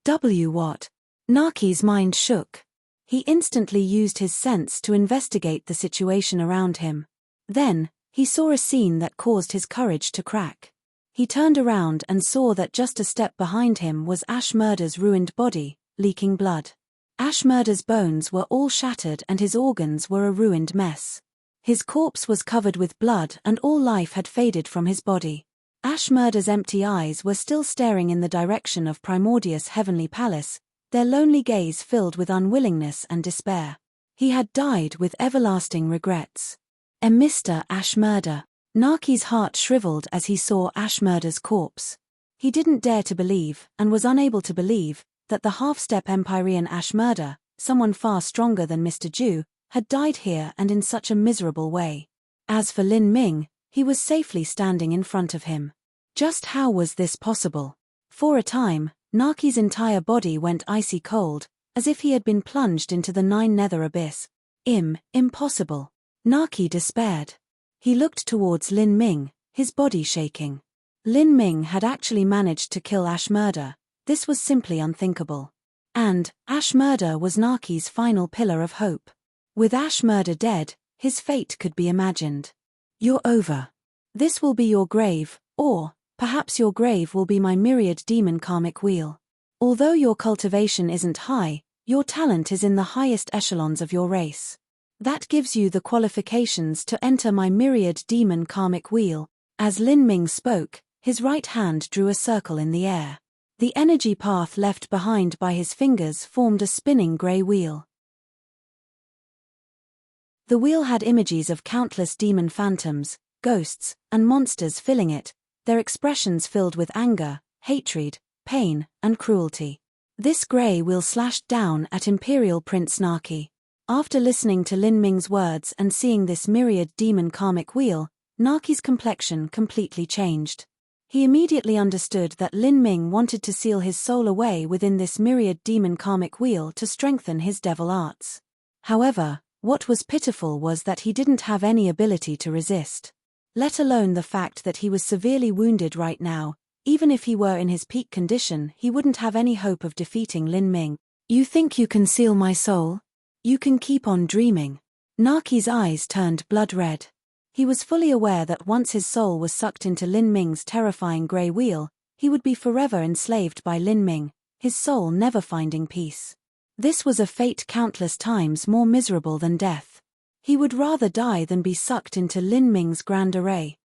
What? Naki's mind shook. He instantly used his sense to investigate the situation around him. Then, he saw a scene that caused his courage to crack. He turned around and saw that just a step behind him was Ashmurda's ruined body, leaking blood. Ashmurda's bones were all shattered and his organs were a ruined mess. His corpse was covered with blood and all life had faded from his body. Ashmurda's empty eyes were still staring in the direction of Primordius' heavenly palace, their lonely gaze filled with unwillingness and despair. He had died with everlasting regrets. Mr. Ashmurda. Naki's heart shriveled as he saw Ashmurda's corpse. He didn't dare to believe, and was unable to believe, that the half-step Empyrean Ashmurda, someone far stronger than Mr. Ju, had died here and in such a miserable way. As for Lin Ming, he was safely standing in front of him. Just how was this possible? For a time, Naki's entire body went icy cold, as if he had been plunged into the nine-nether abyss. Impossible. Naki despaired. He looked towards Lin Ming, his body shaking. Lin Ming had actually managed to kill Ashmurda. This was simply unthinkable. And Ashmurda was Naki's final pillar of hope. With Ashmurda dead, his fate could be imagined. You're over. This will be your grave, or perhaps your grave will be my myriad demon karmic wheel. Although your cultivation isn't high, your talent is in the highest echelons of your race. That gives you the qualifications to enter my myriad demon karmic wheel. As Lin Ming spoke, his right hand drew a circle in the air. The energy path left behind by his fingers formed a spinning grey wheel. The wheel had images of countless demon phantoms, ghosts, and monsters filling it, their expressions filled with anger, hatred, pain, and cruelty. This grey wheel slashed down at Imperial Prince Naki. After listening to Lin Ming's words and seeing this myriad demon karmic wheel, Naki's complexion completely changed. He immediately understood that Lin Ming wanted to seal his soul away within this myriad demon karmic wheel to strengthen his devil arts. However, what was pitiful was that he didn't have any ability to resist. Let alone the fact that he was severely wounded right now. Even if he were in his peak condition, he wouldn't have any hope of defeating Lin Ming. You think you can seal my soul? You can keep on dreaming. Naki's eyes turned blood red. He was fully aware that once his soul was sucked into Lin Ming's terrifying grey wheel, he would be forever enslaved by Lin Ming, his soul never finding peace. This was a fate countless times more miserable than death. He would rather die than be sucked into Lin Ming's grand array.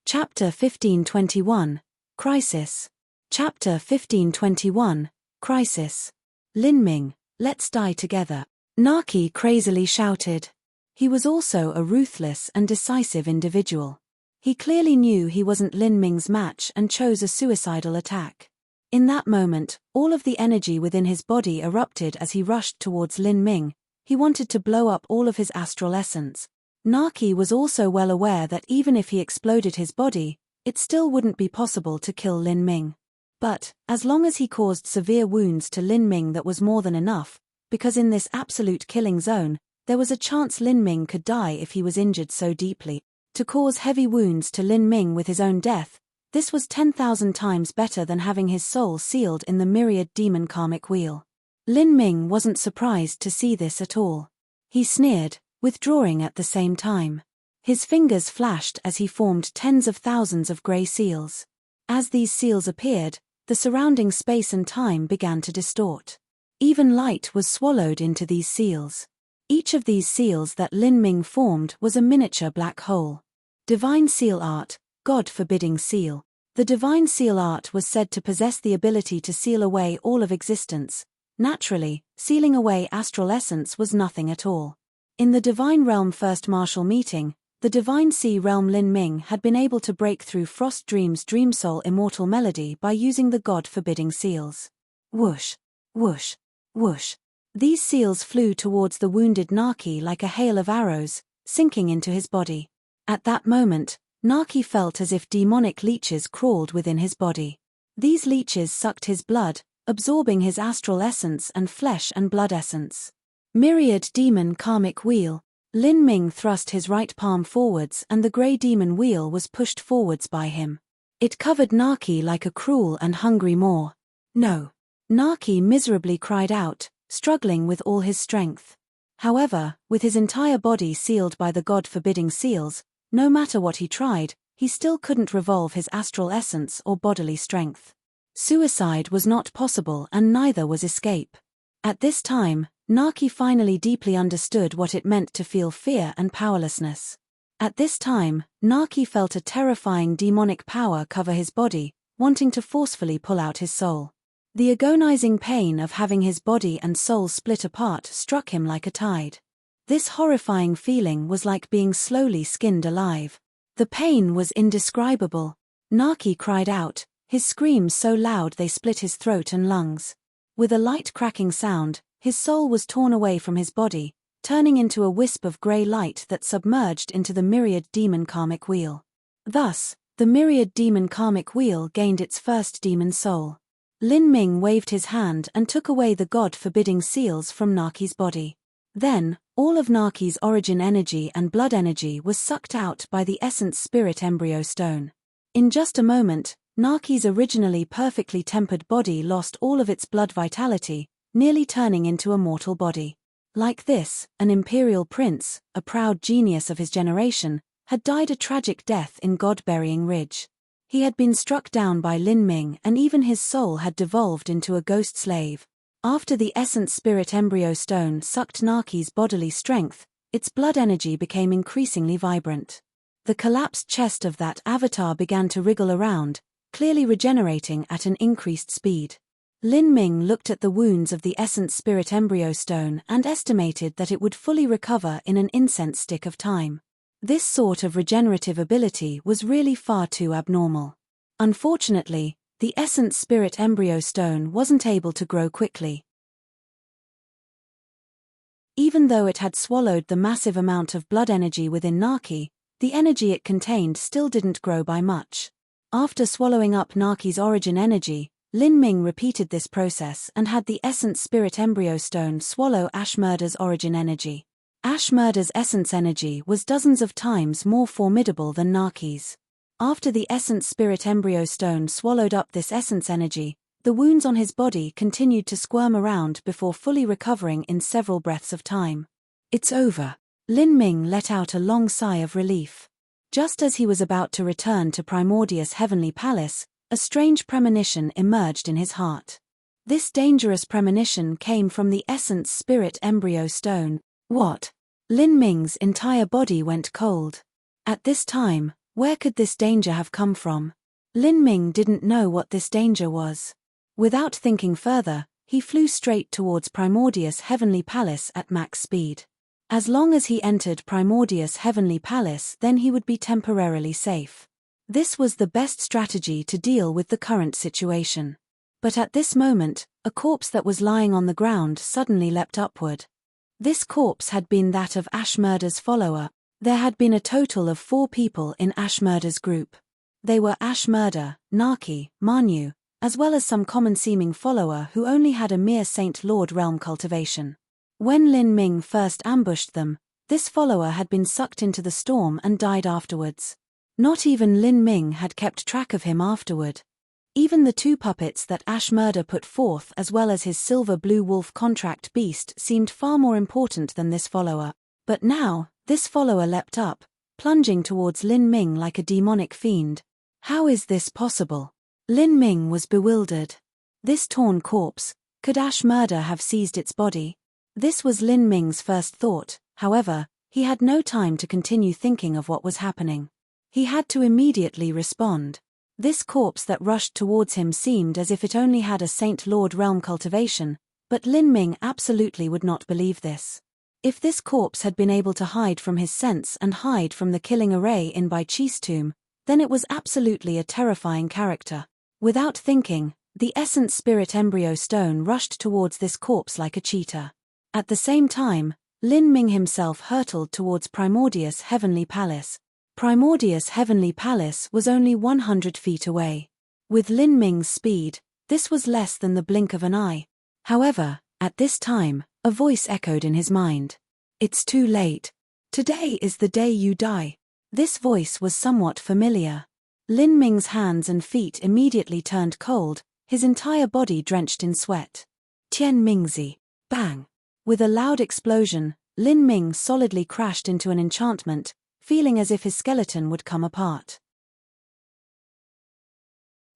Chapter 1521, Crisis. Chapter 1521, Crisis. Lin Ming, let's die together, Naki crazily shouted. He was also a ruthless and decisive individual. He clearly knew he wasn't Lin Ming's match and chose a suicidal attack. In that moment, all of the energy within his body erupted as he rushed towards Lin Ming. He wanted to blow up all of his astral essence. Naki was also well aware that even if he exploded his body, it still wouldn't be possible to kill Lin Ming. But, as long as he caused severe wounds to Lin Ming, that was more than enough, because in this absolute killing zone, there was a chance Lin Ming could die if he was injured so deeply. To cause heavy wounds to Lin Ming with his own death, this was 10,000 times better than having his soul sealed in the myriad demon karmic wheel. Lin Ming wasn't surprised to see this at all. He sneered, withdrawing at the same time. His fingers flashed as he formed tens of thousands of grey seals. As these seals appeared, the surrounding space and time began to distort. Even light was swallowed into these seals. Each of these seals that Lin Ming formed was a miniature black hole. Divine Seal Art, God-forbidding seal. The Divine Seal Art was said to possess the ability to seal away all of existence. Naturally, sealing away astral essence was nothing at all. In the Divine Realm First Martial Meeting, the Divine Sea Realm Lin Ming had been able to break through Frost Dream's Dreamsoul Immortal Melody by using the God-forbidding seals. Whoosh, whoosh, whoosh. These seals flew towards the wounded Naki like a hail of arrows, sinking into his body. At that moment, Naki felt as if demonic leeches crawled within his body. These leeches sucked his blood, absorbing his astral essence and flesh and blood essence. Myriad Demon Karmic Wheel. Lin Ming thrust his right palm forwards and the grey demon wheel was pushed forwards by him. It covered Naki like a cruel and hungry maw. No. Naki miserably cried out, struggling with all his strength. However, with his entire body sealed by the God-forbidding seals, no matter what he tried, he still couldn't revolve his astral essence or bodily strength. Suicide was not possible and neither was escape. At this time, Naki finally deeply understood what it meant to feel fear and powerlessness. At this time, Naki felt a terrifying demonic power cover his body, wanting to forcefully pull out his soul. The agonizing pain of having his body and soul split apart struck him like a tide. This horrifying feeling was like being slowly skinned alive. The pain was indescribable. Naki cried out, his screams so loud they split his throat and lungs. With a light cracking sound, his soul was torn away from his body, turning into a wisp of grey light that submerged into the myriad demon karmic wheel. Thus, the myriad demon karmic wheel gained its first demon soul. Lin Ming waved his hand and took away the god-forbidding seals from Naki's body. Then, all of Naki's origin energy and blood energy was sucked out by the essence spirit embryo stone. In just a moment, Naki's originally perfectly tempered body lost all of its blood vitality, nearly turning into a mortal body. Like this, an imperial prince, a proud genius of his generation, had died a tragic death in God-burying Ridge. He had been struck down by Lin Ming and even his soul had devolved into a ghost slave. After the essence spirit embryo stone sucked Naki's bodily strength, its blood energy became increasingly vibrant. The collapsed chest of that avatar began to wriggle around, clearly regenerating at an increased speed. Lin Ming looked at the wounds of the essence spirit embryo stone and estimated that it would fully recover in an incense stick of time. This sort of regenerative ability was really far too abnormal. Unfortunately, the essence spirit embryo stone wasn't able to grow quickly. Even though it had swallowed the massive amount of blood energy within Naki, the energy it contained still didn't grow by much. After swallowing up Naki's origin energy, Lin Ming repeated this process and had the essence spirit embryo stone swallow Ashmurda's origin energy. Ashmurda's essence energy was dozens of times more formidable than Naki's. After the essence spirit embryo stone swallowed up this essence energy, the wounds on his body continued to squirm around before fully recovering in several breaths of time. It's over. Lin Ming let out a long sigh of relief. Just as he was about to return to Primordius' heavenly palace, a strange premonition emerged in his heart. This dangerous premonition came from the essence spirit embryo stone. What? Lin Ming's entire body went cold. At this time, where could this danger have come from? Lin Ming didn't know what this danger was. Without thinking further, he flew straight towards Primordius' heavenly palace at max speed. As long as he entered Primordius' heavenly palace, then he would be temporarily safe. This was the best strategy to deal with the current situation. But at this moment, a corpse that was lying on the ground suddenly leapt upward. This corpse had been that of Ashmurda's follower. There had been a total of 4 people in Ashmurda's group. They were Ashmurda, Naki, Manu, as well as some common-seeming follower who only had a mere Saint Lord realm cultivation. When Lin Ming first ambushed them, this follower had been sucked into the storm and died afterwards. Not even Lin Ming had kept track of him afterward. Even the 2 puppets that Ashmurda put forth as well as his silver-blue wolf contract beast seemed far more important than this follower. But now, this follower leapt up, plunging towards Lin Ming like a demonic fiend. How is this possible? Lin Ming was bewildered. This torn corpse, could Ashmurda have seized its body? This was Lin Ming's first thought. However, he had no time to continue thinking of what was happening. He had to immediately respond. This corpse that rushed towards him seemed as if it only had a Saint Lord realm cultivation, but Lin Ming absolutely would not believe this. If this corpse had been able to hide from his sense and hide from the killing array in Bai Chi's tomb, then it was absolutely a terrifying character. Without thinking, the essence spirit embryo stone rushed towards this corpse like a cheetah. At the same time, Lin Ming himself hurtled towards Primordius' heavenly palace. Primordius' heavenly palace was only 100 feet away. With Lin Ming's speed, this was less than the blink of an eye. However, at this time, a voice echoed in his mind. It's too late. Today is the day you die. This voice was somewhat familiar. Lin Ming's hands and feet immediately turned cold, his entire body drenched in sweat. Tian Mingzi. Bang! With a loud explosion, Lin Ming solidly crashed into an enchantment, feeling as if his skeleton would come apart.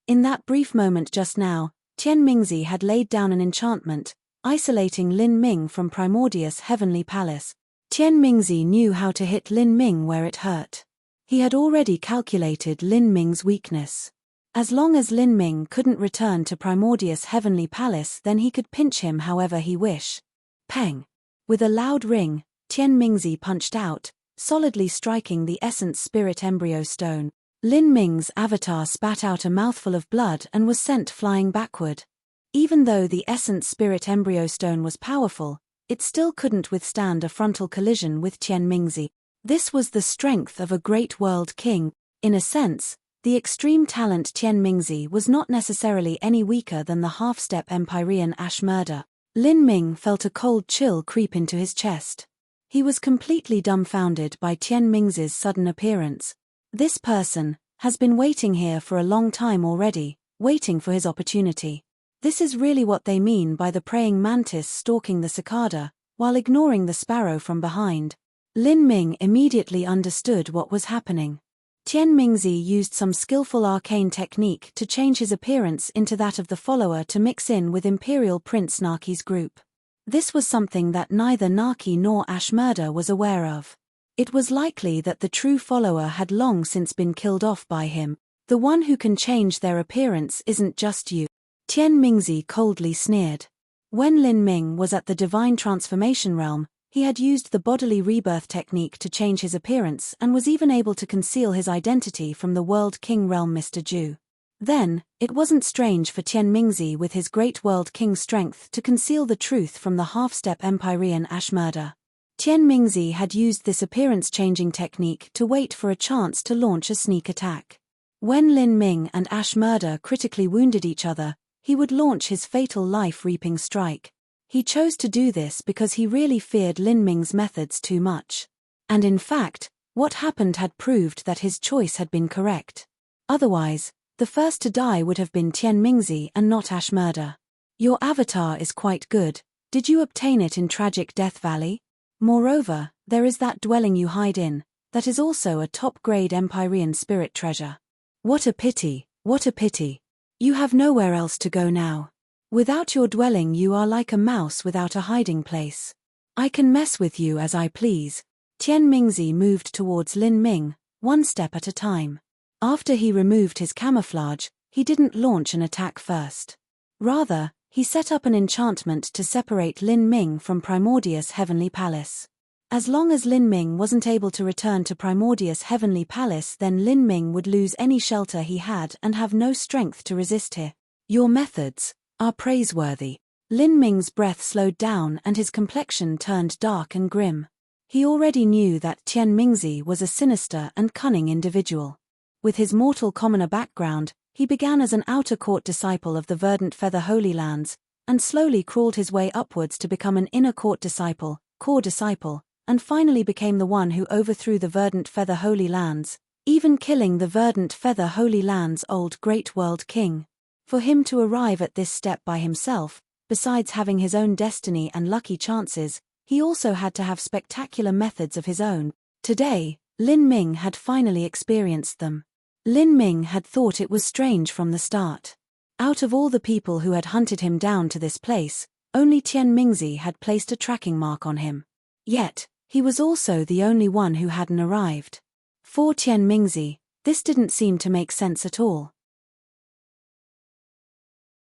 In that brief moment just now, Tian Mingzi had laid down an enchantment, isolating Lin Ming from Primordius' heavenly palace. Tian Mingzi knew how to hit Lin Ming where it hurt. He had already calculated Lin Ming's weakness. As long as Lin Ming couldn't return to Primordius' heavenly palace, then he could pinch him however he wished. Peng! With a loud ring, Tian Mingzi punched out, solidly striking the essence spirit embryo stone. Lin Ming's avatar spat out a mouthful of blood and was sent flying backward. Even though the Essence Spirit Embryo Stone was powerful, it still couldn't withstand a frontal collision with Tianmingzi. This was the strength of a great world king. In a sense, the extreme talent Tianmingzi was not necessarily any weaker than the half-step Empyrean Ash Murder. Lin Ming felt a cold chill creep into his chest. He was completely dumbfounded by Tianmingzi's sudden appearance. This person has been waiting here for a long time already, waiting for his opportunity. This is really what they mean by the praying mantis stalking the cicada, while ignoring the sparrow from behind. Lin Ming immediately understood what was happening. Tianmingzi used some skillful arcane technique to change his appearance into that of the follower to mix in with Imperial Prince Naki's group. This was something that neither Naki nor Ashmurda was aware of. It was likely that the true follower had long since been killed off by him. The one who can change their appearance isn't just you. Tianmingzi coldly sneered. When Lin Ming was at the Divine Transformation Realm, he had used the bodily rebirth technique to change his appearance and was even able to conceal his identity from the World King realm Mr. Zhu. Then, it wasn't strange for Tianmingzi with his great World King strength to conceal the truth from the half-step Empyrean Ashmurda. Tianmingzi had used this appearance-changing technique to wait for a chance to launch a sneak attack. When Lin Ming and Ashmurda critically wounded each other, he would launch his fatal life-reaping strike. He chose to do this because he really feared Lin Ming's methods too much. And in fact, what happened had proved that his choice had been correct. Otherwise, the first to die would have been Tianmingzi and not Ashmurda. Your avatar is quite good. Did you obtain it in Tragic Death Valley? Moreover, there is that dwelling you hide in, that is also a top-grade Empyrean spirit treasure. What a pity, what a pity. You have nowhere else to go now. Without your dwelling you are like a mouse without a hiding place. I can mess with you as I please. Tianmingzi moved towards Lin Ming, one step at a time. After he removed his camouflage, he didn't launch an attack first. Rather, he set up an enchantment to separate Lin Ming from Primordius' Heavenly Palace. As long as Lin Ming wasn't able to return to Primordius' Heavenly Palace, then Lin Ming would lose any shelter he had and have no strength to resist here. Your methods are praiseworthy. Lin Ming's breath slowed down and his complexion turned dark and grim. He already knew that Tianmingzi was a sinister and cunning individual. With his mortal commoner background, he began as an outer court disciple of the Verdant Feather Holy Lands, and slowly crawled his way upwards to become an inner court disciple, core disciple, and finally became the one who overthrew the Verdant Feather Holy Lands, even killing the Verdant Feather Holy Lands' old Great World King. For him to arrive at this step by himself, besides having his own destiny and lucky chances, he also had to have spectacular methods of his own. Today, Lin Ming had finally experienced them. Lin Ming had thought it was strange from the start. Out of all the people who had hunted him down to this place, only Tianmingzi had placed a tracking mark on him. Yet, he was also the only one who hadn't arrived. For Tianmingzi, this didn't seem to make sense at all.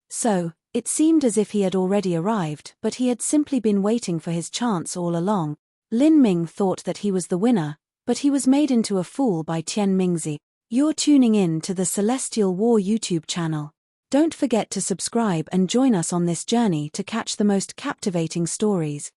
So, it seemed as if he had already arrived, but he had simply been waiting for his chance all along. Lin Ming thought that he was the winner, but he was made into a fool by Tianmingzi. You're tuning in to the Celestial War YouTube channel. Don't forget to subscribe and join us on this journey to catch the most captivating stories.